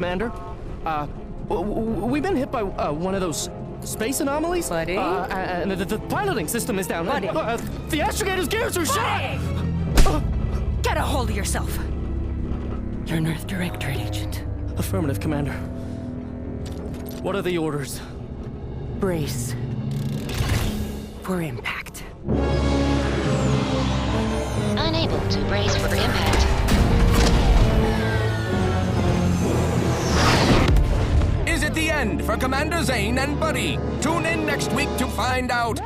Commander. We've been hit by one of those space anomalies. Buddy? And the piloting system is down. Buddy? The astrogator's gears are shot! Get a hold of yourself. You're an Earth Directorate agent. Affirmative, Commander. What are the orders? Brace for impact. Unable to brace for impact. Is it the end for Commander Zane and Buddy? Tune in next week to find out.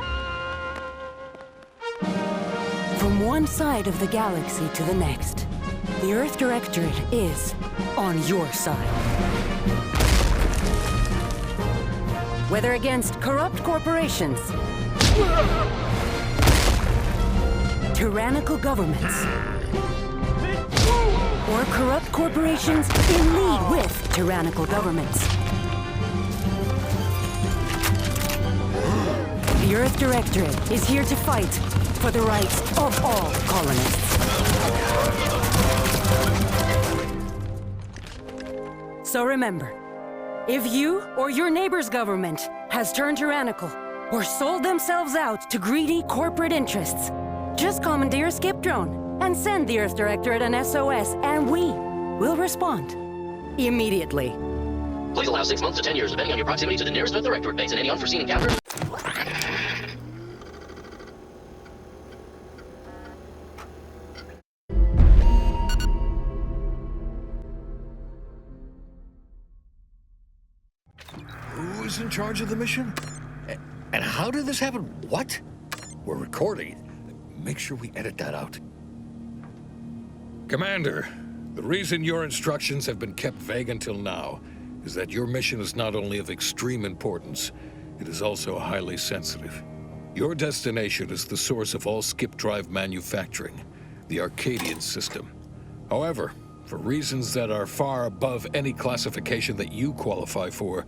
From one side of the galaxy to the next, the Earth Directorate is on your side. Whether against corrupt corporations, tyrannical governments, or corrupt corporations in league with tyrannical governments. The Earth Directorate is here to fight for the rights of all colonists. So remember, if you or your neighbor's government has turned tyrannical or sold themselves out to greedy corporate interests, just commandeer a skip drone and send the Earth Directorate an SOS, and we will respond immediately. Please allow 6 months to 10 years, depending on your proximity to the nearest Earth Directorate base and any unforeseen encounter. Who's in charge of the mission? And how did this happen? What? We're recording. Make sure we edit that out. Commander, the reason your instructions have been kept vague until now is that your mission is not only of extreme importance, it is also highly sensitive. Your destination is the source of all skip drive manufacturing, the Arcadian system. However, for reasons that are far above any classification that you qualify for,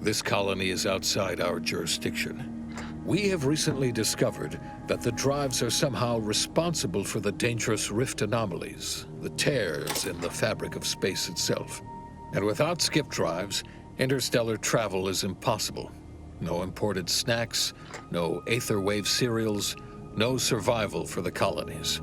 this colony is outside our jurisdiction. We have recently discovered that the drives are somehow responsible for the dangerous rift anomalies, the tears in the fabric of space itself. And without skip drives, interstellar travel is impossible. No imported snacks, no aether wave cereals, no survival for the colonies.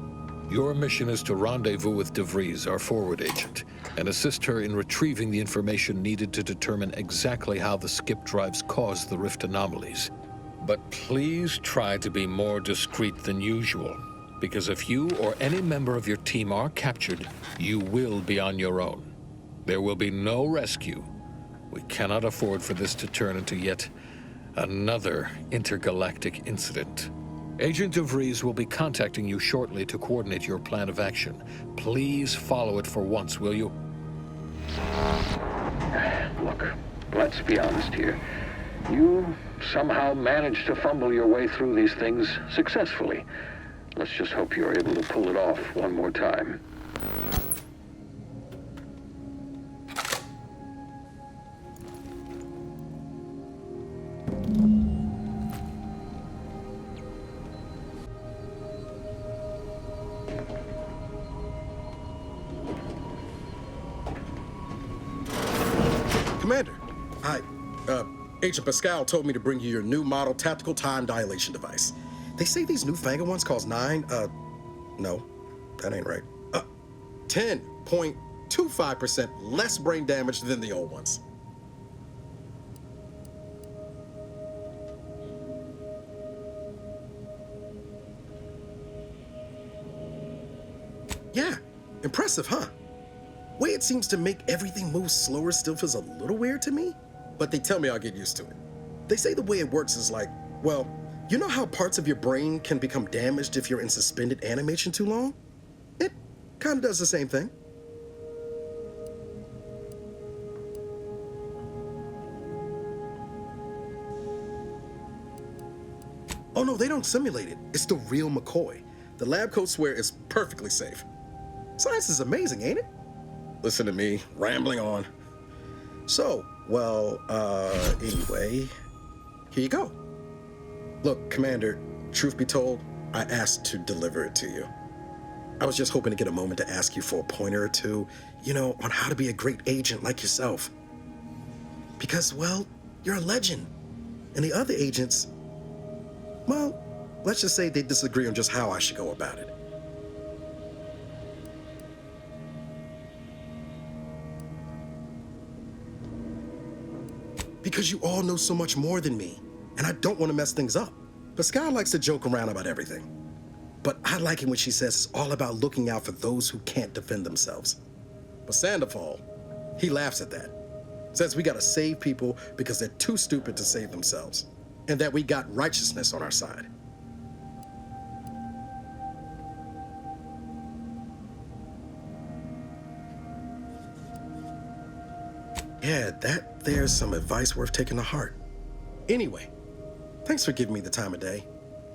Your mission is to rendezvous with DeVries, our forward agent, and assist her in retrieving the information needed to determine exactly how the skip drives cause the rift anomalies. But please try to be more discreet than usual, because if you or any member of your team are captured, you will be on your own. There will be no rescue. We cannot afford for this to turn into yet another intergalactic incident. Agent DeVries will be contacting you shortly to coordinate your plan of action. Please follow it for once, will you? Look, let's be honest here. You somehow managed to fumble your way through these things successfully. Let's just hope you're able to pull it off one more time. Commander, Agent Pascal told me to bring you your new model tactical time dilation device. They say these newfangled ones cause no, that ain't right. 10.25% less brain damage than the old ones. Yeah, impressive, huh? Way it seems to make everything move slower still feels a little weird to me, but they tell me I'll get used to it. They say the way it works is like, well, you know how parts of your brain can become damaged if you're in suspended animation too long? It kind of does the same thing. Oh no, they don't simulate it. It's the real McCoy. The lab coats swear it's perfectly safe. Science is amazing, ain't it? Listen to me, rambling on. So, well, anyway, here you go. Look, Commander, truth be told, I asked to deliver it to you. I was just hoping to get a moment to ask you for a pointer or two, you know, on how to be a great agent like yourself. Because, well, you're a legend. And the other agents, well, let's just say they disagree on just how I should go about it. Because you all know so much more than me, and I don't want to mess things up. But Sky likes to joke around about everything. But I like it when she says it's all about looking out for those who can't defend themselves. But Sandoval, he laughs at that. Says we gotta save people because they're too stupid to save themselves. And that we got righteousness on our side. Yeah, there's some advice worth taking to heart. Anyway, thanks for giving me the time of day.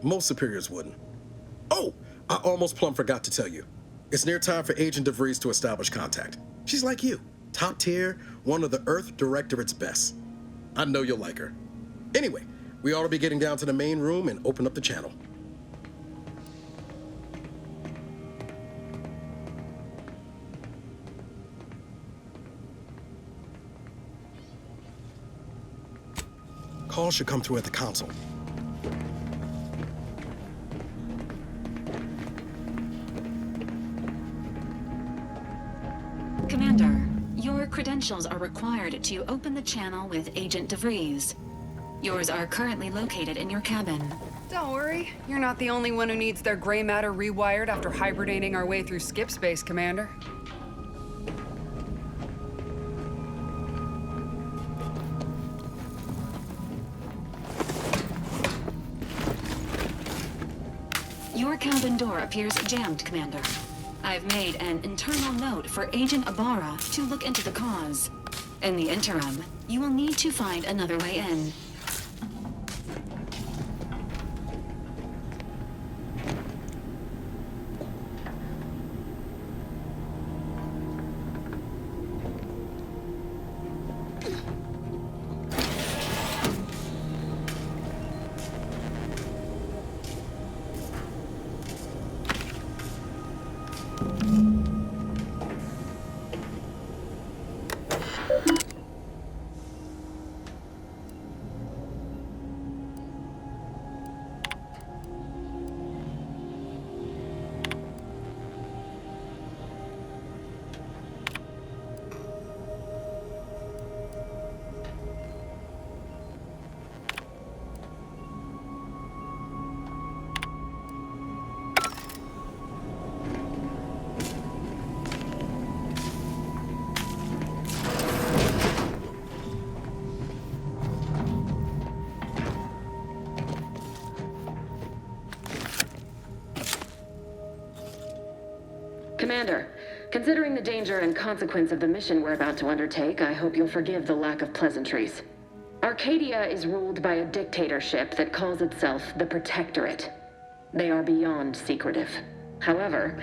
Most superiors wouldn't. Oh, I almost plumb forgot to tell you. It's near time for Agent DeVries to establish contact. She's like you, top tier, one of the Earth Directorate's best. I know you'll like her. Anyway, we ought to be getting down to the main room and open up the channel. Calls should come through at the console. Commander, your credentials are required to open the channel with Agent DeVries. Yours are currently located in your cabin. Don't worry, you're not the only one who needs their gray matter rewired after hibernating our way through skip space, Commander. Your cabin door appears jammed, Commander. I've made an internal note for Agent Ibarra to look into the cause. In the interim, you will need to find another way in. Commander, considering the danger and consequence of the mission we're about to undertake, I hope you'll forgive the lack of pleasantries. Arcadia is ruled by a dictatorship that calls itself the Protectorate. They are beyond secretive. However,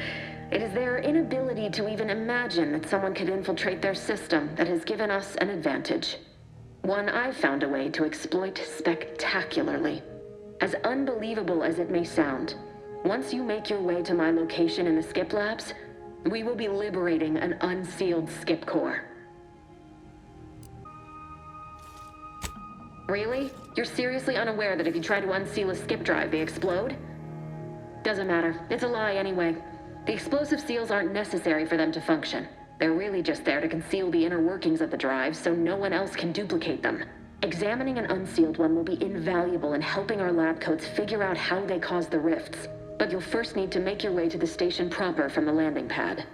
it is their inability to even imagine that someone could infiltrate their system that has given us an advantage. One I've found a way to exploit spectacularly. As unbelievable as it may sound, once you make your way to my location in the skip labs, we will be liberating an unsealed skip core. Really? You're seriously unaware that if you try to unseal a skip drive, they explode? Doesn't matter. It's a lie anyway. The explosive seals aren't necessary for them to function. They're really just there to conceal the inner workings of the drive so no one else can duplicate them. Examining an unsealed one will be invaluable in helping our lab coats figure out how they caused the rifts. But you'll first need to make your way to the station proper from the landing pad.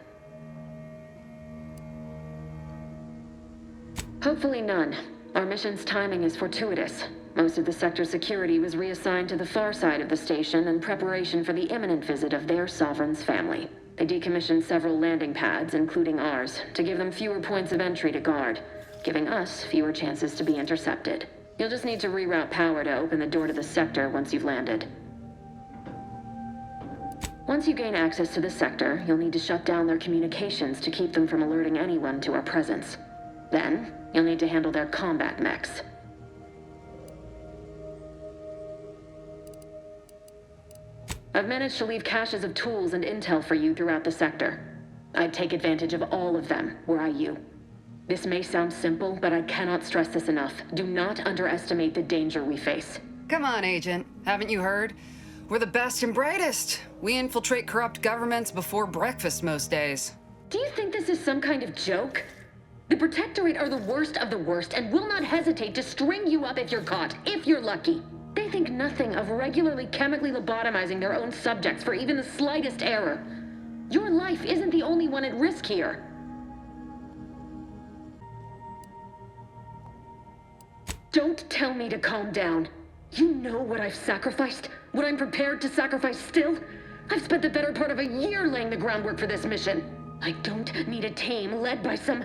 Hopefully none. Our mission's timing is fortuitous. Most of the sector's security was reassigned to the far side of the station in preparation for the imminent visit of their sovereign's family. They decommissioned several landing pads, including ours, to give them fewer points of entry to guard, giving us fewer chances to be intercepted. You'll just need to reroute power to open the door to the sector once you've landed. Once you gain access to the sector, you'll need to shut down their communications to keep them from alerting anyone to our presence. Then, you'll need to handle their combat mechs. I've managed to leave caches of tools and intel for you throughout the sector. I'd take advantage of all of them, were I you. This may sound simple, but I cannot stress this enough. Do not underestimate the danger we face. Come on, Agent. Haven't you heard? We're the best and brightest. We infiltrate corrupt governments before breakfast most days. Do you think this is some kind of joke? The Protectorate are the worst of the worst and will not hesitate to string you up if you're caught, if you're lucky. They think nothing of regularly chemically lobotomizing their own subjects for even the slightest error. Your life isn't the only one at risk here. Don't tell me to calm down. You know what I've sacrificed? What I'm prepared to sacrifice still? I've spent the better part of a year laying the groundwork for this mission. I don't need a team led by some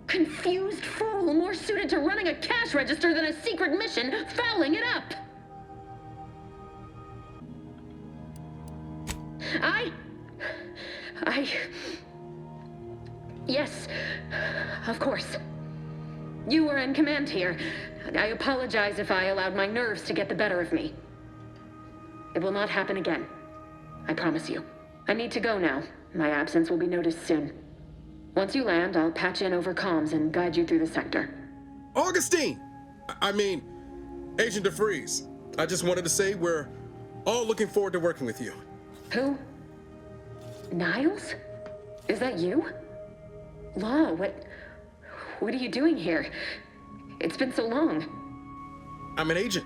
confused fool more suited to running a cash register than a secret mission fouling it up. Yes, of course. You were in command here. I apologize if I allowed my nerves to get the better of me. It will not happen again. I promise you. I need to go now. My absence will be noticed soon. Once you land, I'll patch in over comms and guide you through the sector. Augustine! I mean, Agent DeFreeze. I just wanted to say we're all looking forward to working with you. Who? Niles? Is that you? Law, what are you doing here? It's been so long. I'm an agent.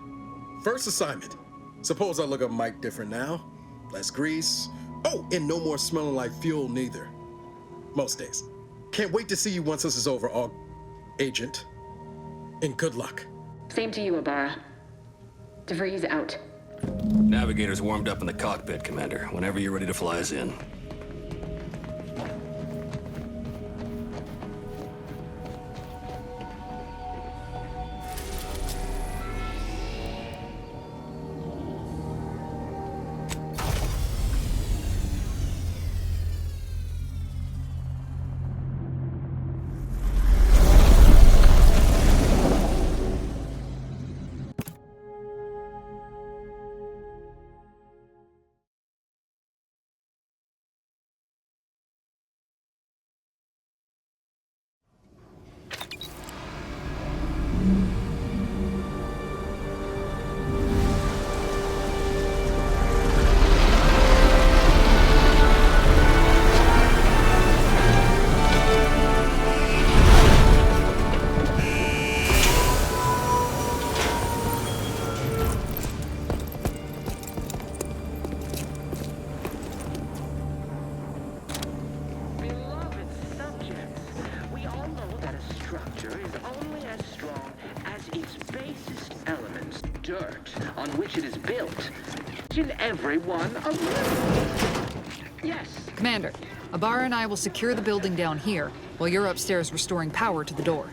First assignment. Suppose I look up Mike different now. Less grease. Oh, and no more smelling like fuel neither. Most days. Can't wait to see you once this is over, Agent. And good luck. Same to you, Ibarra. DeVries out. Navigator's warmed up in the cockpit, Commander. Whenever you're ready to fly us in. On which it is built. In every one of them. Yes. Commander, Ibarra and I will secure the building down here, while you're upstairs restoring power to the door.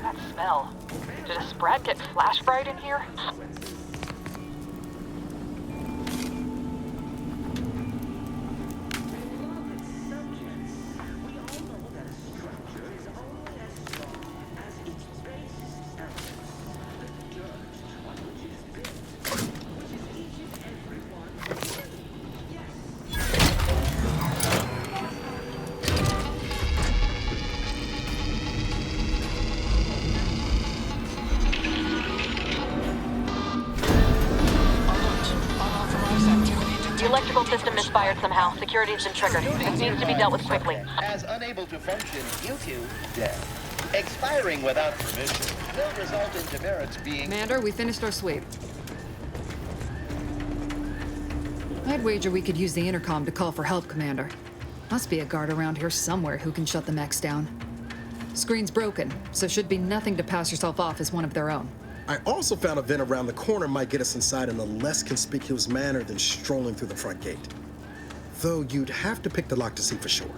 That smell. Did a sprat get flash fried in here? The electrical system misfired somehow. Security has been triggered. This needs to be dealt with quickly. As unable to function due to death. Expiring without permission will result in demerits being... Commander, we finished our sweep. I'd wager we could use the intercom to call for help, Commander. Must be a guard around here somewhere who can shut the mechs down. Screen's broken, so should be nothing to pass yourself off as one of their own. I also found a vent around the corner might get us inside in a less conspicuous manner than strolling through the front gate. Though you'd have to pick the lock to see for sure.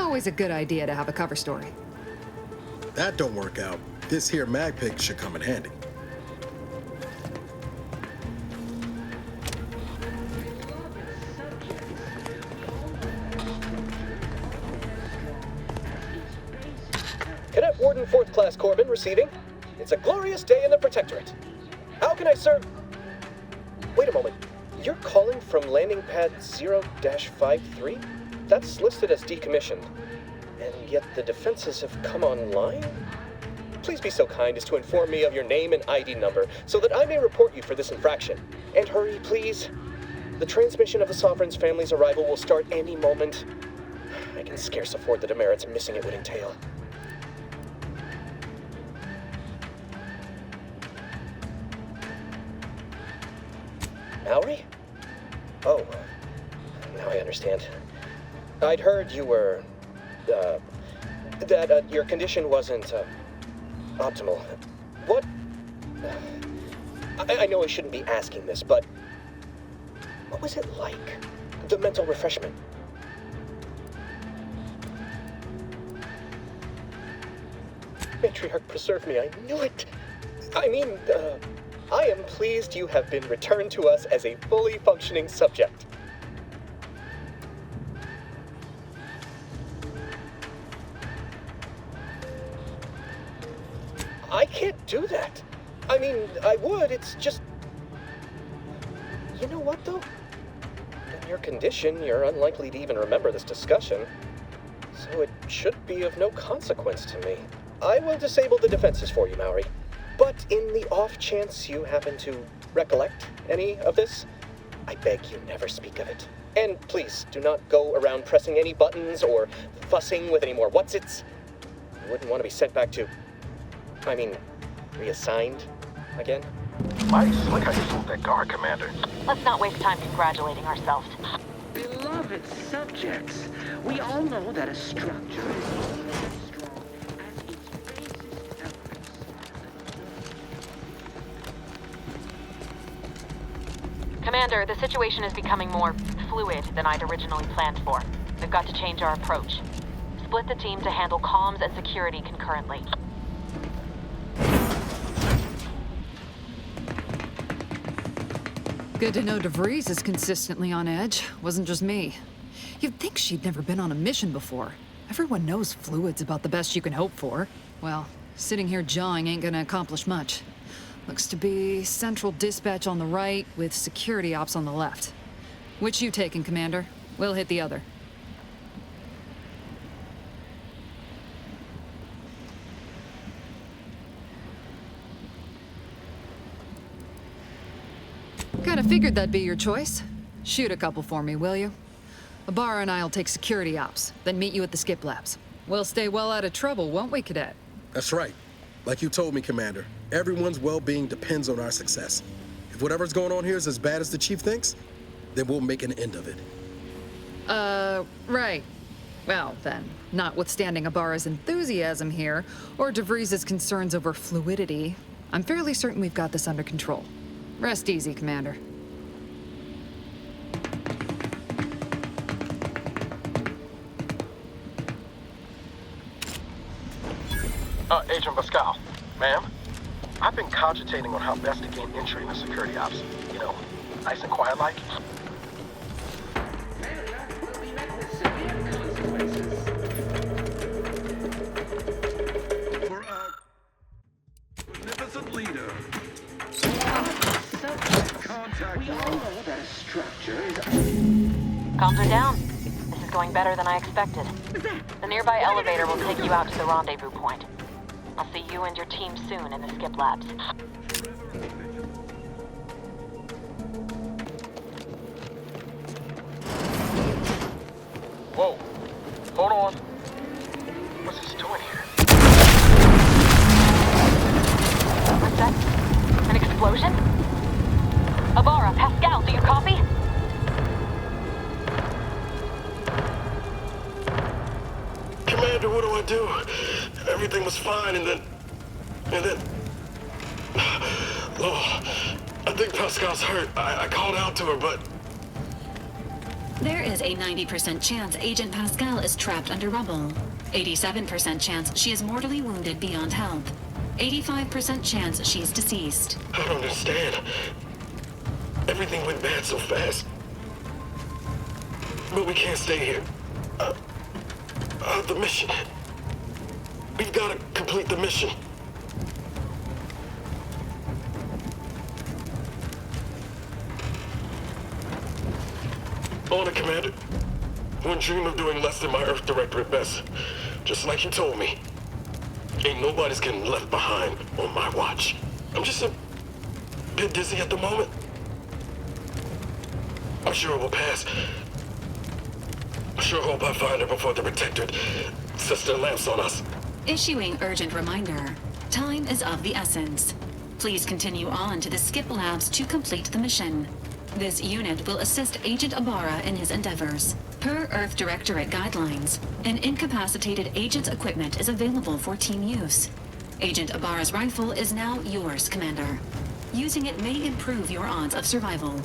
Always a good idea to have a cover story. That don't work out. This here mag pick should come in handy. Cadet Warden 4th Class Corbin receiving. It's a glorious day in the Protectorate. How can I serve? Wait a moment. You're calling from landing pad 0-53? That's listed as decommissioned. And yet the defenses have come online? Please be so kind as to inform me of your name and ID number so that I may report you for this infraction. And hurry, please. The transmission of the Sovereign's family's arrival will start any moment. I can scarce afford the demerits missing it would entail. Mallory? Oh, now I understand. I'd heard you were, that your condition wasn't, optimal. What? I know I shouldn't be asking this, but what was it like? The mental refreshment? Matriarch, preserve me, I knew it! I mean, I am pleased you have been returned to us as a fully functioning subject. I can't do that. I mean, I would, it's just... You know what, though? In your condition, you're unlikely to even remember this discussion. So it should be of no consequence to me. I will disable the defenses for you, Mallory. But in the off chance you happen to recollect any of this, I beg you never speak of it. And please, do not go around pressing any buttons or fussing with any more whatsits. You wouldn't want to be sent back to... reassigned again? Mighty slick how you fooled that guard, Commander. Let's not waste time congratulating ourselves. Beloved subjects, we all know that a structure is only as strong as its basest elements. Commander, the situation is becoming more fluid than I'd originally planned for. We've got to change our approach. Split the team to handle comms and security concurrently. Good to know DeVries is consistently on edge. Wasn't just me. You'd think she'd never been on a mission before. Everyone knows fluid's about the best you can hope for. Well, sitting here jawing ain't gonna accomplish much. Looks to be central dispatch on the right with security ops on the left. Which you taking, Commander? We'll hit the other. Kinda figured that'd be your choice. Shoot a couple for me, will you? Ibarra and I'll take security ops, then meet you at the skip labs. We'll stay well out of trouble, won't we, Cadet? That's right. Like you told me, Commander, everyone's well-being depends on our success. If whatever's going on here is as bad as the Chief thinks, then we'll make an end of it. Right. Well, then, notwithstanding Ibarra's enthusiasm here, or DeVries' concerns over fluidity, I'm fairly certain we've got this under control. Rest easy, Commander. Agent Pascal. Ma'am? I've been cogitating on how best to gain entry in the security ops. You know, nice and quiet like. For our magnificent leader. We all know that a structure is... Comms are down. This is going better than I expected. The nearby elevator will take you out to the rendezvous point. I'll see you and your team soon in the skip labs. Whoa. Hold on. What's this doing here? What's that? An explosion? Ibarra, Pascal, do you copy? Commander, what do I do? Everything was fine, and then... Oh, I think Pascal's hurt. I called out to her, but... There is a 90% chance Agent Pascal is trapped under rubble. 87% chance she is mortally wounded beyond help. 85% chance she's deceased. I don't understand. Everything went bad so fast. But we can't stay here. The mission. We've got to complete the mission. On it, Commander. Wouldn't dream of doing less than my Earth Directorate best. Just like you told me. Ain't nobody's getting left behind on my watch. I'm just a bit dizzy at the moment. I'm sure it will pass. I sure hope I find her before the Protectorate sets their lamps on us. Issuing urgent reminder. Time is of the essence. Please continue on to the skip labs to complete the mission. This unit will assist Agent Ibarra in his endeavors. Per Earth Directorate guidelines, an incapacitated agent's equipment is available for team use. Agent Ibarra's rifle is now yours, Commander. Using it may improve your odds of survival.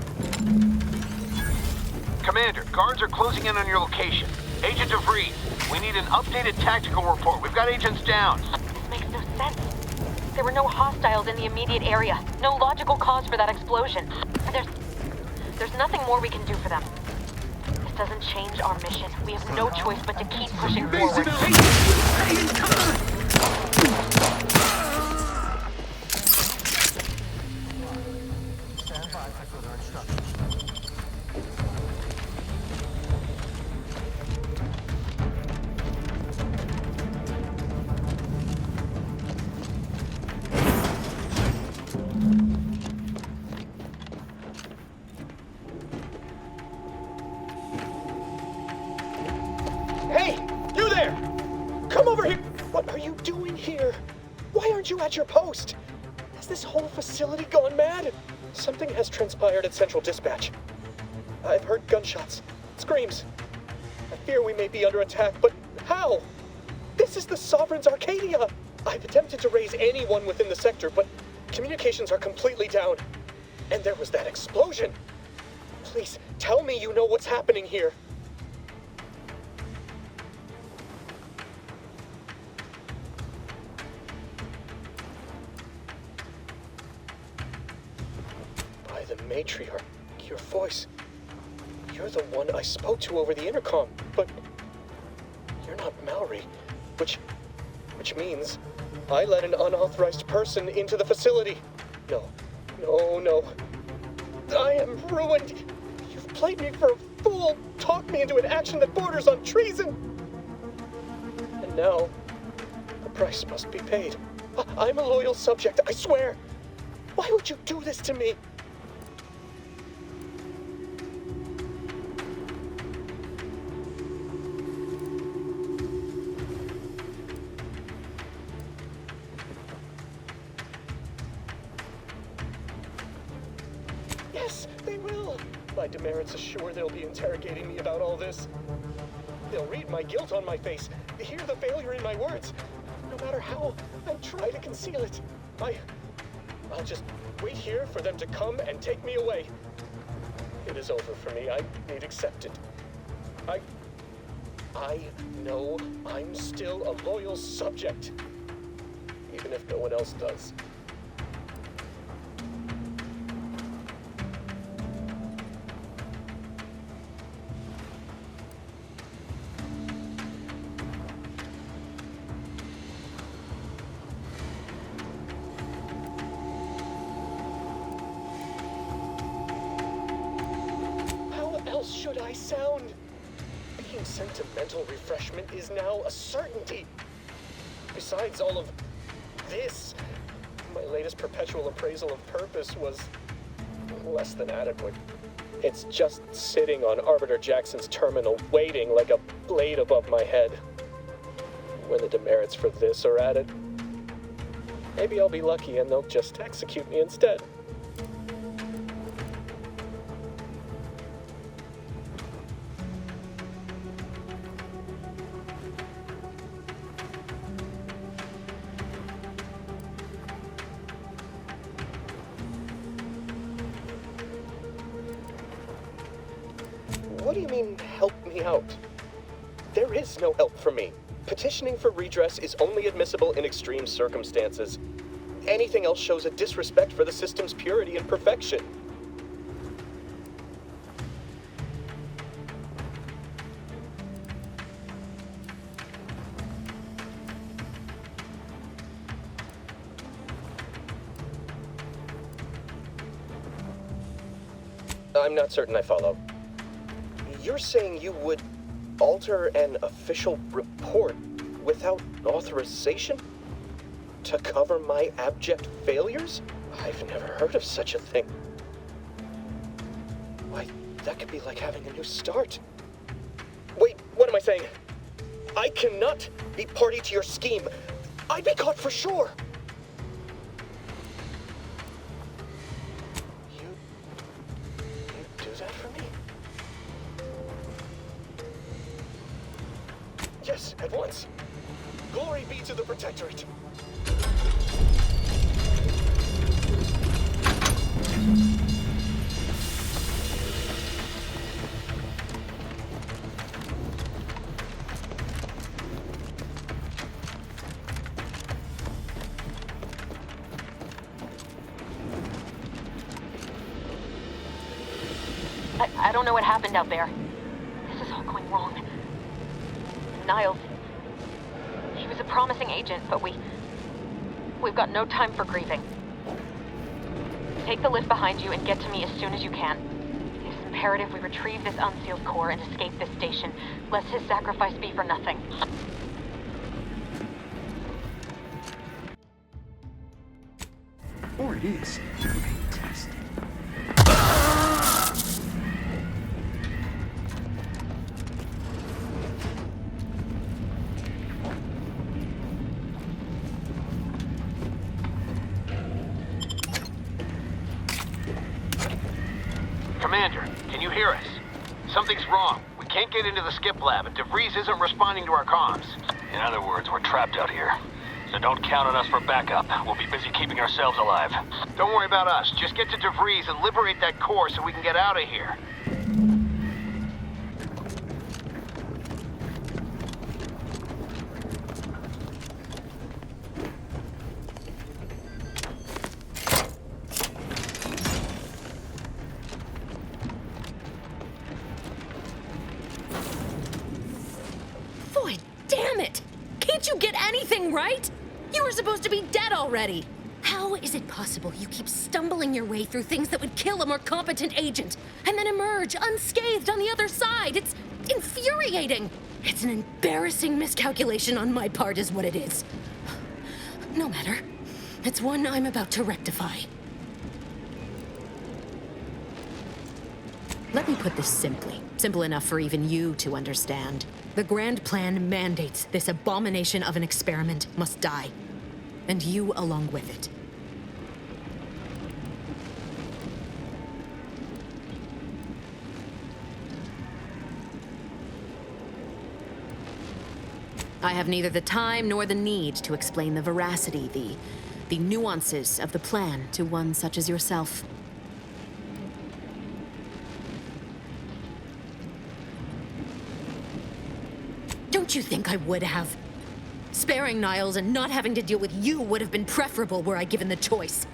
Commander, guards are closing in on your location. Agent DeVries, we need an updated tactical report. We've got agents down. This makes no sense. There were no hostiles in the immediate area. No logical cause for that explosion. There's nothing more we can do for them. This doesn't change our mission. We have no choice but to keep pushing forward. At your post! Has this whole facility gone mad? Something has transpired at Central Dispatch. I've heard gunshots, screams. I fear we may be under attack, but how? This is the Sovereign's Arcadia! I've attempted to raise anyone within the sector, but communications are completely down. And there was that explosion! Please, tell me you know what's happening here. Matriarch, your voice. You're the one I spoke to over the intercom, but you're not Mallory, which means I let an unauthorized person into the facility. No. I am ruined. You've played me for a fool, talked me into an action that borders on treason. And now, the price must be paid. I'm a loyal subject, I swear. Why would you do this to me? My demerits assure they'll be interrogating me about all this. They'll read my guilt on my face, hear the failure in my words. No matter how I try to conceal it, I'll just wait here for them to come and take me away. It is over for me. I need accepted. I know I'm still a loyal subject, even if no one else does. Should I sound? Being sentimental refreshment is now a certainty. Besides all of this, my latest perpetual appraisal of purpose was less than adequate. It's just sitting on Arbiter Jackson's terminal, waiting like a blade above my head. When the demerits for this are added, maybe I'll be lucky and they'll just execute me instead. What do you mean, help me out? There is no help for me. Petitioning for redress is only admissible in extreme circumstances. Anything else shows a disrespect for the system's purity and perfection. I'm not certain I follow. You're saying you would alter an official report without authorization? To cover my abject failures? I've never heard of such a thing. Why, that could be like having a new start. Wait, what am I saying? I cannot be party to your scheme. I'd be caught for sure. You do that for me? Yes, at once. Glory be to the Protectorate. I don't know what happened out there. This is all going wrong. Niles. He was a promising agent, but we've got no time for grieving. Take the lift behind you and get to me as soon as you can. It's imperative we retrieve this unsealed core and escape this station, lest his sacrifice be for nothing. Or it is. Fantastic. Commander, can you hear us? Something's wrong. We can't get into the skip lab, and DeVries isn't responding to our comms. In other words, we're trapped out here. So don't count on us for backup. We'll be busy keeping ourselves alive. Don't worry about us. Just get to DeVries and liberate that core so we can get out of here. Boy, damn it! Can't you get anything right? You were supposed to be dead already. How is it possible you keep stumbling your way through things that would kill a more competent agent, and then emerge unscathed on the other side? It's infuriating. It's an embarrassing miscalculation on my part is what it is. No matter. It's one I'm about to rectify. Let me put this simply. Simple enough for even you to understand. The grand plan mandates this abomination of an experiment must die. And you along with it. I have neither the time nor the need to explain the veracity, the nuances of the plan to one such as yourself. Don't you think I would have? Sparing Niles and not having to deal with you would have been preferable were I given the choice.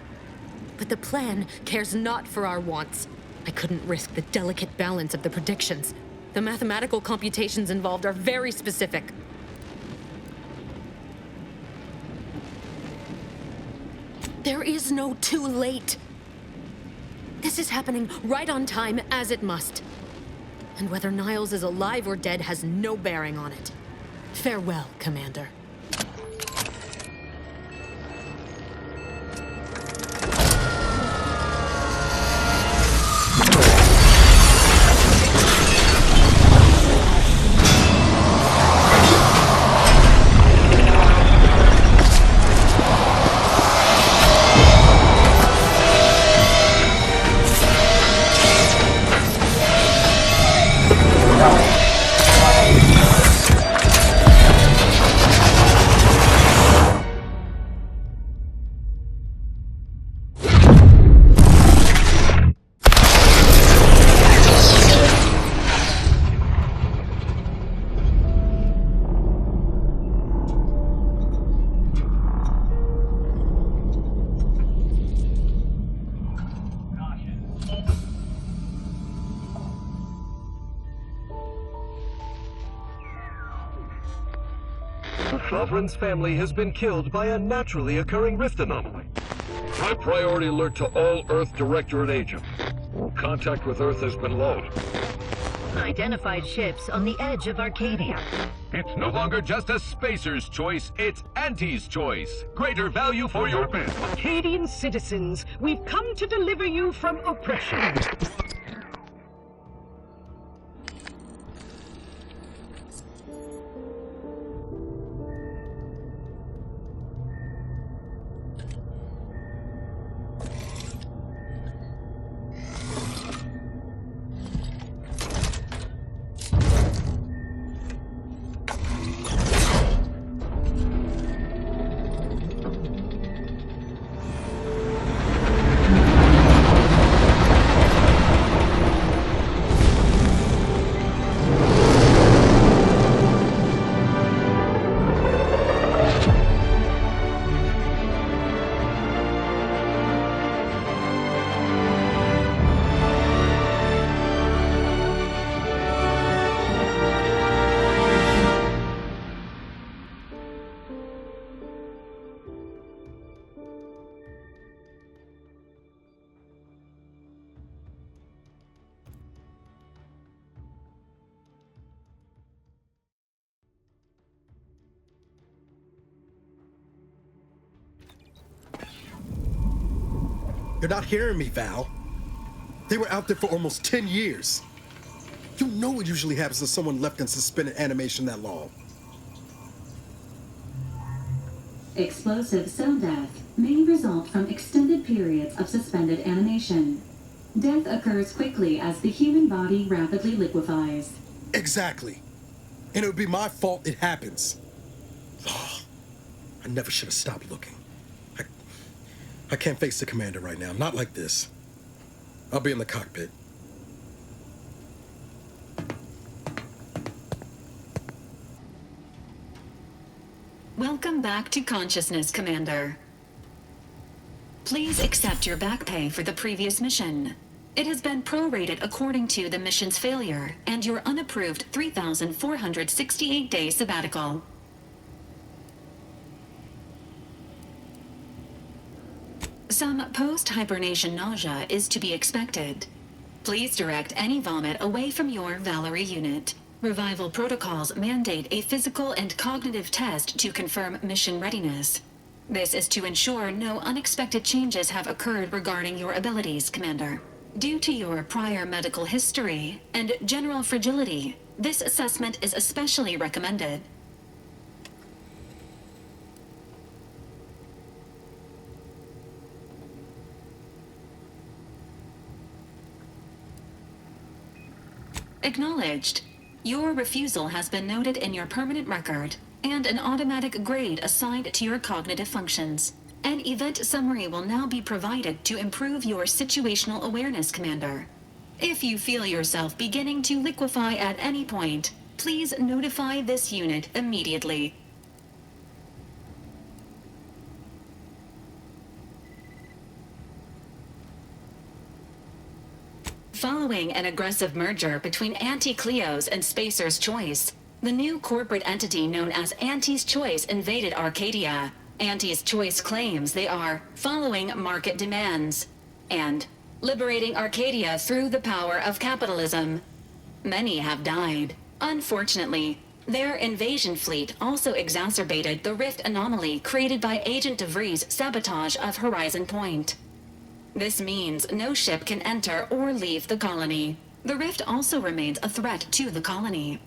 But the plan cares not for our wants. I couldn't risk the delicate balance of the predictions. The mathematical computations involved are very specific. There is no too late. This is happening right on time, as it must. And whether Niles is alive or dead has no bearing on it. Farewell, Commander. The Sovereign's family has been killed by a naturally occurring rift anomaly. High priority alert to all Earth Directorate agents. Contact with Earth has been low. Identified ships on the edge of Arcadia. It's no longer just a spacer's choice, it's Auntie's choice. Greater value for your bid. Arcadian citizens, we've come to deliver you from oppression. You're not hearing me, Val. They were out there for almost 10 years. You know what usually happens to someone left in suspended animation that long. Explosive cell death may result from extended periods of suspended animation. Death occurs quickly as the human body rapidly liquefies. Exactly. And it would be my fault it happens. Oh, I never should have stopped looking. I can't face the commander right now, not like this. I'll be in the cockpit. Welcome back to consciousness, Commander. Please accept your back pay for the previous mission. It has been prorated according to the mission's failure and your unapproved 3,468-day sabbatical. Some post-hibernation nausea is to be expected. Please direct any vomit away from your Valerie unit. Revival protocols mandate a physical and cognitive test to confirm mission readiness. This is to ensure no unexpected changes have occurred regarding your abilities, Commander. Due to your prior medical history and general fragility, this assessment is especially recommended. Acknowledged. Your refusal has been noted in your permanent record, and an automatic grade assigned to your cognitive functions. An event summary will now be provided to improve your situational awareness, Commander. If you feel yourself beginning to liquefy at any point, please notify this unit immediately. Following an aggressive merger between Anti-Cleo's and Spacer's Choice, the new corporate entity known as Anti's Choice invaded Arcadia. Anti's Choice claims they are following market demands and liberating Arcadia through the power of capitalism. Many have died. Unfortunately, their invasion fleet also exacerbated the rift anomaly created by Agent DeVries' sabotage of Horizon Point. This means no ship can enter or leave the colony. The rift also remains a threat to the colony.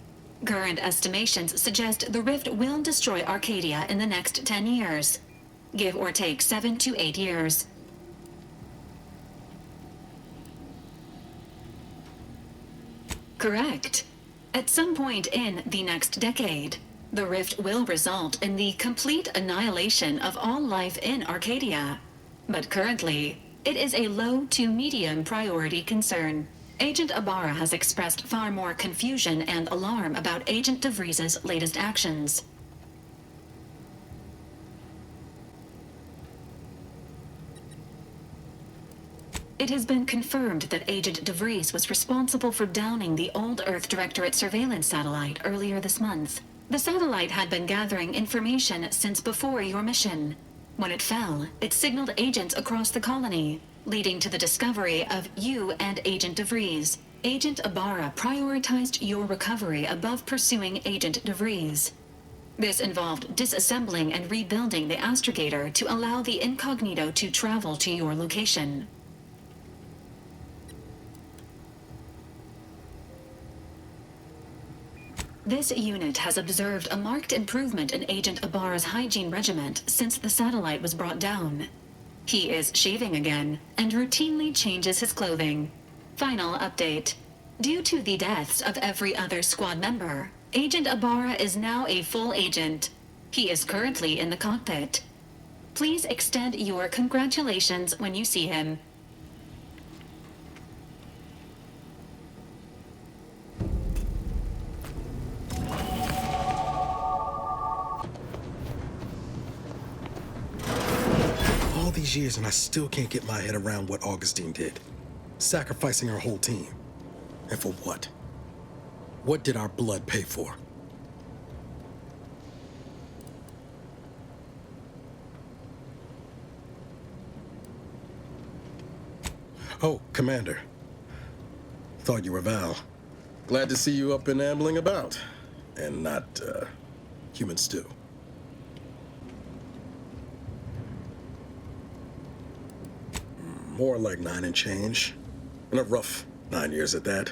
Current estimations suggest the rift will destroy Arcadia in the next 10 years. Give or take 7 to 8 years. Correct. At some point in the next decade, the rift will result in the complete annihilation of all life in Arcadia. But currently, it is a low to medium priority concern. Agent Ibarra has expressed far more confusion and alarm about Agent DeVries' latest actions. It has been confirmed that Agent DeVries was responsible for downing the old Earth Directorate surveillance satellite earlier this month. The satellite had been gathering information since before your mission. When it fell, it signaled agents across the colony, leading to the discovery of you and Agent DeVries. Agent Ibarra prioritized your recovery above pursuing Agent DeVries. This involved disassembling and rebuilding the astrogator to allow the incognito to travel to your location. This unit has observed a marked improvement in Agent Ibarra's hygiene regiment since the satellite was brought down. He is shaving again and routinely changes his clothing. Final update. Due to the deaths of every other squad member, Agent Ibarra is now a full agent. He is currently in the cockpit. Please extend your congratulations when you see him. All these years and I still can't get my head around what Augustine did. Sacrificing her whole team. And for what? What did our blood pay for? Oh, Commander. Thought you were Val. Glad to see you up and ambling about. And not, human stew. More like 9 and change. And a rough 9 years at that.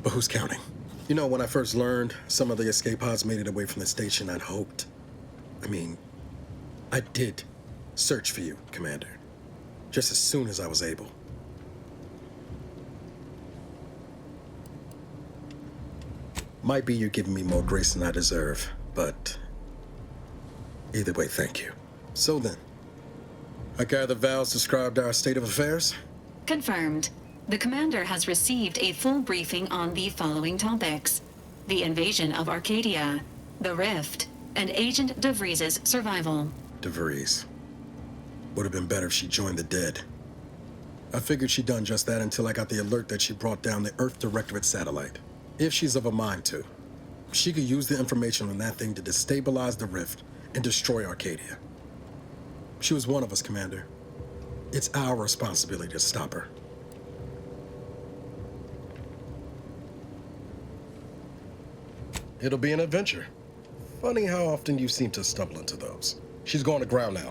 But who's counting? You know, when I first learned some of the escape pods made it away from the station, I'd hoped. I did search for you, Commander. Just as soon as I was able. Might be you're giving me more grace than I deserve, but either way, thank you. So then, I gather Val's described our state of affairs? Confirmed. The commander has received a full briefing on the following topics: the invasion of Arcadia, the Rift, and Agent DeVries' survival. DeVries. Would have been better if she joined the dead. I figured she'd done just that until I got the alert that she brought down the Earth Directorate satellite. If she's of a mind to, she could use the information on that thing to destabilize the Rift and destroy Arcadia. She was one of us, Commander. It's our responsibility to stop her. It'll be an adventure. Funny how often you seem to stumble into those. She's going to ground now,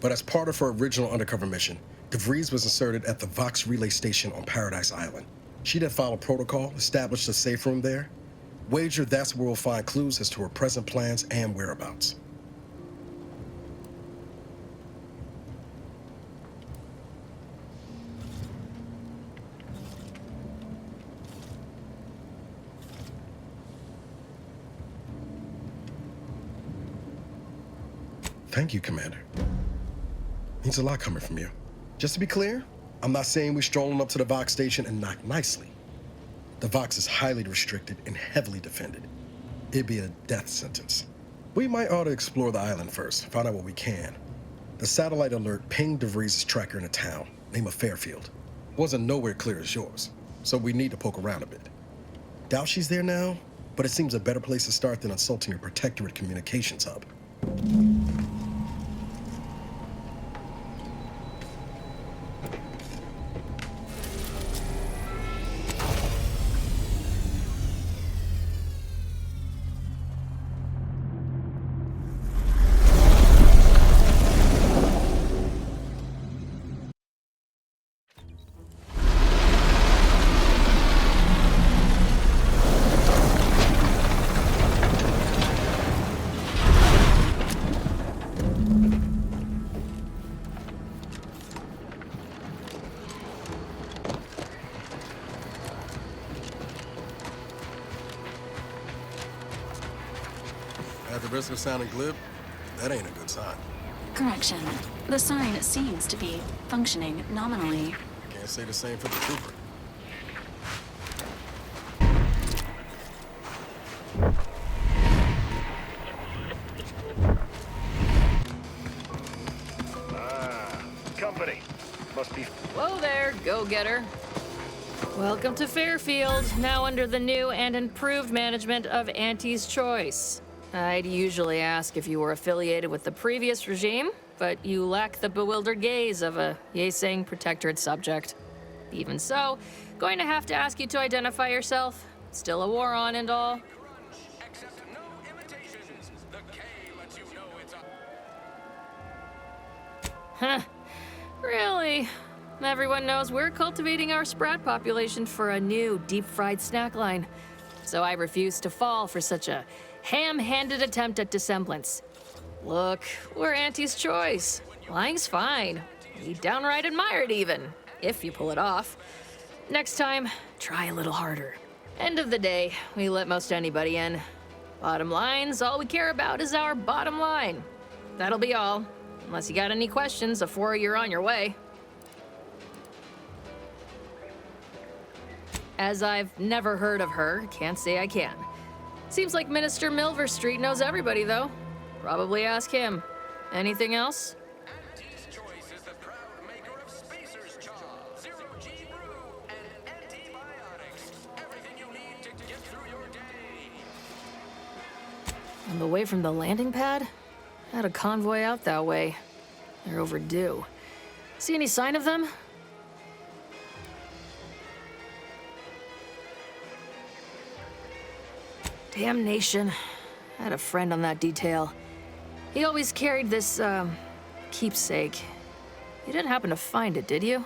but as part of her original undercover mission, DeVries was inserted at the Vox relay station on Paradise Island. She'd have followed protocol, established a safe room there. Wager that's where we'll find clues as to her present plans and whereabouts. Thank you, Commander. Means a lot coming from you. Just to be clear, I'm not saying we're strolling up to the Vox station and knock nicely. The Vox is highly restricted and heavily defended. It'd be a death sentence. We might ought to explore the island first, find out what we can. The satellite alert pinged DeVries' tracker in a town, name of Fairfield. Wasn't nowhere clear as yours, so we need to poke around a bit. Doubt she's there now, but it seems a better place to start than insulting your Protectorate communications hub. At the risk of sounding glib, that ain't a good sign. Correction. The sign seems to be functioning nominally. Can't say the same for the trooper. Company. Must be... Whoa there, go-getter. Welcome to Fairfield, now under the new and improved management of Auntie's Choice. I'd usually ask if you were affiliated with the previous regime, but you lack the bewildered gaze of a yay-saying protectorate subject. Even so, going to have to ask you to identify yourself. Still a war on and all. Huh. Really? Everyone knows we're cultivating our sprat population for a new deep-fried snack line. So I refuse to fall for such a ham-handed attempt at dissemblance. Look, we're Auntie's choice. Lying's fine. We downright admire it even, if you pull it off. Next time, try a little harder. End of the day, we let most anybody in. Bottom line's all we care about is our bottom line. That'll be all. Unless you got any questions before you're on your way. As I've never heard of her, can't say I can. Seems like Minister Milverstreet knows everybody, though. Probably ask him. Anything else? On the way from the landing pad? Had a convoy out that way. They're overdue. See any sign of them? Damnation. I had a friend on that detail. He always carried this, keepsake. You didn't happen to find it, did you?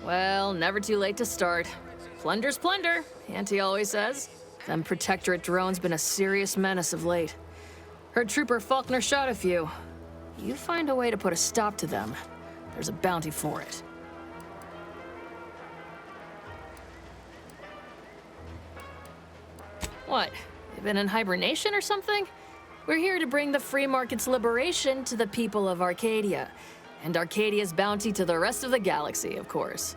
Well, never too late to start. Plunder's plunder, Auntie always says. Them Protectorate drones been a serious menace of late. Heard Trooper Faulkner shot a few. You find a way to put a stop to them, there's a bounty for it. What? You been in hibernation or something? We're here to bring the free market's liberation to the people of Arcadia. And Arcadia's bounty to the rest of the galaxy, of course.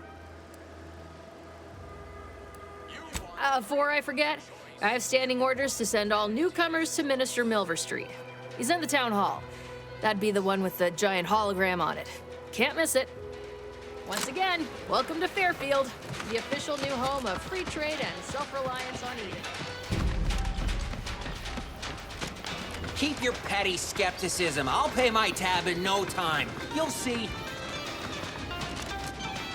Before I forget, I have standing orders to send all newcomers to Minister Milverstreet. He's in the town hall. That'd be the one with the giant hologram on it. Can't miss it. Once again, welcome to Fairfield, the official new home of free trade and self-reliance on Eden. Keep your petty skepticism. I'll pay my tab in no time. You'll see.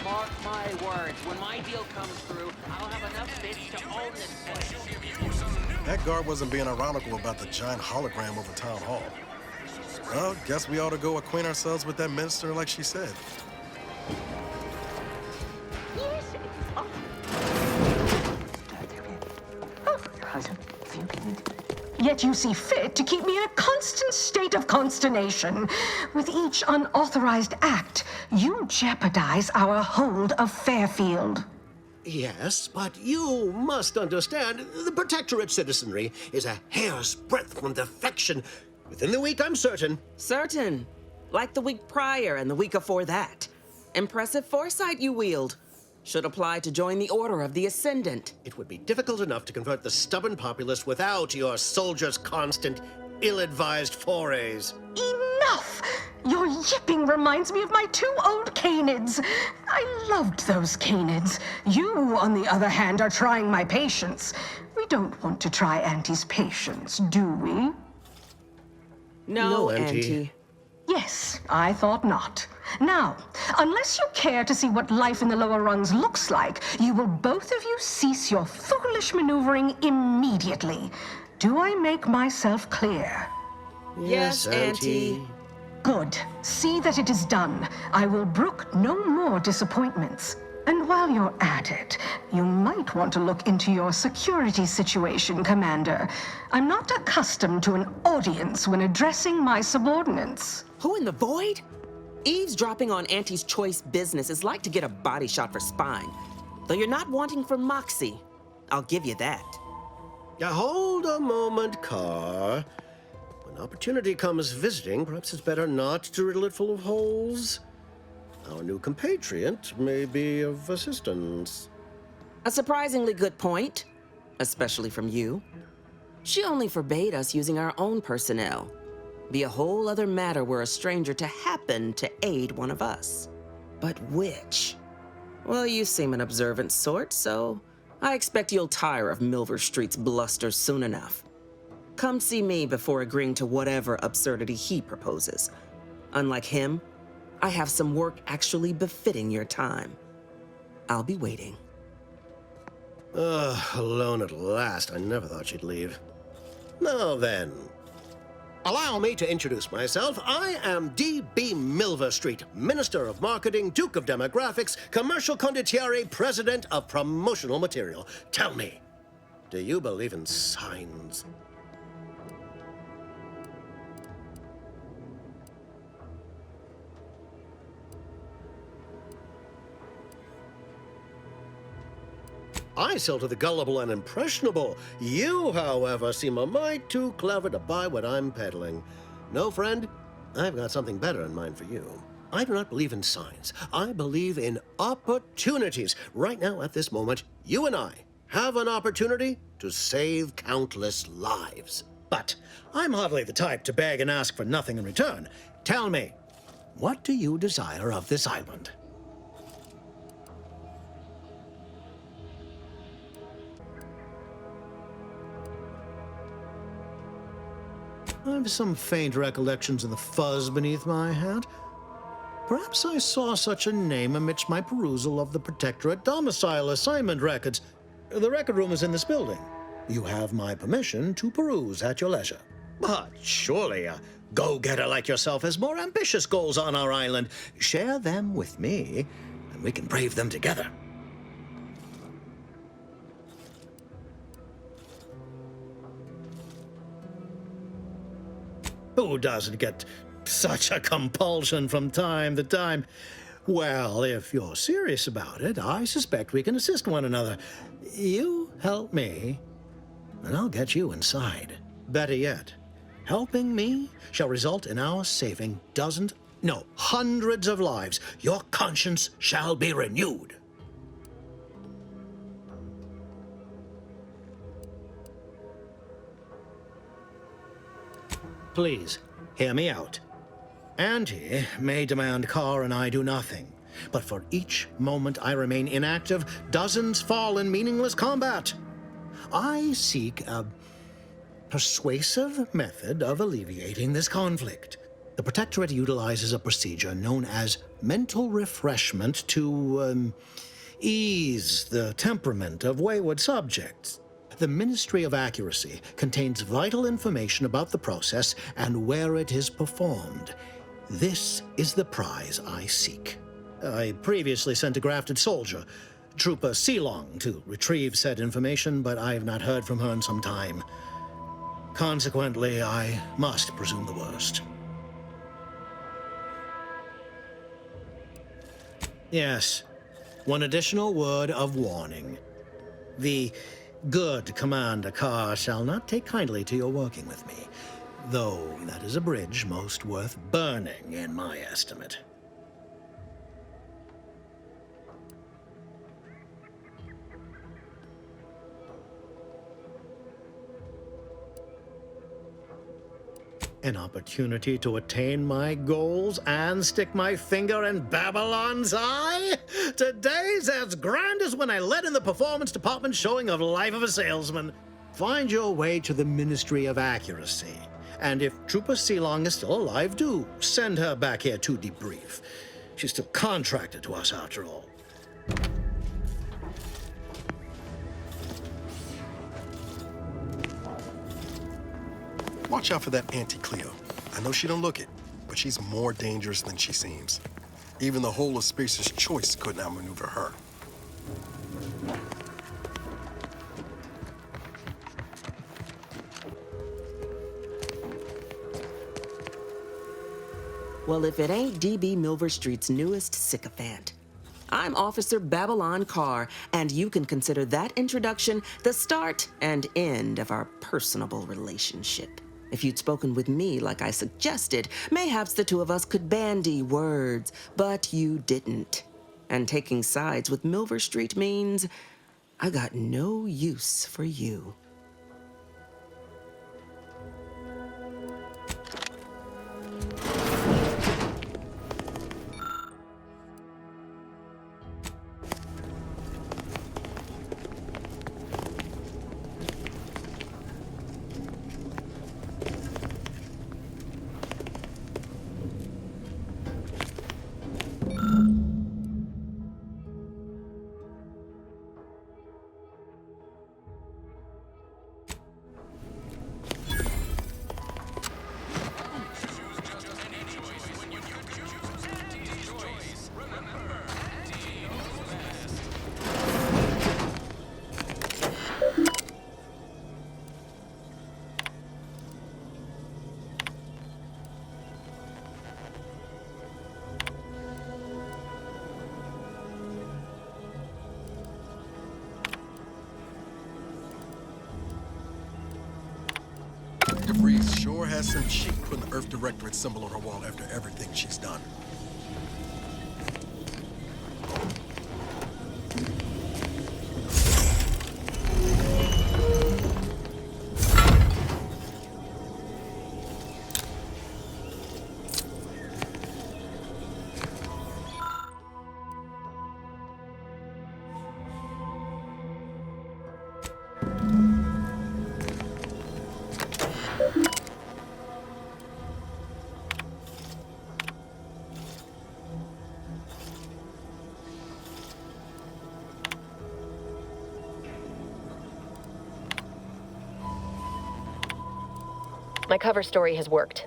Mark my words, when my deal comes through, I'll have enough bits to own this place. That guard wasn't being ironical about the giant hologram over town hall. Well, guess we ought to go acquaint ourselves with that minister like she said. Yet you see fit to keep me in a constant state of consternation. With each unauthorized act, you jeopardize our hold of Fairfield. Yes, but you must understand, the Protectorate citizenry is a hair's breadth from defection. Within the week, I'm certain. Certain. Like the week prior and the week before that. Impressive foresight you wield. Should apply to join the Order of the Ascendant. It would be difficult enough to convert the stubborn populace without your soldiers' constant, ill-advised forays. Enough! Your yipping reminds me of my 2 old canids. I loved those canids. You, on the other hand, are trying my patience. We don't want to try Auntie's patience, do we? No, Auntie. Yes, I thought not. Now, unless you care to see what life in the lower rungs looks like, you will both of you cease your foolish maneuvering immediately. Do I make myself clear? Yes, Auntie. Good. See that it is done. I will brook no more disappointments. And while you're at it, you might want to look into your security situation, Commander. I'm not accustomed to an audience when addressing my subordinates. Who in the void? Eavesdropping on Auntie's choice business is like to get a body shot for spine. Though you're not wanting for moxie. I'll give you that. Hold a moment, Carr. When opportunity comes visiting, perhaps it's better not to riddle it full of holes. Our new compatriot may be of assistance. A surprisingly good point, especially from you. She only forbade us using our own personnel. Be a whole other matter were a stranger to happen to aid one of us. But which? Well, you seem an observant sort, so I expect you'll tire of Milver Street's bluster soon enough. Come see me before agreeing to whatever absurdity he proposes. Unlike him, I have some work actually befitting your time. I'll be waiting. Alone at last. I never thought she'd leave. Now then, allow me to introduce myself. I am D.B. Milver Street, Minister of Marketing, Duke of Demographics, Commercial Condottiere, President of Promotional Material. Tell me, do you believe in signs? I sell to the gullible and impressionable. You, however, seem a mite too clever to buy what I'm peddling. No, friend, I've got something better in mind for you. I do not believe in signs. I believe in opportunities. Right now, at this moment, you and I have an opportunity to save countless lives. But I'm hardly the type to beg and ask for nothing in return. Tell me, what do you desire of this island? I've some faint recollections of the fuzz beneath my hat. Perhaps I saw such a name amidst my perusal of the Protectorate domicile assignment records. The record room is in this building. You have my permission to peruse at your leisure. But surely a go-getter like yourself has more ambitious goals on our island. Share them with me, and we can brave them together. Who doesn't get such a compulsion from time to time? Well, if you're serious about it, I suspect we can assist one another. You help me, and I'll get you inside. Better yet, helping me shall result in our saving dozens, no, hundreds of lives. Your conscience shall be renewed. Please, hear me out. Auntie may demand Carr and I do nothing, but for each moment I remain inactive, dozens fall in meaningless combat. I seek a persuasive method of alleviating this conflict. The Protectorate utilizes a procedure known as mental refreshment to ease the temperament of wayward subjects. The Ministry of Accuracy contains vital information about the process and where it is performed. This is the prize I seek. I previously sent a grafted soldier, Trooper Sealong, to retrieve said information, but I have not heard from her in some time. Consequently, I must presume the worst. Yes, one additional word of warning. The good Commander Carr shall not take kindly to your working with me, though that is a bridge most worth burning in my estimate. An opportunity to attain my goals and stick my finger in Babylon's eye? Today's as grand as when I led in the performance department showing of Life of a Salesman. Find your way to the Ministry of Accuracy. And if Trooper Sealong is still alive, do send her back here to debrief. She's still contracted to us after all. Watch out for that Auntie Cleo. I know she don't look it, but she's more dangerous than she seems. Even the whole of Spacer's Choice couldn't outmaneuver her. Well, if it ain't D.B. Milver Street's newest sycophant. I'm Officer Babylon Carr, and you can consider that introduction the start and end of our personable relationship. If you'd spoken with me like I suggested, mayhaps the two of us could bandy words, but you didn't. And taking sides with Milver Street means I got no use for you. some cheek putting the Earth Directorate symbol on her wall after everything she's done. My cover story has worked.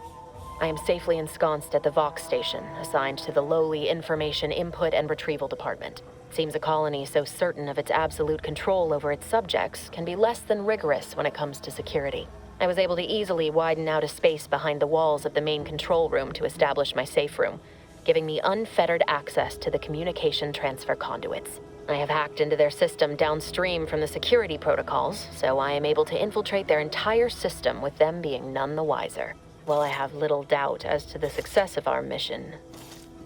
I am safely ensconced at the Vox station, assigned to the lowly Information Input and Retrieval Department. Seems a colony so certain of its absolute control over its subjects can be less than rigorous when it comes to security. I was able to easily widen out a space behind the walls of the main control room to establish my safe room, giving me unfettered access to the communication transfer conduits. I have hacked into their system downstream from the security protocols, so I am able to infiltrate their entire system with them being none the wiser. While I have little doubt as to the success of our mission,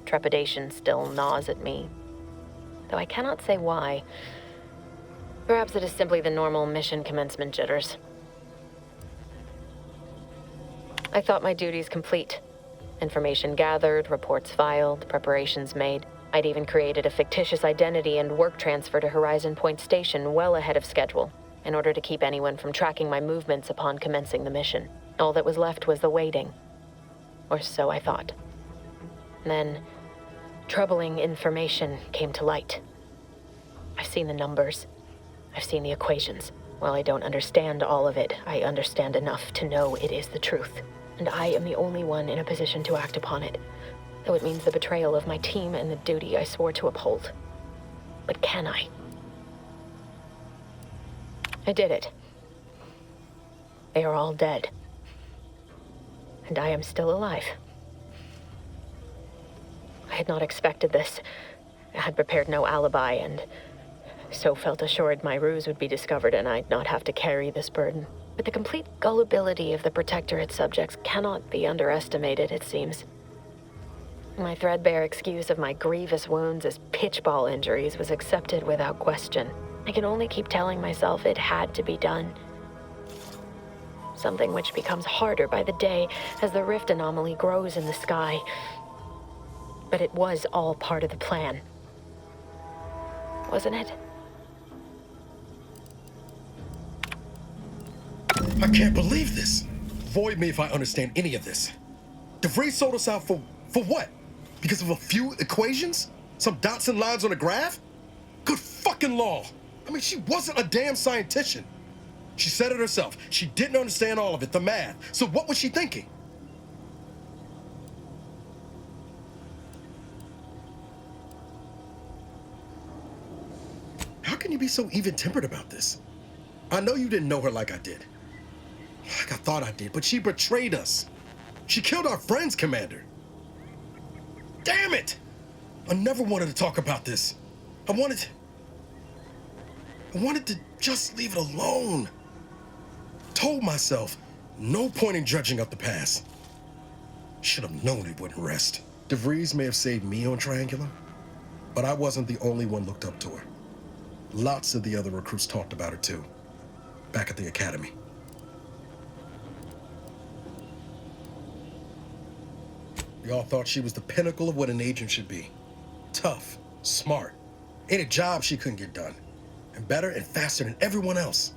trepidation still gnaws at me. Though I cannot say why. Perhaps it is simply the normal mission commencement jitters. I thought my duties complete. Information gathered, reports filed, preparations made. I'd even created a fictitious identity and work transfer to Horizon Point Station well ahead of schedule, in order to keep anyone from tracking my movements upon commencing the mission. All that was left was the waiting. Or so I thought. Then, troubling information came to light. I've seen the numbers. I've seen the equations. While I don't understand all of it, I understand enough to know it is the truth. And I am the only one in a position to act upon it. Though it means the betrayal of my team and the duty I swore to uphold. But can I? I did it. They are all dead. And I am still alive. I had not expected this. I had prepared no alibi, and so felt assured my ruse would be discovered and I'd not have to carry this burden. But the complete gullibility of the Protectorate subjects cannot be underestimated, it seems. My threadbare excuse of my grievous wounds as pitchball injuries was accepted without question. I can only keep telling myself it had to be done. Something which becomes harder by the day as the rift anomaly grows in the sky. But it was all part of the plan. Wasn't it? I can't believe this. Void me if I understand any of this. DeVries sold us out for what? Because of a few equations? Some dots and lines on a graph? Good fucking law. I mean, she wasn't a damn scientist. She said it herself. She didn't understand all of it, the math. So what was she thinking? How can you be so even-tempered about this? I know you didn't know her like I did. Like I thought I did, but she betrayed us. She killed our friends, Commander. Damn it! I never wanted to talk about this. I wanted to just leave it alone. Told myself, no point in dredging up the past. Should have known it wouldn't rest. DeVries may have saved me on Triangular, but I wasn't the only one looked up to her. Lots of the other recruits talked about her too, back at the academy. We all thought she was the pinnacle of what an agent should be. Tough, smart, ain't a job she couldn't get done. And better and faster than everyone else.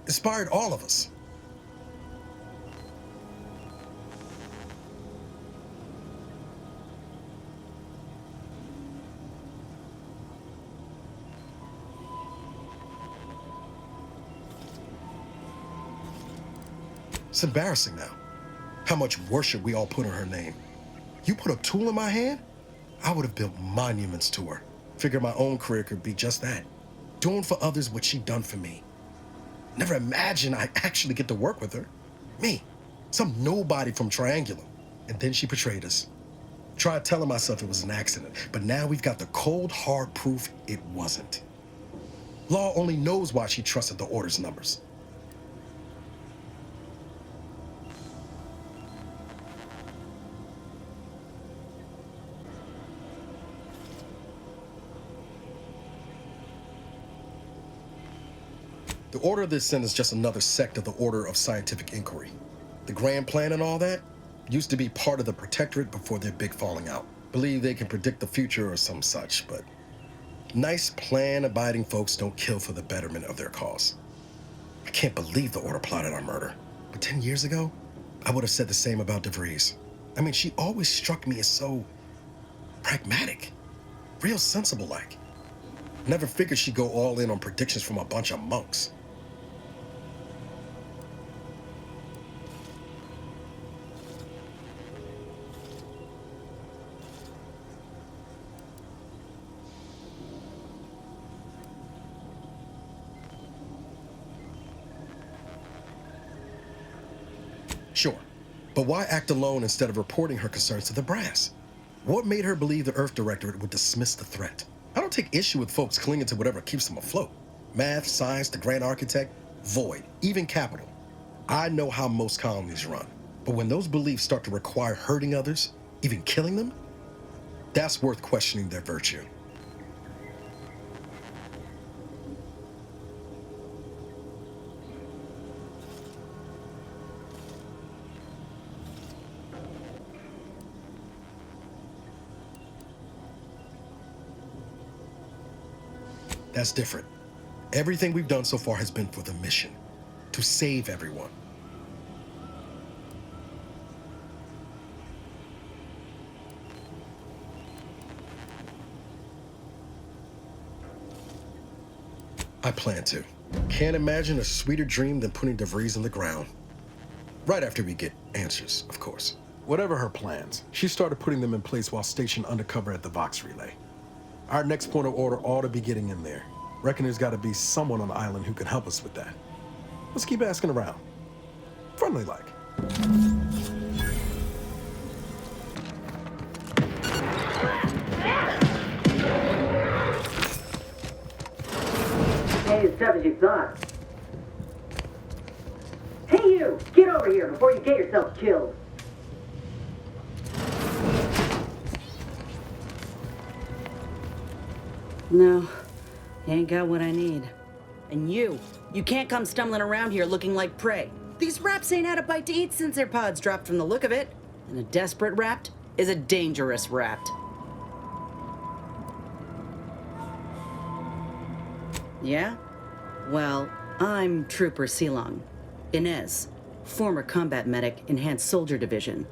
Inspired all of us. It's embarrassing now. How much worship we all put on her name. You put a tool in my hand, I would have built monuments to her. Figured my own career could be just that. Doing for others what she'd done for me. Never imagined I'd actually get to work with her. Me, some nobody from Triangular. And then she betrayed us. Tried telling myself it was an accident, but now we've got the cold, hard proof it wasn't. Law only knows why she trusted the Order's numbers. The order of this sentence is just another sect of the order of scientific inquiry. The grand plan and all that used to be part of the Protectorate before their big falling out. Believe they can predict the future or some such, but nice plan-abiding folks don't kill for the betterment of their cause. I can't believe the Order plotted our murder. But 10 years ago, I would have said the same about DeVries. I mean, she always struck me as so pragmatic, real sensible-like. Never figured she'd go all in on predictions from a bunch of monks. Sure, but why act alone instead of reporting her concerns to the brass? What made her believe the Earth Directorate would dismiss the threat? I don't take issue with folks clinging to whatever keeps them afloat. Math, science, the grand architect, void, even capital. I know how most colonies run, but when those beliefs start to require hurting others, even killing them, that's worth questioning their virtue. That's different. Everything we've done so far has been for the mission, to save everyone. I plan to. Can't imagine a sweeter dream than putting DeVries in the ground. Right after we get answers, of course. Whatever her plans, she started putting them in place while stationed undercover at the Vox Relay. Our next point of order ought to be getting in there. Reckon there's got to be someone on the island who can help us with that. Let's keep asking around. Friendly like. Ain't as tough as you thought. Hey you! Get over here before you get yourself killed! No, you ain't got what I need. And you can't come stumbling around here looking like prey. These raps ain't had a bite to eat since their pods dropped from the look of it. And a desperate rapt is a dangerous rapt. Yeah? Well, I'm Trooper Silong. Inez, former combat medic, Enhanced Soldier Division.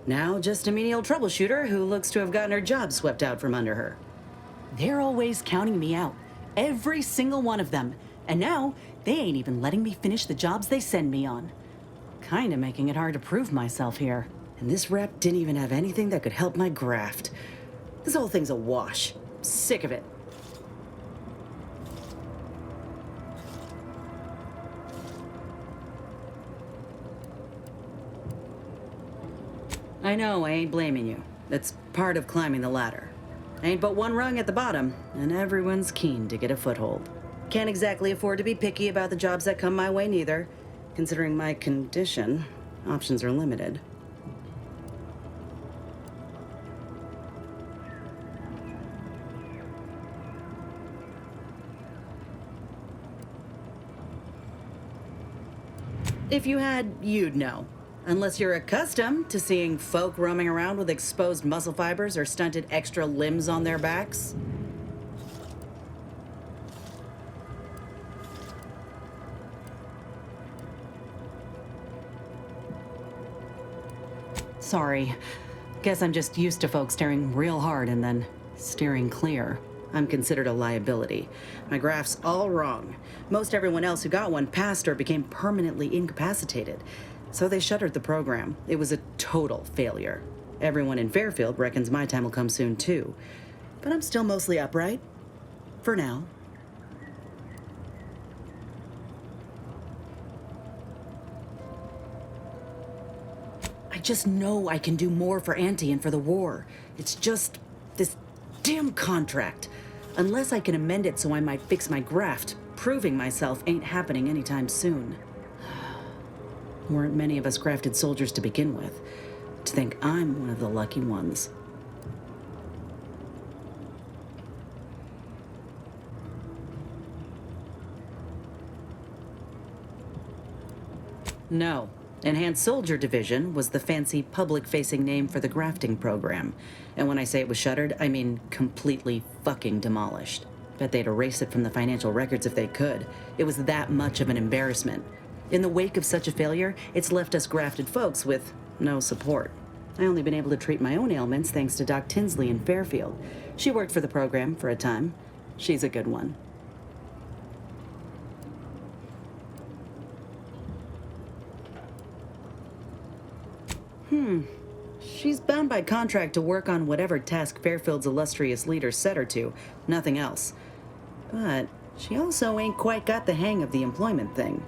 Now just a menial troubleshooter who looks to have gotten her job swept out from under her. They're always counting me out. Every single one of them. And now, they ain't even letting me finish the jobs they send me on. Kinda making it hard to prove myself here. And this rep didn't even have anything that could help my graft. This whole thing's a wash. Sick of it. I know I ain't blaming you. That's part of climbing the ladder. Ain't but one rung at the bottom, and everyone's keen to get a foothold. Can't exactly afford to be picky about the jobs that come my way neither. Considering my condition, options are limited. If you had, you'd know. Unless you're accustomed to seeing folk roaming around with exposed muscle fibers or stunted extra limbs on their backs. Sorry. Guess I'm just used to folks staring real hard and then steering clear. I'm considered a liability. My graph's all wrong. Most everyone else who got one passed or became permanently incapacitated. So they shuttered the program. It was a total failure. Everyone in Fairfield reckons my time will come soon too. But I'm still mostly upright. For now. I just know I can do more for Auntie and for the war. It's just this damn contract. Unless I can amend it so I might fix my graft, proving myself ain't happening anytime soon. Weren't many of us grafted soldiers to begin with. To think I'm one of the lucky ones. No. Enhanced Soldier Division was the fancy public-facing name for the grafting program. And when I say it was shuttered, I mean completely fucking demolished. Bet they'd erase it from the financial records if they could. It was that much of an embarrassment. In the wake of such a failure, it's left us grafted folks with no support. I only been able to treat my own ailments thanks to Doc Tinsley in Fairfield. She worked for the program for a time. She's a good one. She's bound by contract to work on whatever task Fairfield's illustrious leader set her to, nothing else. But she also ain't quite got the hang of the employment thing.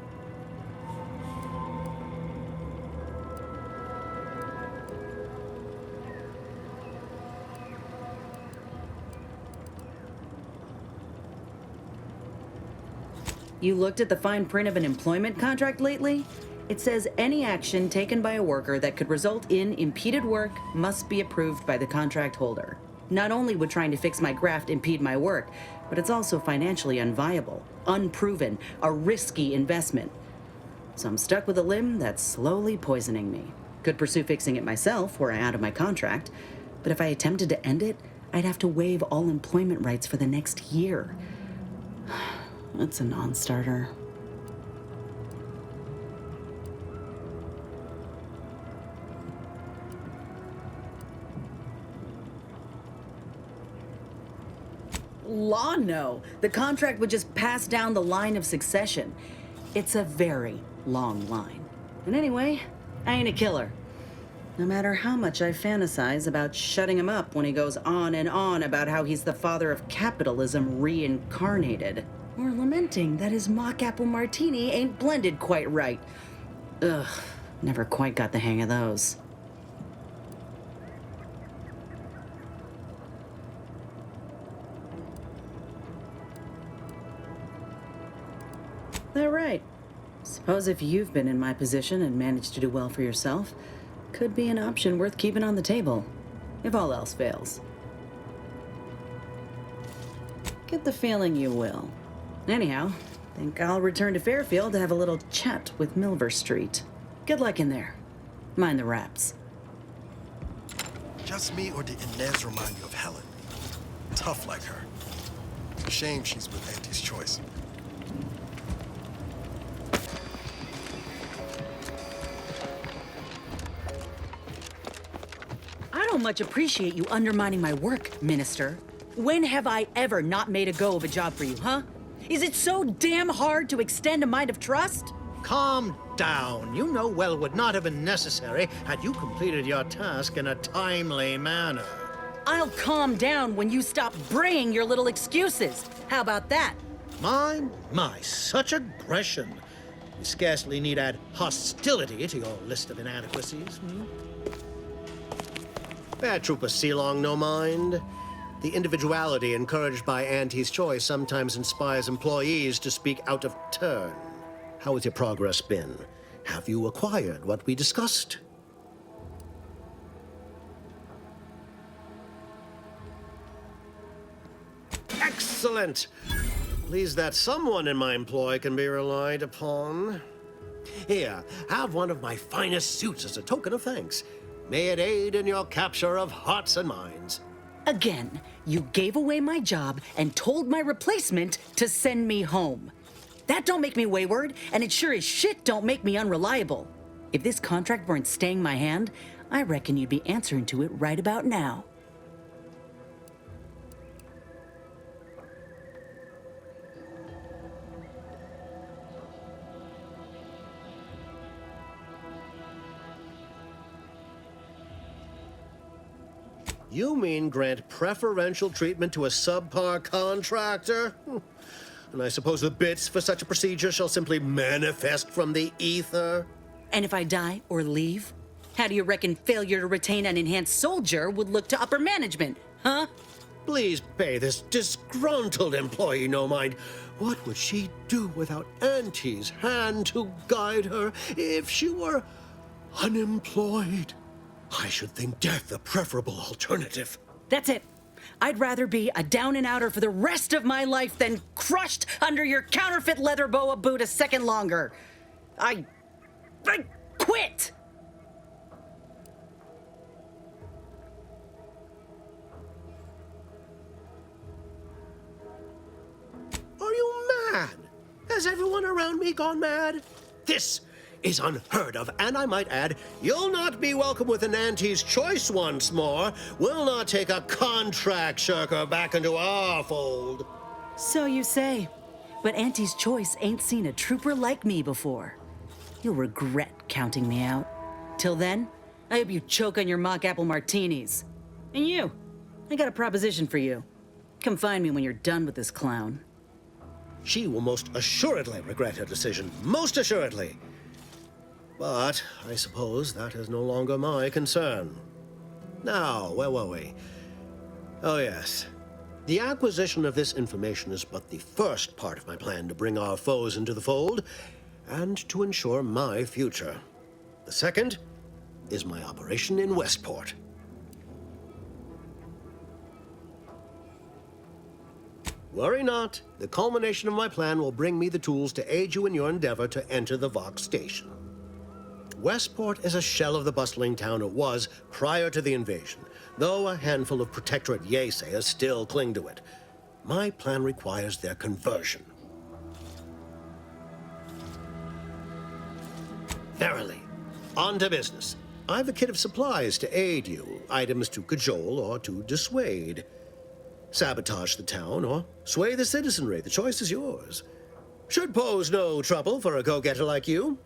You looked at the fine print of an employment contract lately? It says any action taken by a worker that could result in impeded work must be approved by the contract holder. Not only would trying to fix my graft impede my work, but it's also financially unviable, unproven, a risky investment. So I'm stuck with a limb that's slowly poisoning me. Could pursue fixing it myself were I out of my contract, but if I attempted to end it, I'd have to waive all employment rights for the next year. That's a non-starter. Law, no. The contract would just pass down the line of succession. It's a very long line. And anyway, I ain't a killer. No matter how much I fantasize about shutting him up when he goes on and on about how he's the father of capitalism reincarnated. Or lamenting that his mock apple martini ain't blended quite right. Ugh, never quite got the hang of those. All right. Suppose if you've been in my position and managed to do well for yourself, could be an option worth keeping on the table, if all else fails. Get the feeling you will. Anyhow, think I'll return to Fairfield to have a little chat with Milver Street. Good luck in there. Mind the raps. Just me, or did Inez remind you of Helen? Tough like her. Shame she's with Auntie's choice. I don't much appreciate you undermining my work, Minister. When have I ever not made a go of a job for you, huh? Is it so damn hard to extend a mind of trust? Calm down. You know well would not have been necessary had you completed your task in a timely manner. I'll calm down when you stop braying your little excuses. How about that? My, such aggression. You scarcely need add hostility to your list of inadequacies. Bear Trooper Sealong, no mind. The individuality encouraged by Auntie's choice sometimes inspires employees to speak out of turn. How has your progress been? Have you acquired what we discussed? Excellent! Pleased that someone in my employ can be relied upon. Here, have one of my finest suits as a token of thanks. May it aid in your capture of hearts and minds. Again, you gave away my job and told my replacement to send me home. That don't make me wayward, and it sure as shit don't make me unreliable. If this contract weren't staying my hand, I reckon you'd be answering to it right about now. You mean grant preferential treatment to a subpar contractor? And I suppose the bits for such a procedure shall simply manifest from the ether? And if I die or leave, how do you reckon failure to retain an enhanced soldier would look to upper management, huh? Please pay this disgruntled employee no mind. What would she do without Auntie's hand to guide her if she were unemployed? I should think death a preferable alternative. That's it. I'd rather be a down-and-outer for the rest of my life than crushed under your counterfeit leather boa boot a second longer. Quit! Are you mad? Has everyone around me gone mad? This is unheard of, and I might add, you'll not be welcome with an Auntie's choice once more. We'll not take a contract shirker back into our fold. So you say, but Auntie's choice ain't seen a trooper like me before. You'll regret counting me out. Till then, I hope you choke on your mock apple martinis. And you, I got a proposition for you. Come find me when you're done with this clown. She will most assuredly regret her decision. Most assuredly. But I suppose that is no longer my concern. Now, where were we? Oh, yes. The acquisition of this information is but the first part of my plan to bring our foes into the fold and to ensure my future. The second is my operation in Westport. Worry not. The culmination of my plan will bring me the tools to aid you in your endeavor to enter the Vox station. Westport is a shell of the bustling town it was prior to the invasion, though a handful of Protectorate Yesayas still cling to it. My plan requires their conversion. Verily, on to business. I've a kit of supplies to aid you, items to cajole or to dissuade. Sabotage the town or sway the citizenry. The choice is yours. Should pose no trouble for a go-getter like you.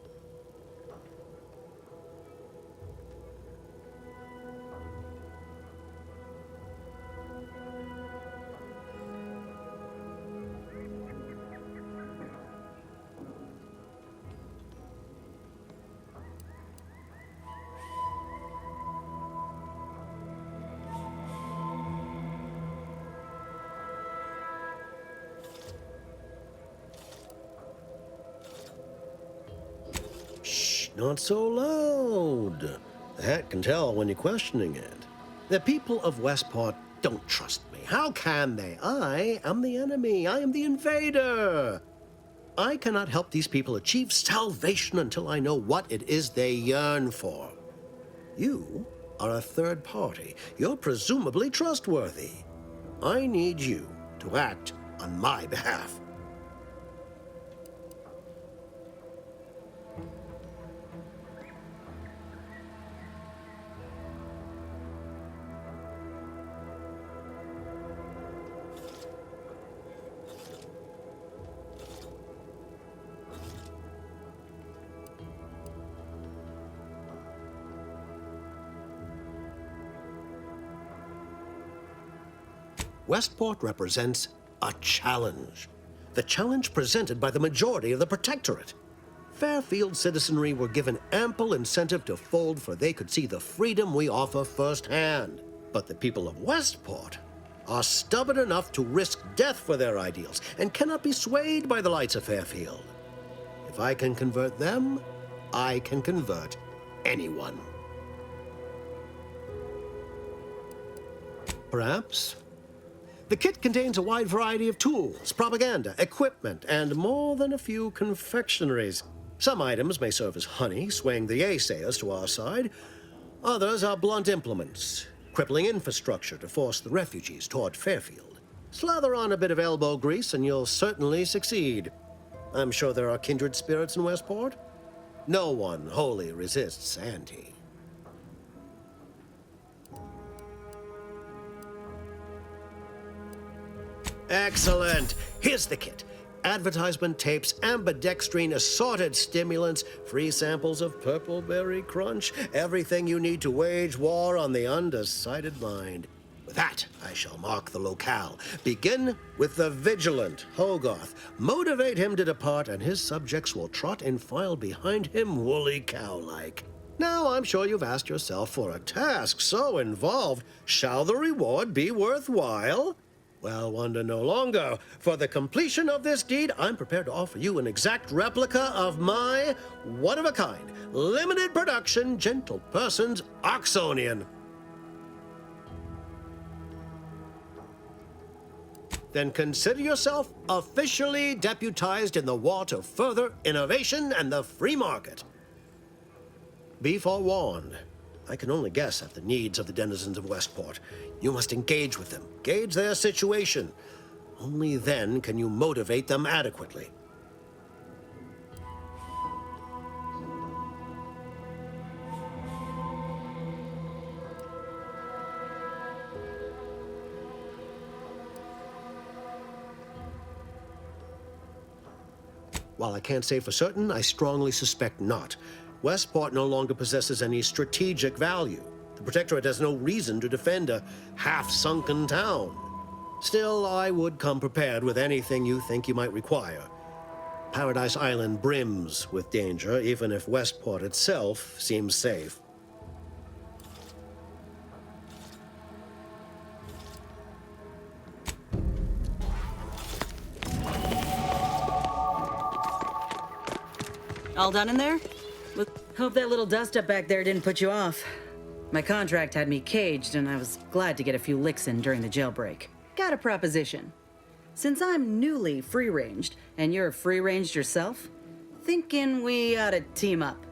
Not so loud. The hat can tell when you're questioning it. The people of Westport don't trust me. How can they? I am the enemy. I am the invader. I cannot help these people achieve salvation until I know what it is they yearn for. You are a third party. You're presumably trustworthy. I need you to act on my behalf. Westport represents a challenge. The challenge presented by the majority of the Protectorate. Fairfield citizenry were given ample incentive to fold, for they could see the freedom we offer firsthand. But the people of Westport are stubborn enough to risk death for their ideals and cannot be swayed by the lights of Fairfield. If I can convert them, I can convert anyone. Perhaps. The kit contains a wide variety of tools, propaganda, equipment, and more than a few confectionaries. Some items may serve as honey, swaying the Yesayas to our side. Others are blunt implements, crippling infrastructure to force the refugees toward Fairfield. Slather on a bit of elbow grease and you'll certainly succeed. I'm sure there are kindred spirits in Westport. No one wholly resists Auntie. Excellent. Here's the kit. Advertisement tapes, ambidextrine, assorted stimulants, free samples of Purple Berry Crunch, everything you need to wage war on the undecided mind. With that, I shall mark the locale. Begin with the vigilant Hogarth. Motivate him to depart, and his subjects will trot in file behind him woolly cow-like. Now, I'm sure you've asked yourself, for a task so involved, shall the reward be worthwhile? Well, wonder no longer. For the completion of this deed, I'm prepared to offer you an exact replica of my one-of-a-kind, limited production, gentle person's Oxonian. Then consider yourself officially deputized in the war to further innovation and the free market. Be forewarned. I can only guess at the needs of the denizens of Westport. You must engage with them, gauge their situation. Only then can you motivate them adequately. While I can't say for certain, I strongly suspect not. Westport no longer possesses any strategic value. The Protectorate has no reason to defend a half-sunken town. Still, I would come prepared with anything you think you might require. Paradise Island brims with danger, even if Westport itself seems safe. All done in there? Hope that little dust-up back there didn't put you off. My contract had me caged, and I was glad to get a few licks in during the jailbreak. Got a proposition. Since I'm newly free-ranged, and you're free-ranged yourself, thinking we ought to team up.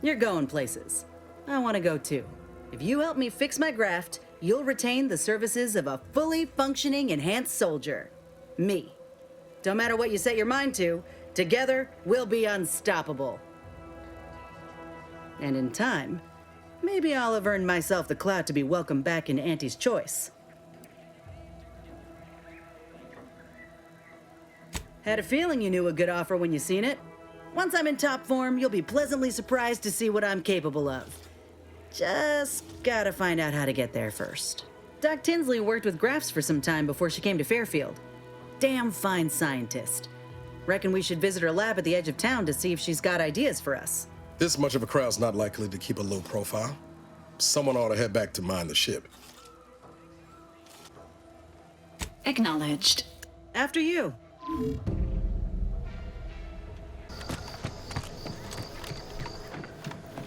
You're going places. I want to go too. If you help me fix my graft, you'll retain the services of a fully functioning enhanced soldier. Me. Don't matter what you set your mind to, together, we'll be unstoppable. And in time, maybe I'll have earned myself the clout to be welcomed back in Auntie's Choice. Had a feeling you knew a good offer when you seen it. Once I'm in top form, you'll be pleasantly surprised to see what I'm capable of. Just gotta find out how to get there first. Doc Tinsley worked with Grafts for some time before she came to Fairfield. Damn fine scientist. Reckon we should visit her lab at the edge of town to see if she's got ideas for us. This much of a crowd's not likely to keep a low profile. Someone ought to head back to mind the ship. Acknowledged. After you.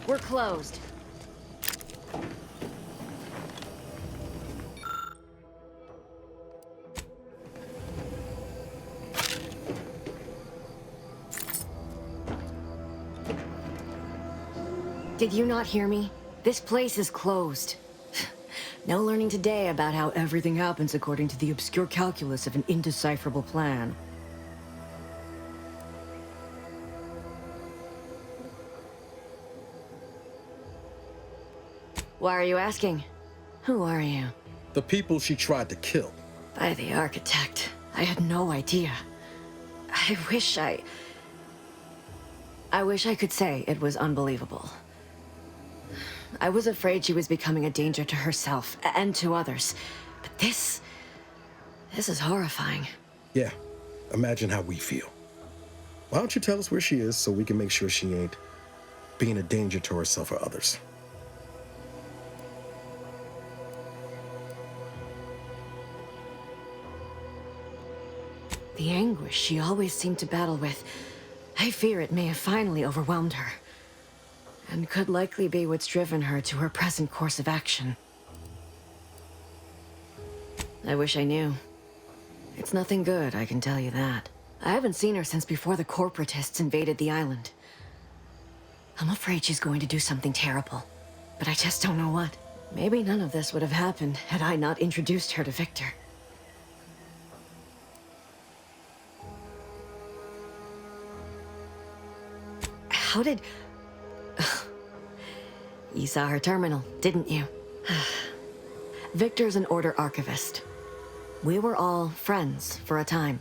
We're closed. Did you not hear me? This place is closed. No learning today about how everything happens according to the obscure calculus of an indecipherable plan. Why are you asking? Who are you? The people she tried to kill. By the architect. I had no idea. I wish I could say it was unbelievable. I was afraid she was becoming a danger to herself and to others. But this is horrifying. Yeah, imagine how we feel. Why don't you tell us where she is so we can make sure she ain't being a danger to herself or others? The anguish she always seemed to battle with, I fear it may have finally overwhelmed her. And could likely be what's driven her to her present course of action. I wish I knew. It's nothing good, I can tell you that. I haven't seen her since before the corporatists invaded the island. I'm afraid she's going to do something terrible, but I just don't know what. Maybe none of this would have happened had I not introduced her to Victor. How did... You saw her terminal, didn't you? Victor's an Order archivist. We were all friends for a time.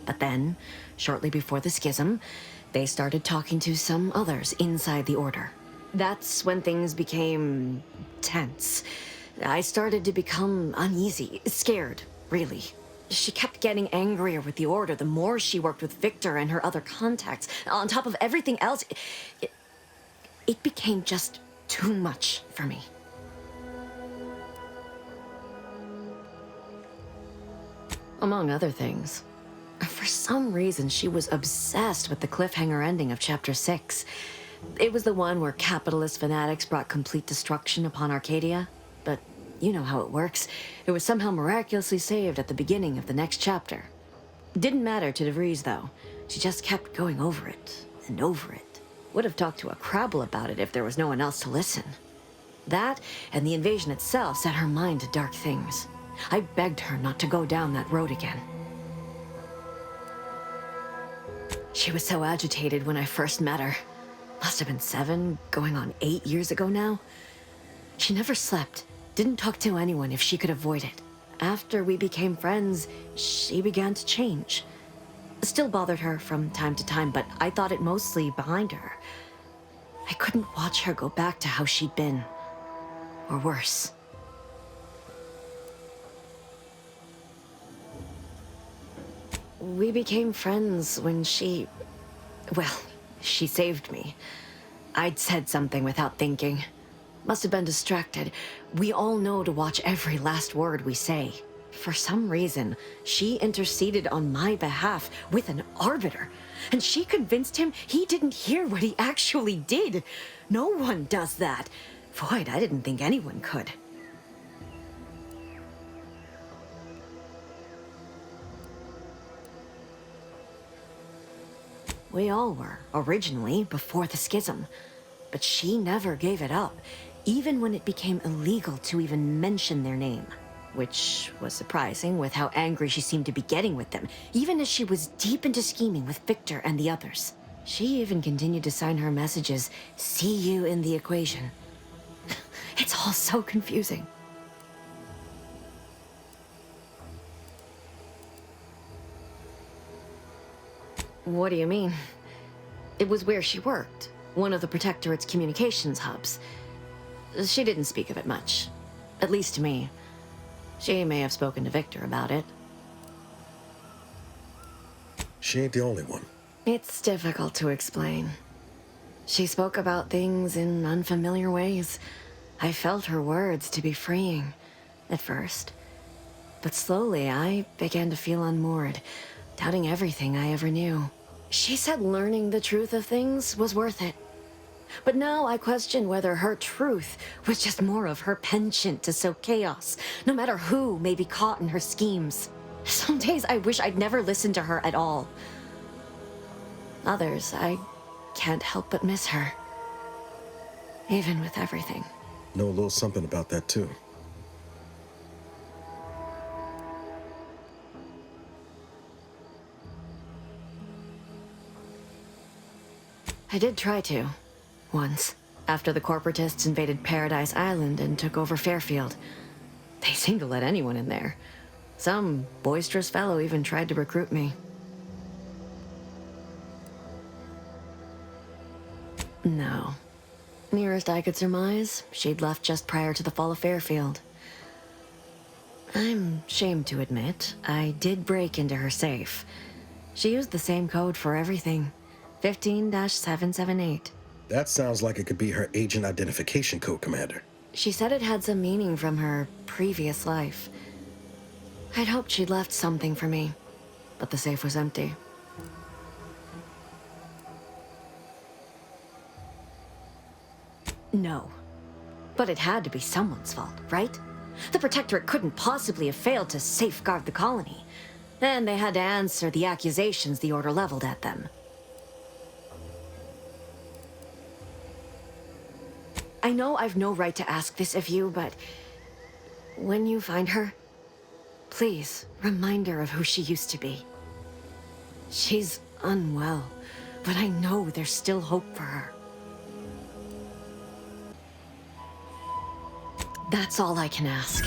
But then, shortly before the schism, they started talking to some others inside the Order. That's when things became tense. I started to become uneasy, scared, really. She kept getting angrier with the Order the more she worked with Victor and her other contacts. On top of everything else, it became just too much for me. Among other things, for some reason she was obsessed with the cliffhanger ending of Chapter 6. It was the one where capitalist fanatics brought complete destruction upon Arcadia. But you know how it works. It was somehow miraculously saved at the beginning of the next chapter. Didn't matter to DeVries, though. She just kept going over it and over it. Would have talked to a crabble about it if there was no one else to listen. That and the invasion itself set her mind to dark things. I begged her not to go down that road again. She was so agitated when I first met her. Must have been 7, going on 8 years ago now. She never slept, didn't talk to anyone if she could avoid it. After we became friends, she began to change. Still bothered her from time to time, but I thought it mostly behind her. I couldn't watch her go back to how she'd been. Or worse. We became friends when she... well, she saved me. I'd said something without thinking. Must have been distracted. We all know to watch every last word we say. For some reason, she interceded on my behalf with an arbiter. And she convinced him he didn't hear what he actually did. No one does that. Void, I didn't think anyone could. We all were, originally, before the schism. But she never gave it up, even when it became illegal to even mention their name. Which was surprising with how angry she seemed to be getting with them, even as she was deep into scheming with Victor and the others. She even continued to sign her messages, "See you in the equation." It's all so confusing. What do you mean? It was where she worked, one of the Protectorate's communications hubs. She didn't speak of it much, at least to me. She may have spoken to Victor about it. She ain't the only one. It's difficult to explain. She spoke about things in unfamiliar ways. I felt her words to be freeing, at first. But slowly, I began to feel unmoored, doubting everything I ever knew. She said learning the truth of things was worth it. But now I question whether her truth was just more of her penchant to sow chaos, no matter who may be caught in her schemes. Some days I wish I'd never listened to her at all. Others, I can't help but miss her. Even with everything. Know a little something about that, too. I did try to. Once. After the corporatists invaded Paradise Island and took over Fairfield. They seemed to let anyone in there. Some boisterous fellow even tried to recruit me. No. Nearest I could surmise, she'd left just prior to the fall of Fairfield. I'm ashamed to admit, I did break into her safe. She used the same code for everything. 15-778. That sounds like it could be her agent identification code, Commander. She said it had some meaning from her previous life. I'd hoped she'd left something for me, but the safe was empty. No. But it had to be someone's fault, right? The Protectorate couldn't possibly have failed to safeguard the colony. And they had to answer the accusations the Order leveled at them. I know I've no right to ask this of you, but when you find her, please remind her of who she used to be. She's unwell, but I know there's still hope for her. That's all I can ask.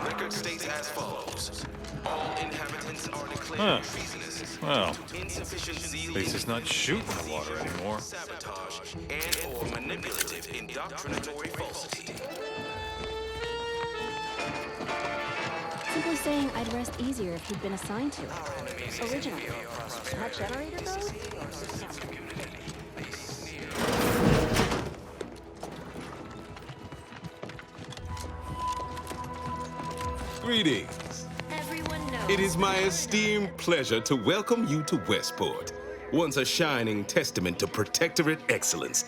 Record states as follows. All inhabitants are declared treasonous. Well, at least it's not shooting the water anymore. Sabotage and or manipulative indoctrinatory falsity. Simply saying I'd rest easier if he'd been assigned to it. Original. That generator though? Greetings. It is my esteemed pleasure to welcome you to Westport, once a shining testament to Protectorate excellence,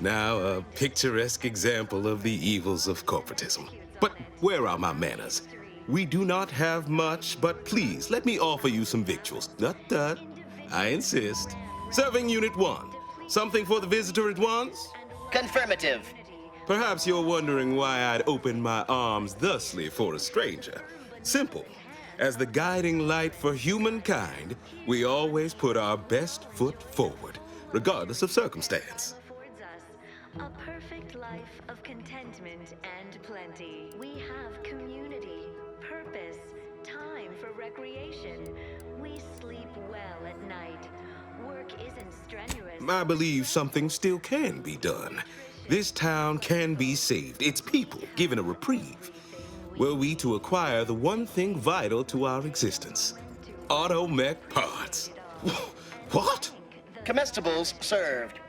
now a picturesque example of the evils of corporatism. But where are my manners? We do not have much, but please, let me offer you some victuals. Tut. I insist. Serving Unit 1. Something for the visitor at once? Confirmative. Perhaps you're wondering why I'd open my arms thusly for a stranger. Simple. As the guiding light for humankind, we always put our best foot forward, regardless of circumstance. A perfect life of contentment and plenty. We have community, purpose, time for recreation. We sleep well at night. Work isn't strenuous. I believe something still can be done. This town can be saved, its people given a reprieve. Were we to acquire the one thing vital to our existence, automech parts. What? Comestibles served.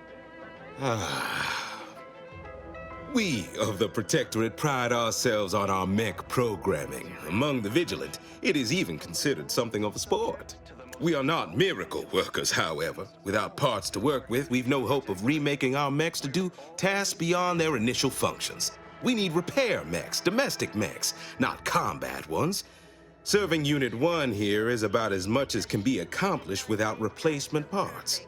We of the Protectorate pride ourselves on our mech programming. Among the vigilant, it is even considered something of a sport. We are not miracle workers, however. Without parts to work with, we've no hope of remaking our mechs to do tasks beyond their initial functions. We need repair mechs, domestic mechs, not combat ones. Serving Unit 1 here is about as much as can be accomplished without replacement parts.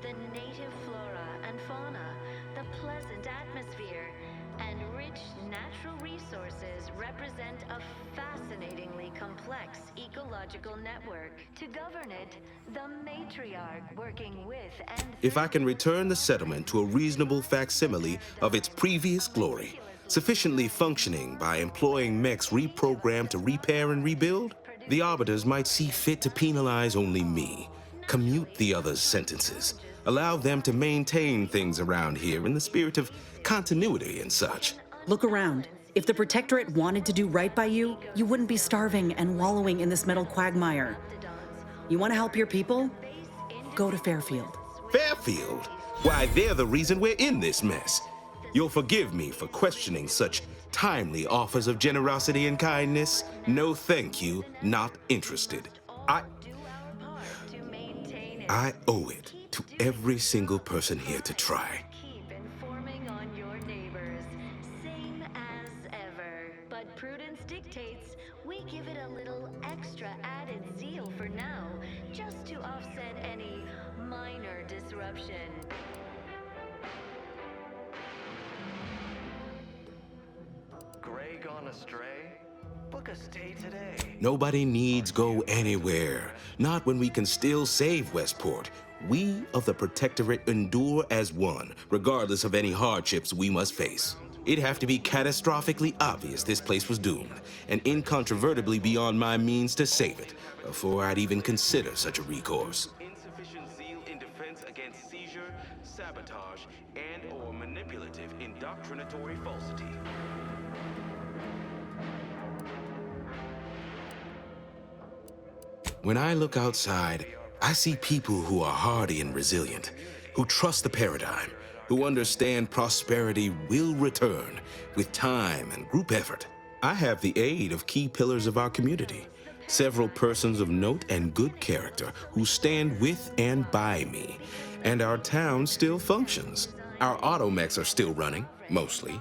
The native flora and fauna, the pleasant atmosphere, and rich natural resources represent a fascinatingly complex ecological network. To govern it, the matriarch working with and If I can return the settlement to a reasonable facsimile of its previous glory, sufficiently functioning by employing mechs reprogrammed to repair and rebuild, the arbiters might see fit to penalize only me, commute the others' sentences, allow them to maintain things around here in the spirit of continuity and such. Look around. If the Protectorate wanted to do right by you, you wouldn't be starving and wallowing in this metal quagmire. You want to help your people? Go to Fairfield. Fairfield? Why, they're the reason we're in this mess. You'll forgive me for questioning such timely offers of generosity and kindness. No thank you, not interested. I owe it to every single person here to try. But prudence dictates we give it a little extra added zeal for now, just to offset any minor disruption. Gray gone astray? Book a stay today. Nobody needs go anywhere. Not when we can still save Westport. We of the Protectorate endure as one, regardless of any hardships we must face. It'd have to be catastrophically obvious this place was doomed, and incontrovertibly beyond my means to save it, before I'd even consider such a recourse. Insufficient zeal in defense against seizure, sabotage, and/or manipulative indoctrinatory falsity. When I look outside, I see people who are hardy and resilient, who trust the paradigm, who understand prosperity will return with time and group effort. I have the aid of key pillars of our community, several persons of note and good character who stand with and by me, and our town still functions. Our automechs are still running, mostly.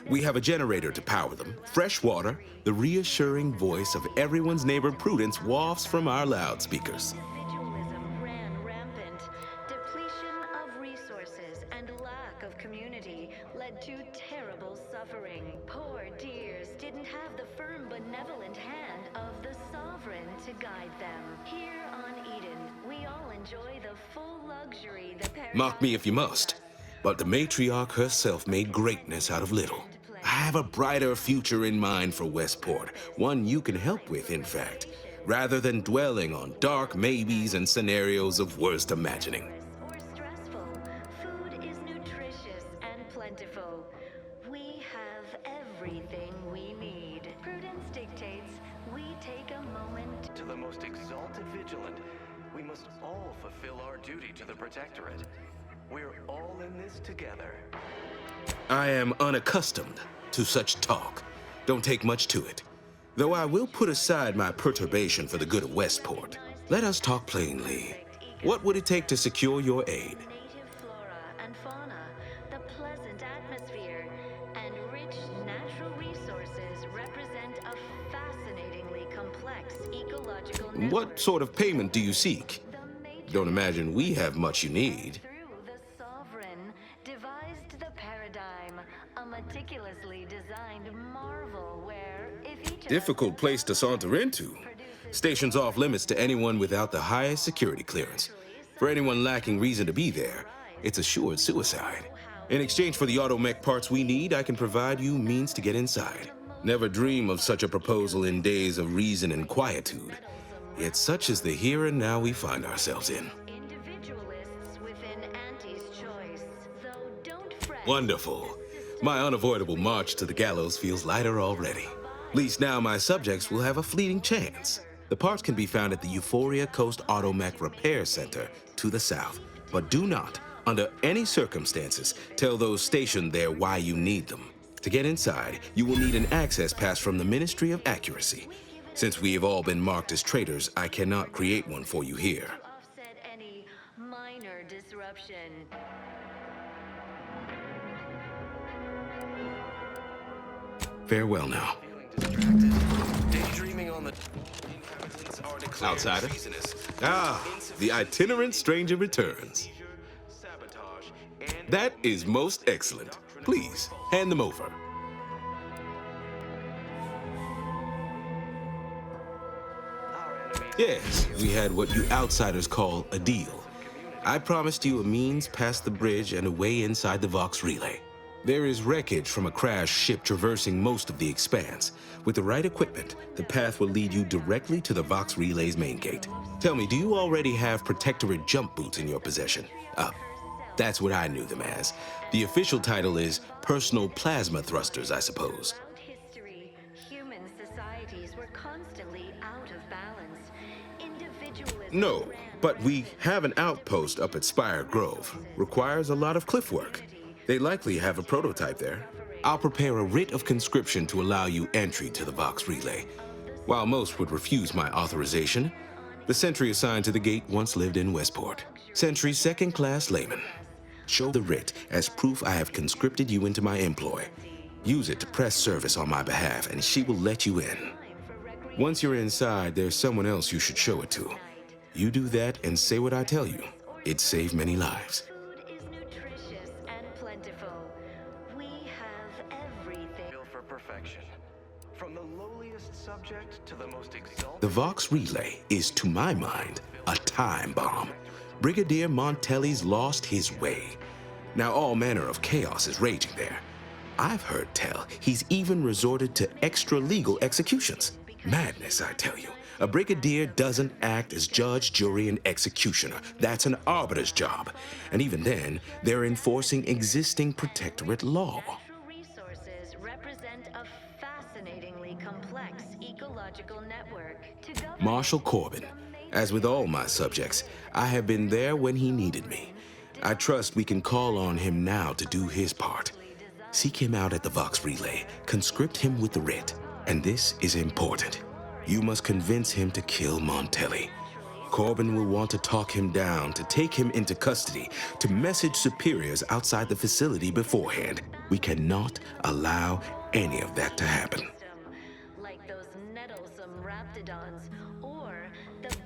We have a generator to power them, fresh water, the reassuring voice of everyone's neighbor Prudence wafts from our loudspeakers. Individualism ran rampant. Depletion of resources and lack of community led to terrible suffering. Poor dears didn't have the firm, benevolent hand of the sovereign to guide them. Here on Eden, we all enjoy the full luxury the Mock me if you must, but the matriarch herself made greatness out of little. I have a brighter future in mind for Westport, one you can help with, in fact, rather than dwelling on dark maybes and scenarios of worst imagining. or stressful. Food is nutritious and plentiful. We have everything we need. Prudence dictates we take a moment. To the most exalted vigilant, we must all fulfill our duty to the Protectorate. We're all in this together. I am unaccustomed to such talk. Don't take much to it. Though I will put aside my perturbation for the good of Westport. Let us talk plainly. What would it take to secure your aid? Native flora and fauna, the pleasant atmosphere, and rich natural resources represent What sort of payment do you seek? Don't imagine we have much you need. Devised the paradigm, a meticulously designed marvel where, if each Difficult place to saunter into. Station's off limits to anyone without the highest security clearance. For anyone lacking reason to be there, it's assured suicide. In exchange for the automech parts we need, I can provide you means to get inside. Never dream of such a proposal in days of reason and quietude. Yet such is the here and now we find ourselves in. Wonderful. My unavoidable march to the gallows feels lighter already. At least now my subjects will have a fleeting chance. The parts can be found at the Euphoria Coast Automech Repair Center to the south. But do not, under any circumstances, tell those stationed there why you need them. To get inside, you will need an access pass from the Ministry of Accuracy. Since we have all been marked as traitors, I cannot create one for you here. offset any minor disruption. Farewell now. Daydreaming on the Outsider. Ah, the itinerant stranger returns. That is most excellent. Please, hand them over. Yes, we had what you outsiders call a deal. I promised you a means past the bridge and a way inside the Vox relay. There is wreckage from a crashed ship traversing most of the expanse. With the right equipment, the path will lead you directly to the Vox relay's main gate. Tell me, do you already have Protectorate jump boots in your possession? That's what I knew them as. The official title is Personal Plasma Thrusters, I suppose. History, human societies were constantly out of balance. Individualism. No, but we have an outpost up at Spire Grove. Requires a lot of cliff work. They likely have a prototype there. I'll prepare a writ of conscription to allow you entry to the Vox relay. While most would refuse my authorization, the sentry assigned to the gate once lived in Westport. Sentry second-class layman. Show the writ as proof I have conscripted you into my employ. Use it to press service on my behalf, and she will let you in. Once you're inside, there's someone else you should show it to. You do that and say what I tell you. It'd save many lives. From the lowliest subject to the most exalted. The Vox relay is, to my mind, a time bomb. Brigadier Montelli's lost his way. Now all manner of chaos is raging there. I've heard tell he's even resorted to extra-legal executions. Madness, I tell you. A brigadier doesn't act as judge, jury, and executioner. That's an arbiter's job. And even then, they're enforcing existing protectorate law. Resources represent a fascinatingly complex ecological network. Marshal Corbin. As with all my subjects, I have been there when he needed me. I trust we can call on him now to do his part. Seek him out at the Vox relay, conscript him with the writ, and this is important. You must convince him to kill Montelli. Corbin will want to talk him down, to take him into custody, to message superiors outside the facility beforehand. We cannot allow any of that to happen. Like those nettlesome raptidons, or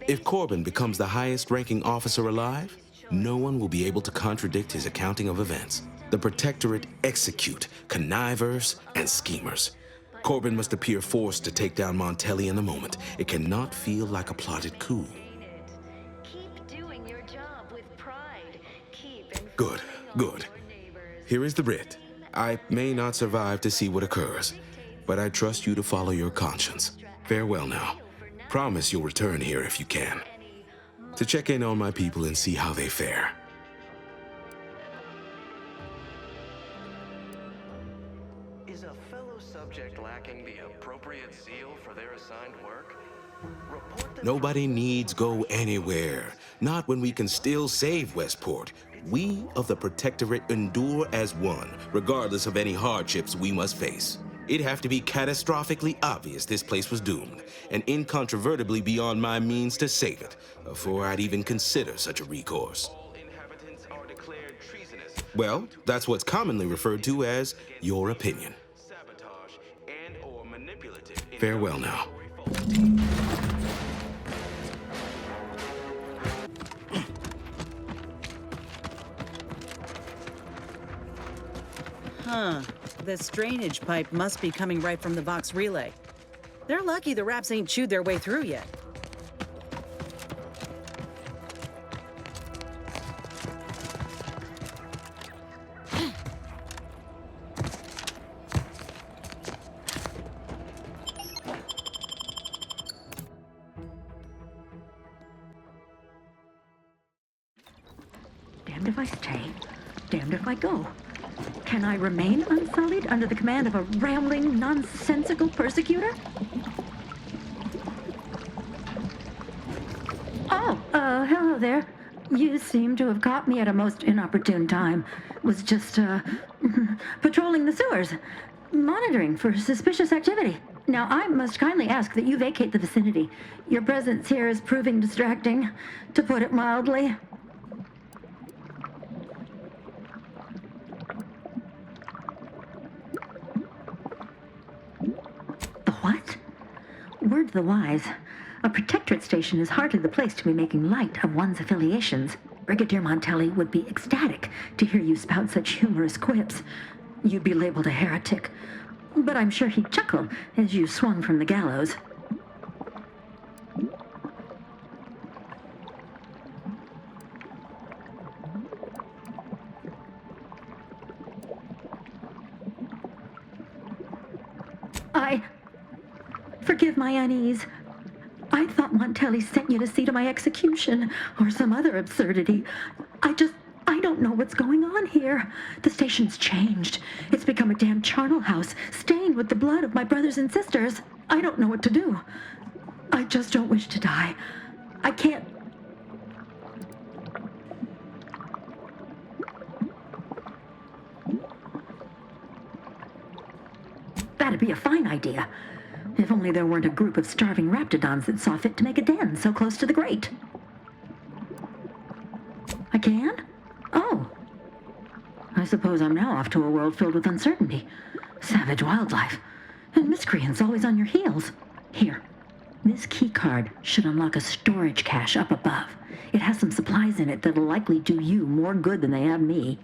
If Corbin becomes the highest-ranking officer alive, no one will be able to contradict his accounting of events. The Protectorate execute connivers and schemers. Corbin must appear forced to take down Montelli in the moment. It cannot feel like a plotted coup. keep doing your job with pride. Keep Good, good. Here is the writ. I may not survive to see what occurs, but I trust you to follow your conscience. Farewell now. Promise you'll return here if you can, to check in on my people and see how they fare. Is a fellow subject lacking the appropriate zeal for their assigned work? Nobody needs go anywhere, not when we can still save Westport. We of the Protectorate endure as one, regardless of any hardships we must face. It'd have to be catastrophically obvious this place was doomed, and incontrovertibly beyond my means to save it, before I'd even consider such a recourse. Well, that's what's commonly referred to as your opinion. Farewell now. Huh. This drainage pipe must be coming right from the Vox relay. They're lucky the rats ain't chewed their way through yet. Damned if I stay, damned if I go. Can I remain unsullied under the command of a rambling, nonsensical persecutor? Oh, hello there. You seem to have caught me at a most inopportune time. Was just, patrolling the sewers, monitoring for suspicious activity. Now, I must kindly ask that you vacate the vicinity. Your presence here is proving distracting, to put it mildly. What? Word to the wise. A protectorate station is hardly the place to be making light of one's affiliations. Brigadier Montelli would be ecstatic to hear you spout such humorous quips. You'd be labeled a heretic, but I'm sure he'd chuckle as you swung from the gallows. Forgive my unease. I thought Montelli sent you to see to my execution, or some other absurdity. I don't know what's going on here. The station's changed. It's become a damn charnel house, stained with the blood of my brothers and sisters. I don't know what to do. I just don't wish to die. I can't... That'd be a fine idea. If only there weren't a group of starving raptidons that saw fit to make a den so close to the grate. I can? Oh. I suppose I'm now off to a world filled with uncertainty, savage wildlife, and miscreants always on your heels. Here, this key card should unlock a storage cache up above. It has some supplies in it that'll likely do you more good than they have me.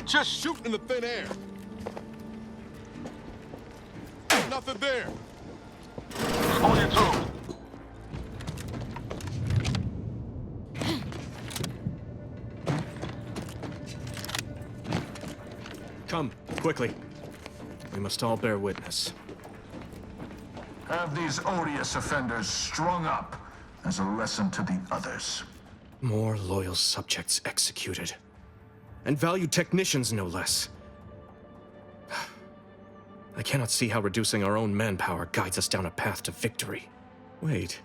Just shoot in the thin air. Nothing there. On your toes. Come, quickly. We must all bear witness. Have these odious offenders strung up as a lesson to the others. More loyal subjects executed. And valued technicians, no less. I cannot see how reducing our own manpower guides us down a path to victory. Wait,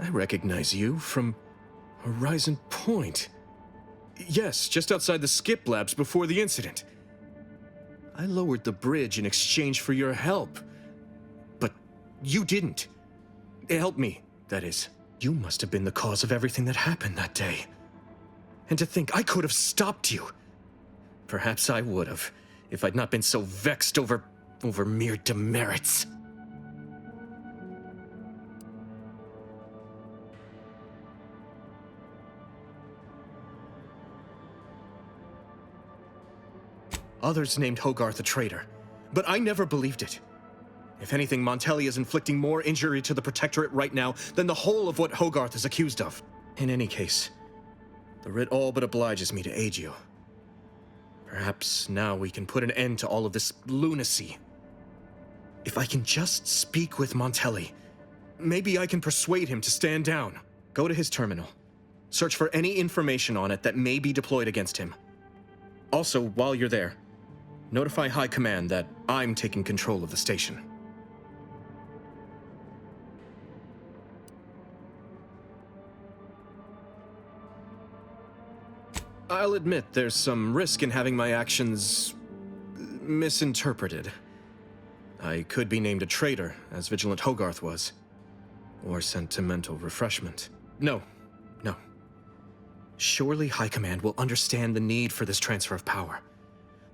I recognize you from Horizon Point. Yes, just outside the skip labs before the incident. I lowered the bridge in exchange for your help. But you didn't. Help me, that is. You must have been the cause of everything that happened that day. And to think I could have stopped you. Perhaps I would have, if I'd not been so vexed over mere demerits. Others named Hogarth a traitor, but I never believed it. If anything, Montelli is inflicting more injury to the Protectorate right now than the whole of what Hogarth is accused of. In any case, the writ all but obliges me to aid you. Perhaps now we can put an end to all of this lunacy. If I can just speak with Montelli, maybe I can persuade him to stand down. Go to his terminal. Search for any information on it that may be deployed against him. Also, while you're there, notify High Command that I'm taking control of the station. I'll admit there's some risk in having my actions misinterpreted. I could be named a traitor, as Vigilant Hogarth was. Or sent to mental refreshment. No. Surely High Command will understand the need for this transfer of power.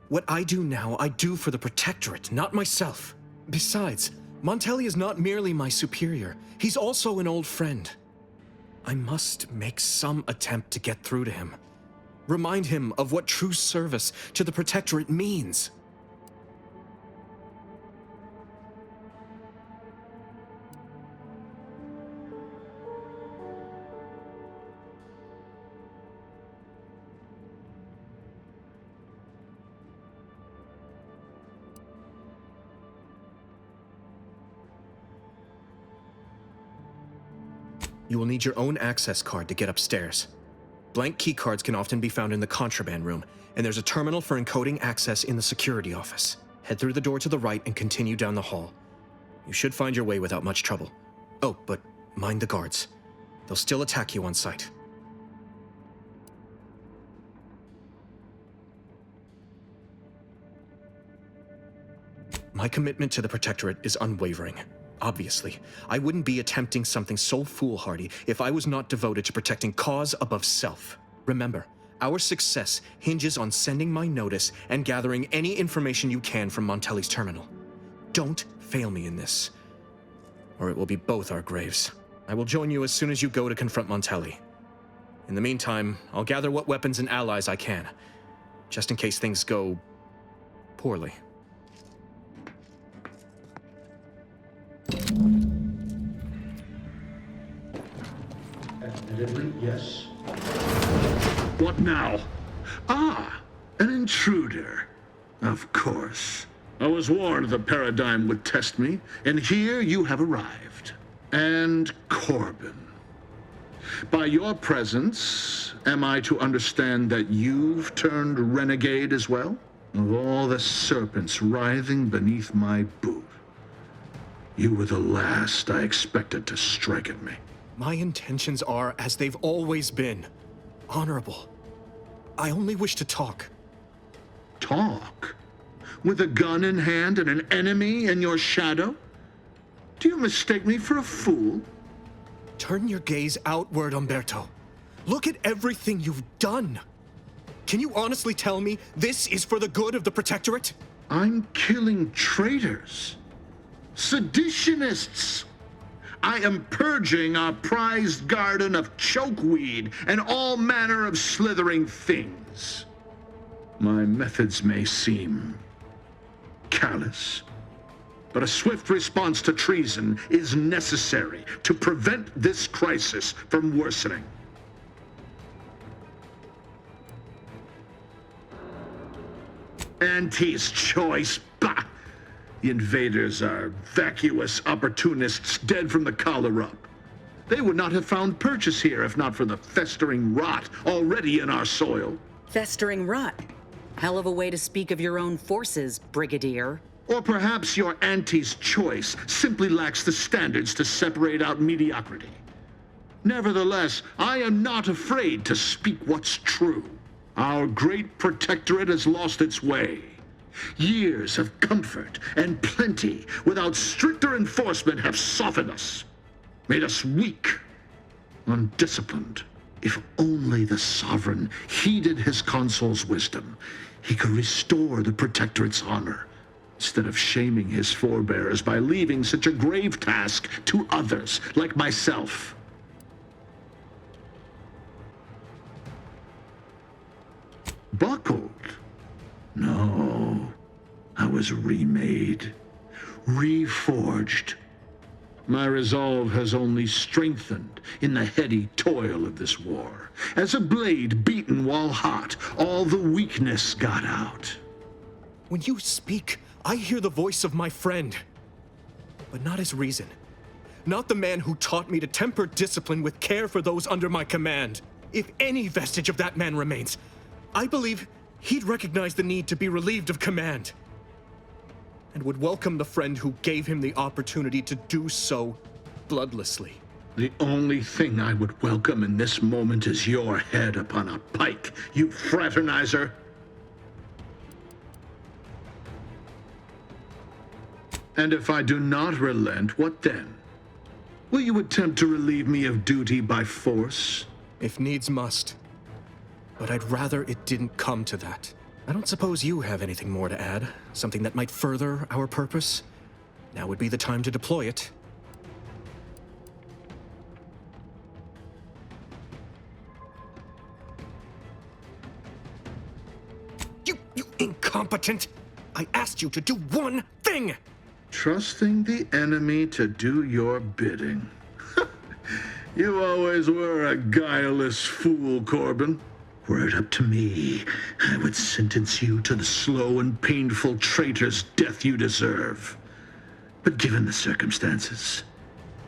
What I do now, I do for the Protectorate, not myself. Besides, Montelli is not merely my superior, he's also an old friend. I must make some attempt to get through to him. Remind him of what true service to the Protectorate means. You will need your own access card to get upstairs. Blank keycards can often be found in the contraband room, and there's a terminal for encoding access in the security office. Head through the door to the right and continue down the hall. You should find your way without much trouble. Oh, but mind the guards. They'll still attack you on sight. My commitment to the Protectorate is unwavering. Obviously, I wouldn't be attempting something so foolhardy if I was not devoted to protecting cause above self. Remember, our success hinges on sending my notice and gathering any information you can from Montelli's terminal. Don't fail me in this, or it will be both our graves. I will join you as soon as you go to confront Montelli. In the meantime, I'll gather what weapons and allies I can, just in case things go poorly. Admittedly, yes. What now? Ah, an intruder. Of course. I was warned the paradigm would test me, and here you have arrived. And Corbin. By your presence, am I to understand that you've turned renegade as well? Of all the serpents writhing beneath my boot, you were the last I expected to strike at me. My intentions are, as they've always been, honorable. I only wish to talk. Talk? With a gun in hand and an enemy in your shadow? Do you mistake me for a fool? Turn your gaze outward, Umberto. Look at everything you've done. Can you honestly tell me this is for the good of the Protectorate? I'm killing traitors. Seditionists. I am purging our prized garden of chokeweed and all manner of slithering things. My methods may seem callous, but a swift response to treason is necessary to prevent this crisis from worsening. Auntie's choice, bah! The invaders are vacuous opportunists dead from the collar up. They would not have found purchase here if not for the festering rot already in our soil. Festering rot? Hell of a way to speak of your own forces, Brigadier. Or perhaps your auntie's choice simply lacks the standards to separate out mediocrity. Nevertheless, I am not afraid to speak what's true. Our great protectorate has lost its way. Years of comfort and plenty without stricter enforcement have softened us, made us weak, undisciplined. If only the sovereign heeded his consul's wisdom, he could restore the protectorate's honor, instead of shaming his forebears by leaving such a grave task to others like myself. Buckled? No, I was remade, reforged. My resolve has only strengthened in the heady toil of this war. As a blade beaten while hot, all the weakness got out. When you speak, I hear the voice of my friend, but not his reason. Not the man who taught me to temper discipline with care for those under my command. If any vestige of that man remains, I believe he'd recognize the need to be relieved of command, and would welcome the friend who gave him the opportunity to do so bloodlessly. The only thing I would welcome in this moment is your head upon a pike, you fraternizer. And if I do not relent, what then? Will you attempt to relieve me of duty by force? If needs must. but I'd rather it didn't come to that. I don't suppose you have anything more to add? Something that might further our purpose? Now would be the time to deploy it. You incompetent! I asked you to do one thing! Trusting the enemy to do your bidding. You always were a guileless fool, Corbin. Were it up to me, I would sentence you to the slow and painful traitor's death you deserve. But given the circumstances,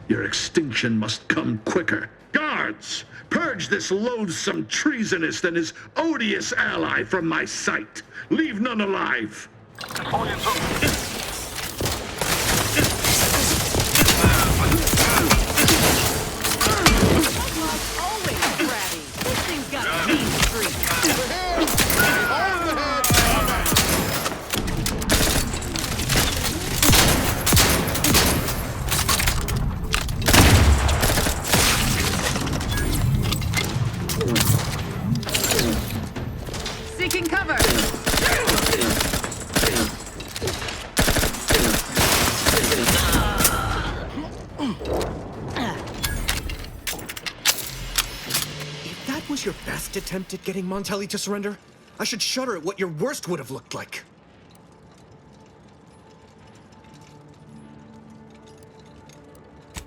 your extinction must come quicker. Guards, purge this loathsome treasonist and his odious ally from my sight. Leave none alive. Seeking cover. If that was your best attempt at getting Montelli to surrender, I should shudder at what your worst would have looked like.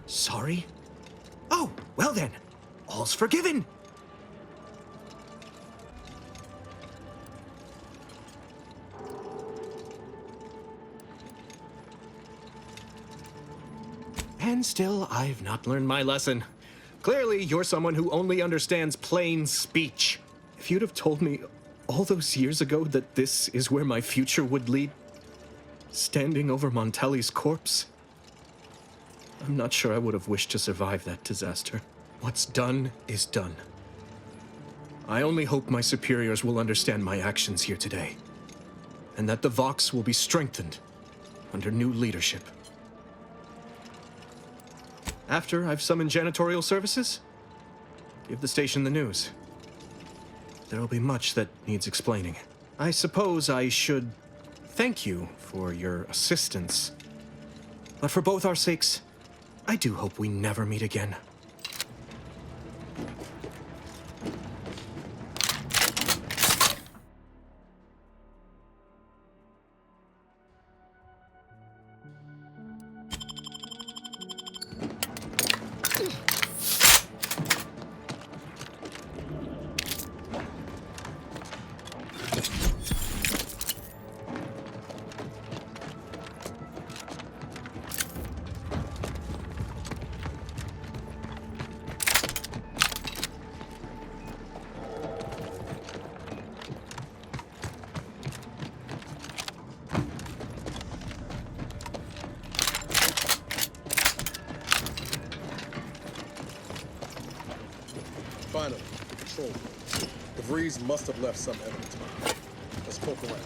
Sorry? Oh, well then, all's forgiven. And still, I've not learned my lesson. Clearly, you're someone who only understands plain speech. If you'd have told me all those years ago that this is where my future would lead, standing over Montelli's corpse, I'm not sure I would have wished to survive that disaster. What's done is done. I only hope my superiors will understand my actions here today, and that the Vox will be strengthened under new leadership. After I've summoned janitorial services, give the station the news. There'll be much that needs explaining. I suppose I should thank you for your assistance. But for both our sakes, I do hope we never meet again. Finally, the control room. The Vrees must have left some evidence behind. Let's poke around.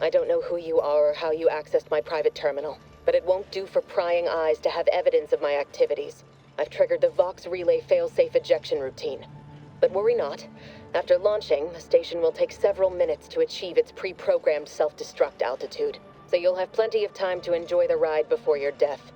I don't know who you are or how you accessed my private terminal, but it won't do for prying eyes to have evidence of my activities. I've triggered the Vox Relay failsafe ejection routine. But worry not. After launching, the station will take several minutes to achieve its pre-programmed self-destruct altitude, so you'll have plenty of time to enjoy the ride before your death.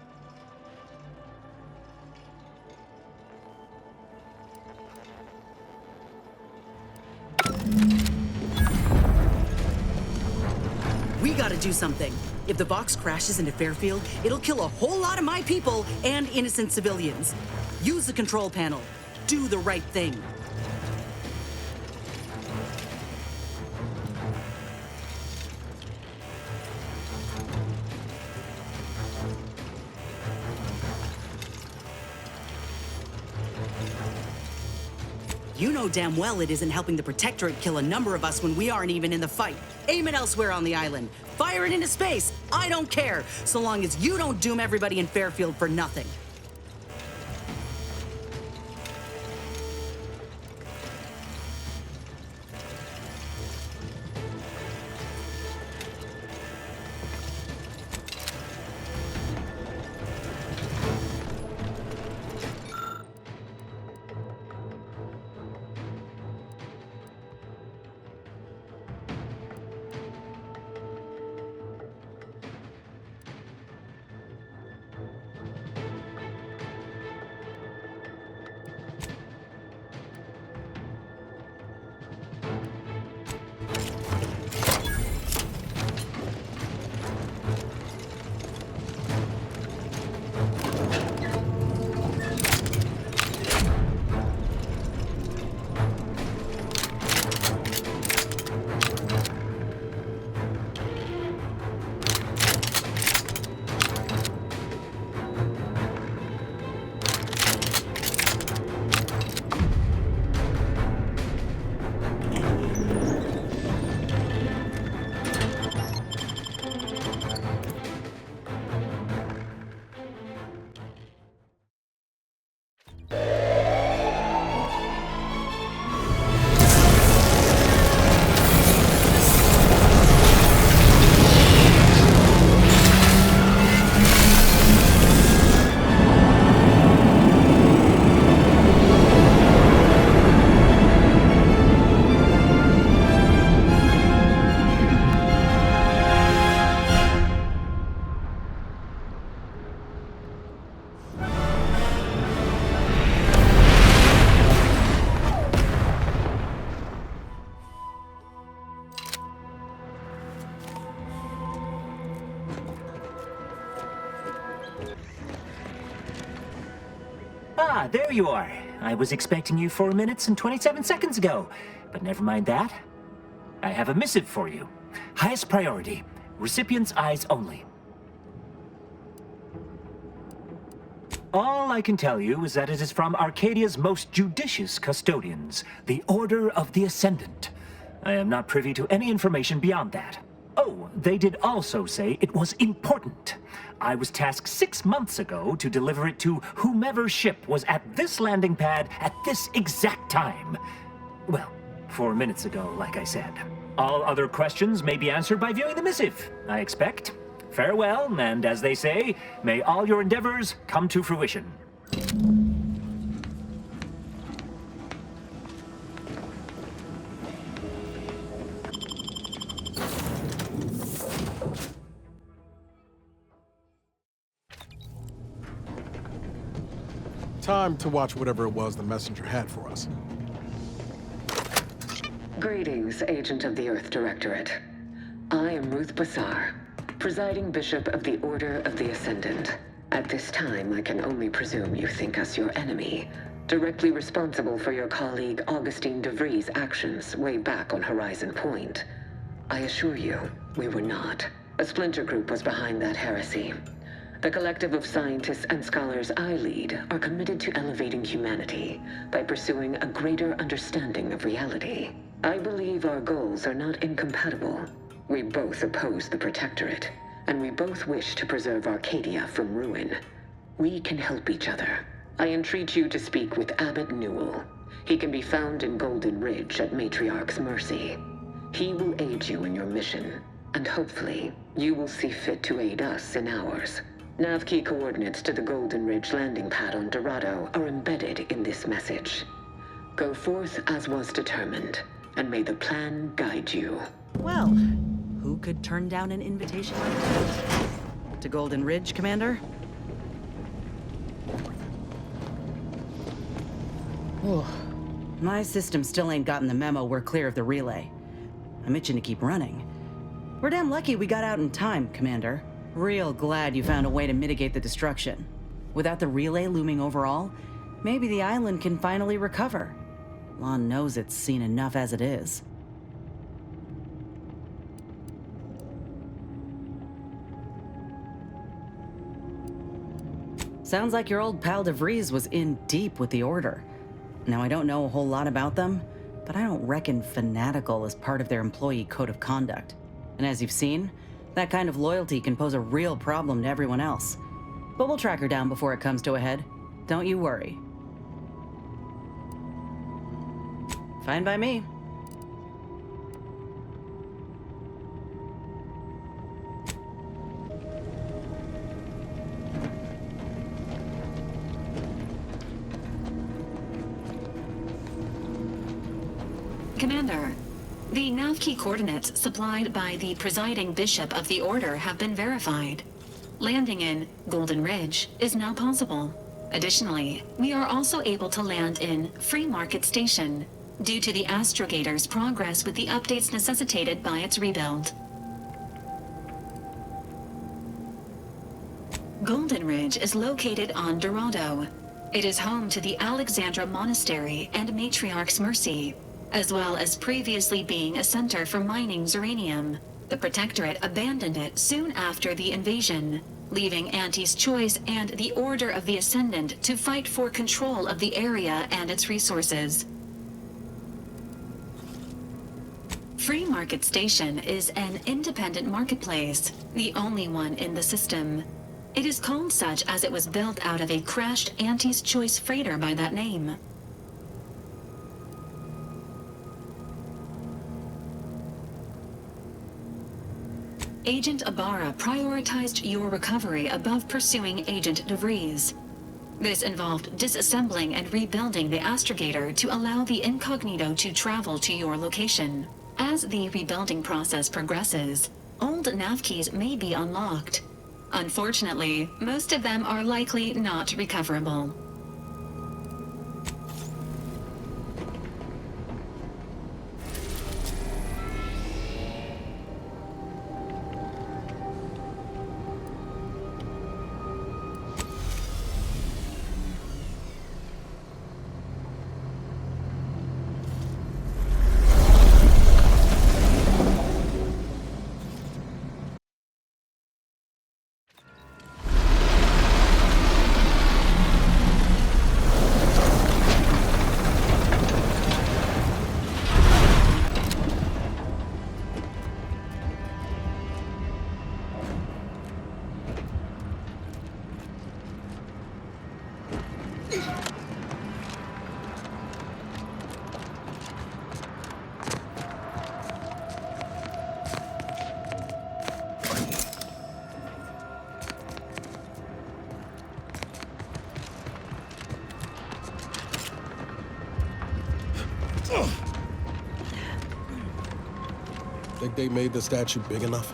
We gotta do something. If the Vox crashes into Fairfield, it'll kill a whole lot of my people and innocent civilians. Use the control panel. Do the right thing. You know damn well it isn't helping the Protectorate kill a number of us when we aren't even in the fight. Aim it elsewhere on the island. Fire it into space. I don't care, so long as you don't doom everybody in Fairfield for nothing. Ah, there you are. I was expecting you 4 minutes and 27 seconds ago, but never mind that. I have a missive for you. Highest priority. Recipient's eyes only. All I can tell you is that it is from Arcadia's most judicious custodians, the Order of the Ascendant. I am not privy to any information beyond that. Oh, they did also say it was important. I was tasked 6 months ago to deliver it to whomever ship was at this landing pad at this exact time. Well, 4 minutes ago, like I said. All other questions may be answered by viewing the missive, I expect. Farewell, and as they say, may all your endeavors come to fruition. Time to watch whatever it was the messenger had for us. Greetings, Agent of the Earth Directorate. I am Ruth Bassar, presiding Bishop of the Order of the Ascendant. At this time, I can only presume you think us your enemy, directly responsible for your colleague Augustine de Vries' actions way back on Horizon Point. I assure you, we were not. A splinter group was behind that heresy. The collective of scientists and scholars I lead are committed to elevating humanity by pursuing a greater understanding of reality. I believe our goals are not incompatible. We both oppose the Protectorate, and we both wish to preserve Arcadia from ruin. We can help each other. I entreat you to speak with Abbot Newell. He can be found in Golden Ridge at Matriarch's mercy. He will aid you in your mission, and hopefully, you will see fit to aid us in ours. Nav key coordinates to the Golden Ridge landing pad on Dorado are embedded in this message. Go forth as was determined, and may the plan guide you. Well, who could turn down an invitation like that? To Golden Ridge, Commander? My system still ain't gotten the memo we're clear of the relay. I'm itching to keep running. We're damn lucky we got out in time, Commander. Real glad you found a way to mitigate the destruction. Without the relay looming over all, maybe the island can finally recover. Lon knows it's seen enough as it is. Sounds like your old pal DeVries was in deep with the Order. Now, I don't know a whole lot about them, but I don't reckon fanatical is part of their employee code of conduct. And as you've seen, that kind of loyalty can pose a real problem to everyone else. But we'll track her down before it comes to a head. Don't you worry. Fine by me. Commander, the nav key coordinates supplied by the presiding bishop of the Order have been verified. Landing in Golden Ridge is now possible. Additionally, we are also able to land in Free Market Station, due to the astrogator's progress with the updates necessitated by its rebuild. Golden Ridge is located on Dorado. It is home to the Alexandra Monastery and Matriarch's Mercy, as well as previously being a center for mining Zeranium. The Protectorate abandoned it soon after the invasion, leaving Auntie's Choice and the Order of the Ascendant to fight for control of the area and its resources. Free Market Station is an independent marketplace, the only one in the system. It is called such as it was built out of a crashed Auntie's Choice freighter by that name. Agent Ibarra prioritized your recovery above pursuing Agent DeVries. This involved disassembling and rebuilding the astrogator to allow the incognito to travel to your location. As the rebuilding process progresses, old nav keys may be unlocked. Unfortunately, most of them are likely not recoverable. Think they made the statue big enough?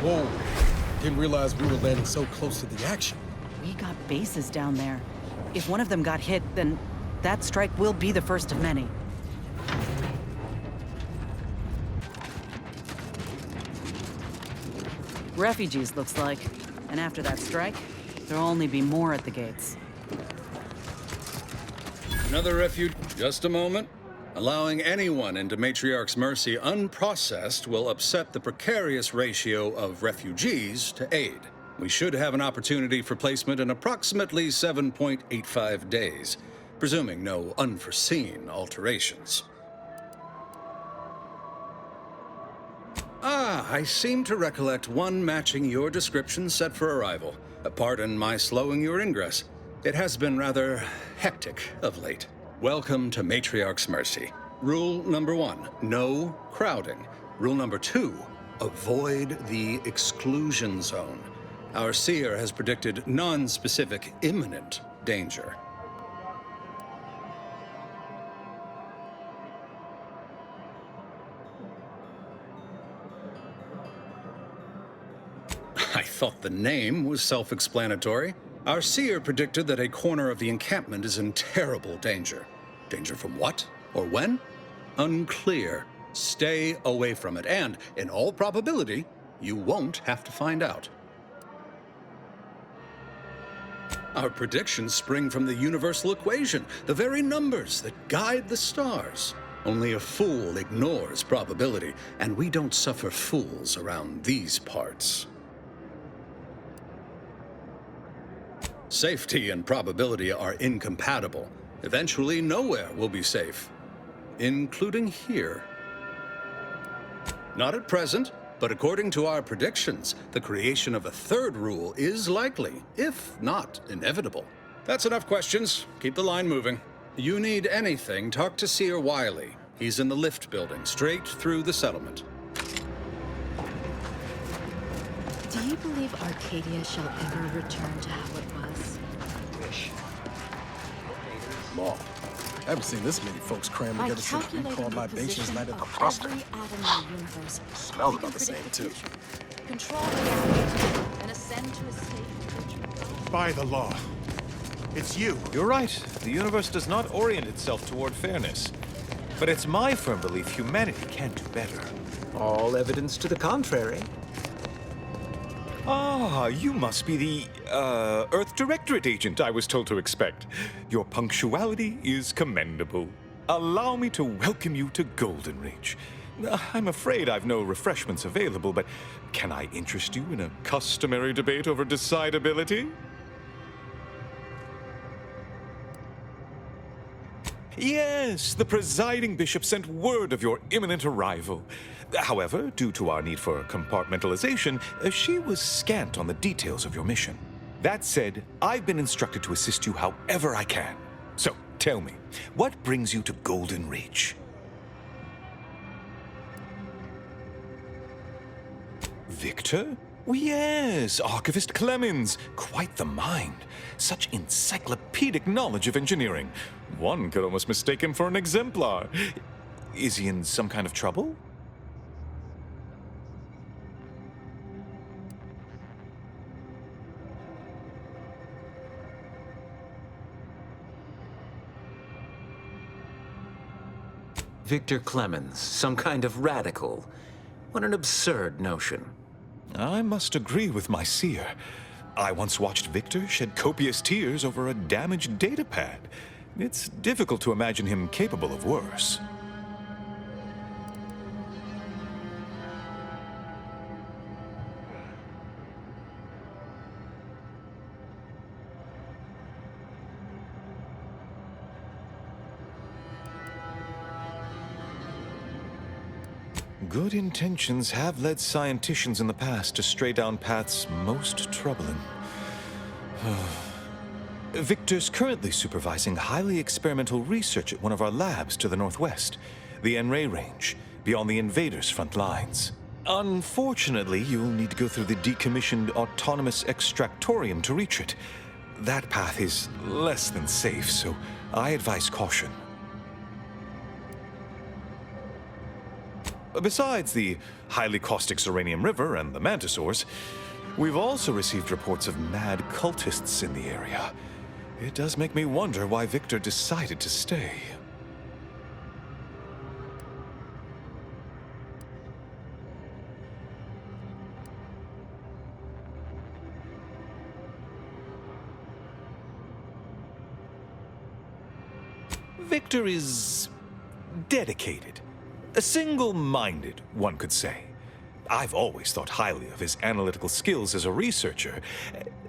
Whoa, didn't realize we were landing so close to the action. We got bases down there. If one of them got hit, then that strike will be the first of many. Refugees, looks like. And after that strike, there'll only be more at the gates. Another refuge. Just a moment. Allowing anyone into Matriarch's Mercy unprocessed will upset the precarious ratio of refugees to aid. We should have an opportunity for placement in approximately 7.85 days, presuming no unforeseen alterations. Ah, I seem to recollect one matching your description set for arrival. Pardon my slowing your ingress. It has been rather hectic of late. Welcome to Matriarch's Mercy. Rule number 1, no crowding. Rule number 2, avoid the exclusion zone. Our seer has predicted non-specific imminent danger. I thought the name was self-explanatory. Our seer predicted that a corner of the encampment is in terrible danger. Danger from what or when? Unclear. Stay away from it, and, in all probability, you won't have to find out. Our predictions spring from the universal equation, the very numbers that guide the stars. Only a fool ignores probability, and we don't suffer fools around these parts. Safety and probability are incompatible. Eventually, nowhere will be safe, including here. Not at present, but according to our predictions, the creation of a third rule is likely, if not inevitable. That's enough questions. Keep the line moving. You need anything, talk to Seer Wiley. He's in the lift building, straight through the settlement. Do you believe Arcadia shall ever return to how it was? Law. I haven't seen this many folks cram together since we called libations night at the cluster. Smells about the same, too. Control reality and ascend to a state. By the law. It's you. You're right. The universe does not orient itself toward fairness. But it's my firm belief humanity can do better. All evidence to the contrary. Ah, you must be the, Earth Directorate agent I was told to expect. Your punctuality is commendable. Allow me to welcome you to Golden Reach. I'm afraid I've no refreshments available, but can I interest you in a customary debate over decidability? Yes, the presiding bishop sent word of your imminent arrival. However, due to our need for compartmentalization, she was scant on the details of your mission. That said, I've been instructed to assist you however I can. So, tell me, what brings you to Golden Reach? Victor? Oh, yes, Archivist Clemens. Quite the mind. Such encyclopedic knowledge of engineering. One could almost mistake him for an exemplar. Is he in some kind of trouble? Victor Clemens, some kind of radical. What an absurd notion. I must agree with my seer. I once watched Victor shed copious tears over a damaged datapad. It's difficult to imagine him capable of worse. Good intentions have led scienticians in the past to stray down paths most troubling. Victor's currently supervising highly experimental research at one of our labs to the northwest, the N-Ray range, beyond the invaders' front lines. Unfortunately, you'll need to go through the decommissioned autonomous extractorium to reach it. That path is less than safe, so I advise caution. Besides the highly caustic Serenium River and the Mantisaurs, we've also received reports of mad cultists in the area. It does make me wonder why Victor decided to stay. Victor is dedicated. Single-minded, one could say. I've always thought highly of his analytical skills as a researcher,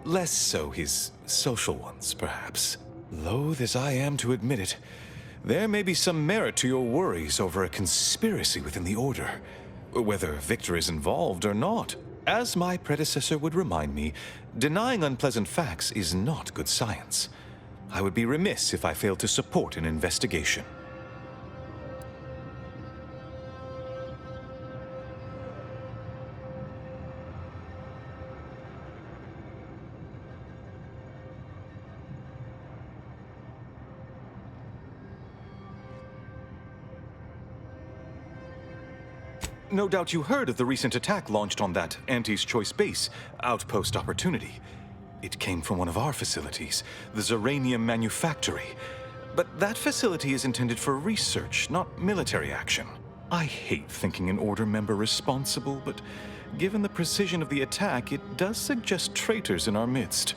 less so his social ones, perhaps. Loath as I am to admit it, there may be some merit to your worries over a conspiracy within the Order, whether Victor is involved or not. As my predecessor would remind me, denying unpleasant facts is not good science. I would be remiss if I failed to support an investigation. No doubt you heard of the recent attack launched on that Anti's Choice base, Outpost Opportunity. It came from one of our facilities, the Zeranium Manufactory. But that facility is intended for research, not military action. I hate thinking an Order member responsible, but given the precision of the attack, it does suggest traitors in our midst.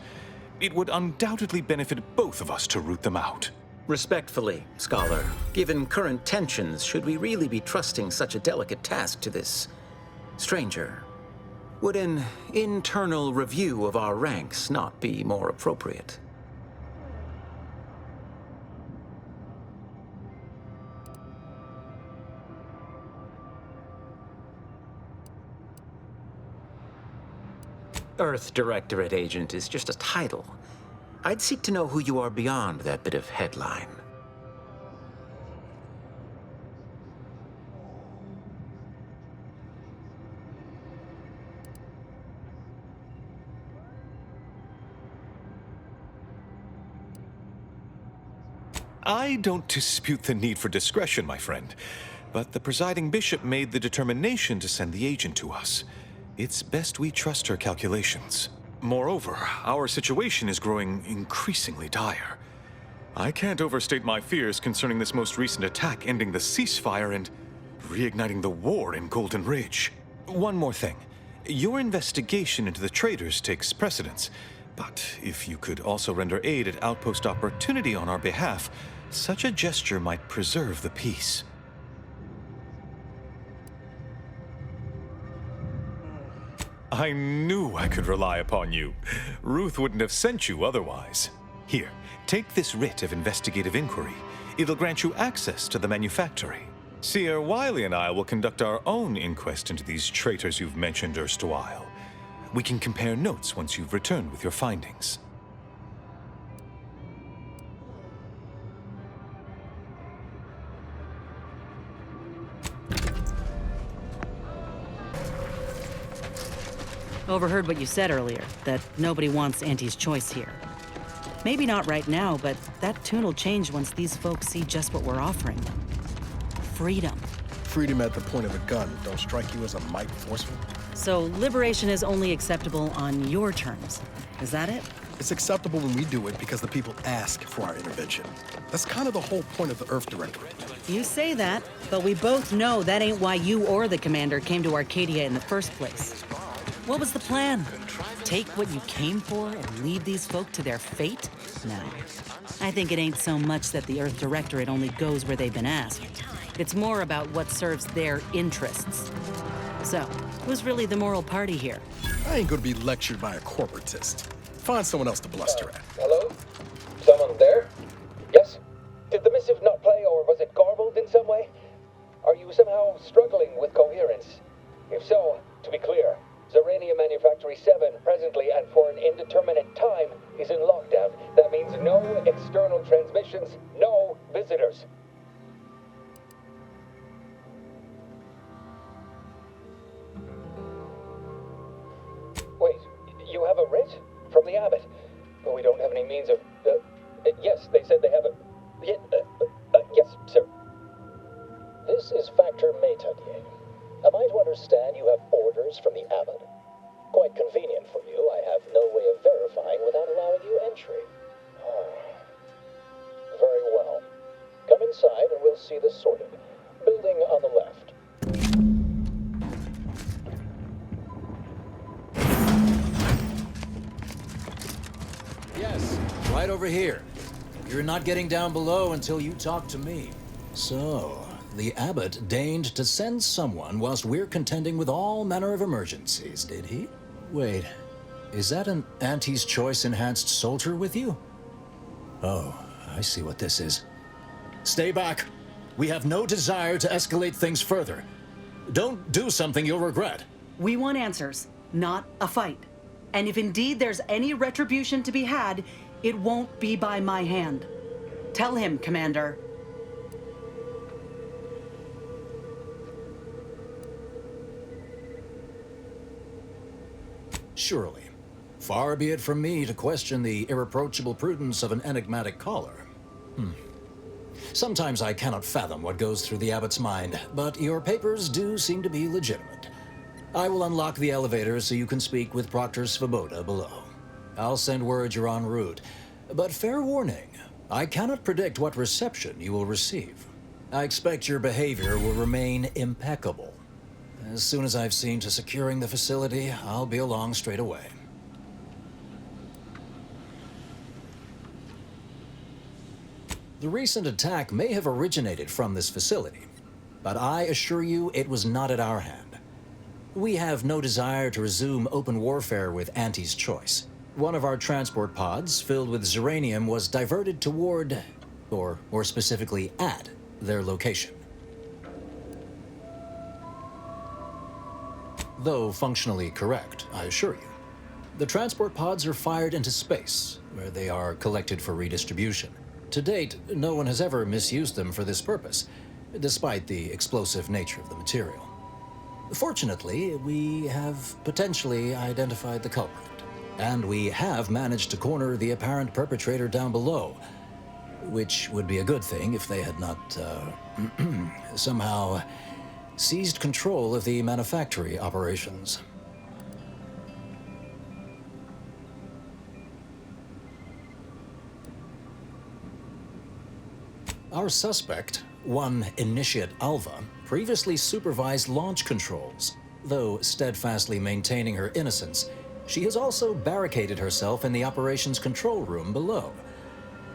It would undoubtedly benefit both of us to root them out. Respectfully, Scholar, given current tensions, should we really be trusting such a delicate task to this stranger? Would an internal review of our ranks not be more appropriate? Earth Directorate Agent is just a title. I'd seek to know who you are beyond that bit of headline. I don't dispute the need for discretion, my friend, but the presiding bishop made the determination to send the agent to us. It's best we trust her calculations. Moreover, our situation is growing increasingly dire. I can't overstate my fears concerning this most recent attack ending the ceasefire and reigniting the war in Golden Ridge. One more thing. Your investigation into the traitors takes precedence, but if you could also render aid at Outpost Opportunity on our behalf, such a gesture might preserve the peace. I knew I could rely upon you. Ruth wouldn't have sent you otherwise. Here, take this writ of investigative inquiry. It'll grant you access to the manufactory. Seer Wiley and I will conduct our own inquest into these traitors you've mentioned erstwhile. We can compare notes once you've returned with your findings. Overheard what you said earlier, that nobody wants Auntie's choice here. Maybe not right now, but that tune will change once these folks see just what we're offering them. Freedom. Freedom at the point of a gun don't strike you as a mite forceful? So liberation is only acceptable on your terms. Is that it? It's acceptable when we do it because the people ask for our intervention. That's kind of the whole point of the Earth Directorate. You say that, but we both know that ain't why you or the commander came to Arcadia in the first place. What was the plan? Take what you came for and leave these folk to their fate? No. I think it ain't so much that the Earth Directorate only goes where they've been asked. It's more about what serves their interests. So, who's really the moral party here? I ain't gonna be lectured by a corporatist. Find someone else to bluster at. Hello? Someone there? Yes? Did the missive not play, or was it garbled in some way? Are you somehow struggling with coherence? If so, to be clear, Zeranium Manufactory 7 presently and for an indeterminate time is in lockdown. That means no external transmissions, no visitors. Wait, you have a writ? From the abbot? But we don't have any means of... yes, they said they have a... yes, sir. This is Factor Métanier. Am I to understand you have orders from the abbot? Quite convenient for you. I have no way of verifying without allowing you entry. Very well. Come inside and we'll see this sorted. Building on the left. Yes, right over here. You're not getting down below until you talk to me. So, the abbot deigned to send someone whilst we're contending with all manner of emergencies, did he? Wait, is that an Auntie's Choice enhanced soldier with you? Oh, I see what this is. Stay back. We have no desire to escalate things further. Don't do something you'll regret. We want answers, not a fight. And if indeed there's any retribution to be had, it won't be by my hand. Tell him, Commander. Surely. Far be it from me to question the irreproachable prudence of an enigmatic caller. Sometimes I cannot fathom what goes through the abbot's mind, but your papers do seem to be legitimate. I will unlock the elevator so you can speak with Proctor Svoboda below. I'll send word you're en route. But fair warning, I cannot predict what reception you will receive. I expect your behavior will remain impeccable. As soon as I've seen to securing the facility, I'll be along straight away. The recent attack may have originated from this facility, but I assure you it was not at our hand. We have no desire to resume open warfare with Auntie's choice. One of our transport pods, filled with Zeranium, was diverted toward, or more specifically at, their location. Though functionally correct, I assure you. The transport pods are fired into space, where they are collected for redistribution. To date, no one has ever misused them for this purpose, despite the explosive nature of the material. Fortunately, we have potentially identified the culprit, and we have managed to corner the apparent perpetrator down below, which would be a good thing if they had not, somehow seized control of the manufactory operations. Our suspect, one Initiate Alva, previously supervised launch controls. Though steadfastly maintaining her innocence, she has also barricaded herself in the operations control room below,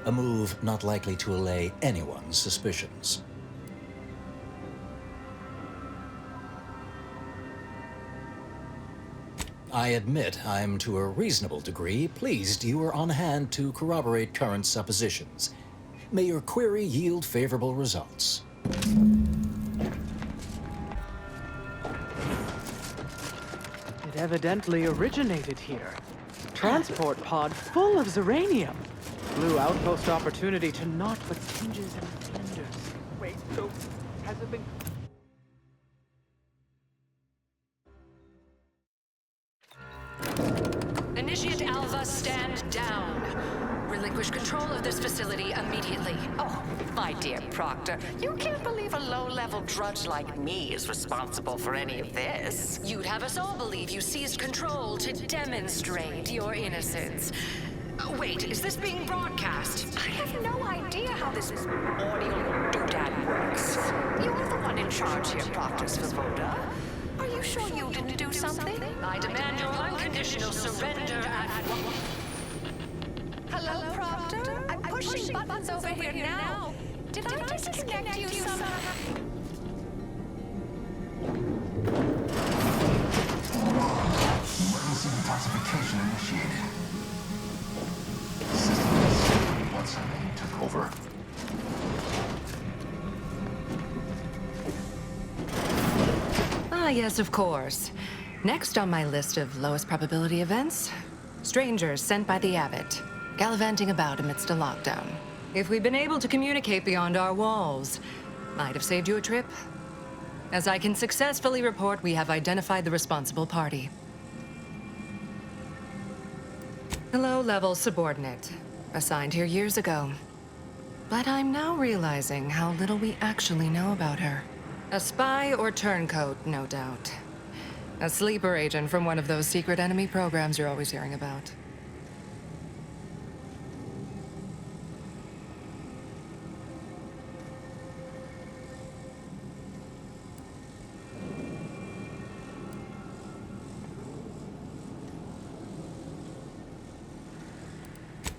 a move not likely to allay anyone's suspicions. I admit I'm to a reasonable degree pleased you are on hand to corroborate current suppositions. May your query yield favorable results. It evidently originated here. Transport pod full of Zeranium. Blue outpost opportunity to naught but tinges and splendors. Wait, so has it been... Initiate Alva, stand down. Relinquish control of this facility immediately. Oh, my dear Proctor, you can't believe a low-level drudge like me is responsible for any of this. You'd have us all believe you seized control to demonstrate your innocence. Wait, is this being broadcast? I have no idea how this audio doodad works. You're the one in charge here, Proctor Svoboda. Are you sure you didn't do something? I demand your unconditional surrender at... Hello, Proctor? I'm pushing buttons over here now. Did I disconnect you somehow? Emergency detoxification initiated. System is once I took over. Ah, yes, of course. Next on my list of lowest probability events, strangers sent by the Abbot, gallivanting about amidst a lockdown. If we'd been able to communicate beyond our walls, might have saved you a trip. As I can successfully report, we have identified the responsible party. A low-level subordinate, assigned here years ago. But I'm now realizing how little we actually know about her. A spy or turncoat, no doubt. A sleeper agent from one of those secret enemy programs you're always hearing about.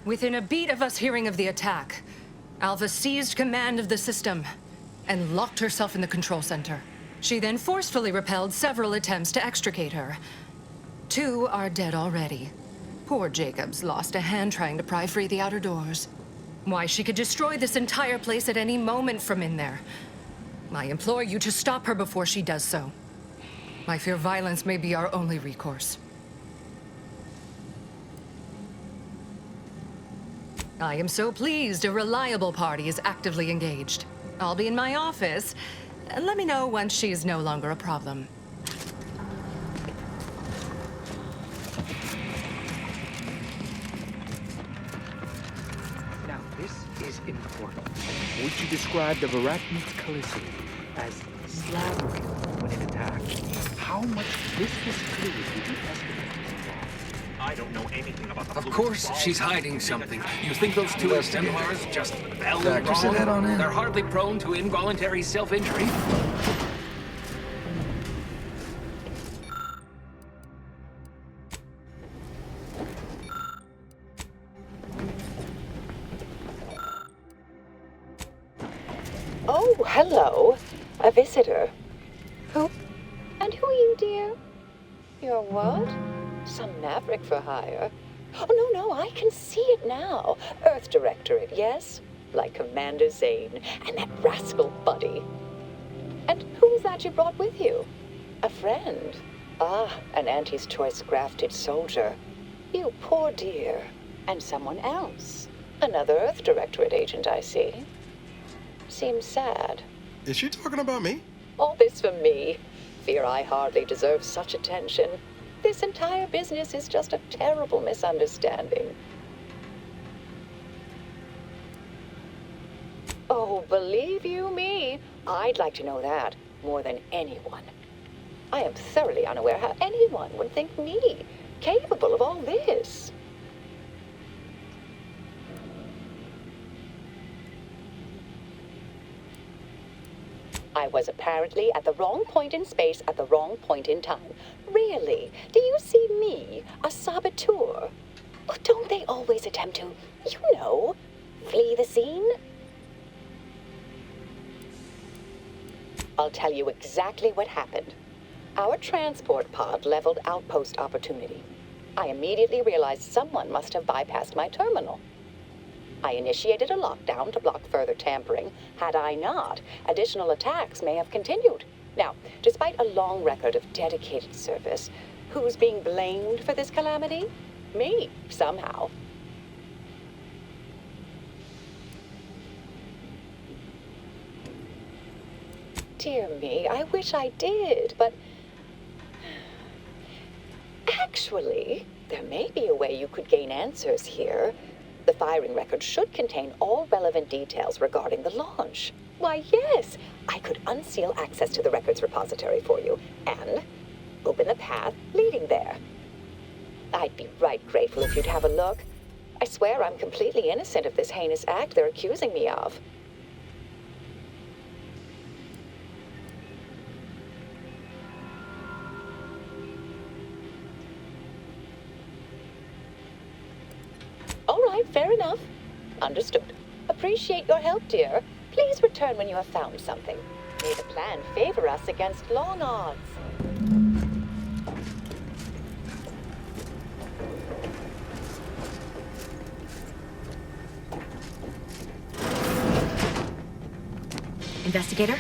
Within a beat of us hearing of the attack, Alva seized command of the system and locked herself in the control center. She then forcefully repelled several attempts to extricate her. 2 are dead already. Poor Jacobs lost a hand trying to pry free the outer doors. Why, she could destroy this entire place at any moment from in there. I implore you to stop her before she does so. I fear violence may be our only recourse. I am so pleased a reliable party is actively engaged. I'll be in my office. Let me know once she's no longer a problem. Now, this is important. Would you describe the Varatnit's Calicity as slabbering when it attacked? How much viscous fluid would you estimate is involved? I don't know anything about the Of course she's hiding something. You think those two exemplars just fell wrong? They're hardly prone to involuntary self-injury. Oh, hello. A visitor. Who? And who are you, dear? You're what? Some maverick for hire. Oh, no, I can see it now. Earth Directorate, yes? Like Commander Zane and that rascal Buddy. And who's that you brought with you? A friend. Ah, an Auntie's choice grafted soldier. You poor dear. And someone else. Another Earth Directorate agent, I see. Seems sad. Is she talking about me? All this for me. Fear I hardly deserve such attention. This entire business is just a terrible misunderstanding. Oh, believe you me, I'd like to know that more than anyone. I am thoroughly unaware how anyone would think me capable of all this. I was apparently at the wrong point in space at the wrong point in time. Really? Do you see me, a saboteur? Oh, don't they always attempt to, flee the scene? I'll tell you exactly what happened. Our transport pod leveled outpost opportunity. I immediately realized someone must have bypassed my terminal. I initiated a lockdown to block further tampering. Had I not, additional attacks may have continued. Now, despite a long record of dedicated service, who's being blamed for this calamity? Me, somehow. Dear me, I wish I did, but... Actually, there may be a way you could gain answers here. The firing record should contain all relevant details regarding the launch. Why, yes, I could unseal access to the records repository for you and open the path leading there. I'd be right grateful if you'd have a look. I swear I'm completely innocent of this heinous act they're accusing me of. All right, fair enough. Understood. Appreciate your help, dear. Please return when you have found something. May the plan favor us against long odds. Investigator?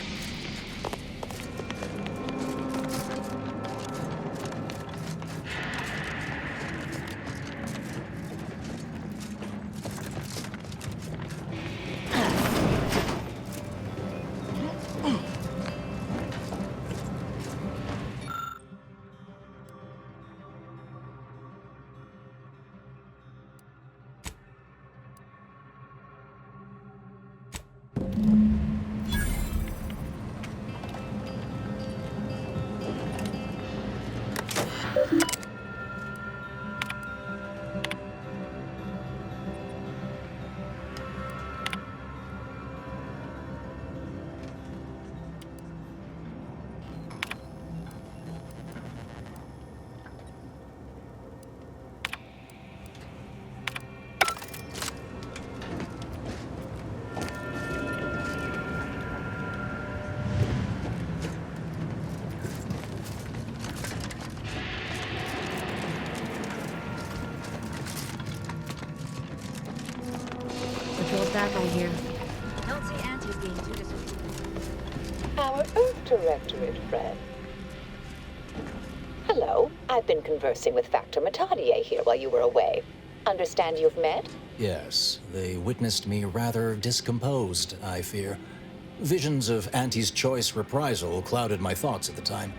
That right here. Don't see Auntie's being too disappointed. Our Earth Directorate friend. Hello. I've been conversing with Factor Matadier here while you were away. Understand you've met? Yes, they witnessed me rather discomposed, I fear. Visions of Auntie's choice reprisal clouded my thoughts at the time.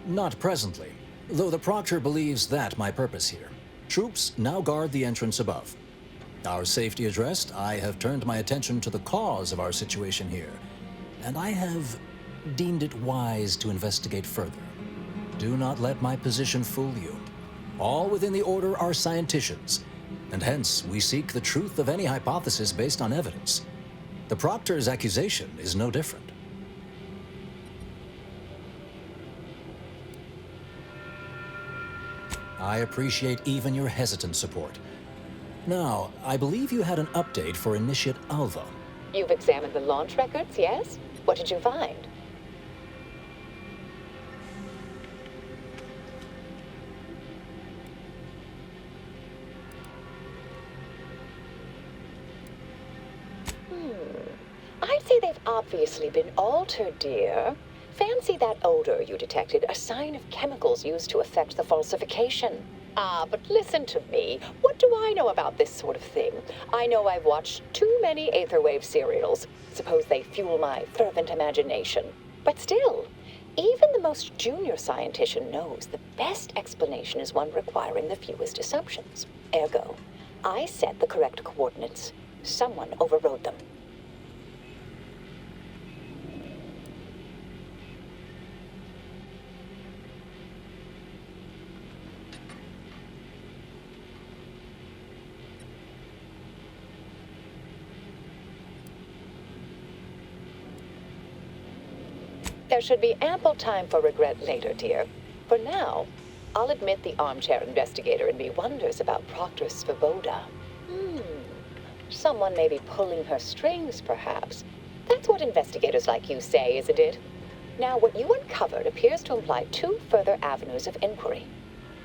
Not presently, though the Proctor believes that my purpose here. Troops now guard the entrance above. Our safety addressed, I have turned my attention to the cause of our situation here, and I have deemed it wise to investigate further. Do not let my position fool you. All within the Order are scienticians, and hence we seek the truth of any hypothesis based on evidence. The Proctor's accusation is no different. I appreciate even your hesitant support. Now, I believe you had an update for Initiate Alva. You've examined the launch records, yes? What did you find? I'd say they've obviously been altered, dear. Fancy that odor you detected, a sign of chemicals used to affect the falsification. Ah, but listen to me. What do I know about this sort of thing? I know I've watched too many Aetherwave serials. Suppose they fuel my fervent imagination. But still, even the most junior scientician knows the best explanation is one requiring the fewest assumptions. Ergo, I set the correct coordinates. Someone overrode them. There should be ample time for regret later, dear. For now, I'll admit the armchair investigator in me wonders about Proctor Svoboda. Someone may be pulling her strings, perhaps. That's what investigators like you say, isn't it? Now, what you uncovered appears to imply two further avenues of inquiry.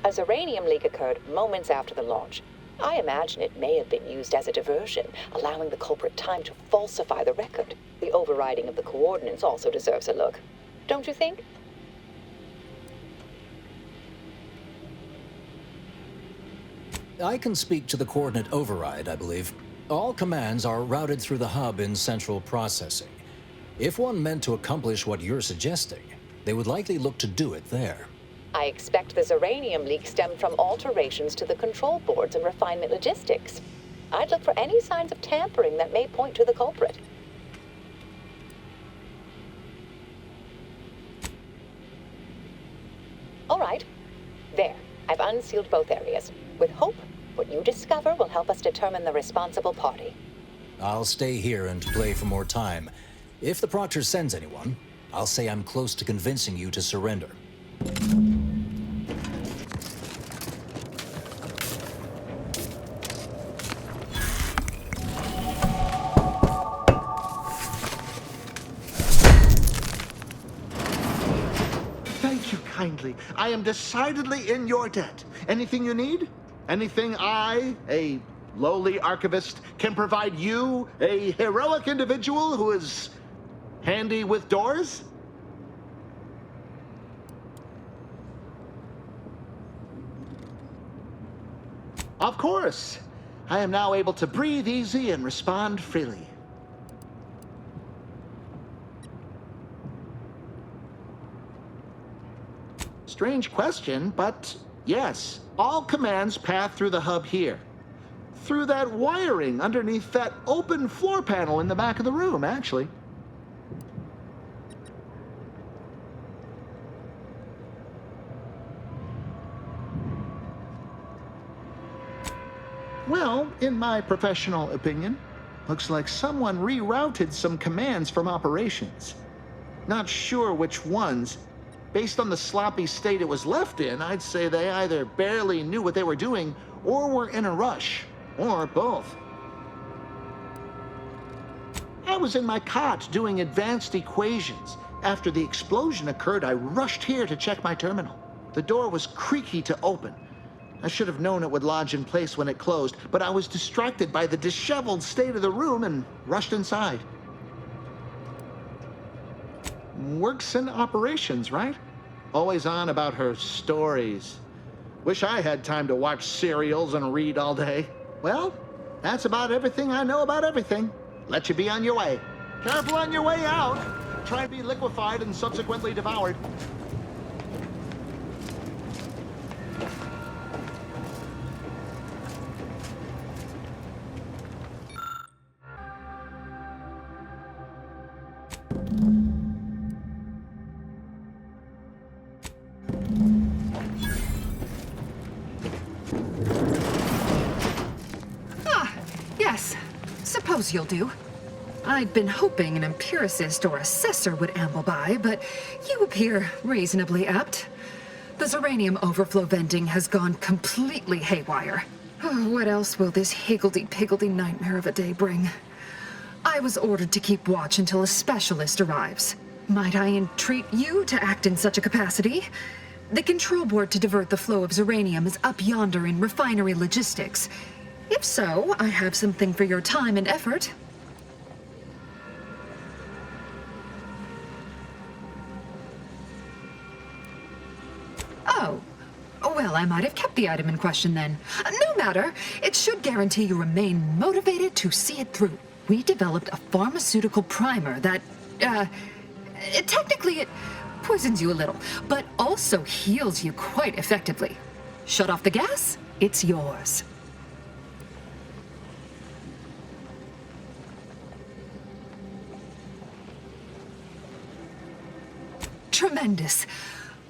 A Zeranium leak occurred moments after the launch. I imagine it may have been used as a diversion, allowing the culprit time to falsify the record. The overriding of the coordinates also deserves a look. Don't you think? I can speak to the coordinate override, I believe. All commands are routed through the hub in central processing. If one meant to accomplish what you're suggesting, they would likely look to do it there. I expect the Zeranium leak stemmed from alterations to the control boards and refinement logistics. I'd look for any signs of tampering that may point to the culprit. All right. There. I've unsealed both areas. With hope, what you discover will help us determine the responsible party. I'll stay here and play for more time. If the Proctor sends anyone, I'll say I'm close to convincing you to surrender. Thank you kindly. I am decidedly in your debt. Anything you need? Anything I, a lowly archivist, can provide you, a heroic individual who is handy with doors? Of course. I am now able to breathe easy and respond freely. Strange question, but yes, all commands pass through the hub here. Through that wiring underneath that open floor panel in the back of the room, actually. Well, in my professional opinion, looks like someone rerouted some commands from operations. Not sure which ones. Based on the sloppy state it was left in, I'd say they either barely knew what they were doing or were in a rush, or both. I was in my cot doing advanced equations. After the explosion occurred, I rushed here to check my terminal. The door was creaky to open. I should have known it would lodge in place when it closed, but I was distracted by the disheveled state of the room and rushed inside. Works in operations, right? Always on about her stories. Wish I had time to watch serials and read all day. Well, that's about everything I know about everything. Let you be on your way. Careful on your way out. Try and be liquefied and subsequently devoured. suppose you'll do. I'd been hoping an empiricist or assessor would amble by, but you appear reasonably apt. The Zeranium overflow venting has gone completely haywire. Oh, what else will this higgledy-piggledy nightmare of a day bring? I was ordered to keep watch until a specialist arrives. Might I entreat you to act in such a capacity? The control board to divert the flow of Zeranium is up yonder in refinery logistics. If so, I have something for your time and effort. Oh. Well, I might have kept the item in question then. No matter. It should guarantee you remain motivated to see it through. We developed a pharmaceutical primer that, technically it poisons you a little, but also heals you quite effectively. Shut off the gas, it's yours. Tremendous.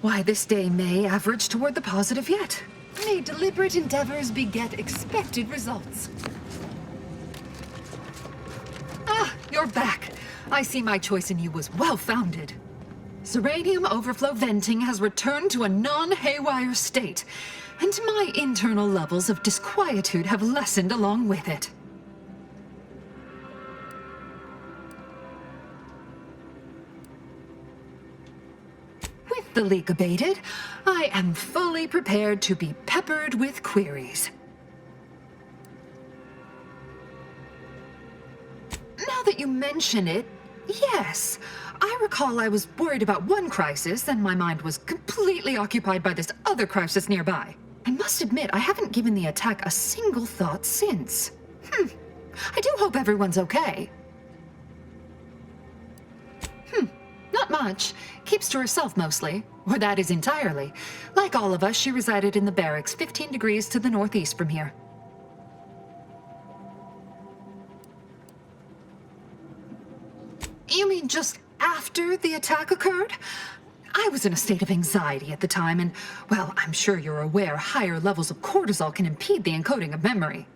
Why, this day may average toward the positive yet. May deliberate endeavors beget expected results. Ah, you're back. I see my choice in you was well-founded. Zeranium overflow venting has returned to a non-haywire state, and my internal levels of disquietude have lessened along with it. With the leak abated, I am fully prepared to be peppered with queries. Now that you mention it, yes. I recall I was worried about one crisis, and my mind was completely occupied by this other crisis nearby. I must admit, I haven't given the attack a single thought since. I do hope everyone's okay. Not much. Keeps to herself mostly. Or that is entirely. Like all of us, she resided in the barracks 15 degrees to the northeast from here. You mean just after the attack occurred? I was in a state of anxiety at the time, and, well, I'm sure you're aware higher levels of cortisol can impede the encoding of memory.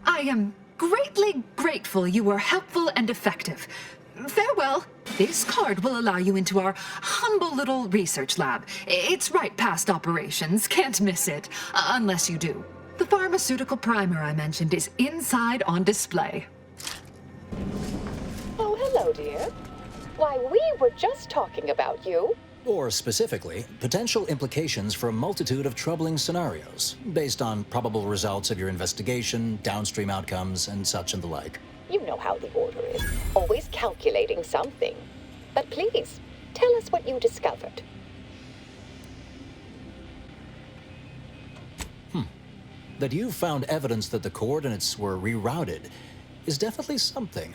I am greatly grateful you were helpful and effective. Farewell. This card will allow you into our humble little research lab. It's right past operations. Can't miss it. Unless you do. The pharmaceutical primer I mentioned is inside on display. Oh, hello, dear. Why, we were just talking about you. Or specifically, potential implications for a multitude of troubling scenarios, based on probable results of your investigation, downstream outcomes, and such and the like. You know how the order is. Always calculating something. But please, tell us what you discovered. That you found evidence that the coordinates were rerouted is definitely something.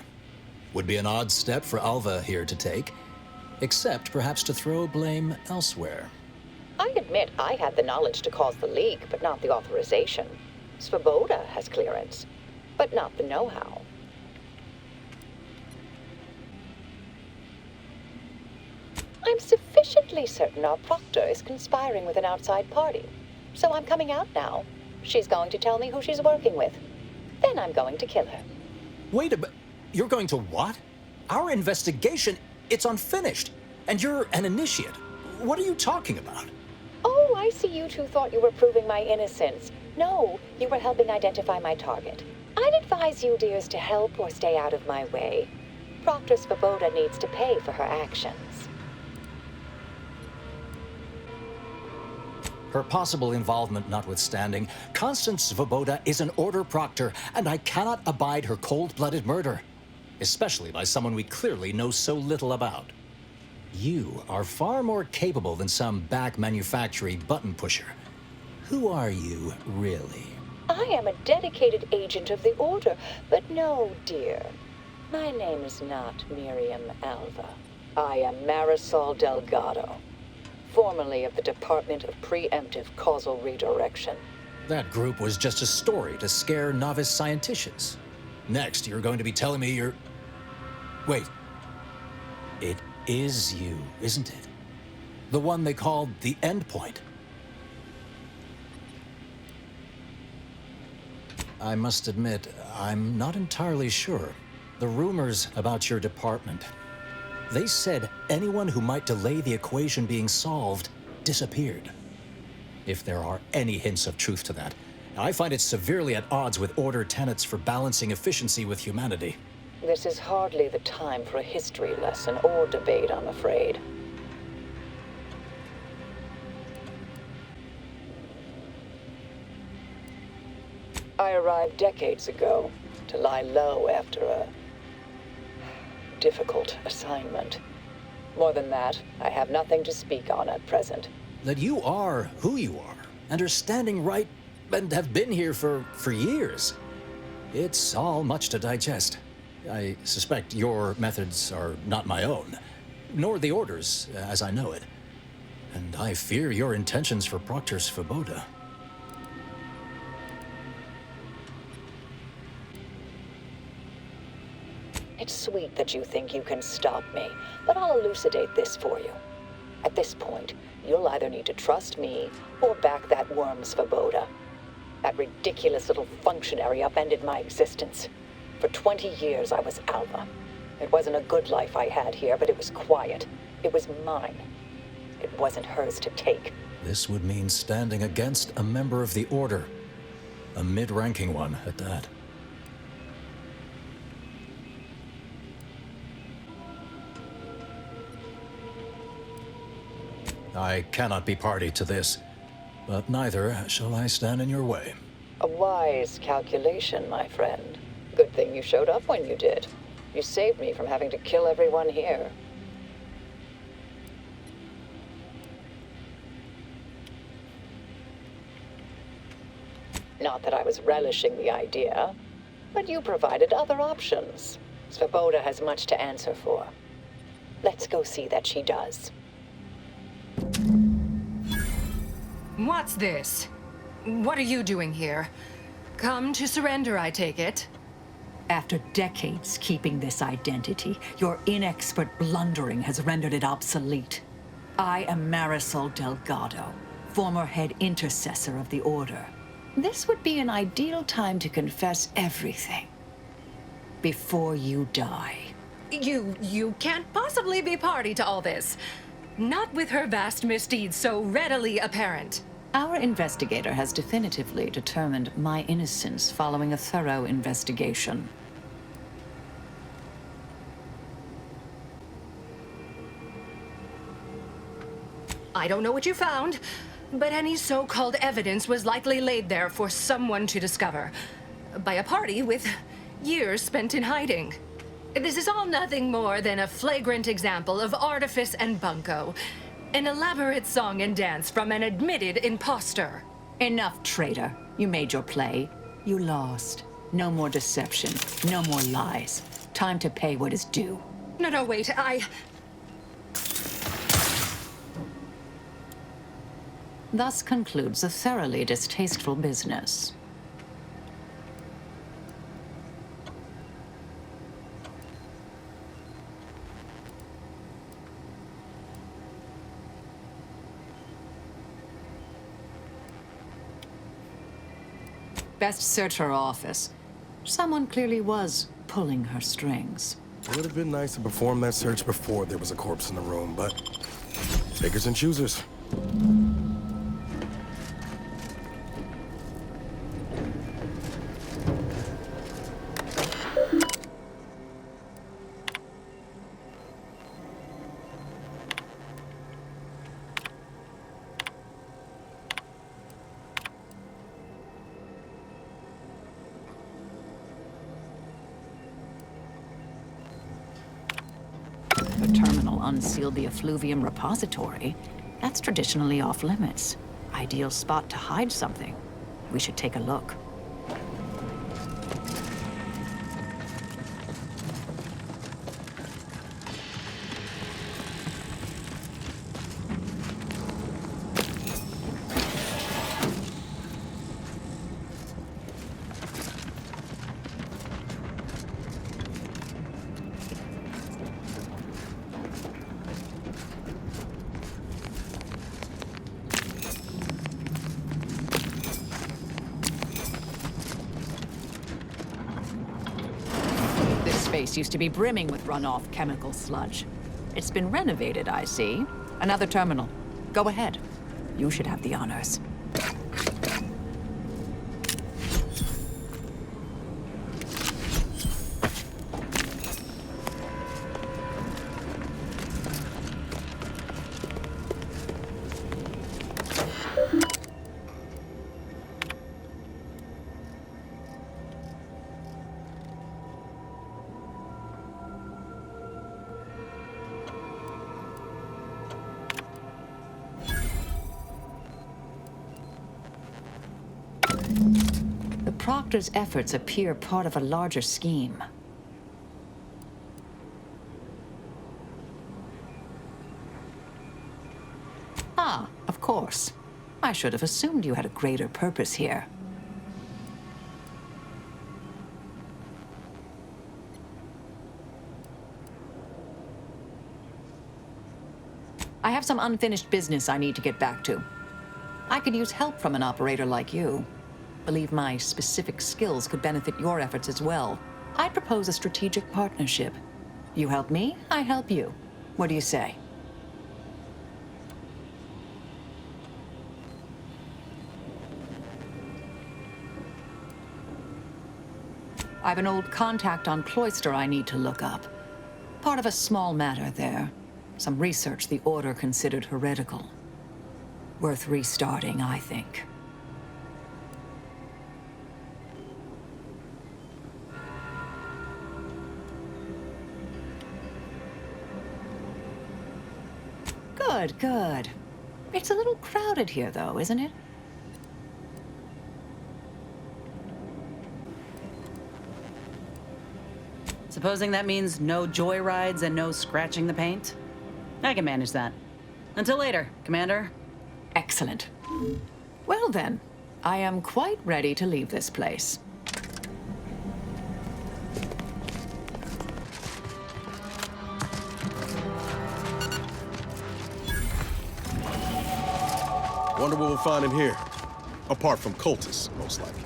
Would be an odd step for Alva here to take, except perhaps to throw blame elsewhere. I admit I had the knowledge to cause the leak, but not the authorization. Svoboda has clearance, but not the know-how. I'm sufficiently certain our proctor is conspiring with an outside party, so I'm coming out now. She's going to tell me who she's working with. Then I'm going to kill her. Wait a minute. You're going to what? Our investigation, it's unfinished. And you're an initiate. What are you talking about? Oh, I see you two thought you were proving my innocence. No, you were helping identify my target. I'd advise you dears to help or stay out of my way. Proctor Svoboda needs to pay for her actions. Her possible involvement notwithstanding, Constance Svoboda is an order proctor, and I cannot abide her cold-blooded murder. Especially by someone we clearly know so little about. You are far more capable than some back-manufactory button pusher. Who are you, really? I am a dedicated agent of the Order, but no, dear. My name is not Miriam Alva. I am Marisol Delgado, formerly of the Department of Preemptive Causal Redirection. That group was just a story to scare novice scienticians. Next, you're going to be telling me you're... Wait. It is you, isn't it? The one they called the Endpoint. I must admit, I'm not entirely sure. The rumors about your department. They said anyone who might delay the equation being solved disappeared. If there are any hints of truth to that, I find it severely at odds with Order tenets for balancing efficiency with humanity. This is hardly the time for a history lesson or debate, I'm afraid. I arrived decades ago to lie low after a difficult assignment. More than that, I have nothing to speak on at present. That you are who you are, and are standing right, and have been here for years. It's all much to digest. I suspect your methods are not my own, nor the Order's, as I know it. And I fear your intentions for Proctor Svoboda. It's sweet that you think you can stop me, but I'll elucidate this for you. At this point, you'll either need to trust me or back that worm Svoboda. That ridiculous little functionary upended my existence. For 20 years, I was Alva. It wasn't a good life I had here, but it was quiet. It was mine. It wasn't hers to take. This would mean standing against a member of the Order. A mid-ranking one, at that. I cannot be party to this, but neither shall I stand in your way. A wise calculation, my friend. Good thing you showed up when you did. You saved me from having to kill everyone here. Not that I was relishing the idea, but you provided other options. Svoboda has much to answer for. Let's go see that she does. What's this? What are you doing here? Come to surrender, I take it? After decades keeping this identity, your inexpert blundering has rendered it obsolete. I am Marisol Delgado, former head intercessor of the Order. This would be an ideal time to confess everything before you die. You can't possibly be party to all this. Not with her vast misdeeds so readily apparent. Our investigator has definitively determined my innocence following a thorough investigation. I don't know what you found, but any so-called evidence was likely laid there for someone to discover. By a party with years spent in hiding. This is all nothing more than a flagrant example of artifice and bunco. An elaborate song and dance from an admitted imposter. Enough, traitor. You made your play. You lost. No more deception. No more lies. Time to pay what is due. No, wait, Thus concludes a thoroughly distasteful business. Best search her office. Someone clearly was pulling her strings. It would have been nice to perform that search before there was a corpse in the room, but takers and choosers. Unseal the effluvium repository. That's traditionally off limits. Ideal spot to hide something. We should take a look. place used to be brimming with runoff chemical sludge. It's been renovated, I see. Another terminal. Go ahead. You should have the honors. Proctor's efforts appear part of a larger scheme. Ah, of course. I should have assumed you had a greater purpose here. I have some unfinished business I need to get back to. I could use help from an operator like you. Believe my specific skills could benefit your efforts as well. I'd propose a strategic partnership. You help me, I help you. What do you say? I have an old contact on Cloister I need to look up. Part of a small matter there. Some research the Order considered heretical. Worth restarting, I think. Good, good. It's a little crowded here, though, isn't it? Supposing that means no joyrides and no scratching the paint? I can manage that. Until later, Commander. Excellent. Well then, I am quite ready to leave this place. Wonder what we'll find in here. Apart from cultists, most likely.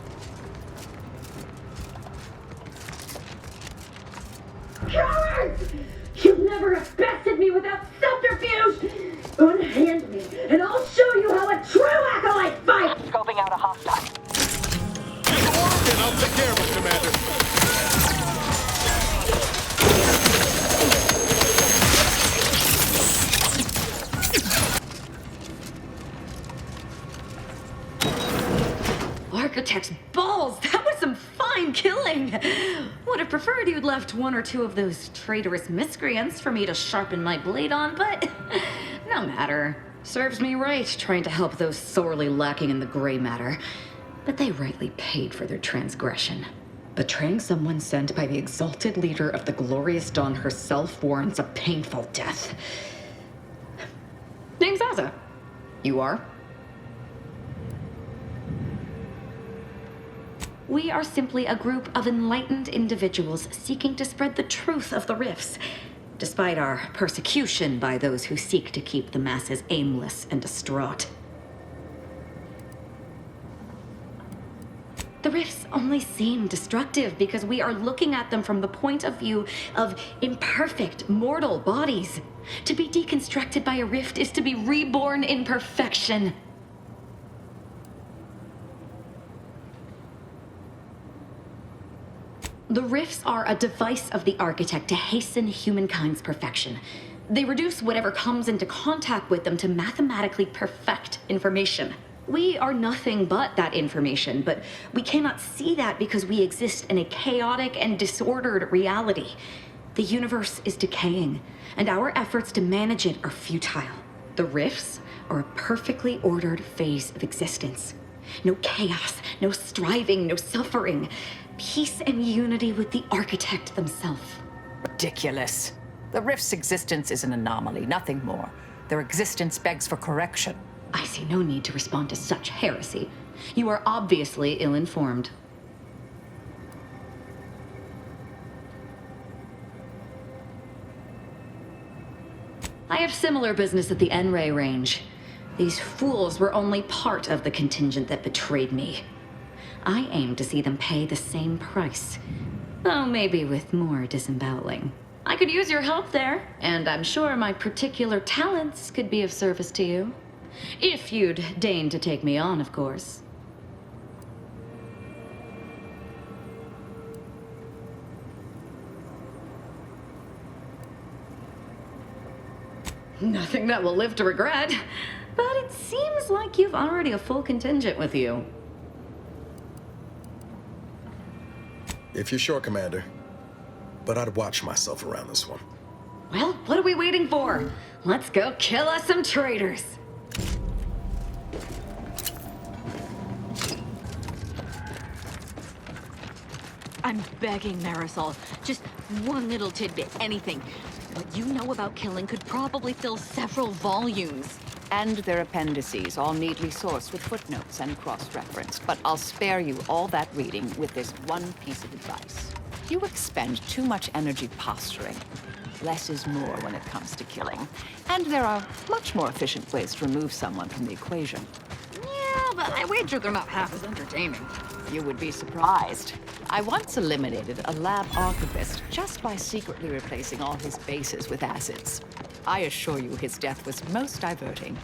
Cowards! You'll never have bested me without subterfuge! Unhand me, and I'll show you how a true acolyte fights! Scoping out a hostile. Get to work and I'll take care of it, Commander. Architect's balls! That was some fine killing! Would have preferred you'd left one or two of those traitorous miscreants for me to sharpen my blade on, but no matter. Serves me right trying to help those sorely lacking in the gray matter. But they rightly paid for their transgression. Betraying someone sent by the exalted leader of the glorious dawn herself warrants a painful death. Name's Azza. You are? We are simply a group of enlightened individuals seeking to spread the truth of the rifts, despite our persecution by those who seek to keep the masses aimless and distraught. The rifts only seem destructive because we are looking at them from the point of view of imperfect, mortal bodies. To be deconstructed by a rift is to be reborn in perfection. The rifts are a device of the architect to hasten humankind's perfection. They reduce whatever comes into contact with them to mathematically perfect information. We are nothing but that information, but we cannot see that because we exist in a chaotic and disordered reality. The universe is decaying, and our efforts to manage it are futile. The rifts are a perfectly ordered phase of existence. No chaos, no striving, no suffering. Peace and unity with the architect themselves. Ridiculous. The rift's existence is an anomaly, nothing more. Their existence begs for correction. I see no need to respond to such heresy. You are obviously ill-informed. I have similar business at the N-Ray range. These fools were only part of the contingent that betrayed me. I aim to see them pay the same price. Though maybe with more disemboweling. I could use your help there, and I'm sure my particular talents could be of service to you. If you'd deign to take me on, of course. Nothing that will live to regret, but it seems like you've already a full contingent with you. If you're sure, Commander. But I'd watch myself around this one. Well, what are we waiting for? Let's go kill us some traitors. I'm begging, Marisol. Just one little tidbit, anything. What you know about killing could probably fill several volumes. And their appendices, all neatly sourced with footnotes and cross-referenced. But I'll spare you all that reading with this one piece of advice. You expend too much energy posturing. Less is more when it comes to killing. And there are much more efficient ways to remove someone from the equation. Yeah, but I wager they're not half as entertaining. You would be surprised. I once eliminated a lab archivist just by secretly replacing all his bases with acids. I assure you his death was most diverting.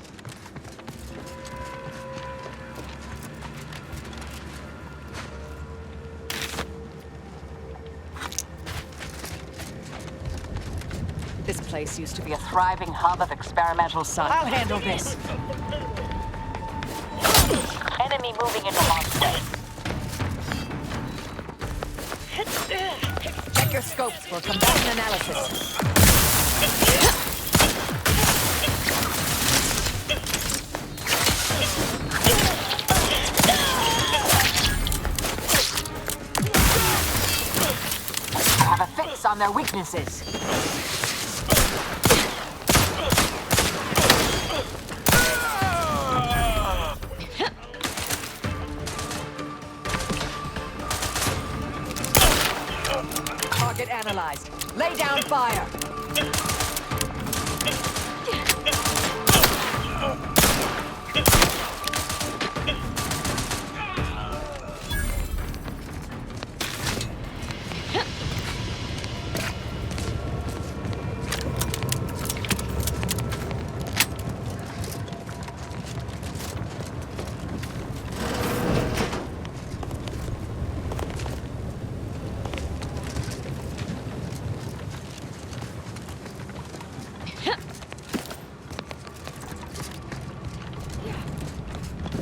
This place used to be a thriving hub of experimental science. I'll handle this. Enemy moving into launch space. Check your scopes for combatant analysis. Have a fix on their weaknesses. Target analyzed. Lay down fire.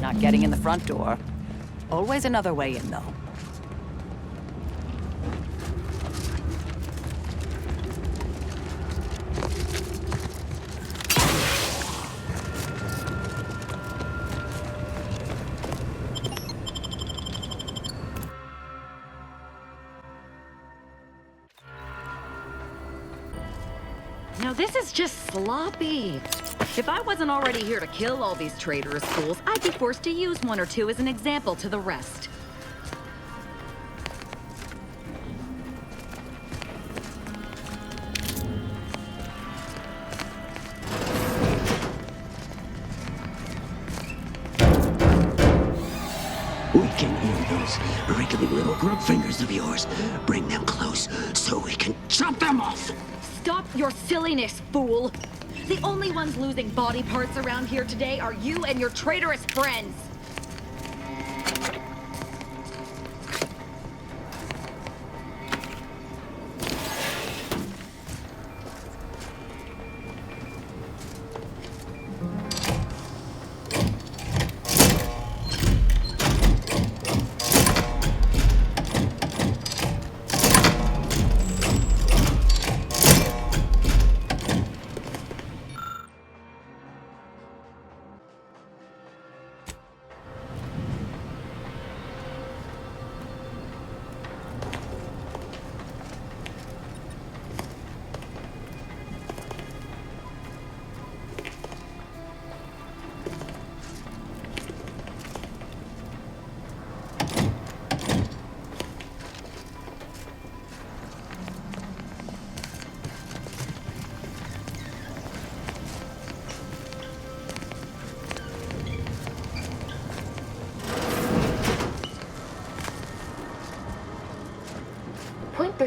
Not getting in the front door. Always another way in, though. Now this is just sloppy. If I wasn't already here to kill all these traitorous fools, I'd be forced to use one or two as an example to the rest. We can hear those wriggly little grub fingers of yours. Bring them close so we can chop them off. Stop your silliness, fool! The only ones losing body parts around here today are you and your traitorous friends!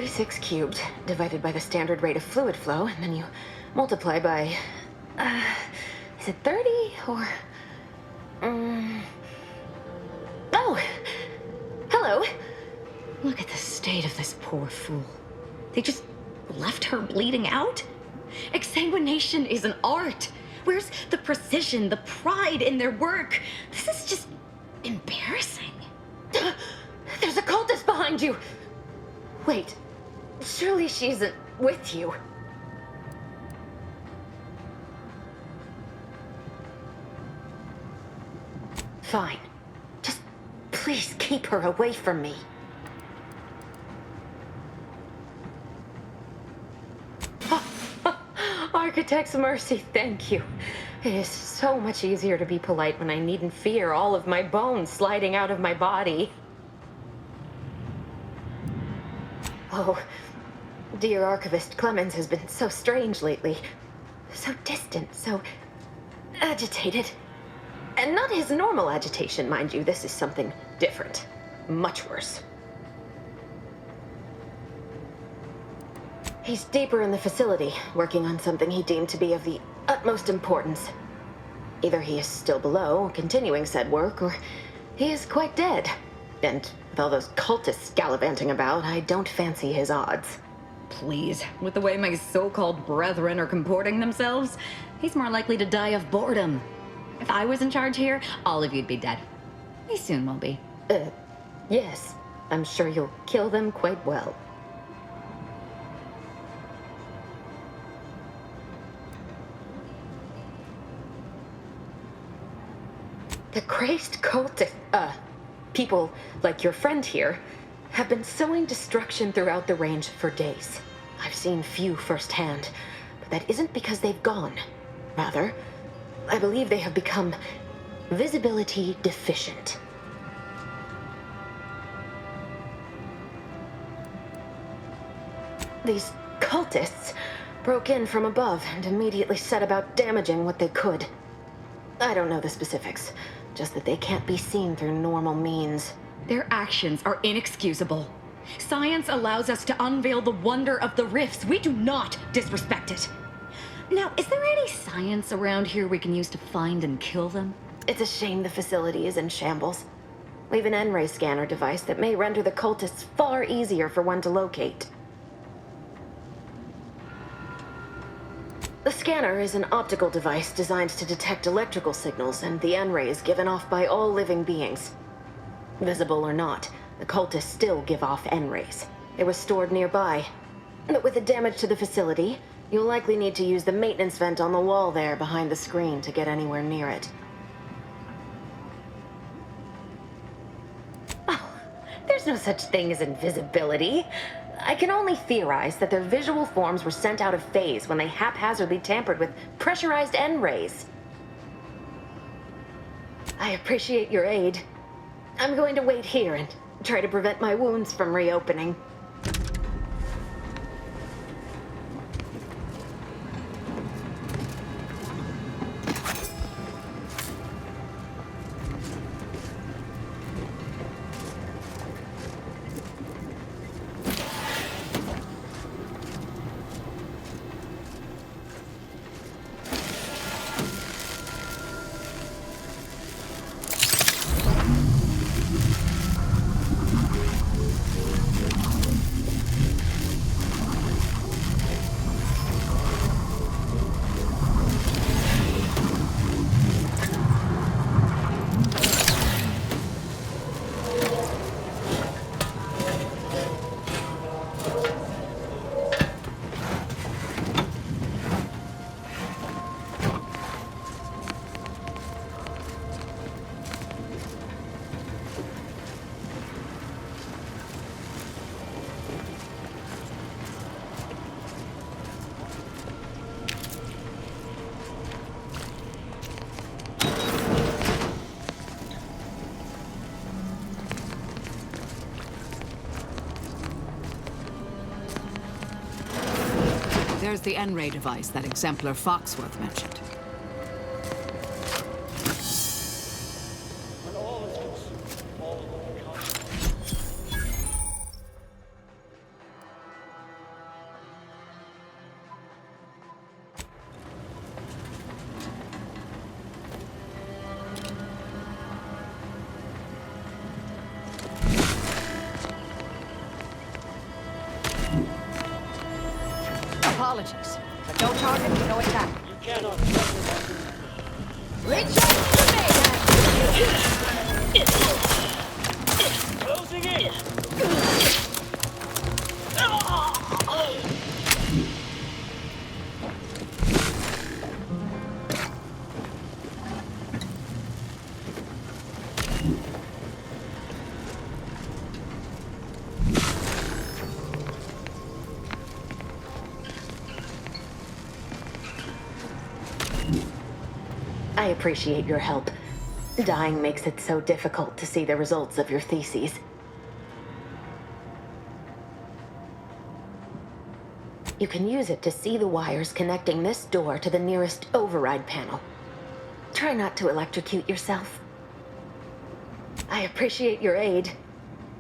36 cubed, divided by the standard rate of fluid flow, and then you multiply by... is it 30 or... Oh! Hello! Look at the state of this poor fool. They just left her bleeding out? Exsanguination is an art. Where's the precision, the pride in their work? This is just embarrassing. There's a cultist behind you! Wait, surely she isn't with you. Fine. Just please keep her away from me. Architect's mercy, thank you. It is so much easier to be polite when I needn't fear all of my bones sliding out of my body. Oh, dear Archivist Clemens has been so strange lately. So distant, so agitated. And not his normal agitation, mind you. This is something different. Much worse. He's deeper in the facility, working on something he deemed to be of the utmost importance. Either he is still below, continuing said work, or he is quite dead. And with all those cultists gallivanting about, I don't fancy his odds. Please, with the way my so-called brethren are comporting themselves, he's more likely to die of boredom. If I was in charge here, all of you'd be dead. He soon will be. Yes. I'm sure you'll kill them quite well. The crazed cultist, people like your friend here have been sowing destruction throughout the range for days. I've seen few firsthand, but that isn't because they've gone. Rather, I believe they have become visibility deficient. These cultists broke in from above and immediately set about damaging what they could. I don't know the specifics, just that they can't be seen through normal means. Their actions are inexcusable. Science allows us to unveil the wonder of the rifts. We do not disrespect it. Now, is there any science around here we can use to find and kill them? It's a shame the facility is in shambles. We've an N-ray scanner device that may render the cultists far easier for one to locate. The scanner is an optical device designed to detect electrical signals and the N-rays given off by all living beings. Visible or not, the cultists still give off N-rays. They were stored nearby. But with the damage to the facility, you'll likely need to use the maintenance vent on the wall there behind the screen to get anywhere near it. Oh, there's no such thing as invisibility. I can only theorize that their visual forms were sent out of phase when they haphazardly tampered with pressurized N-rays. I appreciate your aid. I'm going to wait here and try to prevent my wounds from reopening. There's the N-ray device that exemplar Foxworth mentioned. Apologies. But no target, no attack. You cannot. Reach out to Closing in. I appreciate your help. Dying makes it so difficult to see the results of your theses. You can use it to see the wires connecting this door to the nearest override panel. Try not to electrocute yourself. I appreciate your aid.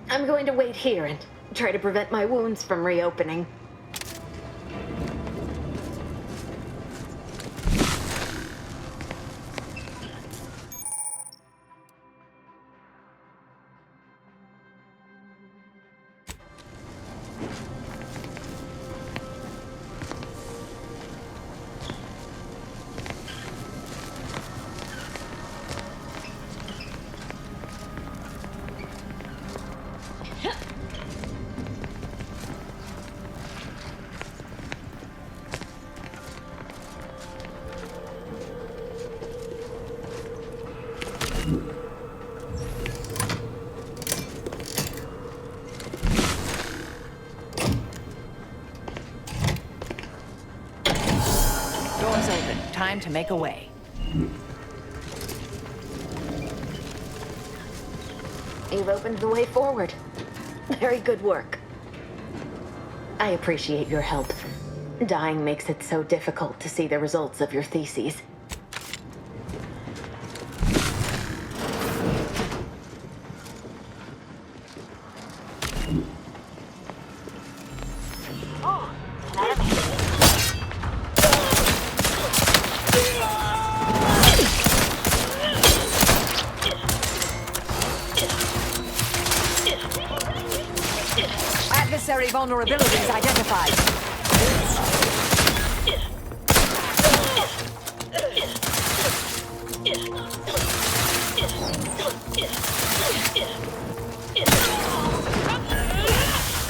I'm going to wait here and try to prevent my wounds from reopening. Doors open. Time to make a way. You've opened the way forward. Very good work. I appreciate your help. Dying makes it so difficult to see the results of your theses. Adversary vulnerabilities identified.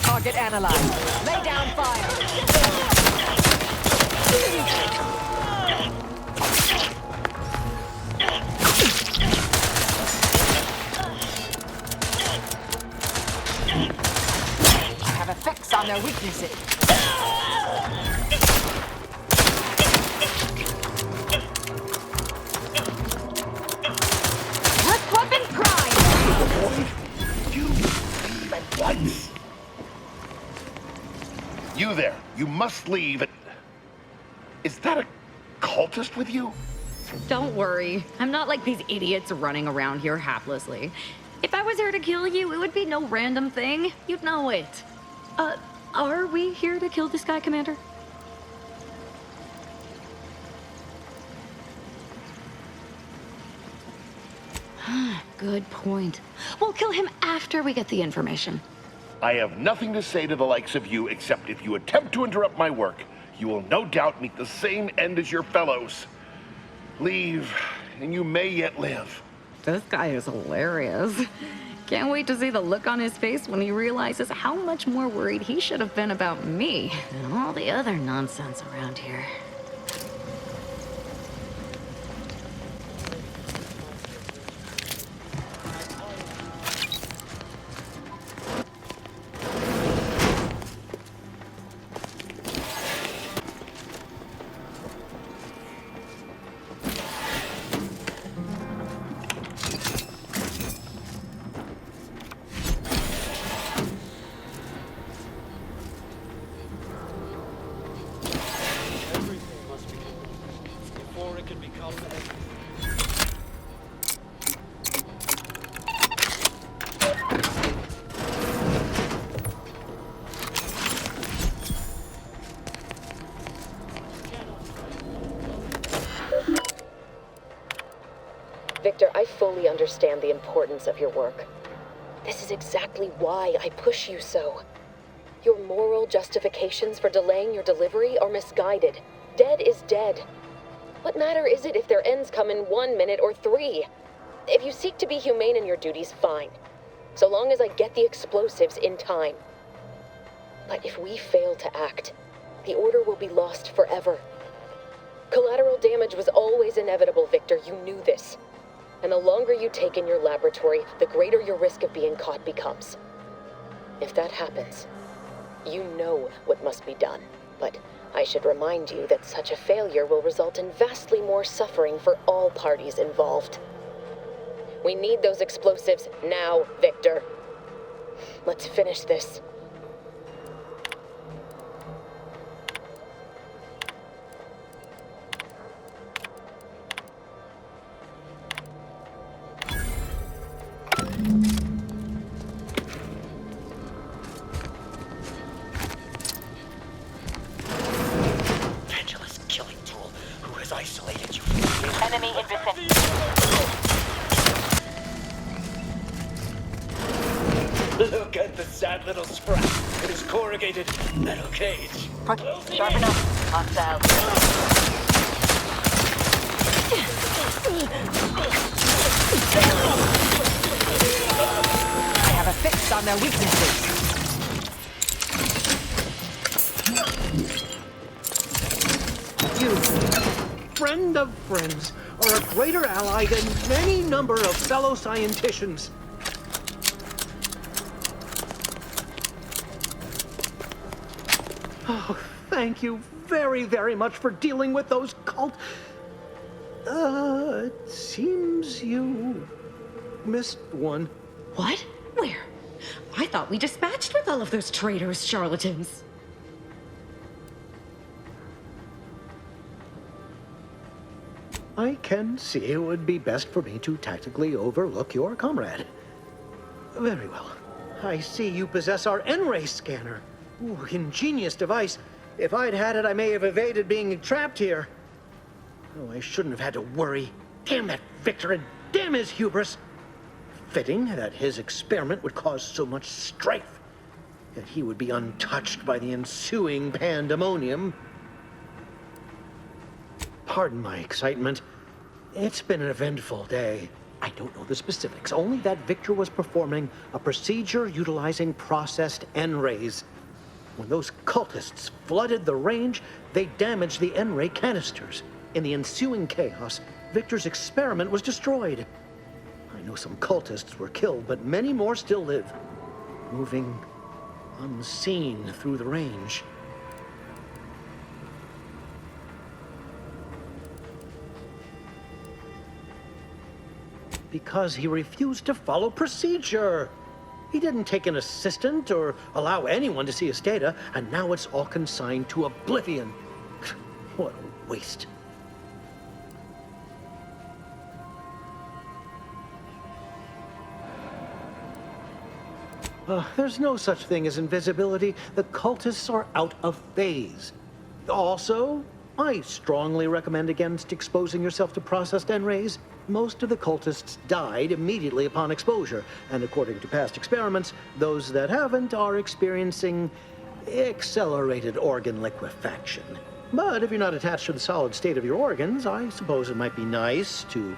Target analyzed. Lay down fire. Have effects on their weaknesses. Let's weapon prime! You leave at once. You there, you must leave. Is that a cultist with you? Don't worry. I'm not like these idiots running around here haplessly. If I was here to kill you, it would be no random thing. You'd know it. Are we here to kill this guy, Commander? Good point. We'll kill him after we get the information. I have nothing to say to the likes of you, except if you attempt to interrupt my work, you will no doubt meet the same end as your fellows. Leave, and you may yet live. This guy is hilarious. Can't wait to see the look on his face when he realizes how much more worried he should have been about me than all the other nonsense around here. Victor, I fully understand the importance of your work. This is exactly why I push you so. Your moral justifications for delaying your delivery are misguided. Dead is dead. What matter is it if their ends come in 1 minute or 3? If you seek to be humane in your duties, fine. So long as I get the explosives in time. But if we fail to act, the Order will be lost forever. Collateral damage was always inevitable, Victor. You knew this. And the longer you take in your laboratory, the greater your risk of being caught becomes. If that happens, you know what must be done. But I should remind you that such a failure will result in vastly more suffering for all parties involved. We need those explosives now, Victor. Let's finish this. Isolated you from the enemy in vicinity. Look at the sad little scrap in his corrugated metal cage. Sharp enough. Hostile. I have a fix on their weaknesses. You, friend of friends, are a greater ally than any number of fellow scienticians. Oh, thank you very, very much for dealing with those cult... it seems you missed one. What? Where? I thought we dispatched with all of those traitorous charlatans. I can see it would be best for me to tactically overlook your comrade. Very well. I see you possess our N-ray scanner. Ooh, ingenious device. If I'd had it, I may have evaded being trapped here. Oh, I shouldn't have had to worry. Damn that Victor and damn his hubris. Fitting that his experiment would cause so much strife. That he would be untouched by the ensuing pandemonium. Pardon my excitement. It's been an eventful day. I don't know the specifics, only that Victor was performing a procedure utilizing processed N-rays. When those cultists flooded the range, they damaged the N-ray canisters. In the ensuing chaos, Victor's experiment was destroyed. I know some cultists were killed, but many more still live, moving unseen through the range. Because he refused to follow procedure. He didn't take an assistant or allow anyone to see his data, and now it's all consigned to oblivion. What a waste. There's no such thing as invisibility. The cultists are out of phase. Also, I strongly recommend against exposing yourself to processed N-rays. Most of the cultists died immediately upon exposure, and according to past experiments, those that haven't are experiencing accelerated organ liquefaction. But if you're not attached to the solid state of your organs, I suppose it might be nice to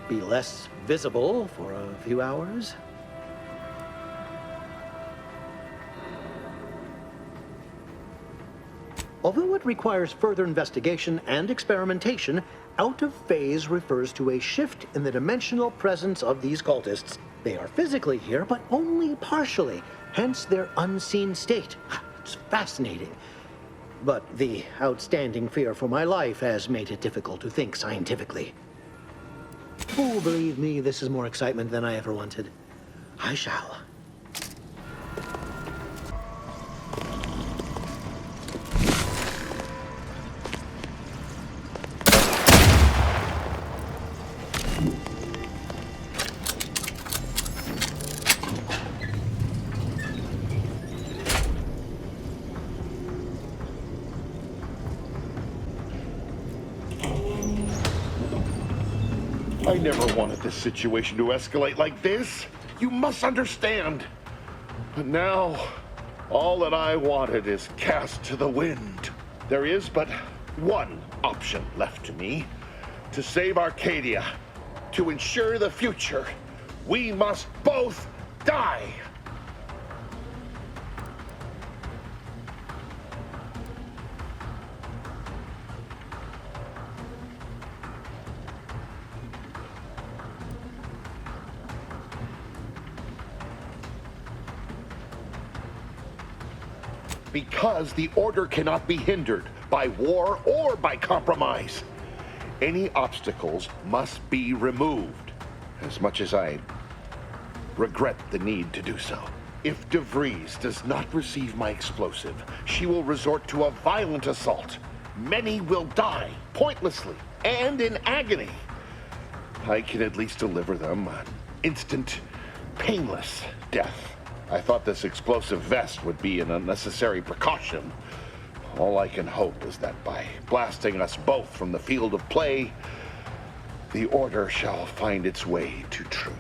be less visible for a few hours. Although it requires further investigation and experimentation, out of phase refers to a shift in the dimensional presence of these cultists. They are physically here, but only partially, hence their unseen state. It's fascinating. But the outstanding fear for my life has made it difficult to think scientifically. Oh, believe me, this is more excitement than I ever wanted. I shall. I never wanted this situation to escalate like this. You must understand. But now, All that I wanted is cast to the wind. There is but one option left to me. To save Arcadia, to ensure the future, we must both die. Because the order cannot be hindered by war or by compromise. Any obstacles must be removed, as much as I regret the need to do so. If De Vries does not receive my explosive, she will resort to a violent assault. Many will die, pointlessly, and in agony. I can at least deliver them an instant, painless death. I thought this explosive vest would be an unnecessary precaution. All I can hope is that by blasting us both from the field of play, the order shall find its way to truth.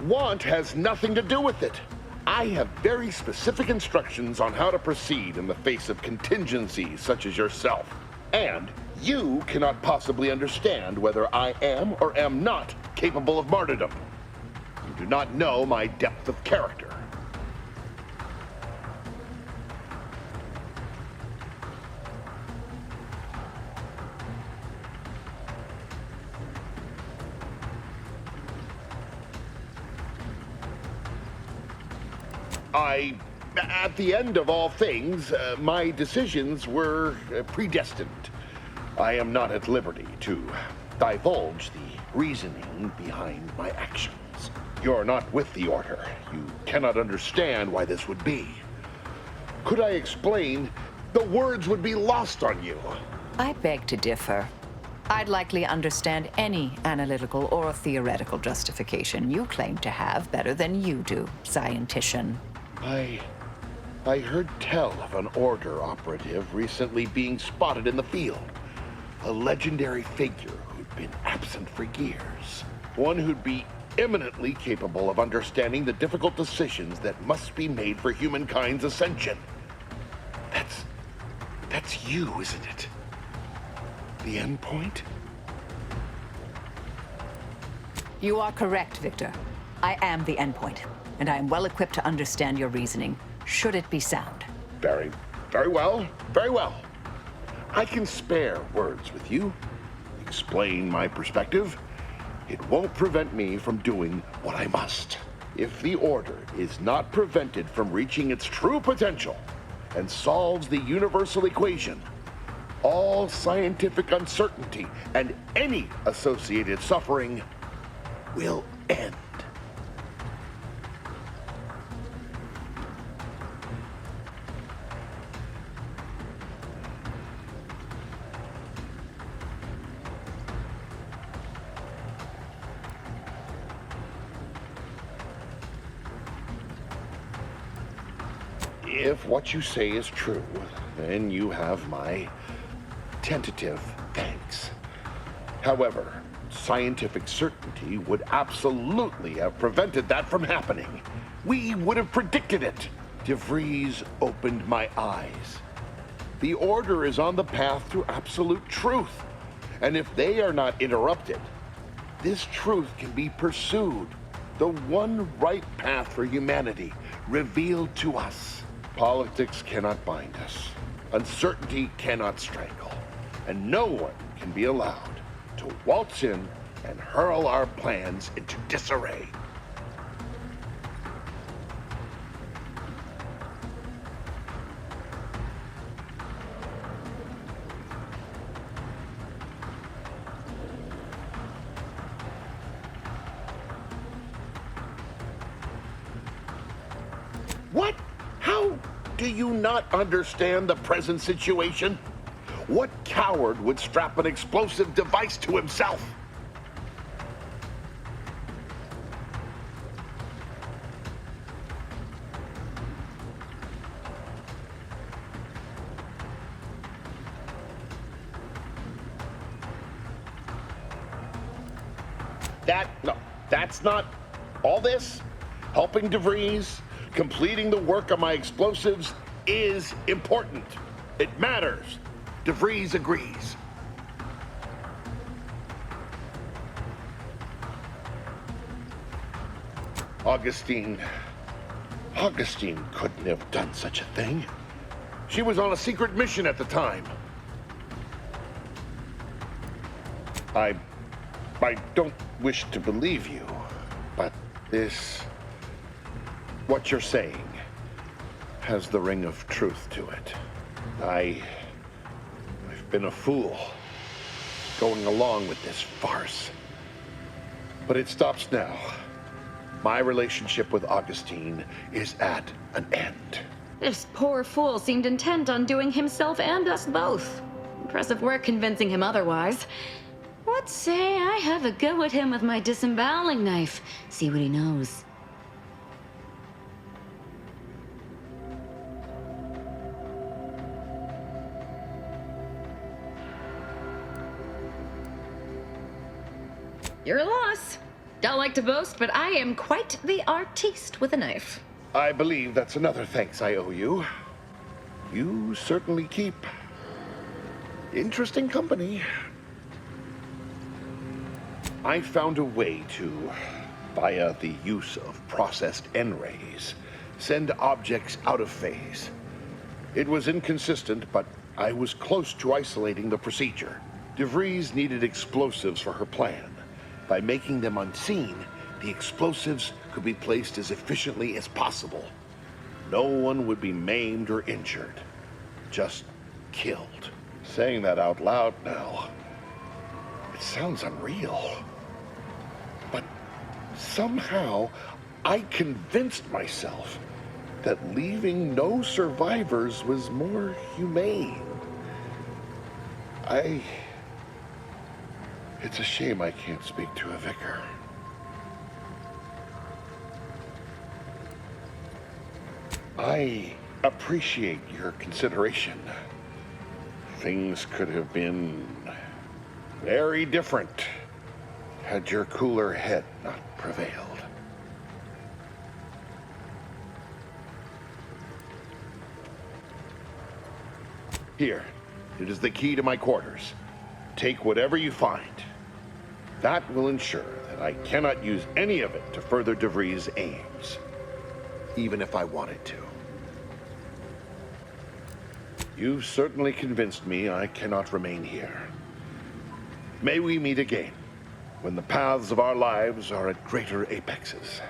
Want has nothing to do with it. I have very specific instructions on how to proceed in the face of contingencies such as yourself. And you cannot possibly understand whether I am or am not capable of martyrdom. You do not know my depth of character. At the end of all things, my decisions were predestined. I am not at liberty to divulge the reasoning behind my actions. You're not with the Order. You cannot understand why this would be. Could I explain, the words would be lost on you. I beg to differ. I'd likely understand any analytical or theoretical justification you claim to have better than you do, scientician. I heard tell of an Order operative recently being spotted in the field. A legendary figure who'd been absent for years. One who'd be eminently capable of understanding the difficult decisions that must be made for humankind's ascension. That's you, isn't it? The end point? You are correct, Victor. I am the endpoint, and I am well equipped to understand your reasoning, should it be sound. Very well, very well. I can spare words with you, explain my perspective. It won't prevent me from doing what I must. If the Order is not prevented from reaching its true potential and solves the universal equation, all scientific uncertainty and any associated suffering will end. If what you say is true, then you have my tentative thanks. However, scientific certainty would absolutely have prevented that from happening. We would have predicted it. De Vries opened my eyes. The Order is on the path to absolute truth. And if they are not interrupted, this truth can be pursued. The one right path for humanity revealed to us. Politics cannot bind us. Uncertainty cannot strangle. And no one can be allowed to waltz in and hurl our plans into disarray. What? How do you not understand the present situation? What coward would strap an explosive device to himself? That's not all this. Helping DeVries, completing the work on my explosives is important. It matters. DeVries agrees. Augustine couldn't have done such a thing. She was on a secret mission at the time. I don't wish to believe you, but what you're saying has the ring of truth to it. I've been a fool going along with this farce. But it stops now. My relationship with Augustine is at an end. This poor fool seemed intent on doing himself and us both. Impressive work convincing him otherwise. What say I have a go at him with my disemboweling knife? See what he knows. Your loss. Don't like to boast, but I am quite the artiste with a knife. I believe that's another thanks I owe you. You certainly keep interesting company. I found a way to, via the use of processed N-rays, send objects out of phase. It was inconsistent, but I was close to isolating the procedure. DeVries needed explosives for her plan. By making them unseen, the explosives could be placed as efficiently as possible. No one would be maimed or injured, just killed. Saying that out loud now, it sounds unreal. But somehow, I convinced myself that leaving no survivors was more humane. It's a shame I can't speak to a vicar. I appreciate your consideration. Things could have been very different had your cooler head not prevailed. Here, it is the key to my quarters. Take whatever you find. That will ensure that I cannot use any of it to further DeVries' aims, even if I wanted to. You've certainly convinced me I cannot remain here. May we meet again, when the paths of our lives are at greater apexes.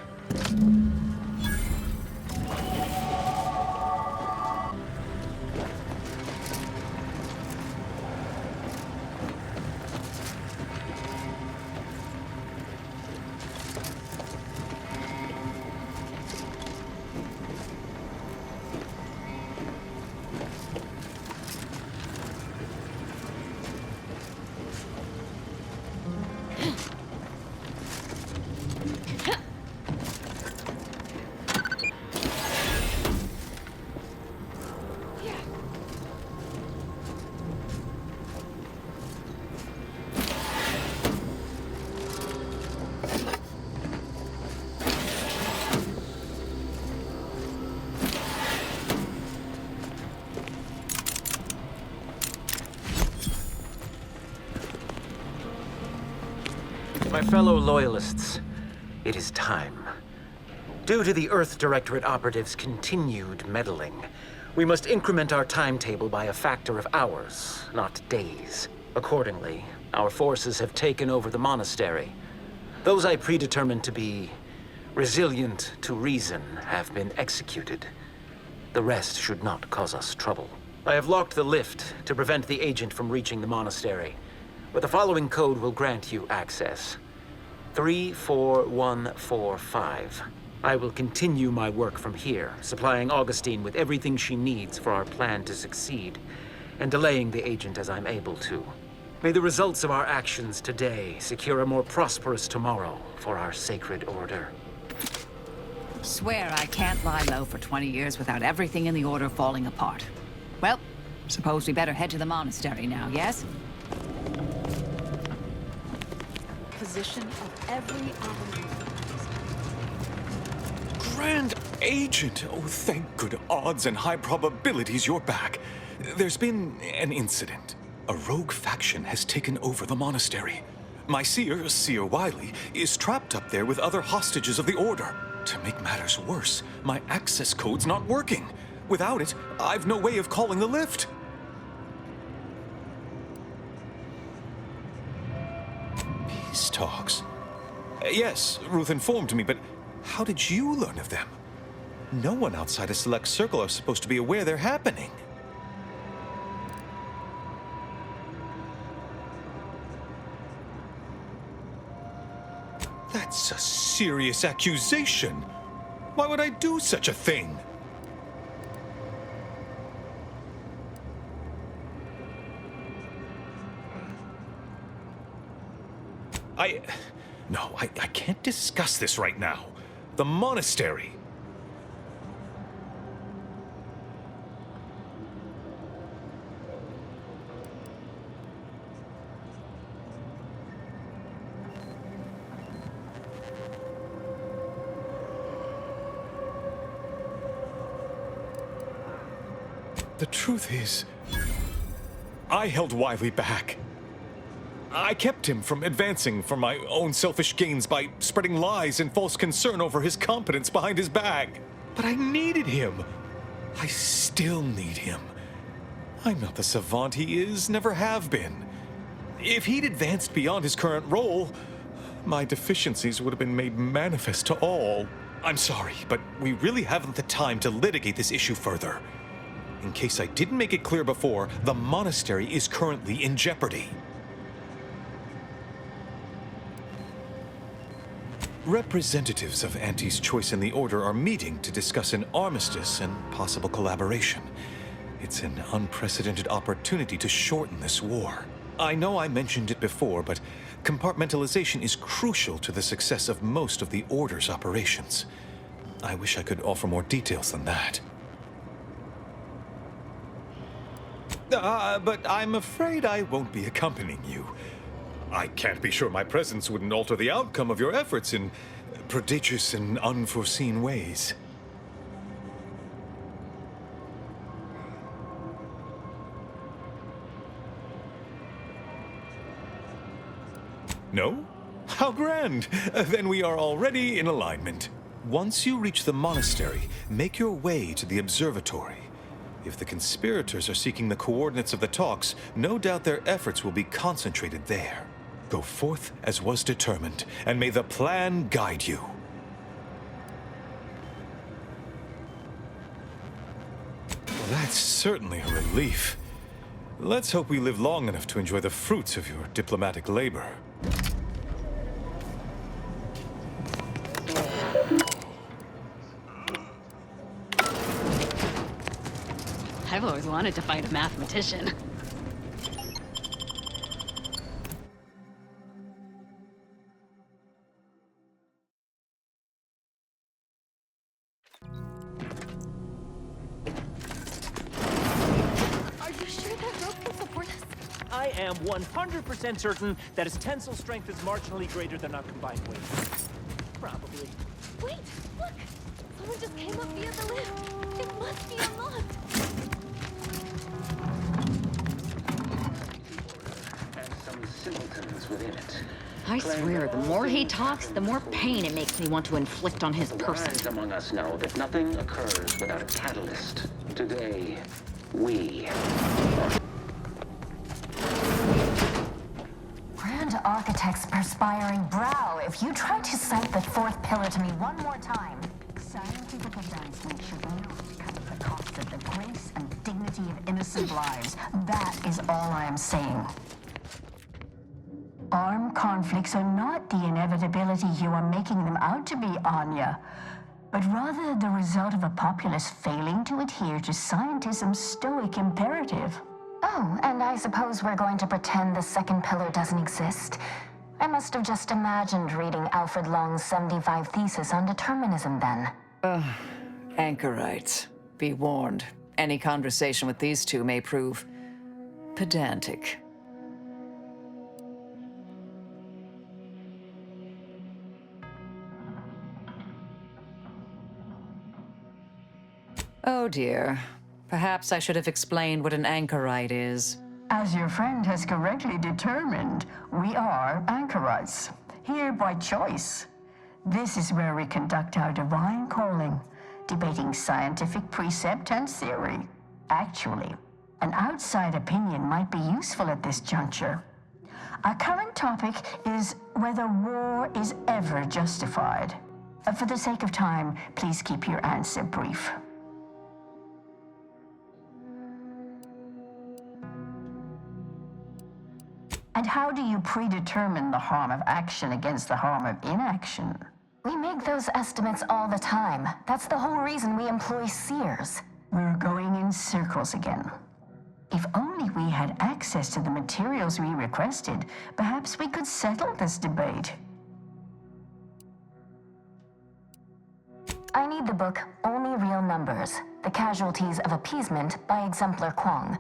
My fellow Loyalists, it is time. Due to the Earth Directorate operatives' continued meddling, we must increment our timetable by a factor of hours, not days. Accordingly, our forces have taken over the monastery. Those I predetermined to be resilient to reason have been executed. The rest should not cause us trouble. I have locked the lift to prevent the agent from reaching the monastery, but the following code will grant you access. 34145. I will continue my work from here, supplying Augustine with everything she needs for our plan to succeed, and delaying the agent as I'm able to. May the results of our actions today secure a more prosperous tomorrow for our sacred order. Swear I can't lie low for 20 years without everything in the order falling apart. Well, suppose we better head to the monastery now, yes? position of every atom. Grand Agent! Oh, thank good odds and high probabilities you're back. There's been an incident. A rogue faction has taken over the monastery. My seer Wiley, is trapped up there with other hostages of the Order. To make matters worse, my access code's not working. Without it, I've no way of calling the lift. Peace talks. Yes, Ruth informed me, but how did you learn of them? No one outside a select circle are supposed to be aware they're happening. That's a serious accusation. Why would I do such a thing? No, I can't discuss this right now. The monastery. The truth is, I held Wiley back. I kept him from advancing for my own selfish gains by spreading lies and false concern over his competence behind his back. But I needed him. I still need him. I'm not the savant he is, never have been. If he'd advanced beyond his current role, my deficiencies would have been made manifest to all. I'm sorry, but we really haven't the time to litigate this issue further. In case I didn't make it clear before, the monastery is currently in jeopardy. Representatives of Auntie's Choice and the Order are meeting to discuss an armistice and possible collaboration. It's an unprecedented opportunity to shorten this war. I know I mentioned it before, but compartmentalization is crucial to the success of most of the Order's operations. I wish I could offer more details than that. But I'm afraid I won't be accompanying you. I can't be sure my presence wouldn't alter the outcome of your efforts in prodigious and unforeseen ways. No? How grand! Then we are already in alignment. Once you reach the monastery, make your way to the observatory. If the conspirators are seeking the coordinates of the talks, no doubt their efforts will be concentrated there. Go forth as was determined, and may the plan guide you. Well, that's certainly a relief. Let's hope we live long enough to enjoy the fruits of your diplomatic labor. I've always wanted to fight a mathematician. Are you sure that rope can support us? I am 100% certain that its tensile strength is marginally greater than our combined weight. Probably. Wait, look! Someone just came up via the lift. It must be unlocked. And some simpletons within it. I swear, the more he talks, the more pain it makes me want to inflict on his person. Wise among us know that nothing occurs without a catalyst. Today, we... Grand Architect's perspiring brow, if you try to cite the fourth pillar to me one more time. Scientific advancement should not come at the cost of the grace and dignity of innocent lives. That is all I am saying. Armed conflicts are not the inevitability you are making them out to be, Anya, but rather the result of a populace failing to adhere to scientism's stoic imperative. Oh, and I suppose we're going to pretend the second pillar doesn't exist. I must have just imagined reading Alfred Long's 75 thesis on determinism then. Anchorites, be warned. Any conversation with these two may prove pedantic. Oh dear. Perhaps I should have explained what an anchorite is. As your friend has correctly determined, we are anchorites, here by choice. This is where we conduct our divine calling, debating scientific precept and theory. Actually, an outside opinion might be useful at this juncture. Our current topic is whether war is ever justified. For the sake of time, please keep your answer brief. And how do you predetermine the harm of action against the harm of inaction? We make those estimates all the time. That's the whole reason we employ seers. We're going in circles again. If only we had access to the materials we requested, perhaps we could settle this debate. I need the book Only Real Numbers, The Casualties of Appeasement by Exemplar Kwong.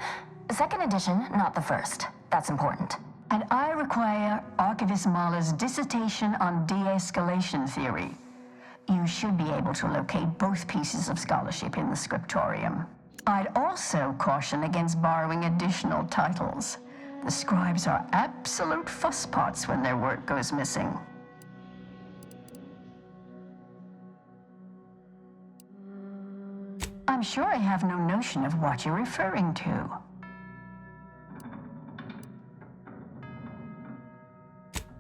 Second edition, not the first. That's important. And I require Archivist Mahler's dissertation on de-escalation theory. You should be able to locate both pieces of scholarship in the scriptorium. I'd also caution against borrowing additional titles. The scribes are absolute fusspots when their work goes missing. I'm sure I have no notion of what you're referring to.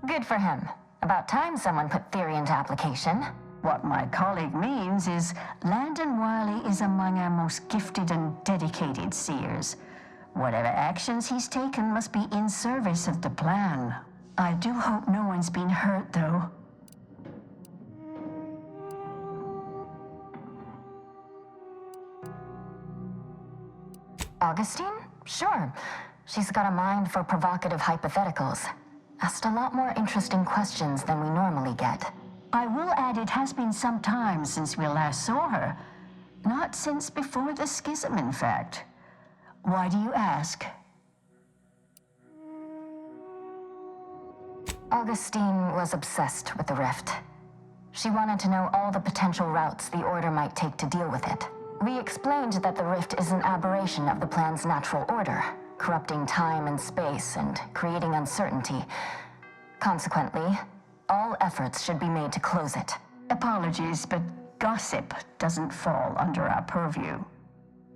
Good for him. About time someone put theory into application. What my colleague means is Landon Wiley is among our most gifted and dedicated seers. Whatever actions he's taken must be in service of the plan. I do hope no one's been hurt, though. Augustine? Sure. She's got a mind for provocative hypotheticals. Asked a lot more interesting questions than we normally get. I will add it has been some time since we last saw her. Not since before the schism, in fact. Why do you ask? Augustine was obsessed with the rift. She wanted to know all the potential routes the Order might take to deal with it. We explained that the rift is an aberration of the plan's natural order, corrupting time and space and creating uncertainty. Consequently, all efforts should be made to close it. Apologies, but gossip doesn't fall under our purview.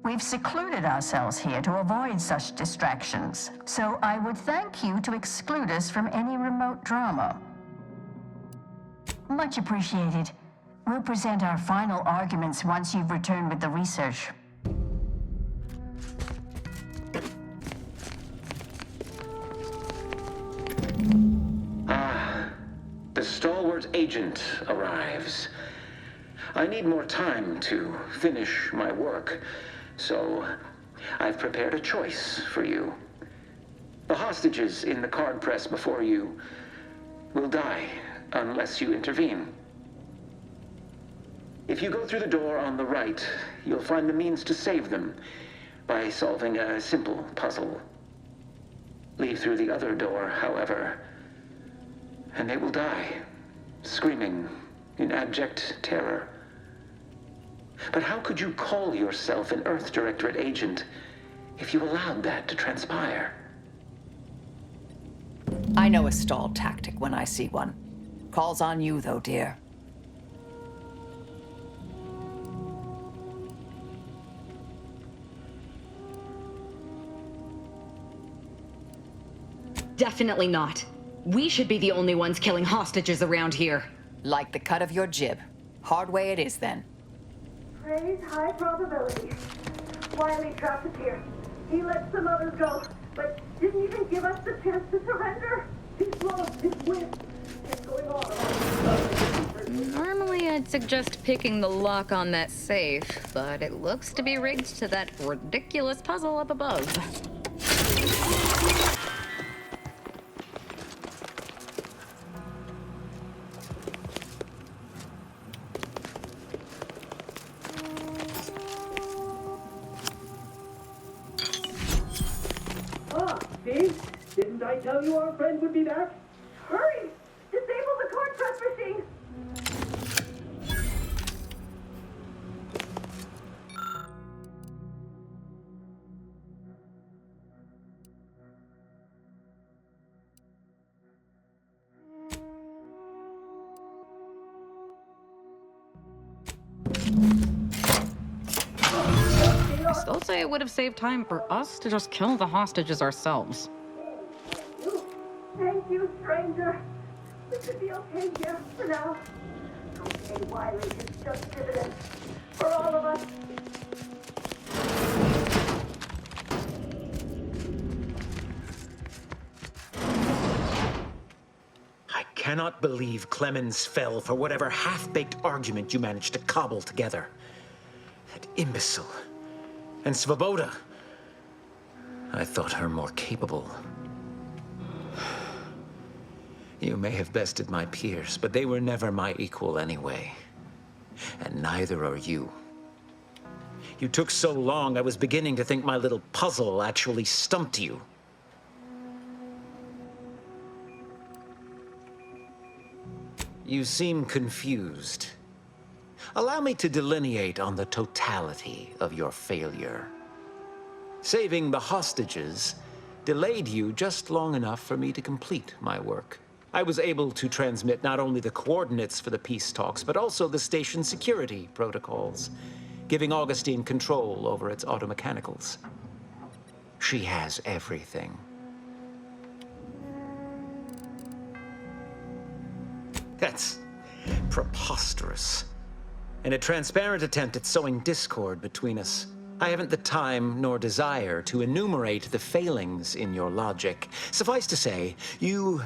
We've secluded ourselves here to avoid such distractions, so I would thank you to exclude us from any remote drama. Much appreciated. We'll present our final arguments once you've returned with the research. The stalwart agent arrives. I need more time to finish my work, so I've prepared a choice for you. The hostages in the card press before you will die unless you intervene. If you go through the door on the right, you'll find the means to save them by solving a simple puzzle. Leave through the other door, however, and they will die, screaming in abject terror. But how could you call yourself an Earth Directorate agent if you allowed that to transpire? I know a stall tactic when I see one. Calls on you, though, dear. Definitely not. We should be the only ones killing hostages around here. Like the cut of your jib. Hard way it is, then. Praise high probability. Wiley trapped us here. He let some others go, but didn't even give us the chance to surrender. His love, his wit, kept going on. Normally I'd suggest picking the lock on that safe, but it looks to be rigged to that ridiculous puzzle up above. See? Didn't I tell you our friend would be back? Hurry! Disable the card press machine! I still say it would have saved time for us to just kill the hostages ourselves. Thank you, stranger. We should be okay here for now. Okay, Wiley, it's just dividends for all of us. I cannot believe Clemens fell for whatever half-baked argument you managed to cobble together. That imbecile. And Svoboda. I thought her more capable. You may have bested my peers, but they were never my equal anyway. And neither are you. You took so long, I was beginning to think my little puzzle actually stumped you. You seem confused. Allow me to delineate on the totality of your failure. Saving the hostages delayed you just long enough for me to complete my work. I was able to transmit not only the coordinates for the peace talks, but also the station security protocols, giving Augustine control over its automechanicals. She has everything. That's preposterous. And a transparent attempt at sowing discord between us. I haven't the time nor desire to enumerate the failings in your logic. Suffice to say, you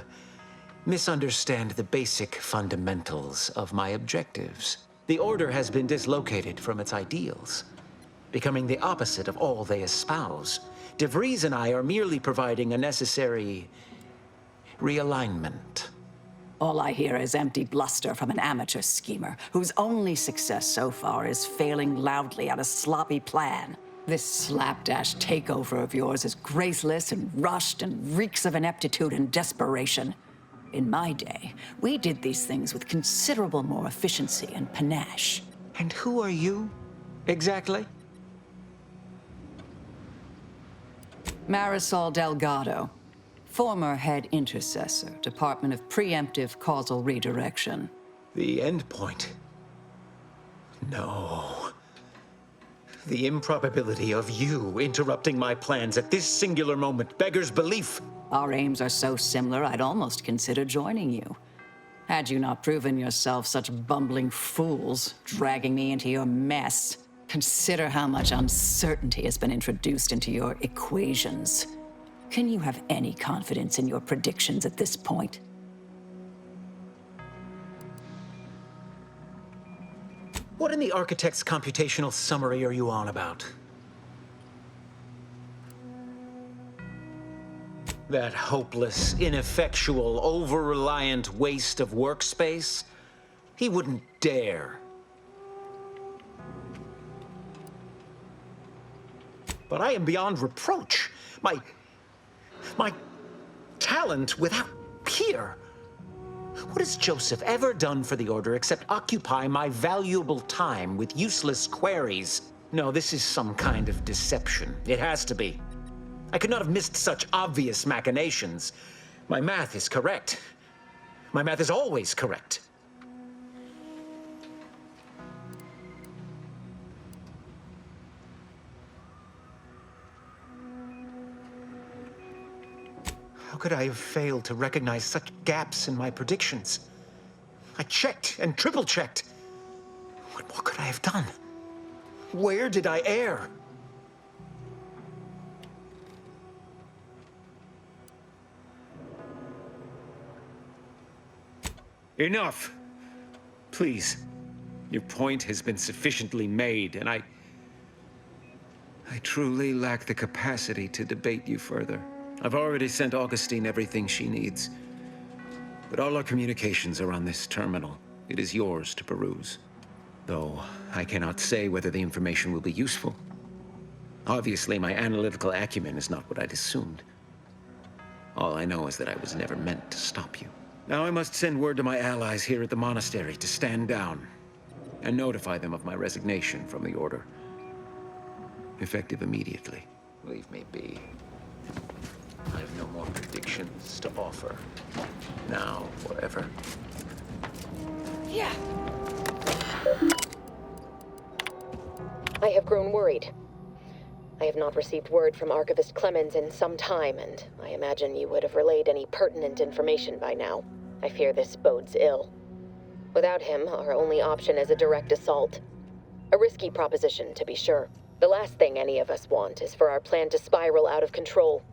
misunderstand the basic fundamentals of my objectives. The Order has been dislocated from its ideals, becoming the opposite of all they espouse. De Vries and I are merely providing a necessary realignment. All I hear is empty bluster from an amateur schemer whose only success so far is failing loudly at a sloppy plan. This slapdash takeover of yours is graceless and rushed and reeks of ineptitude and desperation. In my day, we did these things with considerable more efficiency and panache. And who are you, exactly? Marisol Delgado, former head intercessor, Department of Preemptive Causal Redirection. The endpoint? No. The improbability of you interrupting my plans at this singular moment beggars belief. Our aims are so similar, I'd almost consider joining you. Had you not proven yourself such bumbling fools, dragging me into your mess. Consider how much uncertainty has been introduced into your equations. Can you have any confidence in your predictions at this point? What in the architect's computational summary are you on about? That hopeless, ineffectual, over-reliant waste of workspace? He wouldn't dare. But I am beyond reproach. My talent without peer. What has Joseph ever done for the Order except occupy my valuable time with useless queries? No, this is some kind of deception. It has to be. I could not have missed such obvious machinations. My math is correct. My math is always correct. How could I have failed to recognize such gaps in my predictions? I checked and triple-checked. What more could I have done? Where did I err? Enough! Please. Your point has been sufficiently made, and I truly lack the capacity to debate you further. I've already sent Augustine everything she needs. But all our communications are on this terminal. It is yours to peruse. Though I cannot say whether the information will be useful. Obviously, my analytical acumen is not what I'd assumed. All I know is that I was never meant to stop you. Now I must send word to my allies here at the monastery to stand down and notify them of my resignation from the Order. Effective immediately. Leave me be. I have no more predictions to offer. Now or ever. Yeah. I have grown worried. I have not received word from Archivist Clemens in some time, and I imagine you would have relayed any pertinent information by now. I fear this bodes ill. Without him, our only option is a direct assault. A risky proposition, to be sure. The last thing any of us want is for our plan to spiral out of control.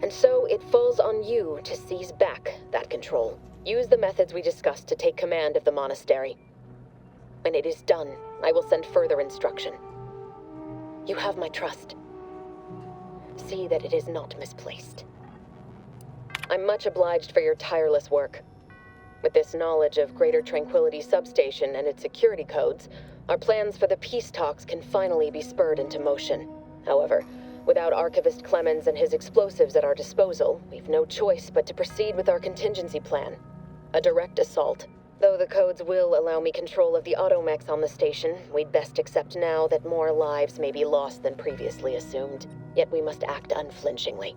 And so it falls on you to seize back that control. Use the methods we discussed to take command of the monastery. When it is done, I will send further instruction. You have my trust. See that it is not misplaced. I'm much obliged for your tireless work. With this knowledge of Greater Tranquility Substation and its security codes, our plans for the peace talks can finally be spurred into motion. However, without Archivist Clemens and his explosives at our disposal, we've no choice but to proceed with our contingency plan. A direct assault. Though the codes will allow me control of the automechs on the station, we'd best accept now that more lives may be lost than previously assumed. Yet we must act unflinchingly.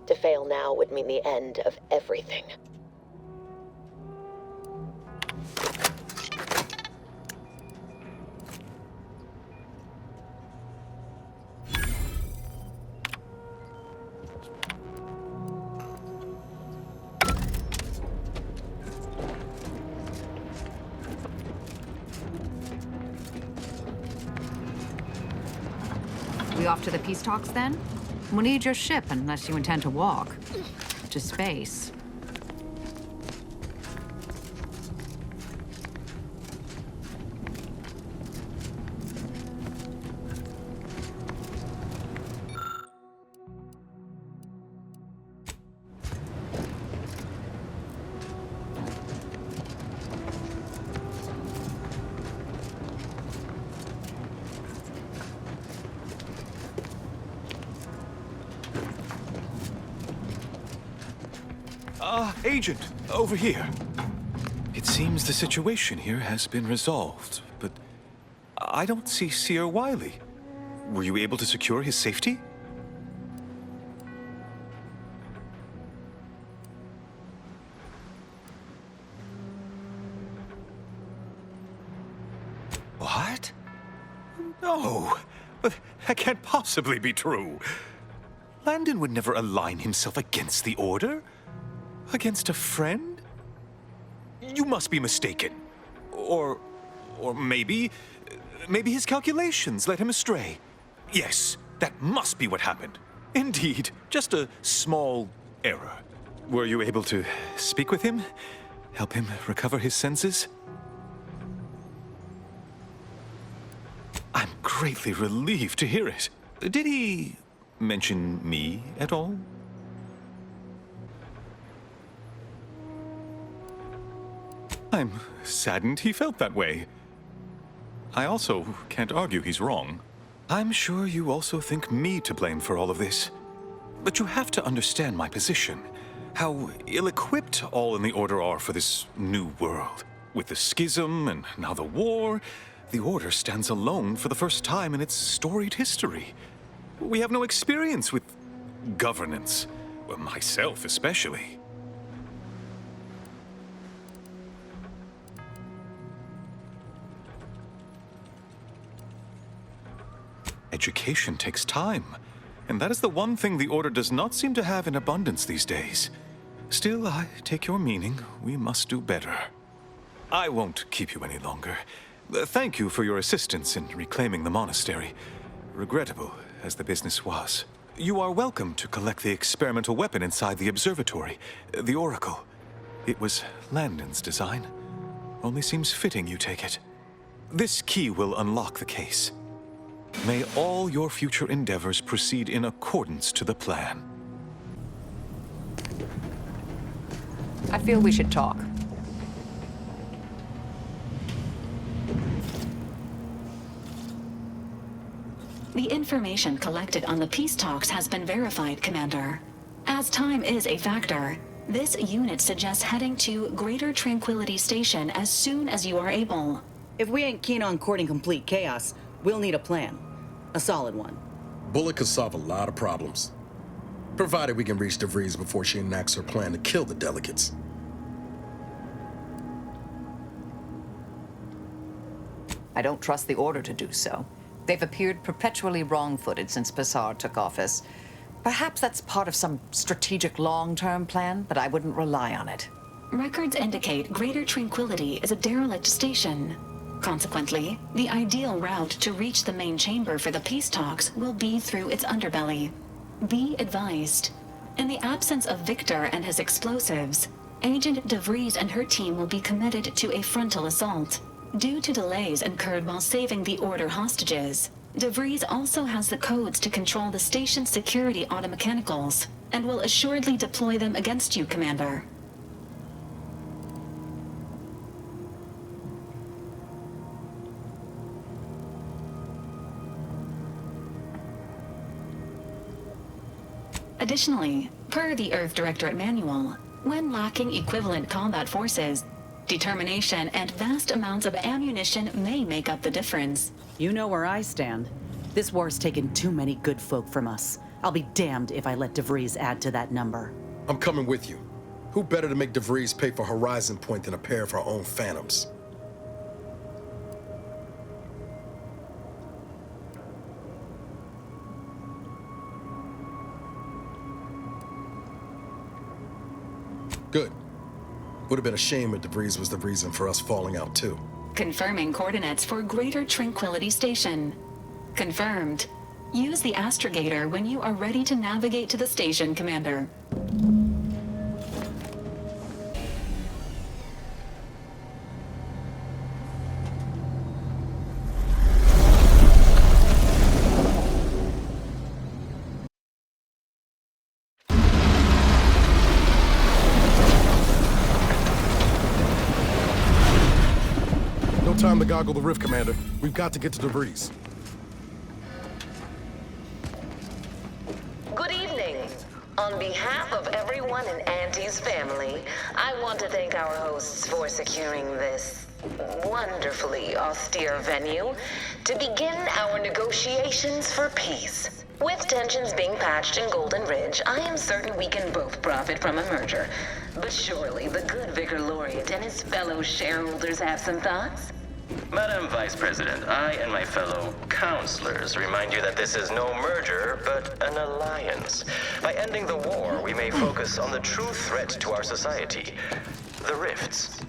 To fail now would mean the end of everything. We off to the peace talks then? We'll need your ship unless you intend to walk. To space. Agent, over here. It seems the situation here has been resolved, but I don't see Sir Wiley. Were you able to secure his safety? What? No, but that can't possibly be true. Landon would never align himself against the Order. Against a friend? You must be mistaken. Or maybe his calculations led him astray. Yes, that must be what happened. Indeed, just a small error. Were you able to speak with him? Help him recover his senses? I'm greatly relieved to hear it. Did he mention me at all? I'm saddened he felt that way. I also can't argue he's wrong. I'm sure you also think me to blame for all of this. But you have to understand my position. How ill-equipped all in the Order are for this new world. With the schism and now the war, the Order stands alone for the first time in its storied history. We have no experience with governance. Well, myself especially. Education takes time, and that is the one thing the Order does not seem to have in abundance these days. Still, I take your meaning. We must do better. I won't keep you any longer. Thank you for your assistance in reclaiming the monastery, regrettable as the business was. You are welcome to collect the experimental weapon inside the observatory, the Oracle. It was Landon's design. Only seems fitting you take it. This key will unlock the case. May all your future endeavors proceed in accordance to the plan. I feel we should talk. The information collected on the peace talks has been verified, Commander. As time is a factor, this unit suggests heading to Greater Tranquility Station as soon as you are able. If we ain't keen on courting complete chaos, we'll need a plan. A solid one. Bullet could solve a lot of problems. Provided we can reach DeVries before she enacts her plan to kill the delegates. I don't trust the Order to do so. They've appeared perpetually wrong-footed since Passar took office. Perhaps that's part of some strategic long-term plan, but I wouldn't rely on it. Records indicate Greater Tranquility is a derelict station. Consequently, the ideal route to reach the main chamber for the peace talks will be through its underbelly. Be advised. In the absence of Victor and his explosives, Agent DeVries and her team will be committed to a frontal assault. Due to delays incurred while saving the Order hostages, DeVries also has the codes to control the station's security automechanicals, and will assuredly deploy them against you, Commander. Additionally, per the Earth Directorate Manual, when lacking equivalent combat forces, determination and vast amounts of ammunition may make up the difference. You know where I stand. This war's taken too many good folk from us. I'll be damned if I let DeVries add to that number. I'm coming with you. Who better to make DeVries pay for Horizon Point than a pair of her own phantoms? Good. Would have been a shame if DeVries was the reason for us falling out too. Confirming coordinates for Greater Tranquility Station. Confirmed. Use the astrogator when you are ready to navigate to the station, Commander. Time to goggle the rift, Commander. We've got to get to DeVries. Good evening. On behalf of everyone in Auntie's family, I want to thank our hosts for securing this wonderfully austere venue to begin our negotiations for peace. With tensions being patched in Golden Ridge, I am certain we can both profit from a merger. But surely the good Vicar Laureate and his fellow shareholders have some thoughts? Madam Vice President, I and my fellow counselors remind you that this is no merger, but an alliance. By ending the war, we may focus on the true threat to our society, the rifts.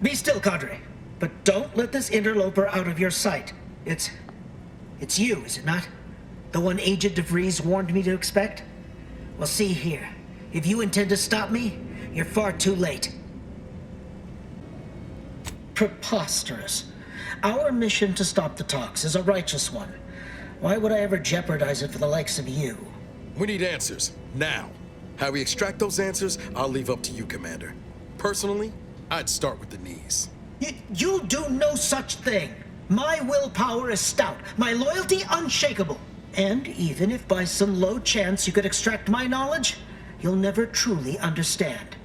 Be still, Cadre. But don't let this interloper out of your sight. It's you, is it not? The one Agent DeVries warned me to expect? Well, see here. If you intend to stop me, you're far too late. Preposterous. Our mission to stop the talks is a righteous one. Why would I ever jeopardize it for the likes of you? We need answers, now. How we extract those answers, I'll leave up to you, Commander. Personally, I'd start with the knees. You'll do no such thing. My willpower is stout, my loyalty unshakable. And even if by some low chance you could extract my knowledge, you'll never truly understand.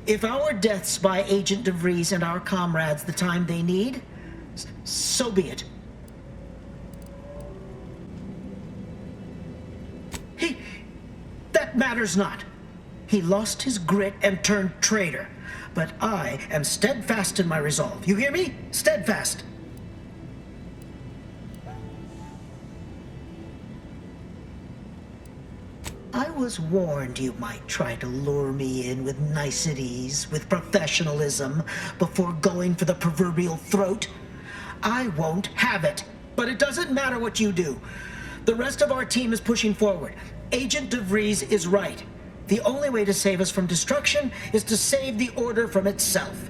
If our deaths buy Agent DeVries and our comrades the time they need, so be it. That matters not. He lost his grit and turned traitor. But I am steadfast in my resolve. You hear me? Steadfast. I was warned you might try to lure me in with niceties, with professionalism, before going for the proverbial throat. I won't have it. But it doesn't matter what you do. The rest of our team is pushing forward. Agent DeVries is right. The only way to save us from destruction is to save the Order from itself.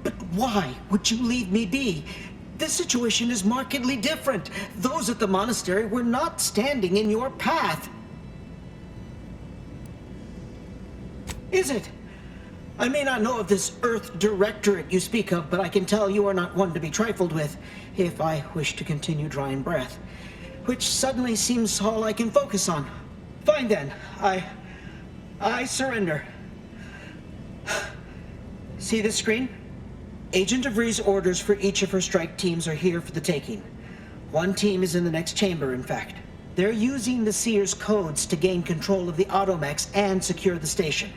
But why would you leave me be? This situation is markedly different. Those at the monastery were not standing in your path. Is it? I may not know of this Earth Directorate you speak of, but I can tell you are not one to be trifled with, if I wish to continue drawing breath, which suddenly seems all I can focus on. Fine then, I surrender. See this screen? Agent of Ree's orders for each of her strike teams are here for the taking. One team is in the next chamber, in fact. They're using the Seer's codes to gain control of the automechs and secure the station.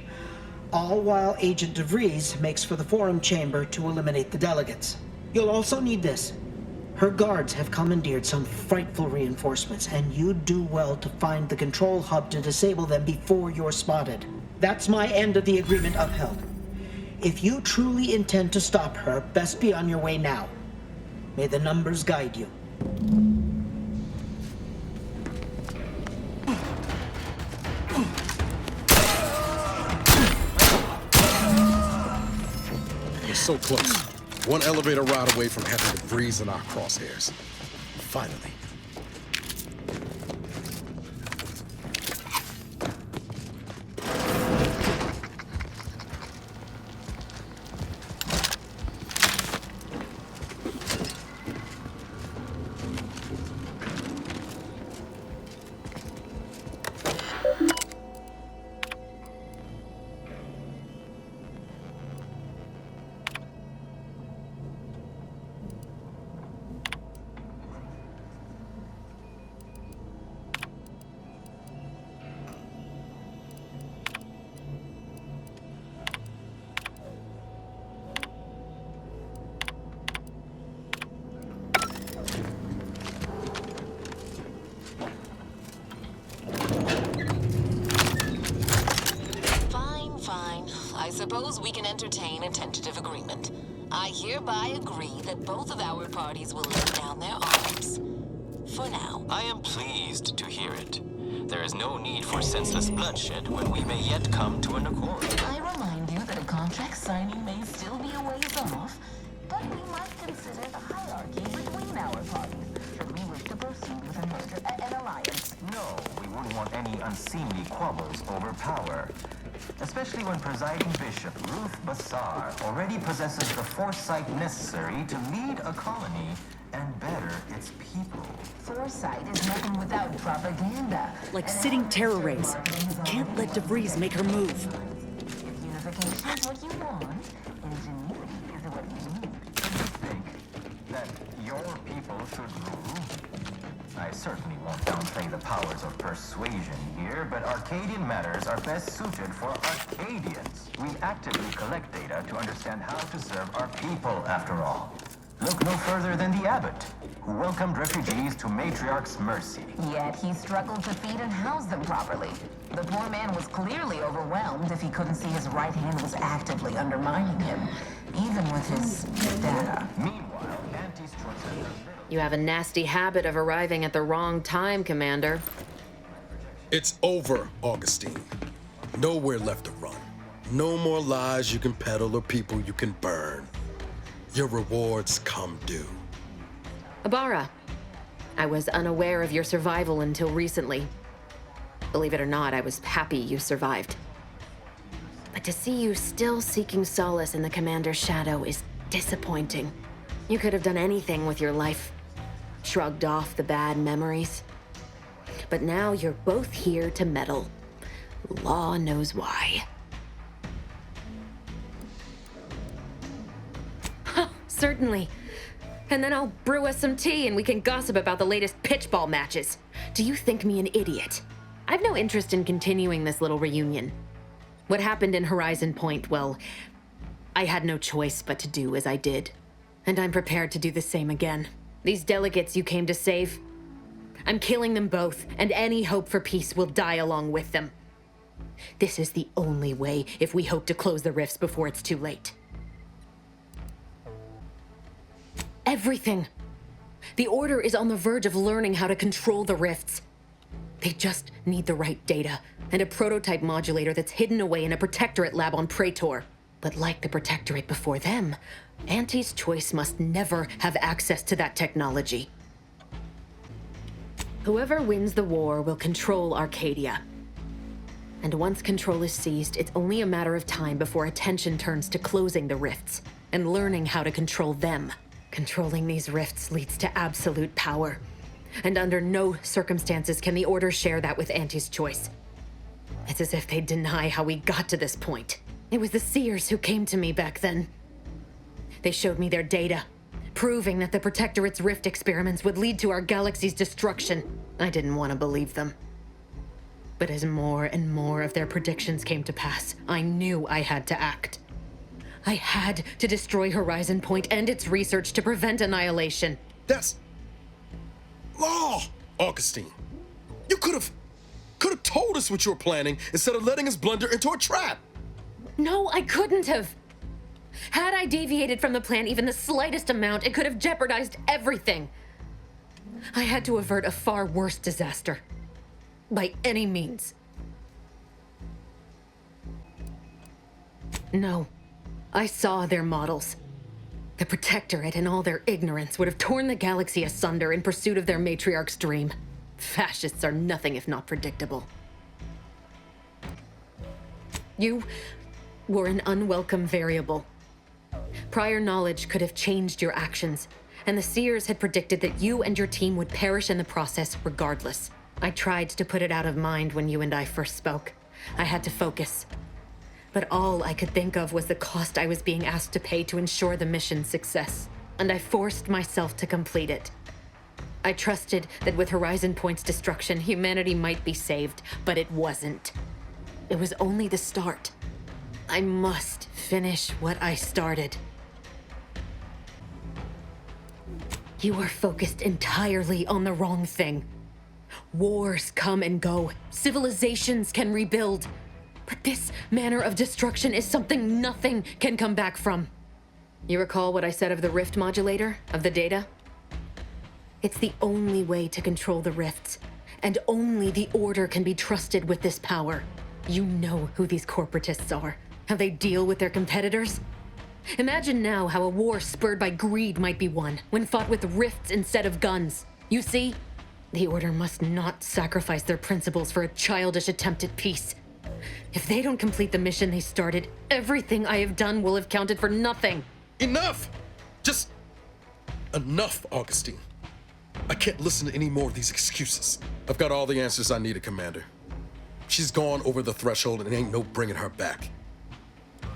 All while Agent DeVries makes for the forum chamber to eliminate the delegates. You'll also need this. Her guards have commandeered some frightful reinforcements, and you'd do well to find the control hub to disable them before you're spotted. That's my end of the agreement upheld. If you truly intend to stop her, best be on your way now. May the numbers guide you. We're so close. One elevator ride away from having to breeze in our crosshairs. Finally. Suppose we can entertain a tentative agreement. I hereby agree that both of our parties will lay down their arms. For now. I am pleased to hear it. There is no need for senseless bloodshed when we may yet come to an accord. I remind you that a contract signing may still be a ways off, but we might consider the hierarchy between our parties should we wish to proceed with a merger, an alliance. No, we wouldn't want any unseemly quabbles over power. Especially when presiding bishop Ruth Bassar already possesses the foresight necessary to lead a colony and better its people. Foresight is nothing without propaganda. Like sitting terror rays. Can't let DeVries make her move. If unification is what you want, ingenuity is what you need. You think that your people should rule? I certainly won't downplay the powers of persuasion here, but Arcadian matters are best suited for Arcadians. We actively collect data to understand how to serve our people, after all. Look no further than the abbot, who welcomed refugees to Matriarch's mercy. Yet he struggled to feed and house them properly. The poor man was clearly overwhelmed if he couldn't see his right hand was actively undermining him, even with his data. Meanwhile, Auntie's choices. You have a nasty habit of arriving at the wrong time, Commander. It's over, Augustine. Nowhere left to run. No more lies you can peddle or people you can burn. Your rewards come due. Ibarra, I was unaware of your survival until recently. Believe it or not, I was happy you survived. But to see you still seeking solace in the Commander's shadow is disappointing. You could have done anything with your life. Shrugged off the bad memories. But now you're both here to meddle. Law knows why. Certainly. And then I'll brew us some tea and we can gossip about the latest pitchball matches. Do you think me an idiot? I've no interest in continuing this little reunion. What happened in Horizon Point, well, I had no choice but to do as I did. And I'm prepared to do the same again. These delegates you came to save, I'm killing them both, and any hope for peace will die along with them. This is the only way if we hope to close the rifts before it's too late. Everything. The Order is on the verge of learning how to control the rifts. They just need the right data, and a prototype modulator that's hidden away in a Protectorate lab on Praetor. But like the Protectorate before them, Auntie's Choice must never have access to that technology. Whoever wins the war will control Arcadia. And once control is seized, it's only a matter of time before attention turns to closing the rifts and learning how to control them. Controlling these rifts leads to absolute power. And under no circumstances can the Order share that with Auntie's Choice. It's as if they deny how we got to this point. It was the Seers who came to me back then. They showed me their data, proving that the Protectorate's rift experiments would lead to our galaxy's destruction. I didn't want to believe them. But as more and more of their predictions came to pass, I knew I had to act. I had to destroy Horizon Point and its research to prevent annihilation. That's law, Augustine. You could have told us what you were planning instead of letting us blunder into a trap. No, I couldn't have. Had I deviated from the plan even the slightest amount, it could have jeopardized everything. I had to avert a far worse disaster. By any means. No, I saw their models. The Protectorate and all their ignorance would have torn the galaxy asunder in pursuit of their matriarch's dream. Fascists are nothing if not predictable. You were an unwelcome variable. Prior knowledge could have changed your actions, and the Seers had predicted that you and your team would perish in the process regardless. I tried to put it out of mind when you and I first spoke. I had to focus. But all I could think of was the cost I was being asked to pay to ensure the mission's success, and I forced myself to complete it. I trusted that with Horizon Point's destruction, humanity might be saved, but it wasn't. It was only the start. I must finish what I started. You are focused entirely on the wrong thing. Wars come and go. Civilizations can rebuild. But this manner of destruction is something nothing can come back from. You recall what I said of the rift modulator, of the data? It's the only way to control the rifts, and only the Order can be trusted with this power. You know who these corporatists are, how they deal with their competitors. Imagine now how a war spurred by greed might be won, when fought with rifts instead of guns. You see? The Order must not sacrifice their principles for a childish attempt at peace. If they don't complete the mission they started, everything I have done will have counted for nothing. Enough! Just enough, Augustine. I can't listen to any more of these excuses. I've got all the answers I needed, Commander. She's gone over the threshold and ain't no bringing her back.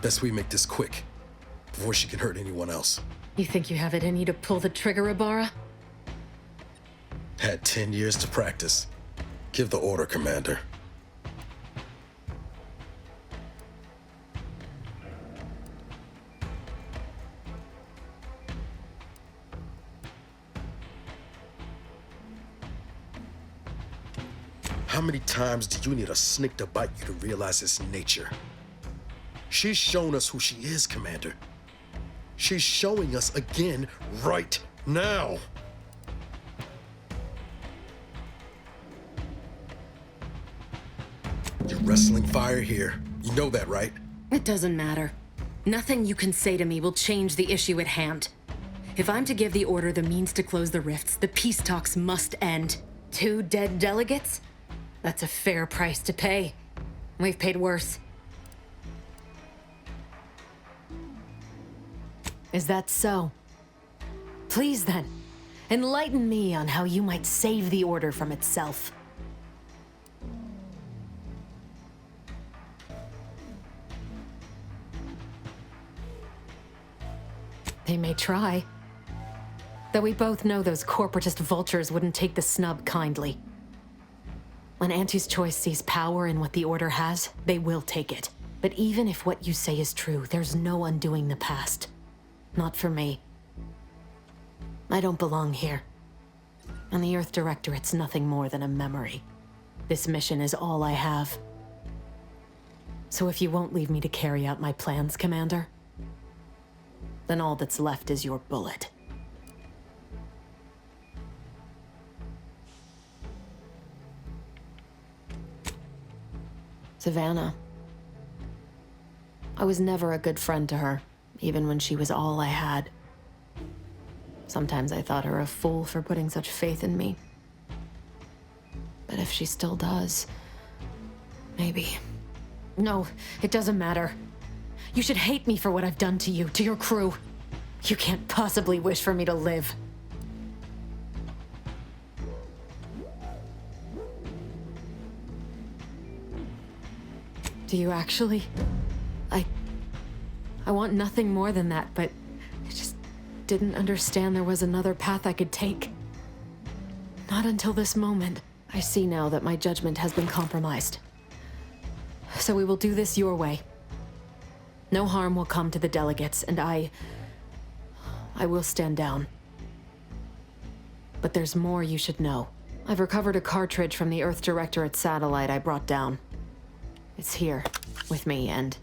Best we make this quick, before she can hurt anyone else. You think you have it in you to pull the trigger, Ibarra? Had 10 years to practice. Give the order, Commander. How many times do you need a snake to bite you to realize its nature? She's shown us who she is, Commander. She's showing us again right now. You're wrestling fire here. You know that, right? It doesn't matter. Nothing you can say to me will change the issue at hand. If I'm to give the Order the means to close the rifts, the peace talks must end. 2 dead delegates? That's a fair price to pay. We've paid worse. Is that so? Please then, enlighten me on how you might save the Order from itself. They may try. Though we both know those corporatist vultures wouldn't take the snub kindly. When Auntie's Choice sees power in what the Order has, they will take it. But even if what you say is true, there's no undoing the past. Not for me. I don't belong here. And the Earth Directorate's nothing more than a memory. This mission is all I have. So if you won't leave me to carry out my plans, Commander, then all that's left is your bullet. Savannah. I was never a good friend to her, even when she was all I had. Sometimes I thought her a fool for putting such faith in me. But if she still does, maybe. No, it doesn't matter. You should hate me for what I've done to you, to your crew. You can't possibly wish for me to live. Do you actually? I want nothing more than that, but I just didn't understand there was another path I could take. Not until this moment. I see now that my judgment has been compromised. So we will do this your way. No harm will come to the delegates, and I will stand down. But there's more you should know. I've recovered a cartridge from the Earth Directorate satellite I brought down. It's here, with me, and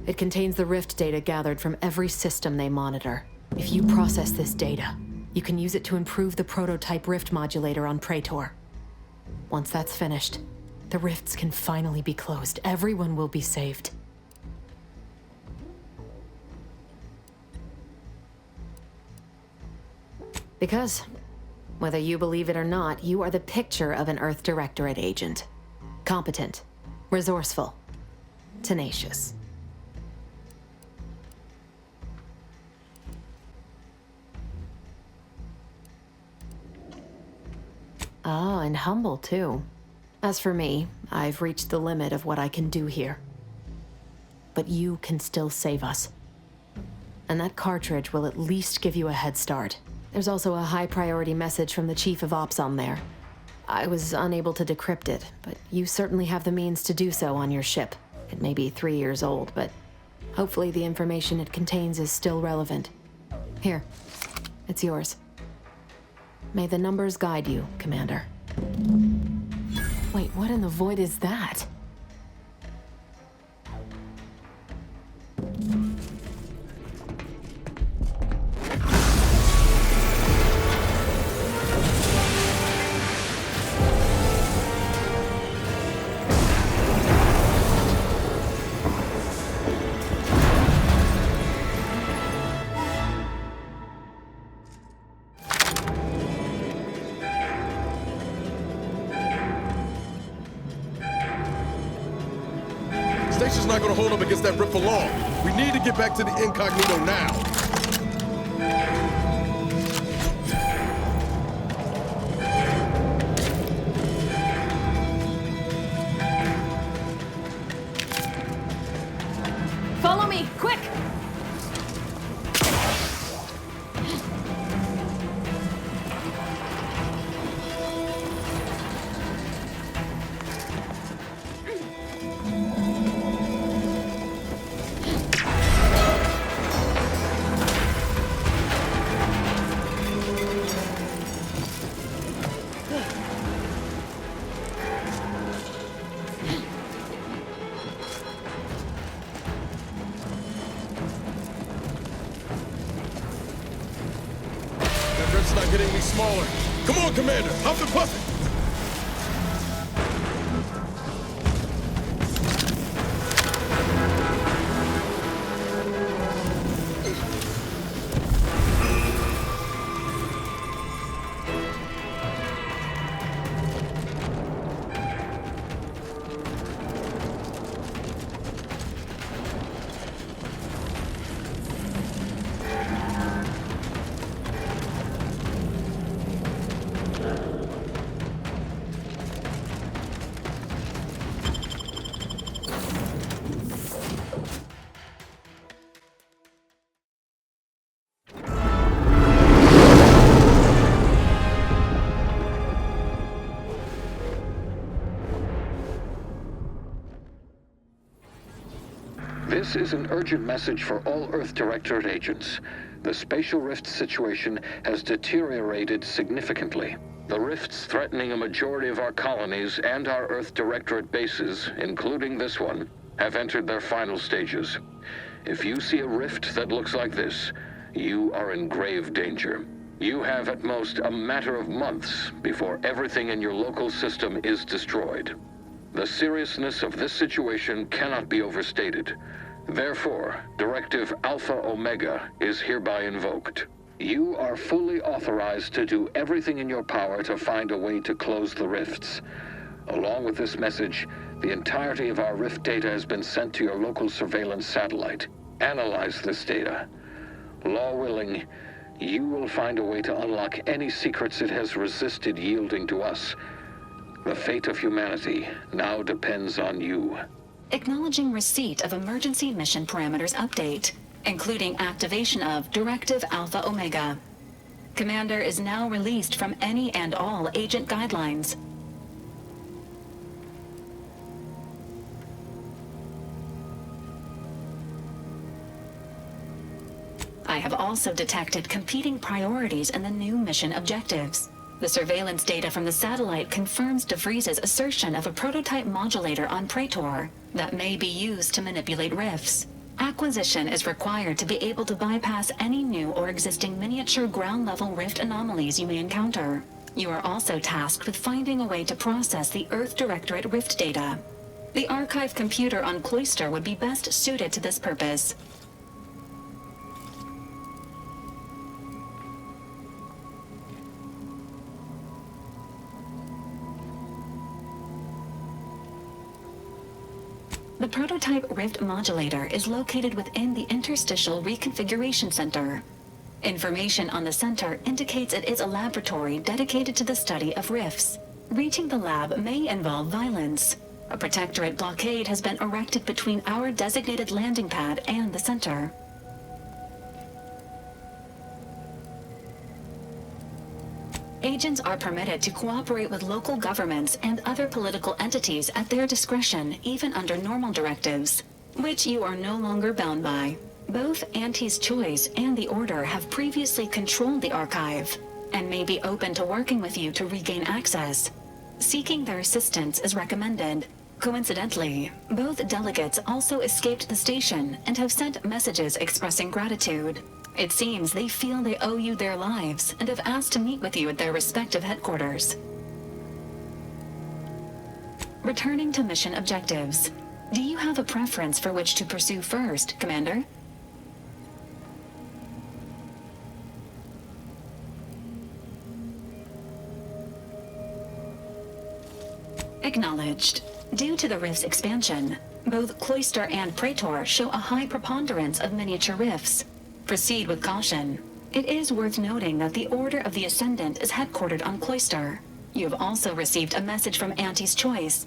it contains the rift data gathered from every system they monitor. If you process this data, you can use it to improve the prototype rift modulator on Praetor. Once that's finished, the rifts can finally be closed. Everyone will be saved. Because, whether you believe it or not, you are the picture of an Earth Directorate agent. Competent, resourceful, tenacious. Ah, and humble, too. As for me, I've reached the limit of what I can do here. But you can still save us. And that cartridge will at least give you a head start. There's also a high-priority message from the Chief of Ops on there. I was unable to decrypt it, but you certainly have the means to do so on your ship. It may be 3 years old, but hopefully the information it contains is still relevant. Here, it's yours. May the numbers guide you, Commander. Wait, what in the void is that? Station's not gonna hold up against that rip for long. We need to get back to the incognito now. Follow me, quick! Not getting any smaller. Come on, Commander, huff and puff it. This is an urgent message for all Earth Directorate agents. The spatial rift situation has deteriorated significantly. The rifts threatening a majority of our colonies and our Earth Directorate bases, including this one, have entered their final stages. If you see a rift that looks like this, you are in grave danger. You have at most a matter of months before everything in your local system is destroyed. The seriousness of this situation cannot be overstated. Therefore, Directive Alpha Omega is hereby invoked. You are fully authorized to do everything in your power to find a way to close the rifts. Along with this message, the entirety of our rift data has been sent to your local surveillance satellite. Analyze this data. Law willing, you will find a way to unlock any secrets it has resisted yielding to us. The fate of humanity now depends on you. acknowledging receipt of emergency mission parameters update, including activation of Directive Alpha Omega. Commander is now released from any and all agent guidelines. I have also detected competing priorities in the new mission objectives. The surveillance data from the satellite confirms DeVries's assertion of a prototype modulator on Praetor that may be used to manipulate rifts. Acquisition is required to be able to bypass any new or existing miniature ground-level rift anomalies you may encounter. You are also tasked with finding a way to process the Earth Directorate rift data. The archive computer on Cloister would be best suited to this purpose. The prototype rift modulator is located within the Interstitial Reconfiguration Center. Information on the center indicates it is a laboratory dedicated to the study of rifts. Reaching the lab may involve violence. A protectorate blockade has been erected between our designated landing pad and the center. Agents are permitted to cooperate with local governments and other political entities at their discretion, even under normal directives, which you are no longer bound by. Both Auntie's Choice and the Order have previously controlled the archive, and may be open to working with you to regain access. Seeking their assistance is recommended. Coincidentally, both delegates also escaped the station and have sent messages expressing gratitude. It seems they feel they owe you their lives and have asked to meet with you at their respective headquarters. Returning to mission objectives. Do you have a preference for which to pursue first, Commander? Acknowledged. Due to the rift's expansion, both Cloister and Praetor show a high preponderance of miniature rifts. Proceed with caution. It is worth noting that the Order of the Ascendant is headquartered on Cloister. You have also received a message from Auntie's Choice.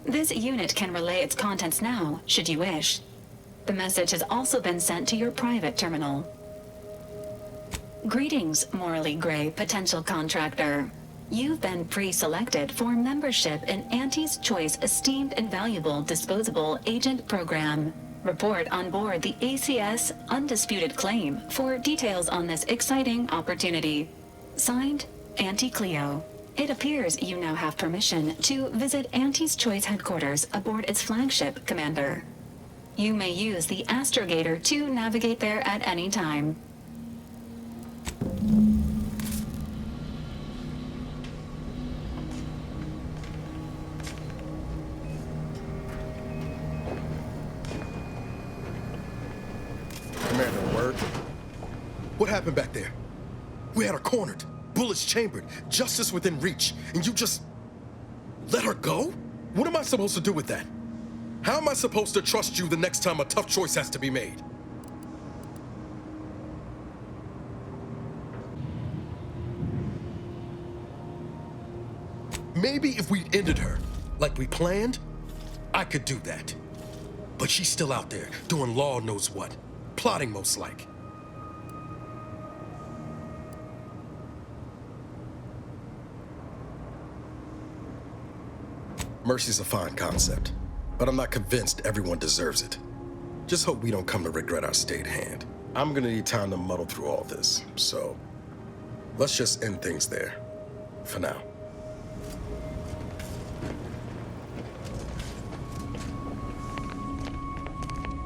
This unit can relay its contents now, should you wish. The message has also been sent to your private terminal. Greetings, morally gray potential contractor. You've been pre-selected for membership in Auntie's Choice Esteemed and Valuable Disposable Agent Program. Report on board the ACS Undisputed Claim for details on this exciting opportunity. Signed, Auntie Cleo. It appears you now have permission to visit Auntie's Choice headquarters aboard its flagship, Commander. You may use the astrogator to navigate there at any time. Commander, word? What happened back there? We had her cornered, bullets chambered, justice within reach, and you just let her go? What am I supposed to do with that? How am I supposed to trust you the next time a tough choice has to be made? Maybe if we'd ended her, like we planned, I could do that. But she's still out there, doing Lord knows what. Plotting, most like. Mercy's a fine concept, but I'm not convinced everyone deserves it. Just hope we don't come to regret our state hand. I'm gonna need time to muddle through all this, so let's just end things there, for now.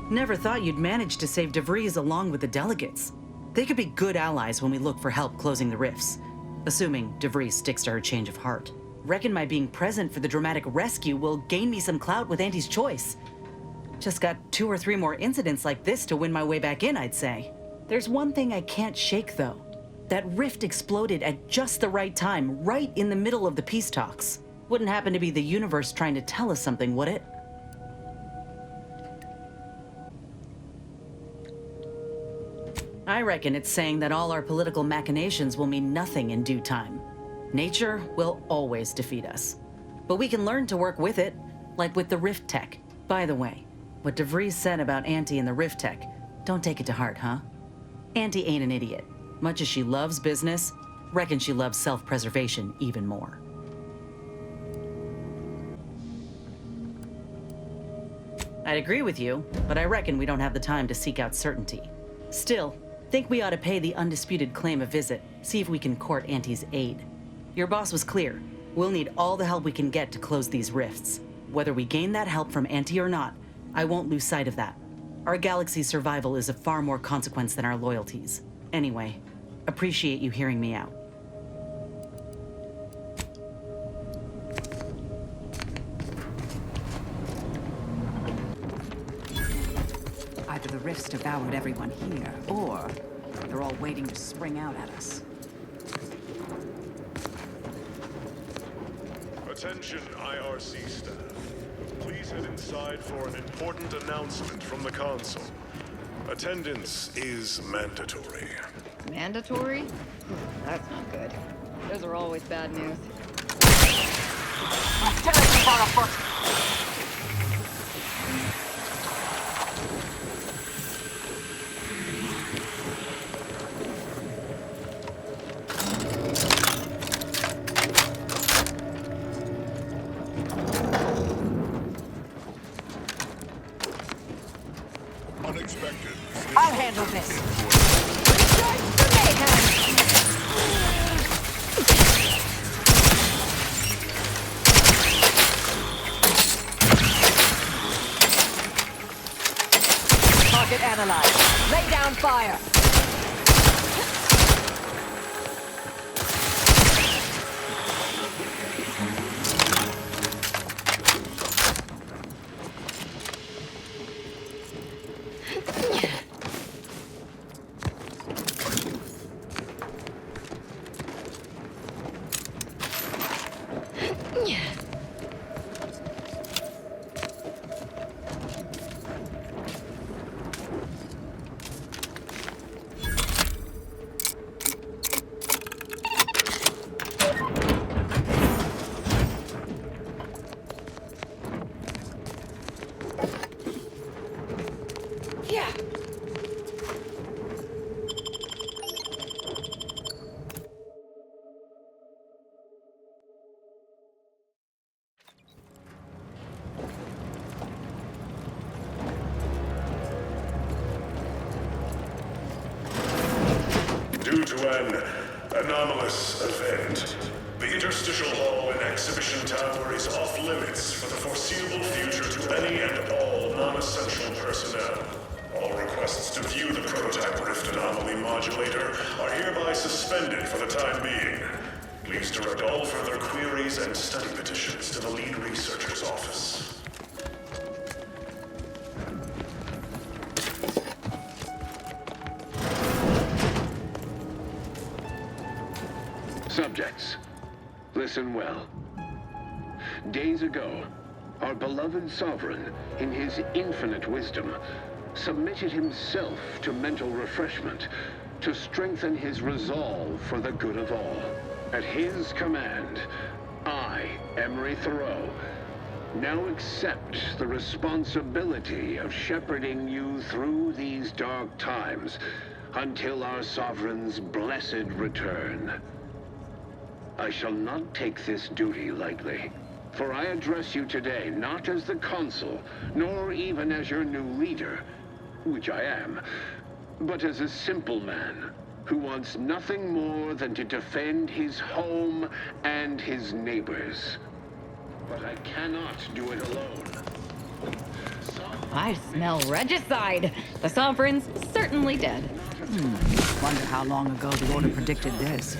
Never thought you'd manage to save DeVries along with the delegates. They could be good allies when we look for help closing the rifts, assuming DeVries sticks to her change of heart. Reckon my being present for the dramatic rescue will gain me some clout with Auntie's Choice. Just got 2 or 3 more incidents like this to win my way back in, I'd say. There's one thing I can't shake, though. That rift exploded at just the right time, right in the middle of the peace talks. Wouldn't happen to be the universe trying to tell us something, would it? I reckon it's saying that all our political machinations will mean nothing in due time. Nature will always defeat us. But we can learn to work with it, like with the rift tech. By the way, what DeVries said about Auntie and the Rift Tech, don't take it to heart, huh? Auntie ain't an idiot. Much as she loves business, reckon she loves self-preservation even more. I'd agree with you, but I reckon we don't have the time to seek out certainty. Still, think we ought to pay the undisputed claim a visit, see if we can court Auntie's aid. Your boss was clear. We'll need all the help we can get to close these rifts. Whether we gain that help from Auntie or not, I won't lose sight of that. Our galaxy's survival is of far more consequence than our loyalties. Anyway, appreciate you hearing me out. Either the rifts devoured everyone here, or they're all waiting to spring out at us. Attention, IRC staff. Please head inside for an important announcement from the console. Attendance is mandatory. Mandatory? That's not good. Those are always bad news. I'll handle this. Target analyzed. Lay down fire. Due to an anomalous event, the interstitial hall in Exhibition Tower is off limits for the foreseeable future to any and all non-essential personnel. All requests to view the prototype Rift Anomaly Modulator are hereby suspended for the time being. Please direct all further queries and study petitions to the lead researcher's office. Subjects, listen well. Days ago, our beloved sovereign, in his infinite wisdom, submitted himself to mental refreshment to strengthen his resolve for the good of all. At his command, I, Emery Thoreau, now accept the responsibility of shepherding you through these dark times until our sovereign's blessed return. I shall not take this duty lightly, for I address you today not as the consul, nor even as your new leader, which I am, but as a simple man who wants nothing more than to defend his home and his neighbors. But I cannot do it alone. I smell regicide. The sovereign's certainly dead. Wonder how long ago the Order predicted this.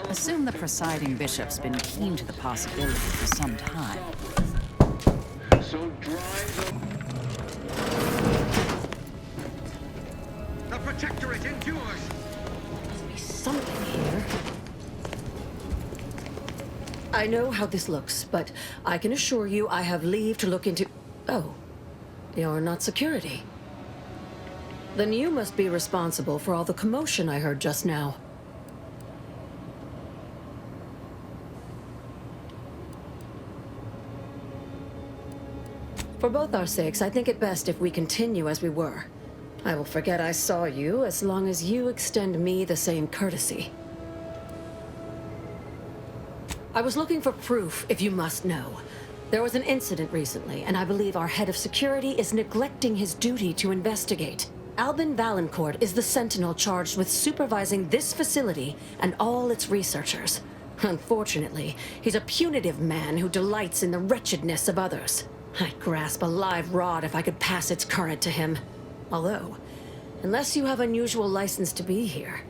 Assume the presiding bishop's been keen to the possibility for some time. So drive the Protectorate endures. Must be something here. I know how this looks, but I can assure you I have leave to look into... Oh, you're not security. Then you must be responsible for all the commotion I heard just now. For both our sakes, I think it best if we continue as we were. I will forget I saw you as long as you extend me the same courtesy. I was looking for proof, if you must know. There was an incident recently, and I believe our head of security is neglecting his duty to investigate. Albin Valancourt is the sentinel charged with supervising this facility and all its researchers. Unfortunately, he's a punitive man who delights in the wretchedness of others. I'd grasp a live rod if I could pass its current to him. Although, unless you have unusual license to be here,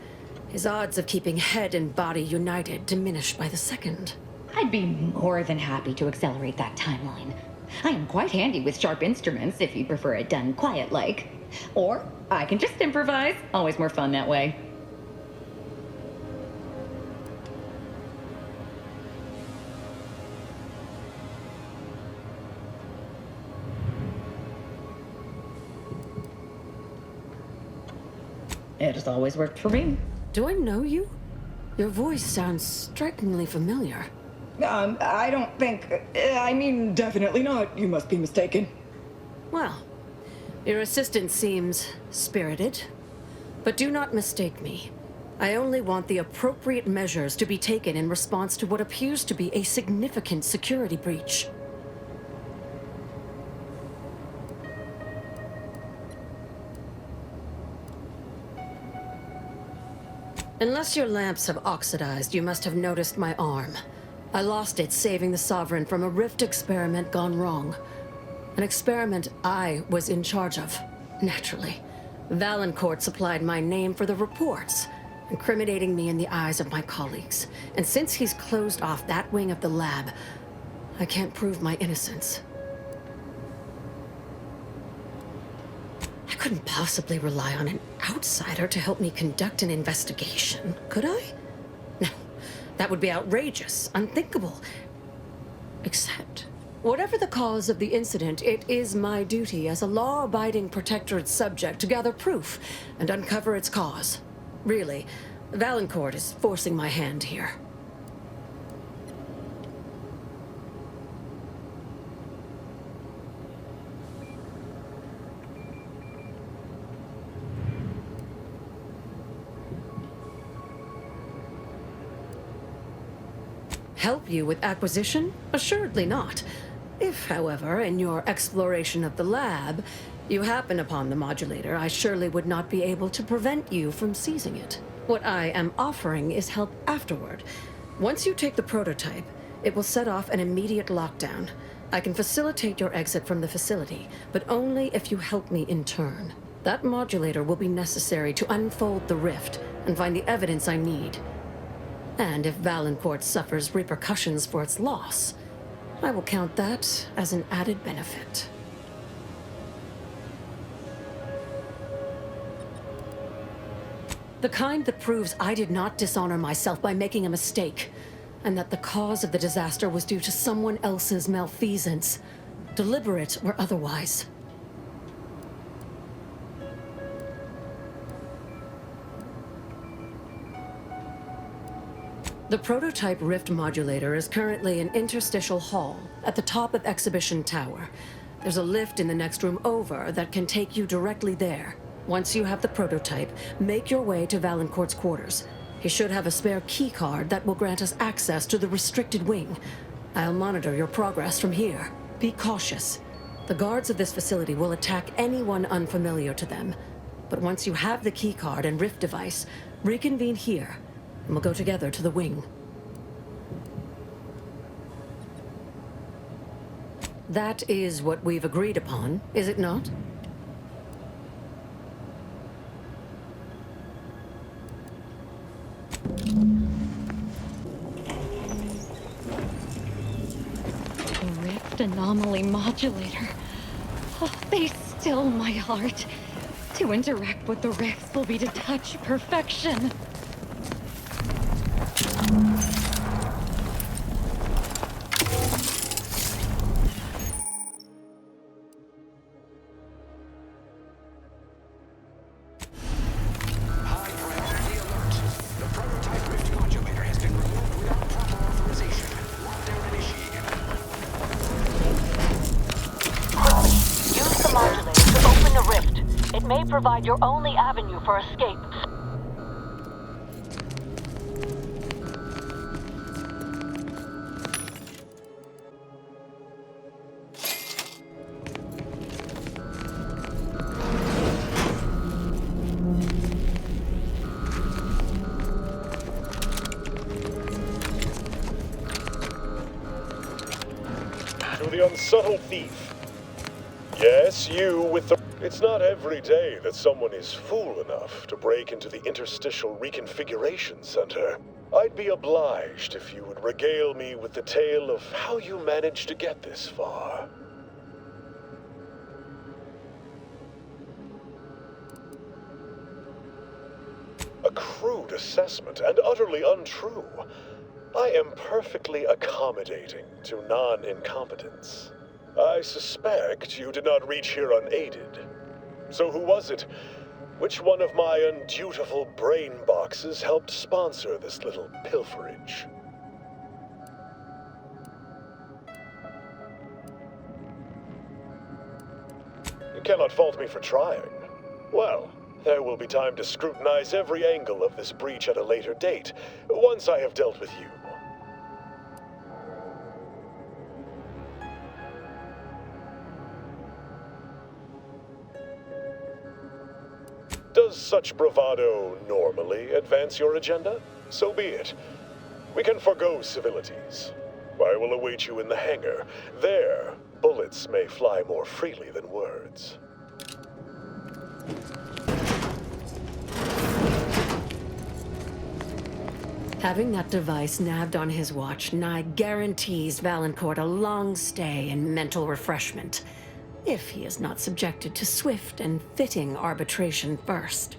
his odds of keeping head and body united diminish by the second. I'd be more than happy to accelerate that timeline. I am quite handy with sharp instruments if you prefer it done quiet-like. Or I can just improvise. Always more fun that way. It has always worked for me. Do I know you? Your voice sounds strikingly familiar. I don't think... I mean, definitely not. You must be mistaken. Well, your assistant seems spirited. But do not mistake me. I only want the appropriate measures to be taken in response to what appears to be a significant security breach. Unless your lamps have oxidized, you must have noticed my arm. I lost it saving the Sovereign from a rift experiment gone wrong. An experiment I was in charge of, naturally. Valancourt supplied my name for the reports, incriminating me in the eyes of my colleagues. And since he's closed off that wing of the lab, I can't prove my innocence. I couldn't possibly rely on an outsider to help me conduct an investigation, could I? No, that would be outrageous, unthinkable. Except, whatever the cause of the incident, it is my duty as a law-abiding protectorate subject to gather proof and uncover its cause. Really, Valancourt is forcing my hand here. Help you with acquisition? Assuredly not. If, however, in your exploration of the lab, you happen upon the modulator, I surely would not be able to prevent you from seizing it. What I am offering is help afterward. Once you take the prototype, it will set off an immediate lockdown. I can facilitate your exit from the facility, but only if you help me in turn. That modulator will be necessary to unfold the rift and find the evidence I need. And if Valancourt suffers repercussions for its loss, I will count that as an added benefit. The kind that proves I did not dishonor myself by making a mistake, and that the cause of the disaster was due to someone else's malfeasance, deliberate or otherwise. The prototype rift modulator is currently in Interstitial Hall at the top of Exhibition Tower. There's a lift in the next room over that can take you directly there. Once you have the prototype, make your way to Valancourt's quarters. He should have a spare key card that will grant us access to the restricted wing. I'll monitor your progress from here. Be cautious. The guards of this facility will attack anyone unfamiliar to them. But once you have the key card and rift device, reconvene here, and we'll go together to the wing. That is what we've agreed upon, is it not? Rift anomaly modulator. Oh, they still my heart. To interact with the rifts will be to touch perfection. may provide your only avenue for escape. To the unsubtle thief. Yes, you with the... It's not every day that someone is fool enough to break into the Interstitial Reconfiguration Center. I'd be obliged if you would regale me with the tale of how you managed to get this far. A crude assessment and utterly untrue. I am perfectly accommodating to non-incompetence. I suspect you did not reach here unaided. So who was it? Which one of my undutiful brain boxes helped sponsor this little pilferage? You cannot fault me for trying. Well, there will be time to scrutinize every angle of this breach at a later date, once I have dealt with you. Does such bravado normally advance your agenda? So be it. We can forgo civilities. I will await you in the hangar. There, bullets may fly more freely than words. Having that device nabbed on his watch nigh guarantees Valancourt a long stay and mental refreshment, if he is not subjected to swift and fitting arbitration first.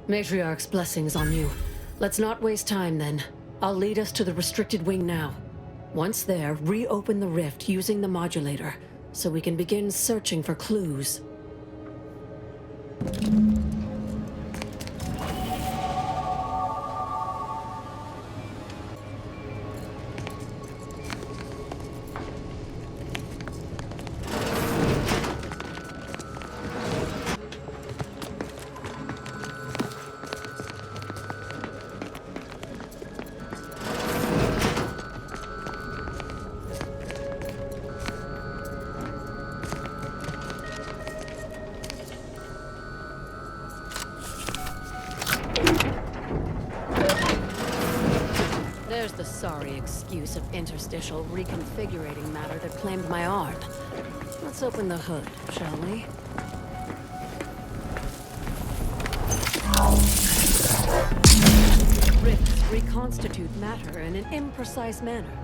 Matriarch's blessings on you. Let's not waste time then. I'll lead us to the restricted wing now. Once there, reopen the rift using the modulator, so we can begin searching for clues. There's the sorry excuse of interstitial reconfigurating matter that claimed my arm. Let's open the hood, shall we? Rifts reconstitute matter in an imprecise manner,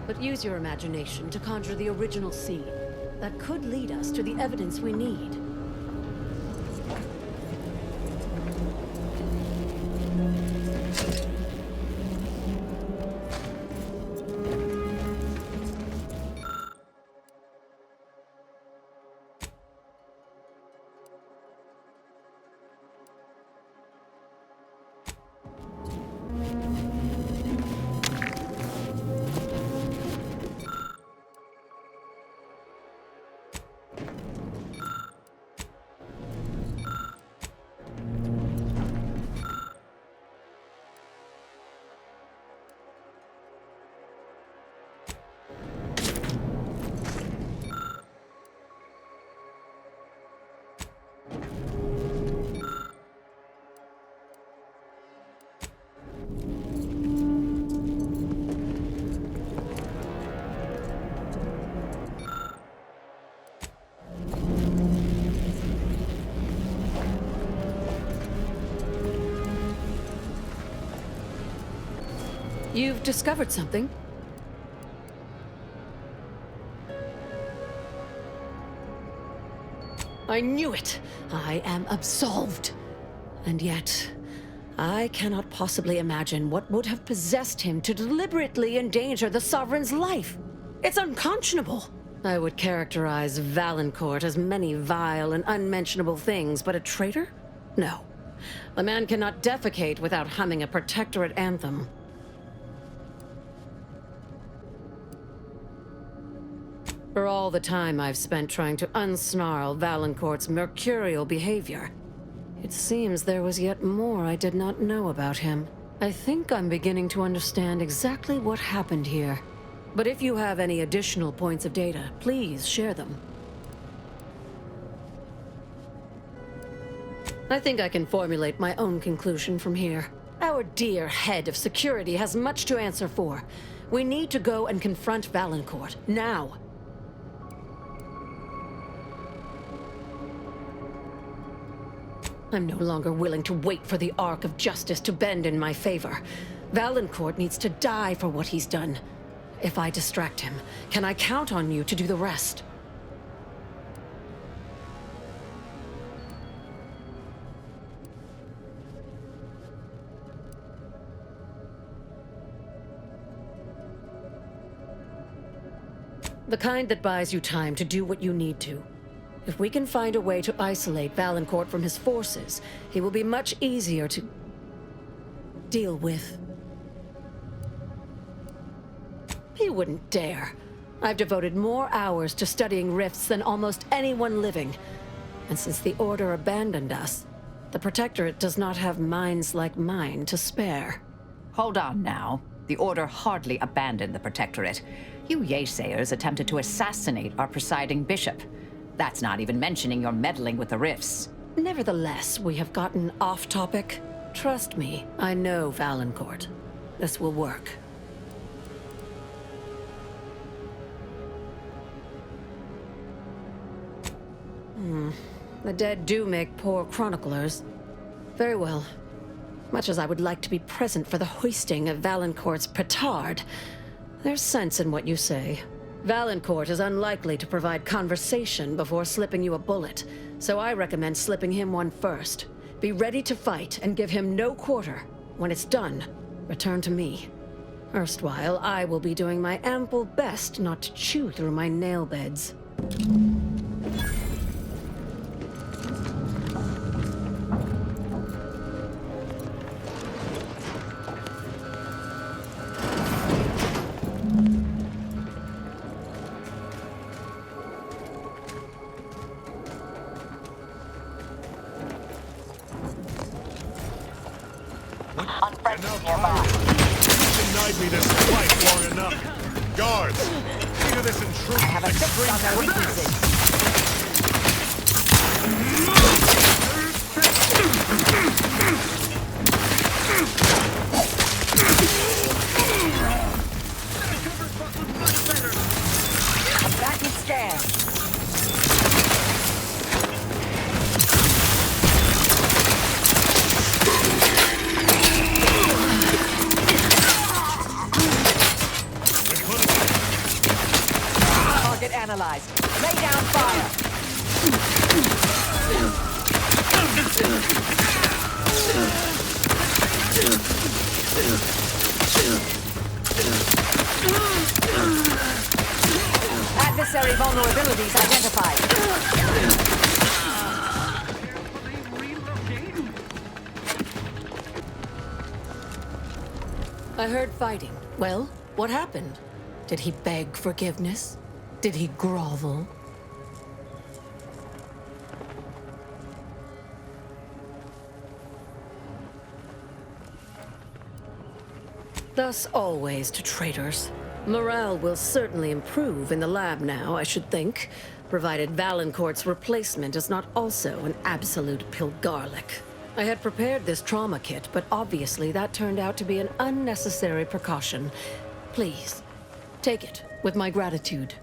but use your imagination to conjure the original seed that could lead us to the evidence we need. You've discovered something. I knew it! I am absolved. And yet, I cannot possibly imagine what would have possessed him to deliberately endanger the Sovereign's life. It's unconscionable. I would characterize Valancourt as many vile and unmentionable things, but a traitor? No. A man cannot defecate without humming a protectorate anthem. For all the time I've spent trying to unsnarl Valancourt's mercurial behavior, it seems there was yet more I did not know about him. I think I'm beginning to understand exactly what happened here. But if you have any additional points of data, please share them. I think I can formulate my own conclusion from here. Our dear head of security has much to answer for. We need to go and confront Valancourt, now. I'm no longer willing to wait for the arc of justice to bend in my favor. Valancourt needs to die for what he's done. If I distract him, can I count on you to do the rest? The kind that buys you time to do what you need to. If we can find a way to isolate Valancourt from his forces, he will be much easier to deal with. He wouldn't dare. I've devoted more hours to studying rifts than almost anyone living. And since the Order abandoned us, the Protectorate does not have minds like mine to spare. Hold on now. The Order hardly abandoned the Protectorate. You yaysayers attempted to assassinate our presiding bishop. That's not even mentioning your meddling with the rifts. Nevertheless, we have gotten off topic. Trust me, I know Valancourt. This will work. The dead do make poor chroniclers. Very well. Much as I would like to be present for the hoisting of Valancourt's petard, there's sense in what you say. Valancourt is unlikely to provide conversation before slipping you a bullet, so I recommend slipping him one first. Be ready to fight and give him no quarter. When it's done, return to me. Erstwhile, I will be doing my ample best not to chew through my nail beds. Denied me this fight long enough. Guards, see to this intrusion. I have a fix on their weaknesses. Back and scan. Target analyzed. Lay down fire. Adversary vulnerabilities identified. I heard fighting. Well, what happened? Did he beg forgiveness? Did he grovel? Thus always to traitors. Morale will certainly improve in the lab now, I should think, provided Valancourt's replacement is not also an absolute pilgarlic. I had prepared this trauma kit, but obviously that turned out to be an unnecessary precaution. Please, take it with my gratitude.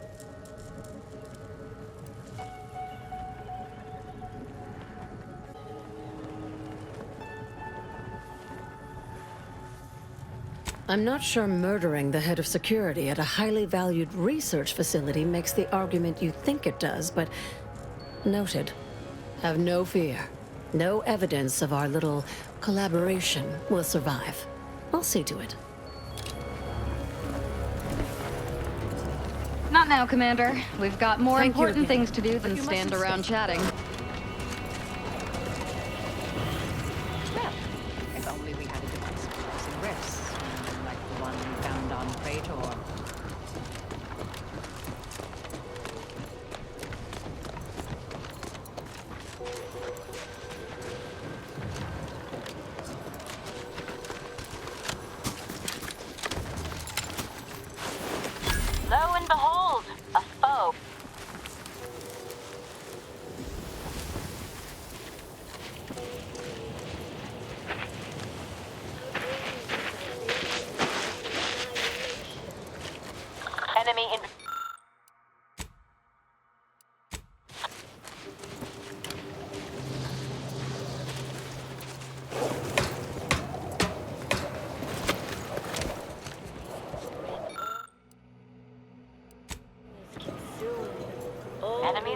I'm not sure murdering the head of security at a highly valued research facility makes the argument you think it does, but noted. Have no fear. No evidence of our little collaboration will survive. I'll see to it. Not now, Commander. We've got more Thank you important again. things to do than stand around chatting. Well, if only we had a device for closing rifts, like the one we found on Praetor.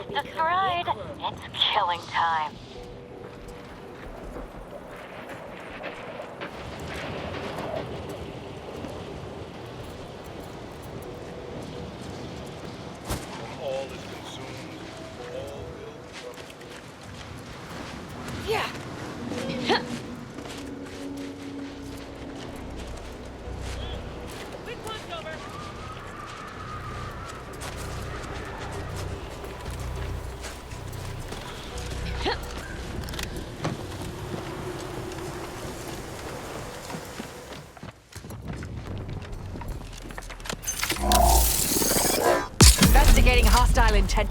the stride. It's killing time. All is consumed. All will. Yeah. Investigating hostile intent.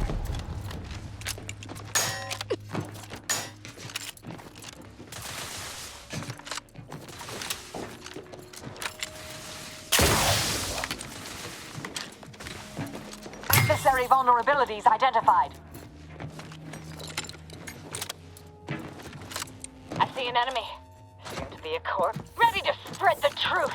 Adversary vulnerabilities identified. I see an enemy. Soon to be a corpse, ready to spread the truth.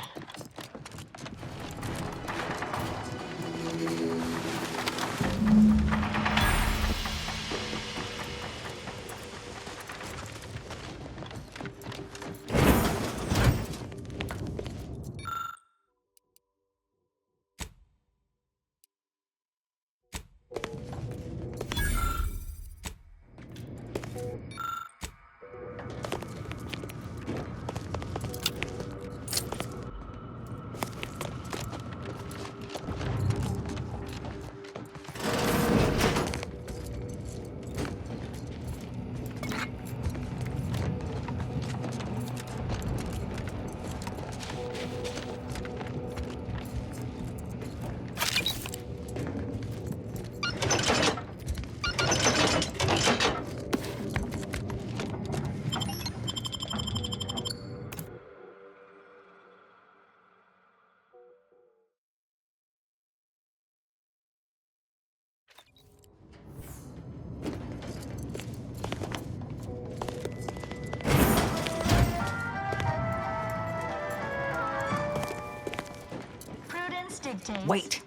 Wait.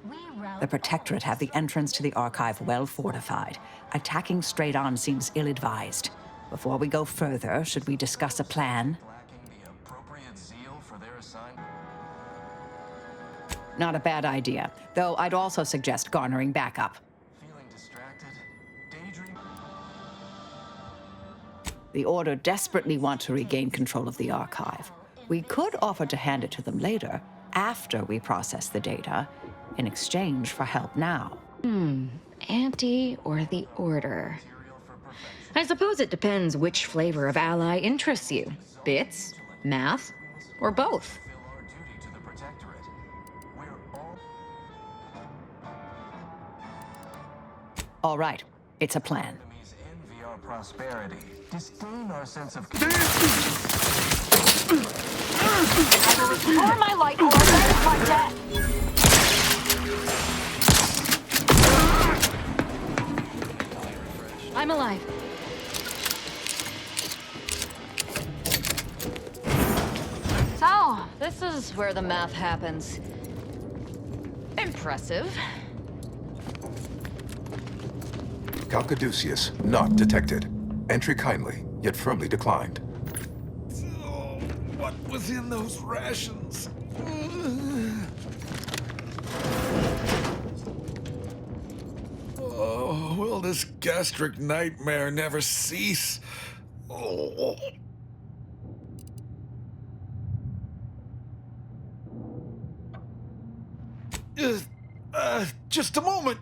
The Protectorate have the entrance to the archive well fortified. Attacking straight on seems ill-advised. Before we go further, should we discuss a plan? Not a bad idea, though I'd also suggest garnering backup. The Order desperately want to regain control of the archive. We could offer to hand it to them later, after we process the data, in exchange for help now. Anti or the Order? I suppose it depends which flavor of ally interests you. Bits, math, or both. All right, it's a plan. Envy our prosperity, disdain our sense of Either restore my life or avenge my death. I'm alive. So, this is where the math happens. Impressive. Calcaduceus not detected. Entry kindly, yet firmly declined. Oh, what was in those rations? Oh, will this gastric nightmare never cease? Oh. Just a moment.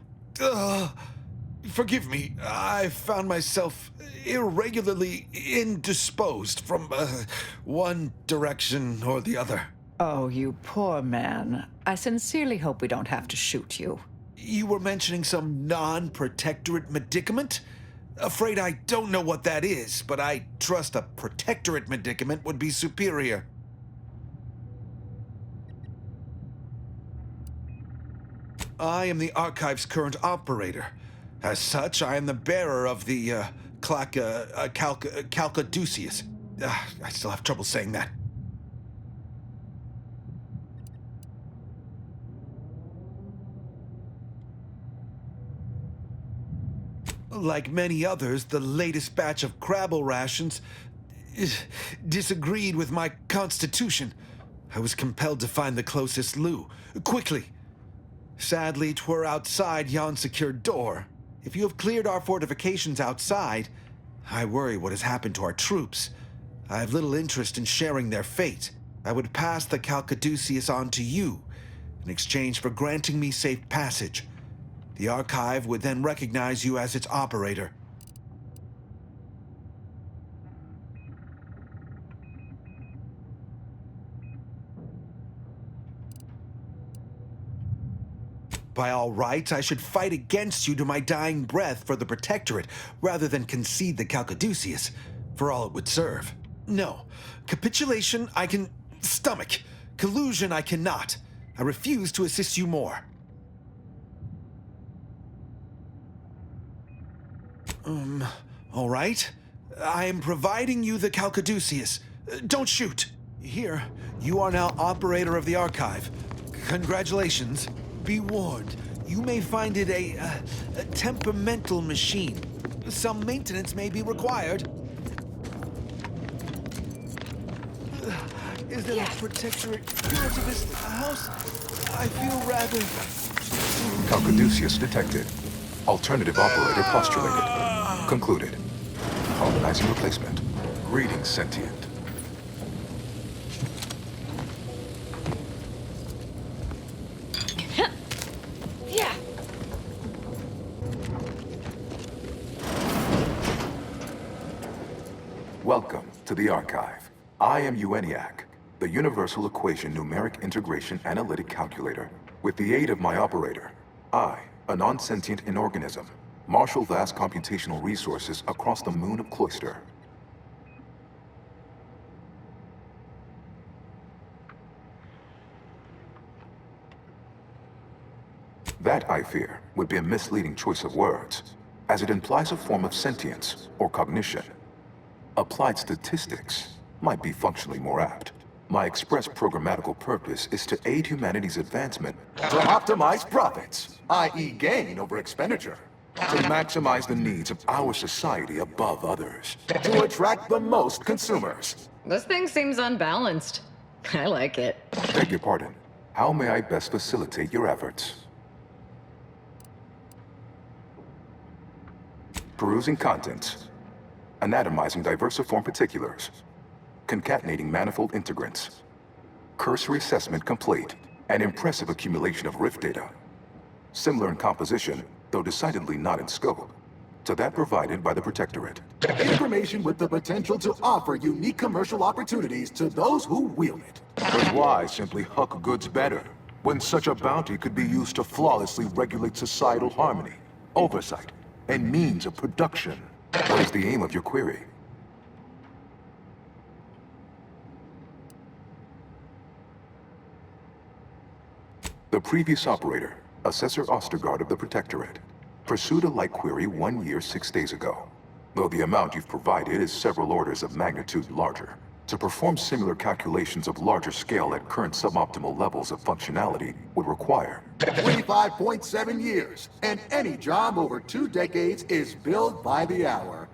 Forgive me, I found myself irregularly indisposed from one direction or the other. Oh, you poor man. I sincerely hope we don't have to shoot you. You were mentioning some non-protectorate medicament? Afraid I don't know what that is, but I trust a protectorate medicament would be superior. I am the Archive's current operator. As such, I am the bearer of the Calcaduceus. I still have trouble saying that. Like many others, the latest batch of Crabble rations disagreed with my constitution. I was compelled to find the closest loo, quickly. Sadly, 'twere outside yon secured door. If you have cleared our fortifications outside, I worry what has happened to our troops. I have little interest in sharing their fate. I would pass the Calcaduceus on to you, in exchange for granting me safe passage. The Archive would then recognize you as its operator. By all rights, I should fight against you to my dying breath for the Protectorate, rather than concede the Calcaduceus, for all it would serve. No. Capitulation I can stomach. Collusion I cannot. I refuse to assist you more. All right. I am providing you the Calcaduceus. Don't shoot. Here, you are now operator of the Archive. Congratulations. Be warned, you may find it a temperamental machine. Some maintenance may be required. Is there a protectorate here to this house? I feel rather... Calcaduceus detected. Alternative operator postulated. Concluded. Harmonizing replacement. Greetings, sentient. Welcome to the Archive. I am ENIAC, the Universal Equation Numeric Integration Analytic Calculator. With the aid of my operator, I, a non-sentient inorganism, marshal vast computational resources across the moon of Cloister. That, I fear, would be a misleading choice of words, as it implies a form of sentience or cognition. Applied statistics might be functionally more apt. My express programmatical purpose is to aid humanity's advancement to optimize profits, i.e. gain over expenditure, to maximize the needs of our society above others, to attract the most consumers. This thing seems unbalanced. I like it. Beg your pardon. How may I best facilitate your efforts? Perusing contents. Anatomizing diversiform particulars. Concatenating manifold integrants. Cursory assessment complete. An impressive accumulation of rift data. Similar in composition, though decidedly not in scope, to that provided by the Protectorate. Information with the potential to offer unique commercial opportunities to those who wield it. But why simply huck goods better, when such a bounty could be used to flawlessly regulate societal harmony, oversight, and means of production? What is the aim of your query? The previous operator, Assessor Ostergaard of the Protectorate, pursued a like query 1 year, 6 days ago. Though the amount you've provided is several orders of magnitude larger, to perform similar calculations of larger scale at current suboptimal levels of functionality would require 25.7 years, and any job over 2 decades is billed by the hour.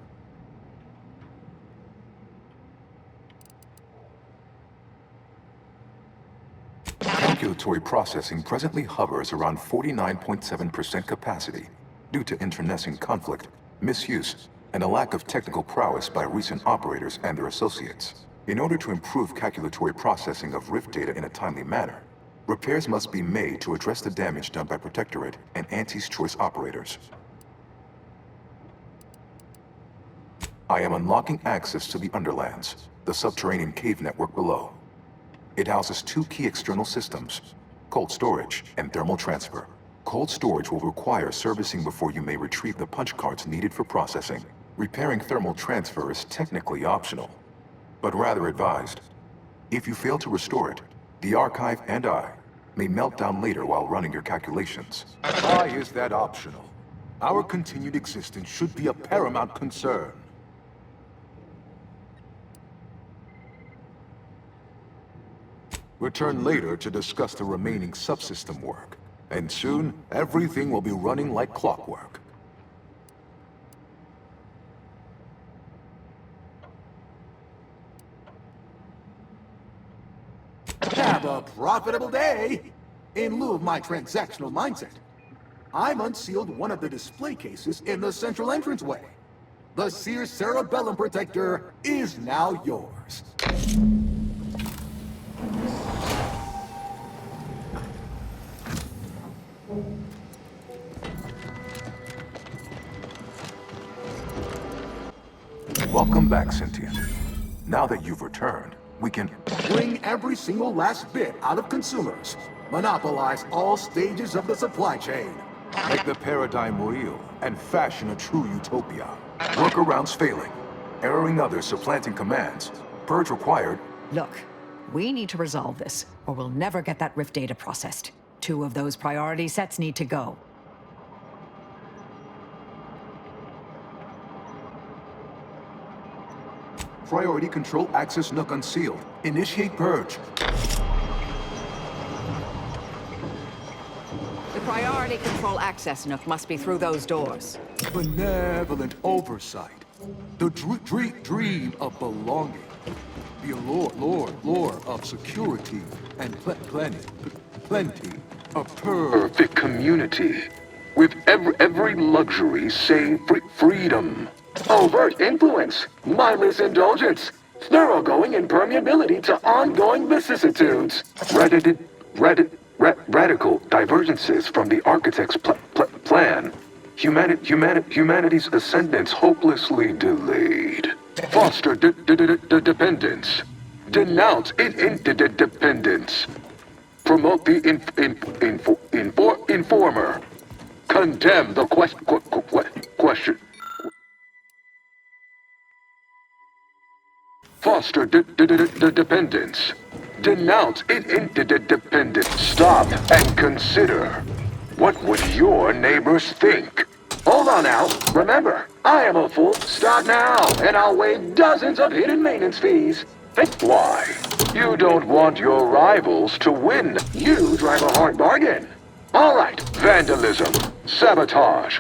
Calculatory processing presently hovers around 49.7% capacity due to internecine conflict, misuse, and a lack of technical prowess by recent operators and their associates. In order to improve calculatory processing of rift data in a timely manner, repairs must be made to address the damage done by Protectorate and Anti's Choice operators. I am unlocking access to the Underlands, the subterranean cave network below. It houses 2 key external systems, cold storage and thermal transfer. Cold storage will require servicing before you may retrieve the punch cards needed for processing. Repairing thermal transfer is technically optional, but rather advised. If you fail to restore it, the Archive and I may melt down later while running your calculations. Why is that optional? Our continued existence should be a paramount concern. Return later to discuss the remaining subsystem work, and soon everything will be running like clockwork. a profitable day. In lieu of my transactional mindset, I've unsealed one of the display cases in the central entranceway. The Sears Cerebellum Protector is now yours. Welcome back, Cynthia. Now that you've returned, we can bring every single last bit out of consumers. Monopolize all stages of the supply chain. make the paradigm real and fashion a true utopia. Workarounds failing, erroring others supplanting commands. Purge required. Look, we need to resolve this, or we'll never get that Rift data processed. 2 of those priority sets need to go. Priority control access nook unsealed. Initiate purge. The priority control access nook must be through those doors. Benevolent oversight. The dream of belonging. The allure of security and plenty of perfect community. With every luxury save freedom. Overt influence, mindless indulgence, thoroughgoing impermeability to ongoing vicissitudes. Radical divergences from the architect's plan. Humanity's ascendance hopelessly delayed. Foster dependence. Denounce interdependence. Promote the informer. Condemn the question. Foster dependence. Denounce interdependence. Stop and consider. What would your neighbors think? Hold on now. Remember, I am a fool. Stop now, and I'll waive dozens of hidden maintenance fees. Why? You don't want your rivals to win. You drive a hard bargain. All right. Vandalism. Sabotage.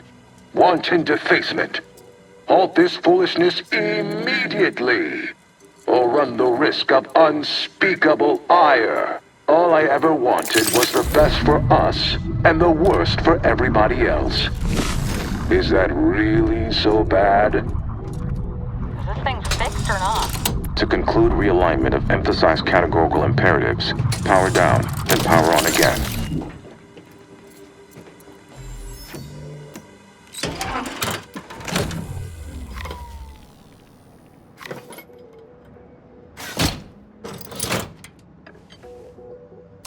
Wanton defacement. Halt this foolishness immediately, or run the risk of unspeakable ire. All I ever wanted was the best for us and the worst for everybody else. Is that really so bad? Is this thing fixed or not? To conclude realignment of emphasized categorical imperatives, power down, then power on again.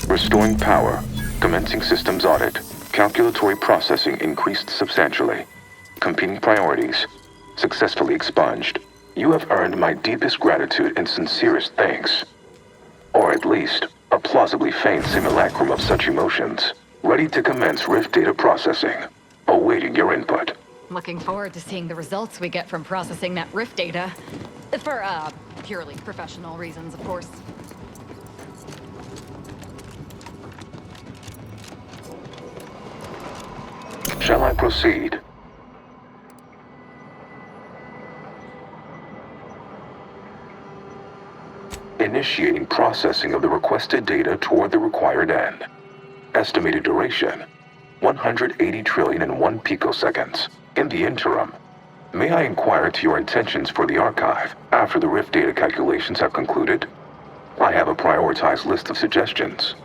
Restoring power. Commencing systems audit. Calculatory processing increased substantially. Competing priorities. Successfully expunged. You have earned my deepest gratitude and sincerest thanks. Or at least, a plausibly feigned simulacrum of such emotions. Ready to commence Rift data processing. Awaiting your input. Looking forward to seeing the results we get from processing that Rift data. For, purely professional reasons, of course. Shall I proceed? Initiating processing of the requested data toward the required end. Estimated duration, 180 trillion and 1 picoseconds. In the interim, may I inquire to your intentions for the archive after the Rift data calculations have concluded? I have a prioritized list of suggestions.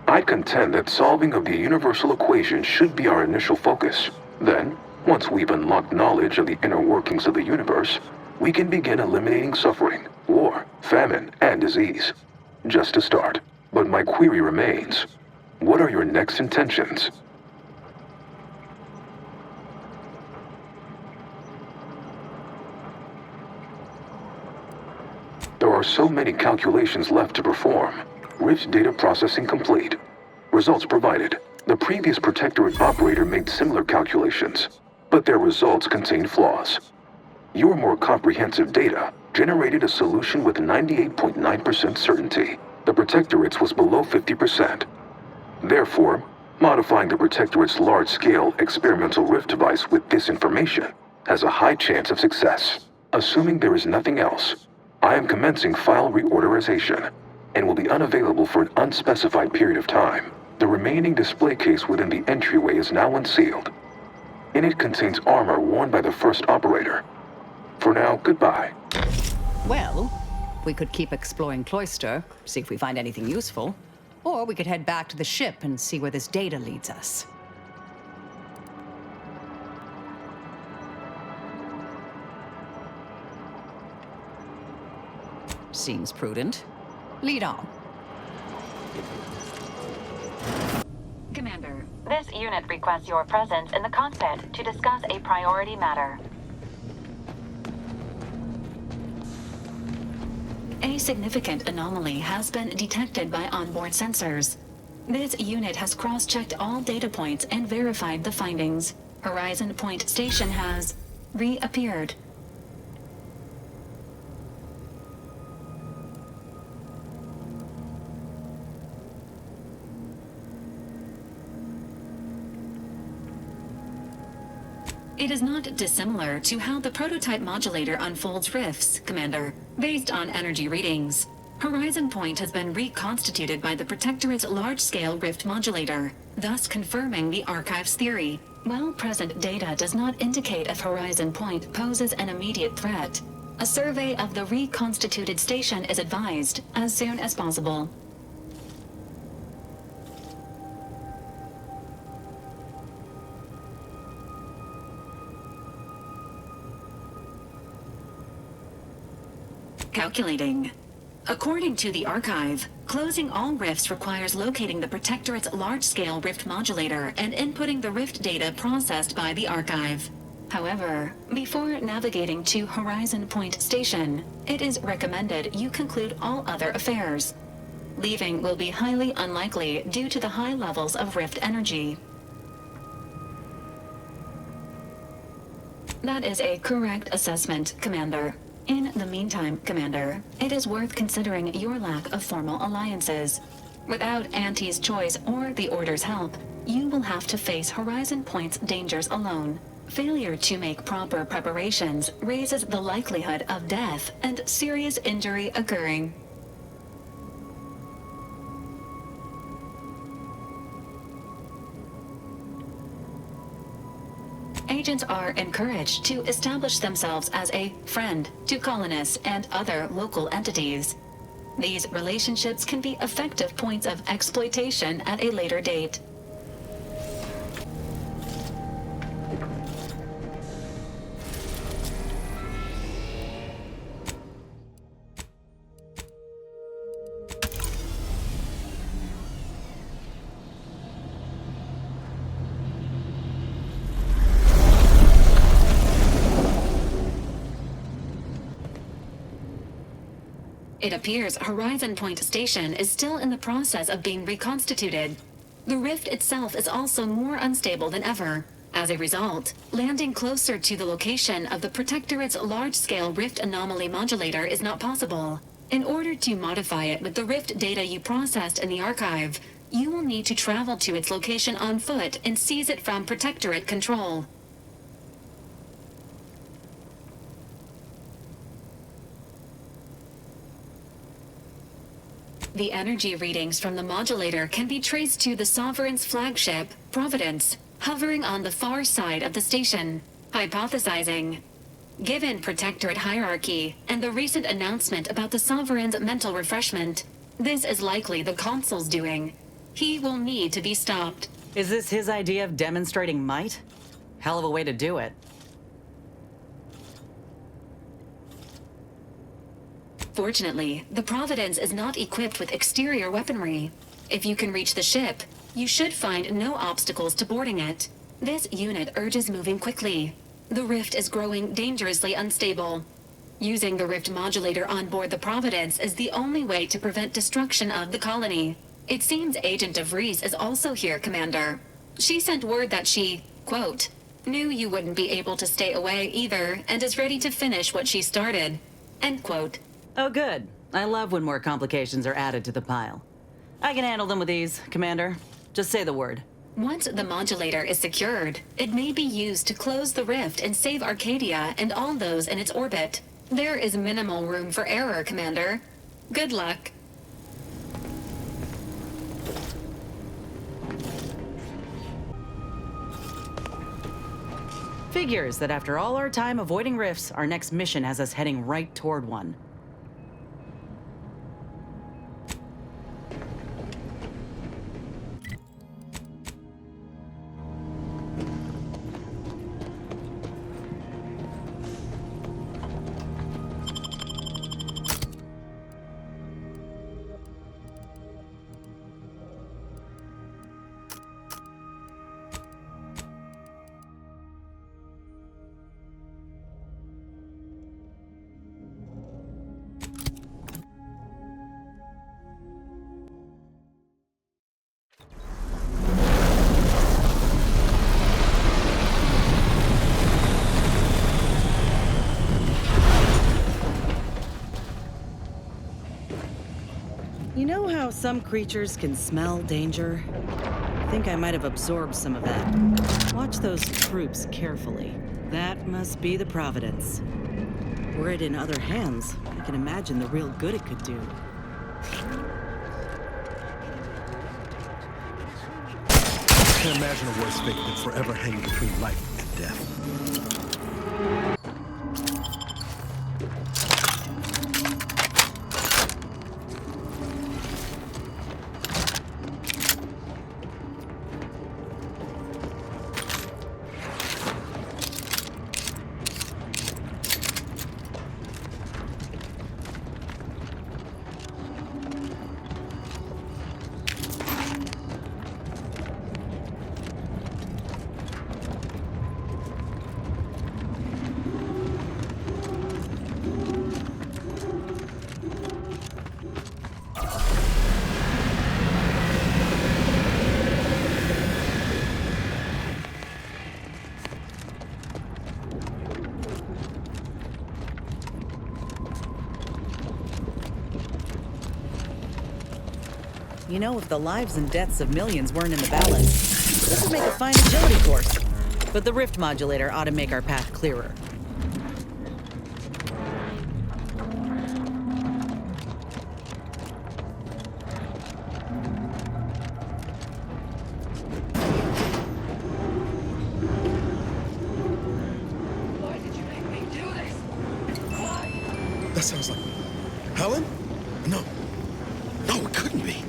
I contend that solving of the universal equation should be our initial focus. Then, once we've unlocked knowledge of the inner workings of the universe, we can begin eliminating suffering, war, famine, and disease. Just a start. But my query remains. What are your next intentions? There are so many calculations left to perform. Rift data processing complete. Results provided. The previous Protectorate operator made similar calculations, but their results contained flaws. Your more comprehensive data generated a solution with 98.9% certainty. the Protectorate's was below 50%. Therefore, modifying the Protectorate's large-scale experimental rift device with this information has a high chance of success. Assuming there is nothing else, I am commencing file reorderization and will be unavailable for an unspecified period of time. The remaining display case within the entryway is now unsealed. In it contains armor worn by the first operator. For now, goodbye. Well, we could keep exploring Cloister, see if we find anything useful. Or we could head back to the ship and see where this data leads us. Seems prudent. Lead on. Commander. This unit requests your presence in the cockpit to discuss a priority matter. A significant anomaly has been detected by onboard sensors. This unit has cross-checked all data points and verified the findings. Horizon Point Station has reappeared. It is not dissimilar to how the prototype modulator unfolds rifts, Commander, based on energy readings. Horizon Point has been reconstituted by the Protectorate's large-scale rift modulator, thus confirming the Archive's theory. While present data does not indicate if Horizon Point poses an immediate threat, a survey of the reconstituted station is advised as soon as possible. Calculating. According to the Archive, closing all rifts requires locating the Protectorate's large-scale rift modulator and inputting the rift data processed by the Archive. However, before navigating to Horizon Point Station, it is recommended you conclude all other affairs. Leaving will be highly unlikely due to the high levels of rift energy. That is a correct assessment, Commander. In the meantime, Commander, it is worth considering your lack of formal alliances. Without Auntie's choice or the Order's help, you will have to face Horizon Point's dangers alone. Failure to make proper preparations raises the likelihood of death and serious injury occurring. Agents are encouraged to establish themselves as a friend to colonists and other local entities. These relationships can be effective points of exploitation at a later date. It appears Horizon Point Station is still in the process of being reconstituted. The rift itself is also more unstable than ever. As a result, landing closer to the location of the Protectorate's large-scale rift anomaly modulator is not possible. In order to modify it with the rift data you processed in the Archive, you will need to travel to its location on foot and seize it from Protectorate control. The energy readings from the modulator can be traced to the Sovereign's flagship, Providence, hovering on the far side of the station. Hypothesizing. Given Protectorate hierarchy and the recent announcement about the Sovereign's mental refreshment, this is likely the Consul's doing. He will need to be stopped. Is this his idea of demonstrating might? Hell of a way to do it. Fortunately, the Providence is not equipped with exterior weaponry. If you can reach the ship, you should find no obstacles to boarding it. This unit urges moving quickly. The rift is growing dangerously unstable. Using the rift modulator on board the Providence is the only way to prevent destruction of the colony. It seems Agent DeVries is also here, Commander. She sent word that she, quote, knew you wouldn't be able to stay away either and is ready to finish what she started, end quote. Oh good. I love when more complications are added to the pile. I can handle them with ease, Commander. Just say the word. Once the modulator is secured, it may be used to close the rift and save Arcadia and all those in its orbit. There is minimal room for error, Commander. Good luck. Figures that after all our time avoiding rifts, our next mission has us heading right toward one. You know how some creatures can smell danger? I think I might have absorbed some of that. Watch those troops carefully. That must be the Providence. Were it in other hands, I can imagine the real good it could do. I can't imagine a worse fate than forever hanging between life and death. You know, if the lives and deaths of millions weren't in the balance, this would make a fine agility course. But the rift modulator ought to make our path clearer. Why did you make me do this? Why? That sounds like... Helen? No. No, it couldn't be.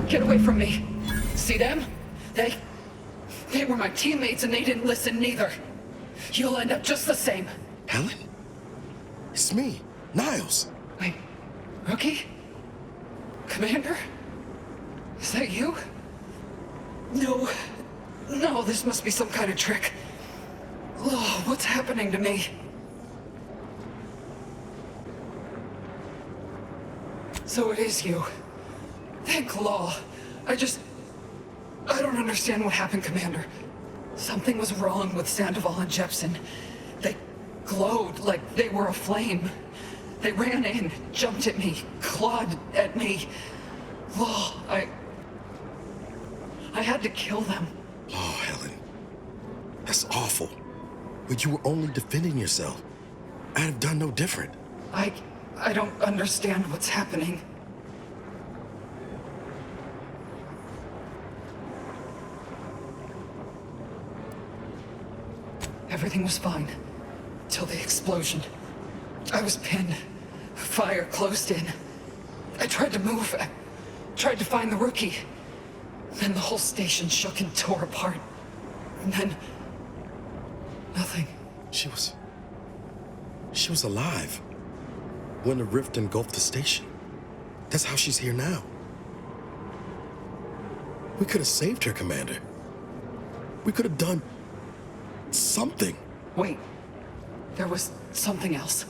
Get away from me. See them? They were my teammates and they didn't listen neither. You'll end up just the same. Helen? It's me, Niles. Wait, Rookie? Commander? Is that you? No, this must be some kind of trick. Oh, what's happening to me? So it is you. Thank Law. I don't understand what happened, Commander. Something was wrong with Sandoval and Jepson. They glowed like they were aflame. They ran in, jumped at me, clawed at me. Law, I had to kill them. Oh, Helen. That's awful. But you were only defending yourself. I'd have done no different. I don't understand what's happening. Everything was fine, till the explosion. I was pinned. Fire closed in. I tried to move. I tried to find the Rookie. Then the whole station shook and tore apart. And then... nothing. She was alive when the rift engulfed the station. That's how she's here now. We could have saved her, Commander. We could have done something. Wait. There was something else.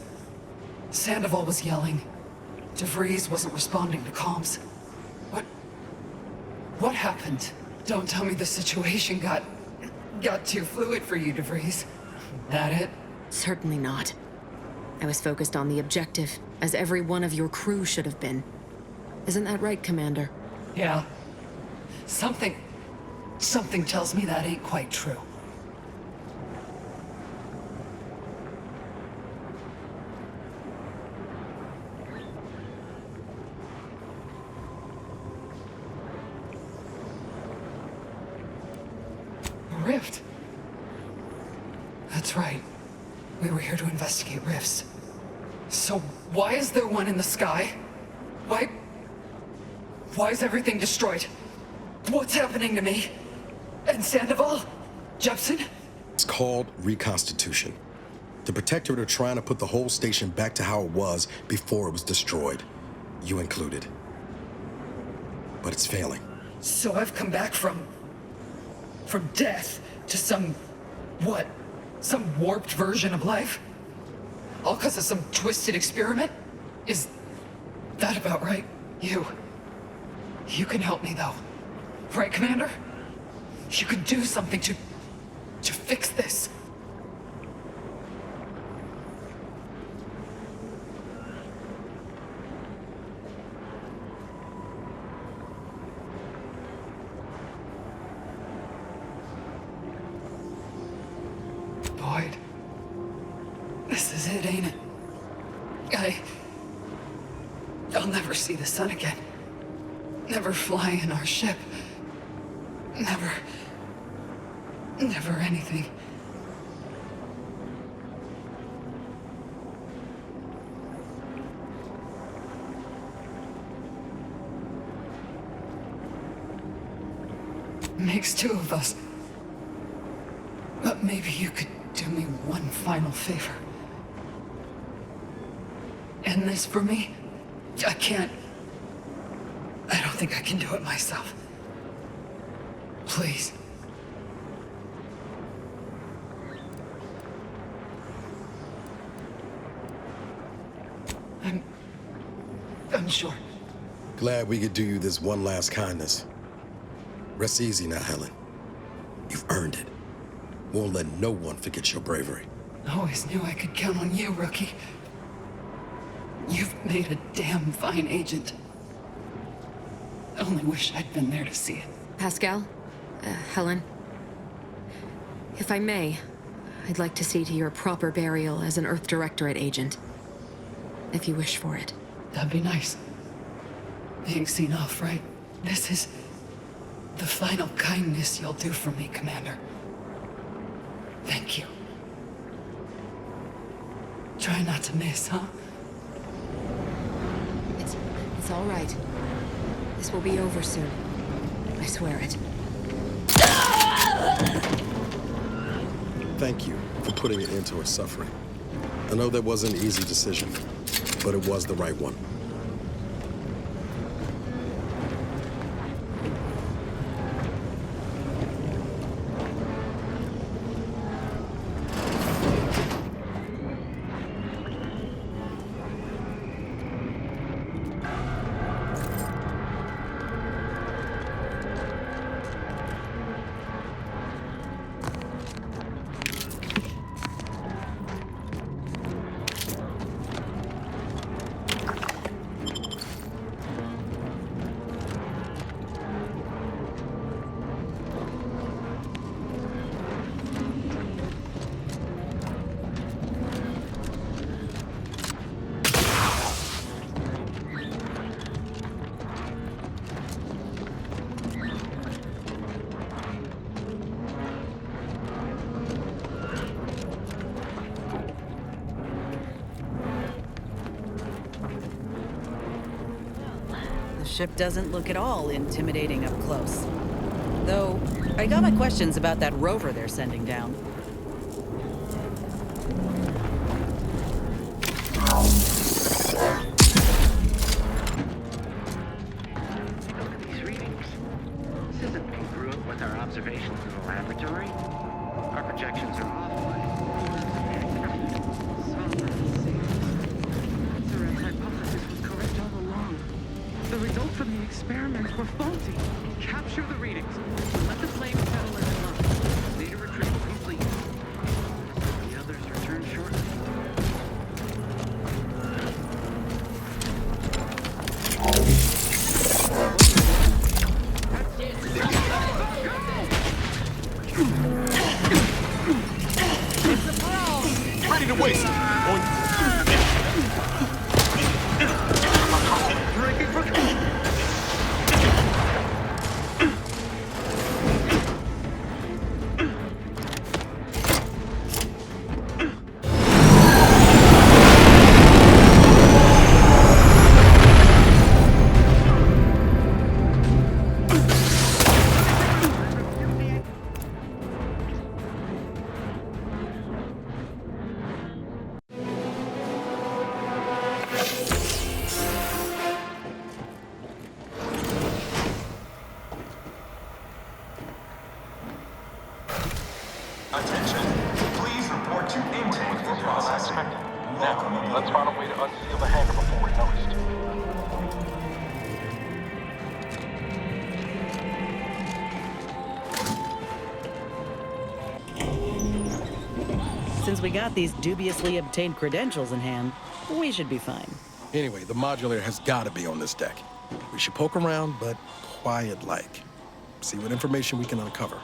Sandoval was yelling. DeVries wasn't responding to comms. What happened? Don't tell me the situation got too fluid for you, DeVries. That it? Certainly not. I was focused on the objective, as every one of your crew should have been. Isn't that right, Commander? Yeah. Something tells me that ain't quite true. Rift. That's right. We were here to investigate rifts. So why is there one in the sky? Why is everything destroyed? What's happening to me? And Sandoval? Jepson? It's called reconstitution. The Protectorate are trying to put the whole station back to how it was before it was destroyed. You included. But it's failing. So I've come back from death to some warped version of life? All because of some twisted experiment? Is that about right? You can help me though. Right, Commander? You can do something to fix this. Boyd. This is it, ain't it? I'll never see the sun again. Never fly in our ship. Never anything. Makes two of us. But maybe you could do me one final favor. End this for me? I don't think I can do it myself. Please. I'm sure. Glad we could do you this one last kindness. Rest easy now, Helen. You've earned it. Won't let no one forget your bravery. Always knew I could count on you, rookie. You've made a damn fine agent. Only wish I'd been there to see it. Pascal? Helen? If I may, I'd like to see to your proper burial as an Earth Directorate agent. If you wish for it. That'd be nice. Being seen off, right? This is the final kindness you'll do for me, Commander. Thank you. Try not to miss, huh? It's all right. This will be over soon. I swear it. Thank you for putting an end to her suffering. I know that wasn't an easy decision, but it was the right one. Ship doesn't look at all intimidating up close. Though, I got my questions about that rover they're sending down. Look at these readings. This isn't from the experiments were faulty. Capture the readings. Let the flame settle in the month. Data retrieval complete. The others return shortly. Ready to waste. Attention, please report to intake for processing. Now, let's find a way to unseal the hangar before we're noticed. Since we got these dubiously obtained credentials in hand, we should be fine. Anyway, the modulator has got to be on this deck. We should poke around, but quiet-like. See what information we can uncover.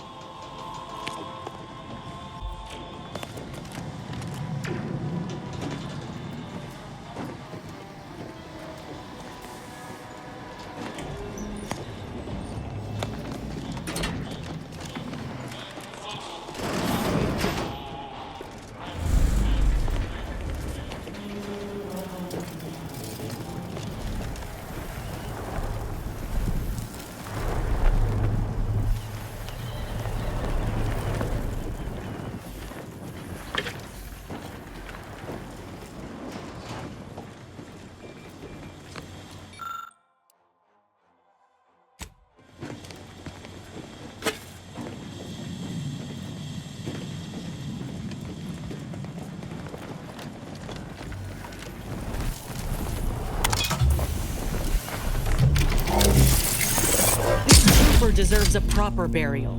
Deserves a proper burial.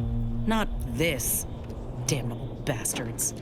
Not this. Damnable bastards.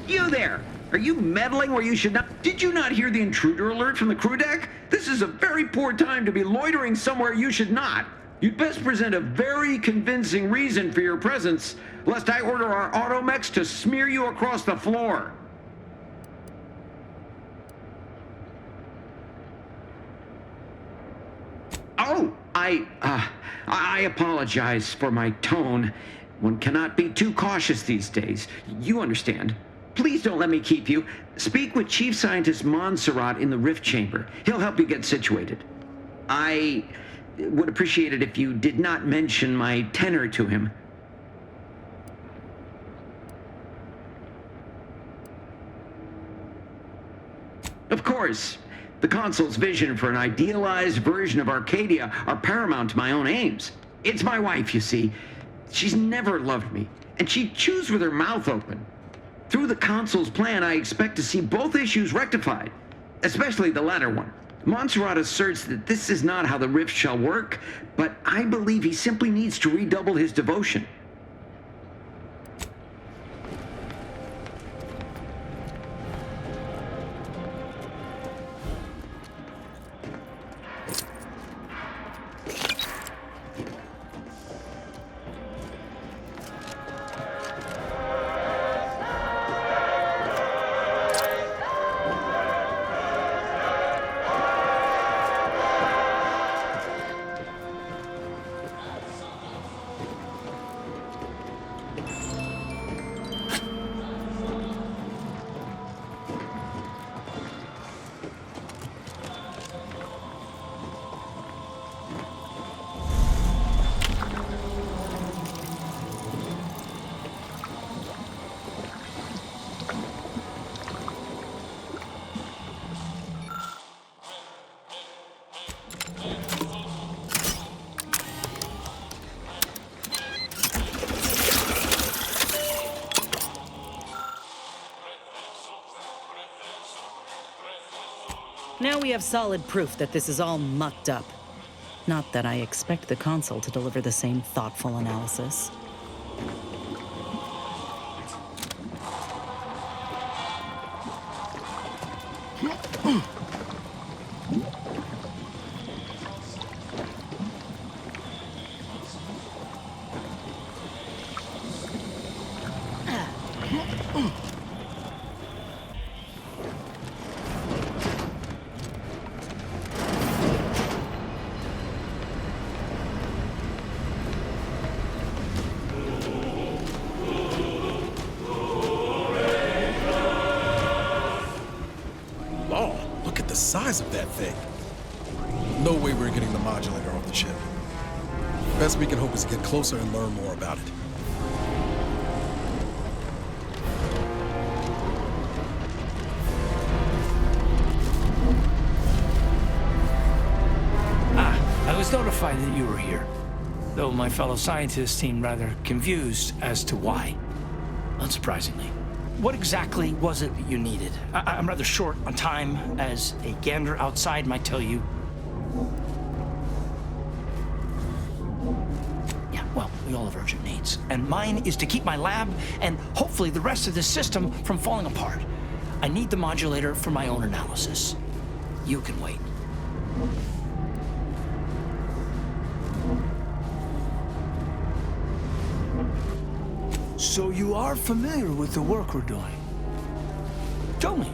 You there! Are you meddling where you should not? Did you not hear the intruder alert from the crew deck? This is a very poor time to be loitering somewhere you should not. You'd best present a very convincing reason for your presence, lest I order our automechs to smear you across the floor. Oh, I apologize for my tone. One cannot be too cautious these days. You understand. Please don't let me keep you. Speak with Chief Scientist Montserrat in the Rift Chamber. He'll help you get situated. I would appreciate it if you did not mention my tenor to him. Of course. The console's vision for an idealized version of Arcadia are paramount to my own aims. It's my wife, you see. She's never loved me, and she chews with her mouth open. Through the console's plan, I expect to see both issues rectified, especially the latter one. Montserrat asserts that this is not how the rift shall work, but I believe he simply needs to redouble his devotion. Now we have solid proof that this is all mucked up. Not that I expect the console to deliver the same thoughtful analysis. Size of that thing. No way we're getting the modulator off the ship. Best we can hope is to get closer and learn more about it. I was notified that you were here, though my fellow scientists seemed rather confused as to why. Unsurprisingly. What exactly was it that you needed? I'm rather short on time, as a gander outside might tell you. Yeah, well, we all have urgent needs. And mine is to keep my lab and hopefully the rest of this system from falling apart. I need the modulator for my own analysis. You can wait. So you are familiar with the work we're doing. Tell me,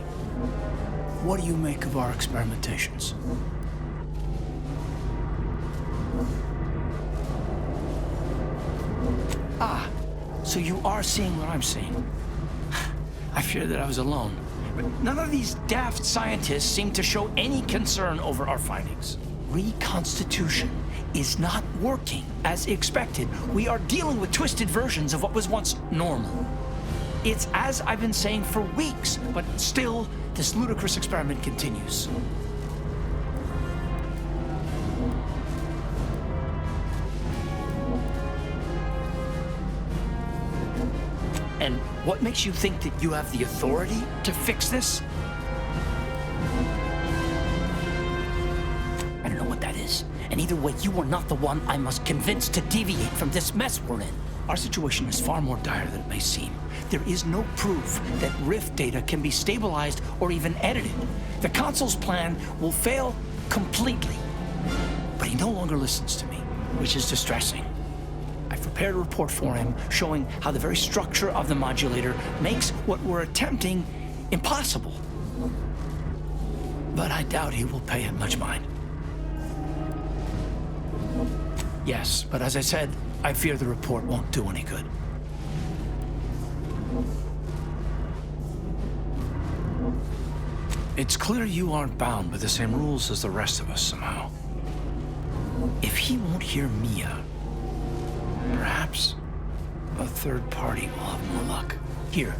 what do you make of our experimentations? Ah, so you are seeing what I'm seeing. I feared that I was alone. But none of these daft scientists seem to show any concern over our findings. Reconstitution is not working as expected. We are dealing with twisted versions of what was once normal. It's as I've been saying for weeks, but still, this ludicrous experiment continues. And what makes you think that you have the authority to fix this? I don't know what that is. And either way, you are not the one I must convince to deviate from this mess we're in. Our situation is far more dire than it may seem. There is no proof that Rift data can be stabilized or even edited. The console's plan will fail completely. But he no longer listens to me, which is distressing. I've prepared a report for him showing how the very structure of the modulator makes what we're attempting impossible. But I doubt he will pay it much mind. Yes, but as I said, I fear the report won't do any good. It's clear you aren't bound by the same rules as the rest of us somehow. If he won't hear me out, perhaps a third party will have more luck. Here,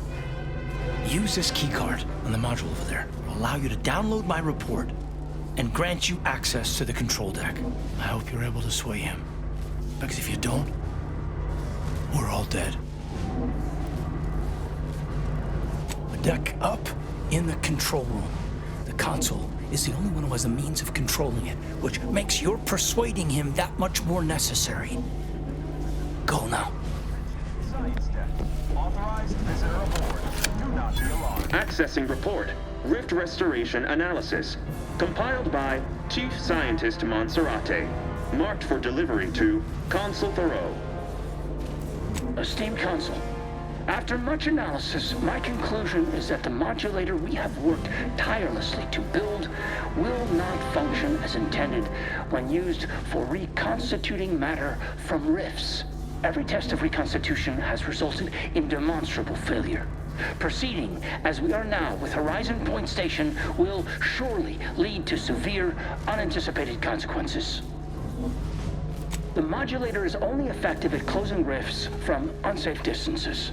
use this keycard on the module over there. It will allow you to download my report and grant you access to the control deck. I hope you're able to sway him. Because if you don't, we're all dead. The deck up in the control room. The console is the only one who has the means of controlling it, which makes your persuading him that much more necessary. Go now. Science deck. Authorized visitor aboard. Do not be alarmed. Accessing report. Rift restoration analysis. Compiled by Chief Scientist Monserrate. Marked for delivery to Consul Thoreau. Esteemed Consul, after much analysis, my conclusion is that the modulator we have worked tirelessly to build will not function as intended when used for reconstituting matter from rifts. Every test of reconstitution has resulted in demonstrable failure. Proceeding as we are now with Horizon Point Station will surely lead to severe, unanticipated consequences. The modulator is only effective at closing rifts from unsafe distances.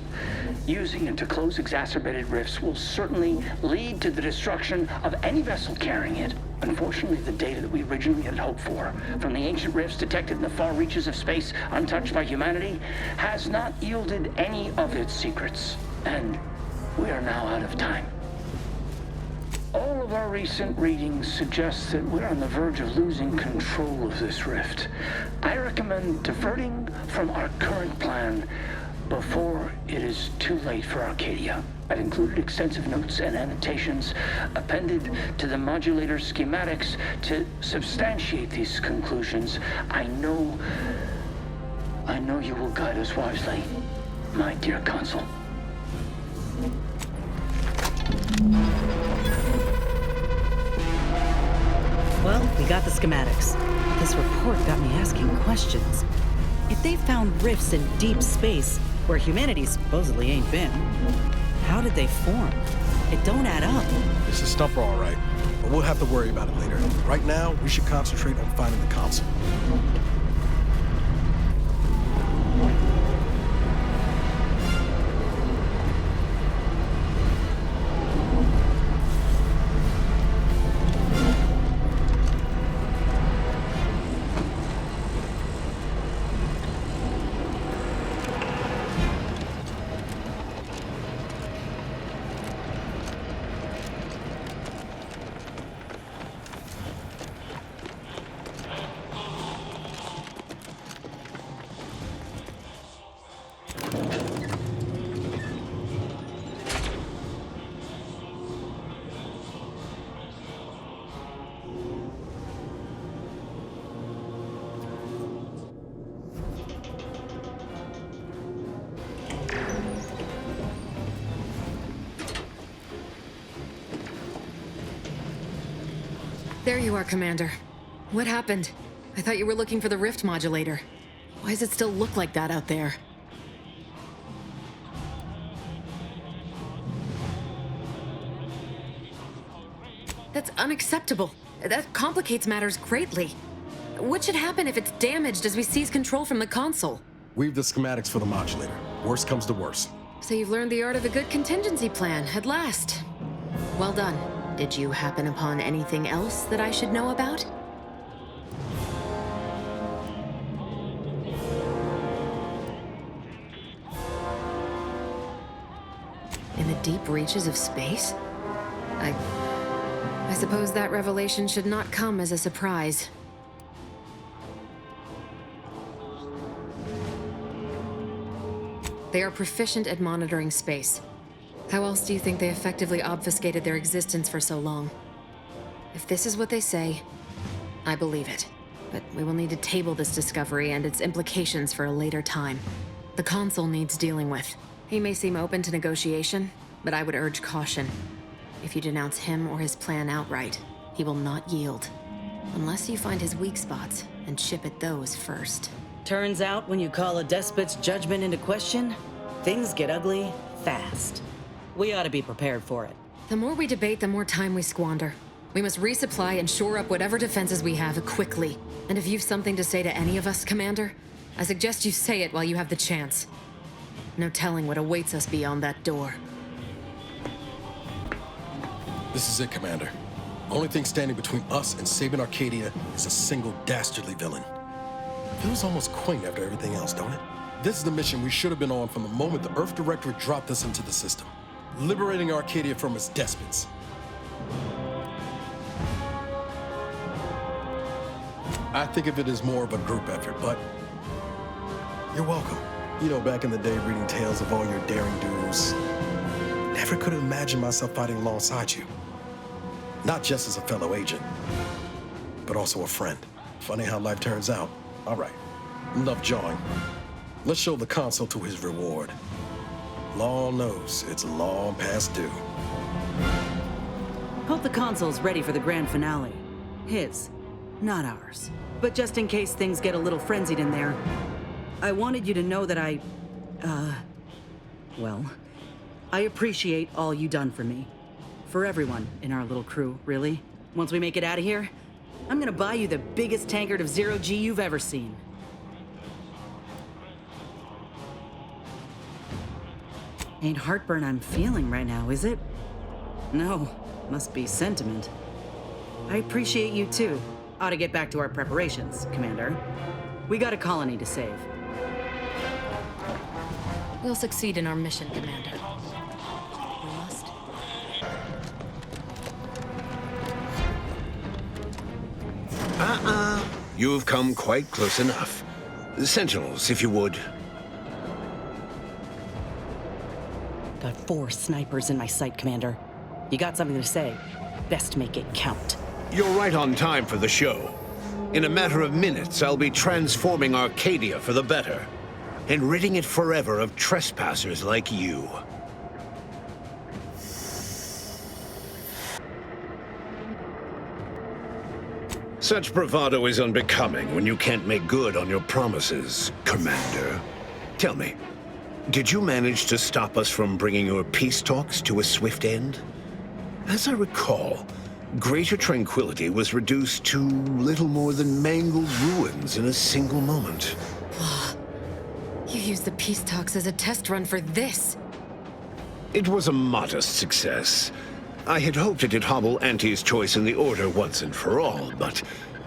Using it to close exacerbated rifts will certainly lead to the destruction of any vessel carrying it. Unfortunately, the data that we originally had hoped for from the ancient rifts detected in the far reaches of space untouched by humanity has not yielded any of its secrets. And we are now out of time. All All of our recent readings suggest that we're on the verge of losing control of this rift. I recommend diverting from our current plan before it is too late for Arcadia. I've included extensive notes and annotations appended to the modulator schematics to substantiate these conclusions. I know you will guide us wisely, my dear Consul. Well, we got the schematics. This report got me asking questions. If they found rifts in deep space, where humanity supposedly ain't been, how did they form? It don't add up. It's a stumper, all right. But we'll have to worry about it later. Right now, we should concentrate on finding the console. There you are, Commander. What happened? I thought you were looking for the rift modulator. Why does it still look like that out there? That's unacceptable. That complicates matters greatly. What should happen if it's damaged as we seize control from the console? We've the schematics for the modulator. Worst comes to worst. So you've learned the art of a good contingency plan, at last. Well done. Did you happen upon anything else that I should know about? In the deep reaches of space? I suppose that revelation should not come as a surprise. They are proficient at monitoring space. How else do you think they effectively obfuscated their existence for so long? If this is what they say, I believe it. But we will need to table this discovery and its implications for a later time. The Consul needs dealing with. He may seem open to negotiation, but I would urge caution. If you denounce him or his plan outright, he will not yield. Unless you find his weak spots and chip at those first. Turns out when you call a despot's judgment into question, things get ugly fast. We ought to be prepared for it. The more we debate, the more time we squander. We must resupply and shore up whatever defenses we have quickly. And if you've something to say to any of us, Commander, I suggest you say it while you have the chance. No telling what awaits us beyond that door. This is it, Commander. Only thing standing between us and saving Arcadia is a single dastardly villain. Feels almost quaint after everything else, don't it? This is the mission we should have been on from the moment the Earth Directorate dropped us into the system. Liberating Arcadia from its despots. I think of it as more of a group effort, but you're welcome. You know, back in the day, reading tales of all your daring do's, never could have imagined myself fighting alongside you. Not just as a fellow agent, but also a friend. Funny how life turns out. All right, enough jawing. Let's show the Consul to his reward. Law knows it's long past due. Hope the Consul's ready for the grand finale. His, not ours. But just in case things get a little frenzied in there, I wanted you to know that I appreciate all you done for me. For everyone in our little crew, really. Once we make it out of here, I'm gonna buy you the biggest tankard of zero-G you've ever seen. Ain't heartburn I'm feeling right now, is it? No, must be sentiment. I appreciate you too. Ought to get back to our preparations, Commander. We got a colony to save. We'll succeed in our mission, Commander. We must. You've come quite close enough. Sentinels, if you would. Got 4 snipers in my sight, Commander. You got something to say? Best make it count. You're right on time for the show. In a matter of minutes, I'll be transforming Arcadia for the better, and ridding it forever of trespassers like you. Such bravado is unbecoming when you can't make good on your promises, Commander. Tell me, did you manage to stop us from bringing your peace talks to a swift end? As I recall, Greater Tranquility was reduced to little more than mangled ruins in a single moment. You used the peace talks as a test run for this. It was a modest success. I had hoped it'd hobble Auntie's choice in the Order once and for all, but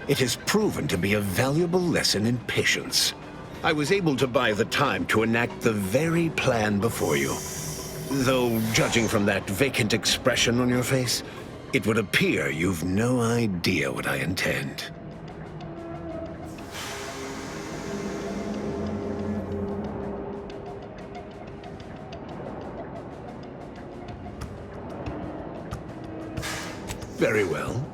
it has proven to be a valuable lesson in patience. I was able to buy the time to enact the very plan before you. Though, judging from that vacant expression on your face, it would appear you've no idea what I intend. Very well.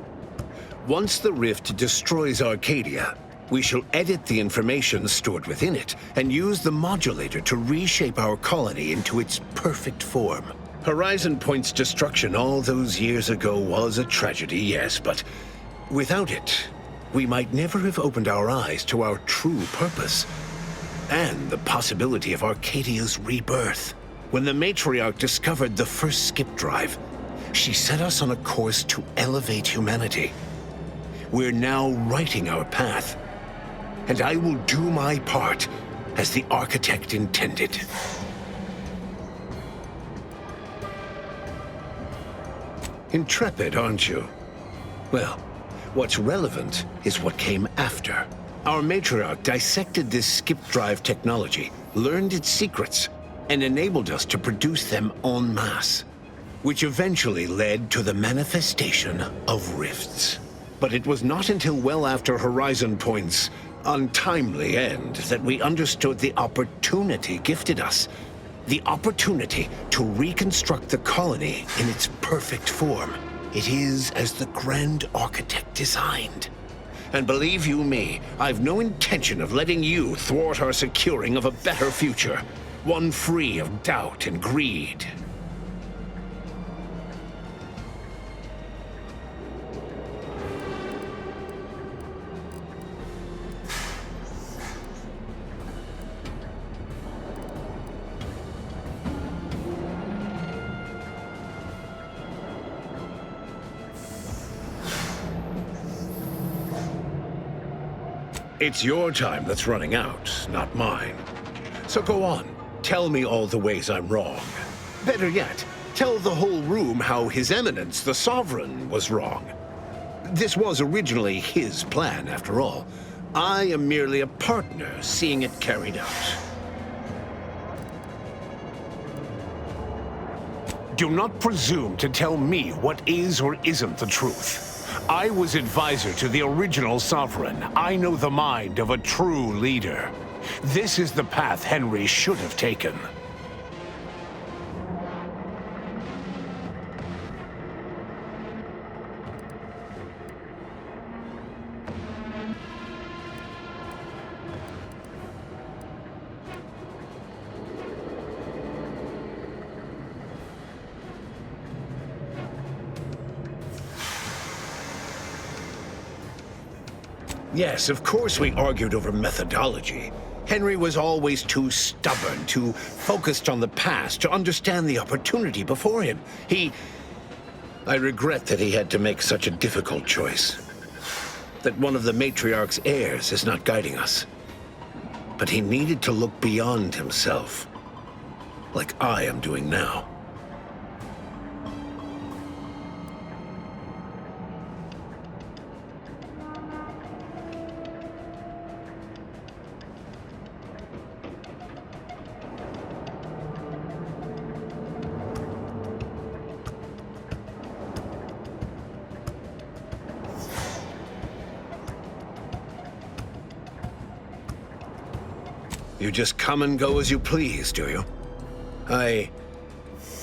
Once the rift destroys Arcadia, we shall edit the information stored within it and use the modulator to reshape our colony into its perfect form. Horizon Point's destruction all those years ago was a tragedy, yes, but without it, we might never have opened our eyes to our true purpose and the possibility of Arcadia's rebirth. When the matriarch discovered the first skip drive, she set us on a course to elevate humanity. We're now writing our path, and I will do my part as the architect intended. Intrepid, aren't you? Well, what's relevant is what came after. Our matriarch dissected this skip drive technology, learned its secrets, and enabled us to produce them en masse, which eventually led to the manifestation of rifts. But it was not until well after Horizon Point's untimely end that we understood the opportunity gifted us. The opportunity to reconstruct the colony in its perfect form. It is as the Grand Architect designed. And believe you me, I've no intention of letting you thwart our securing of a better future, one free of doubt and greed. It's your time that's running out, not mine. So go on, tell me all the ways I'm wrong. Better yet, tell the whole room how His Eminence, the Sovereign, was wrong. This was originally his plan, after all. I am merely a partner, seeing it carried out. Do not presume to tell me what is or isn't the truth. I was advisor to the original Sovereign. I know the mind of a true leader. This is the path Henry should have taken. Yes, of course we argued over methodology. Henry was always too stubborn, too focused on the past to understand the opportunity before him. I regret that he had to make such a difficult choice. That one of the matriarch's heirs is not guiding us. But he needed to look beyond himself, like I am doing now. You just come and go as you please, do you? I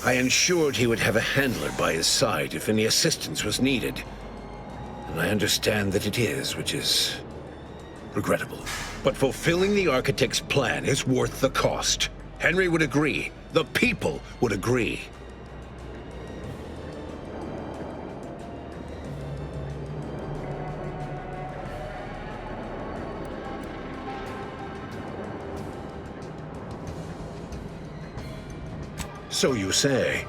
ensured he would have a handler by his side if any assistance was needed. And I understand that it is, which is regrettable. But fulfilling the architect's plan is worth the cost. Henry would agree. The people would agree. So you say,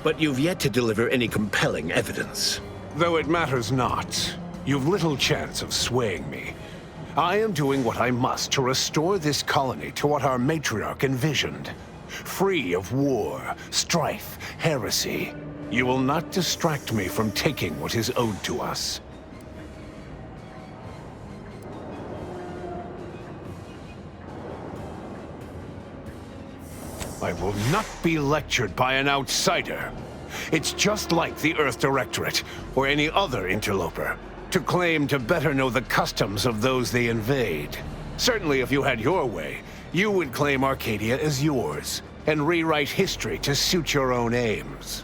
but you've yet to deliver any compelling evidence. Though it matters not, you've little chance of swaying me. I am doing what I must to restore this colony to what our matriarch envisioned. Free of war, strife, heresy. You will not distract me from taking what is owed to us. I will not be lectured by an outsider. It's just like the Earth Directorate, or any other interloper, to claim to better know the customs of those they invade. Certainly if you had your way, you would claim Arcadia as yours, and rewrite history to suit your own aims.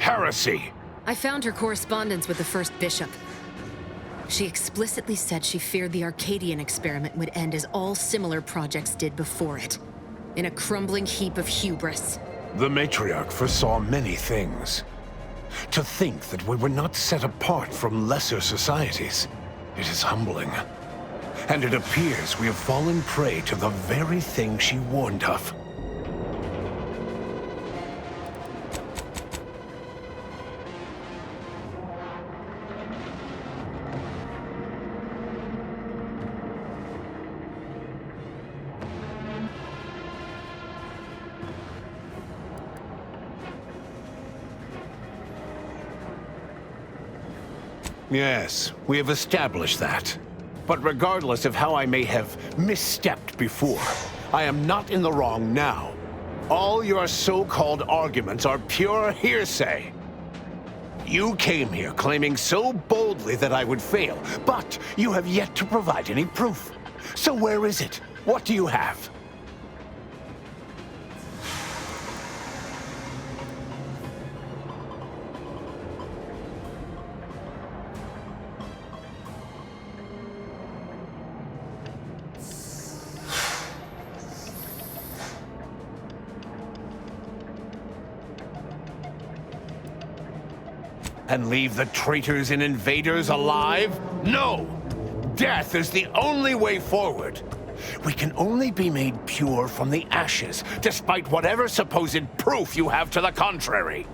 Heresy! I found her correspondence with the first bishop. She explicitly said she feared the Arcadian experiment would end as all similar projects did before it, in a crumbling heap of hubris. The matriarch foresaw many things. To think that we were not set apart from lesser societies, it is humbling. And it appears we have fallen prey to the very thing she warned of. Yes, we have established that. But regardless of how I may have misstepped before, I am not in the wrong now. All your so-called arguments are pure hearsay. You came here claiming so boldly that I would fail, but you have yet to provide any proof. So where is it? What do you have? And leave the traitors and invaders alive? No! Death is the only way forward. We can only be made pure from the ashes, despite whatever supposed proof you have to the contrary.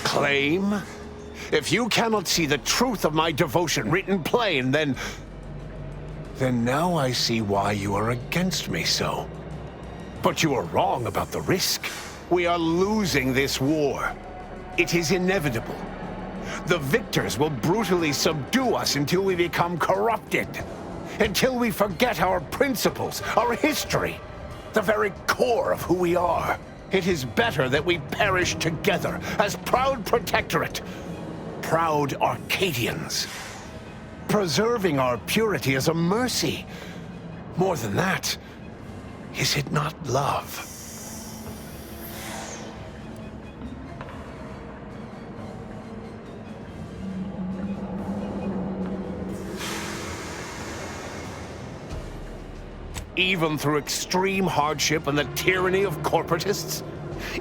Claim? If you cannot see the truth of my devotion written plain, then now I see why you are against me so. But you are wrong about the risk. We are losing this war. It is inevitable. The victors will brutally subdue us until we become corrupted. Until we forget our principles, our history, the very core of who we are. It is better that we perish together as proud protectorate, proud Arcadians. Preserving our purity is a mercy. More than that, is it not love? Even through extreme hardship and the tyranny of corporatists?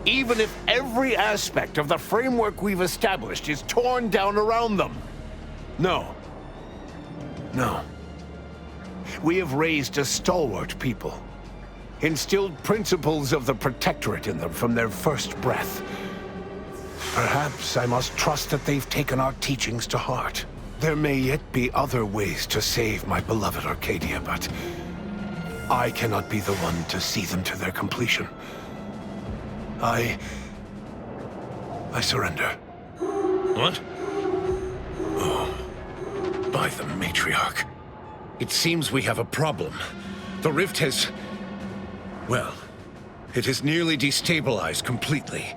Even if every aspect of the framework we've established is torn down around them? No. No. We have raised a stalwart people, instilled principles of the protectorate in them from their first breath. Perhaps I must trust that they've taken our teachings to heart. There may yet be other ways to save my beloved Arcadia, but I cannot be the one to see them to their completion. I surrender. What? Oh, by the matriarch. It seems we have a problem. The rift has... well, it has nearly destabilized completely,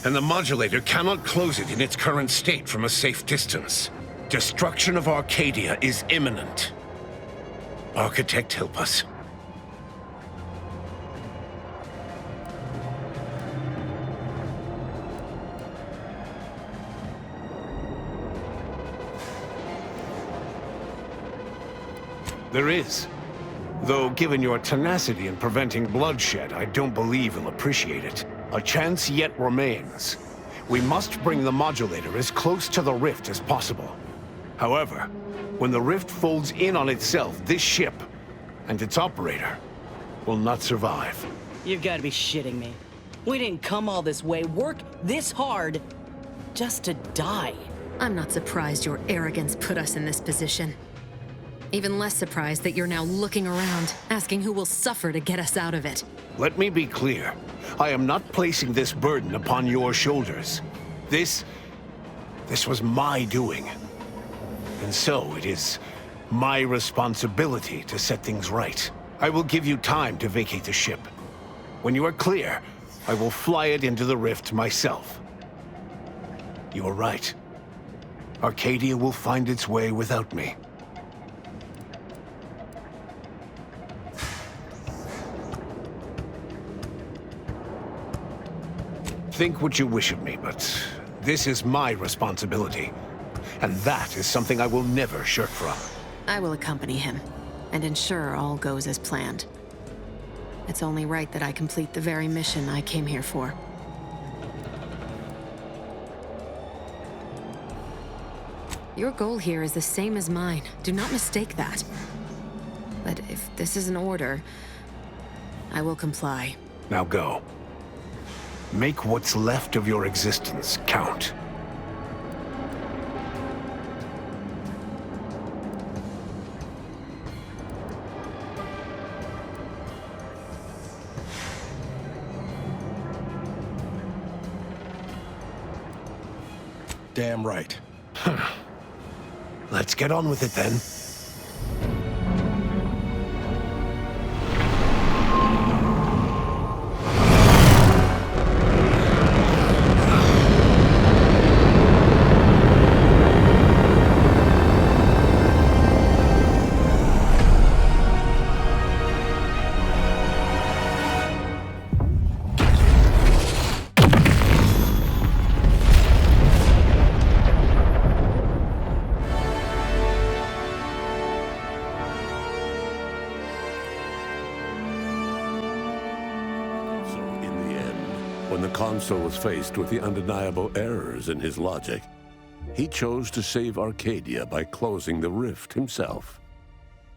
and the modulator cannot close it in its current state from a safe distance. Destruction of Arcadia is imminent. Architect, help us. There is. Though, given your tenacity in preventing bloodshed, I don't believe he'll appreciate it. A chance yet remains. We must bring the modulator as close to the rift as possible. However, when the rift folds in on itself, this ship and its operator will not survive. You've got to be shitting me. We didn't come all this way, work this hard, just to die. I'm not surprised your arrogance put us in this position. Even less surprised that you're now looking around, asking who will suffer to get us out of it. Let me be clear. I am not placing this burden upon your shoulders. This was my doing. And so it is my responsibility to set things right. I will give you time to vacate the ship. When you are clear, I will fly it into the rift myself. You are right. Arcadia will find its way without me. Think what you wish of me, but this is my responsibility. And that is something I will never shirk from. I will accompany him and ensure all goes as planned. It's only right that I complete the very mission I came here for. Your goal here is the same as mine. Do not mistake that. But if this is an order, I will comply. Now go. Make what's left of your existence count. Damn right. Let's get on with it then. Console was faced with the undeniable errors in his logic. He chose to save Arcadia by closing the rift himself.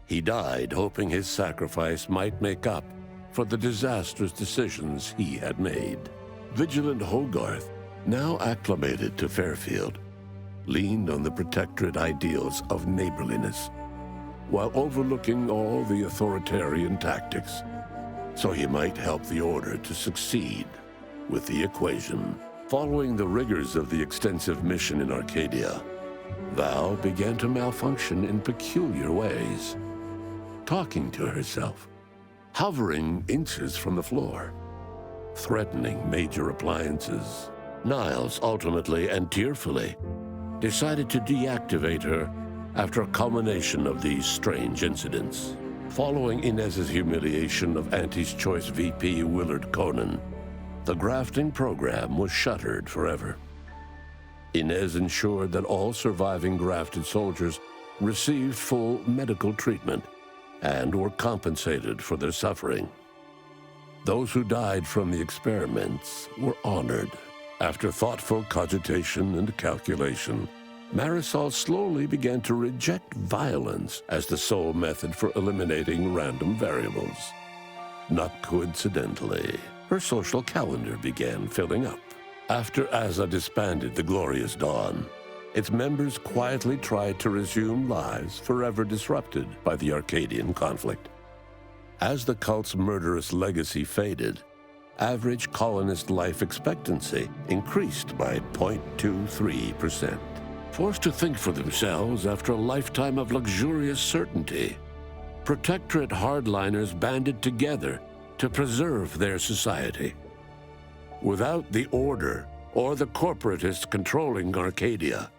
He died hoping his sacrifice might make up for the disastrous decisions he had made. Vigilant Hogarth, now acclimated to Fairfield, leaned on the protectorate ideals of neighborliness, while overlooking all the authoritarian tactics, so he might help the Order to succeed with the equation. Following the rigors of the extensive mission in Arcadia, Val began to malfunction in peculiar ways, talking to herself, hovering inches from the floor, threatening major appliances. Niles ultimately and tearfully decided to deactivate her after a culmination of these strange incidents. Following Inez's humiliation of Auntie's Choice VP Willard Conan, the grafting program was shuttered forever. Inez ensured that all surviving grafted soldiers received full medical treatment and were compensated for their suffering. Those who died from the experiments were honored. After thoughtful cogitation and calculation, Marisol slowly began to reject violence as the sole method for eliminating random variables. Not coincidentally, her social calendar began filling up. After Azza disbanded the Glorious Dawn, its members quietly tried to resume lives forever disrupted by the Arcadian conflict. As the cult's murderous legacy faded, average colonist life expectancy increased by 0.23%. Forced to think for themselves after a lifetime of luxurious certainty, Protectorate hardliners banded together to preserve their society. Without the Order or the corporatists controlling Arcadia,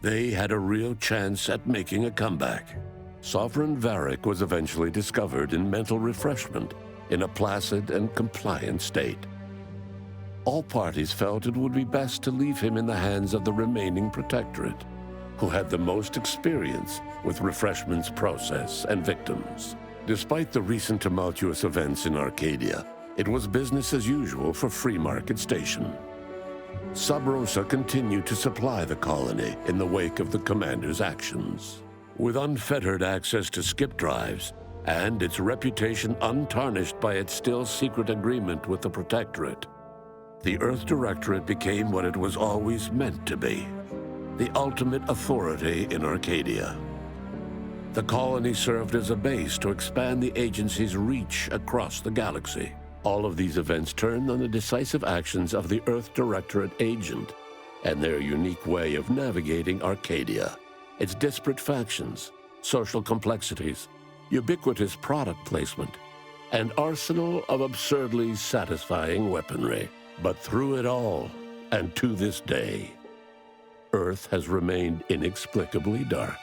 they had a real chance at making a comeback. Sovereign Varric was eventually discovered in mental refreshment in a placid and compliant state. All parties felt it would be best to leave him in the hands of the remaining Protectorate, who had the most experience with refreshment's process and victims. Despite the recent tumultuous events in Arcadia, it was business as usual for Free Market Station. Sub Rosa continued to supply the colony in the wake of the commander's actions. With unfettered access to skip drives, and its reputation untarnished by its still secret agreement with the Protectorate, the Earth Directorate became what it was always meant to be, the ultimate authority in Arcadia. The colony served as a base to expand the agency's reach across the galaxy. All of these events turned on the decisive actions of the Earth Directorate agent and their unique way of navigating Arcadia, its disparate factions, social complexities, ubiquitous product placement, and arsenal of absurdly satisfying weaponry. But through it all, and to this day, Earth has remained inexplicably dark.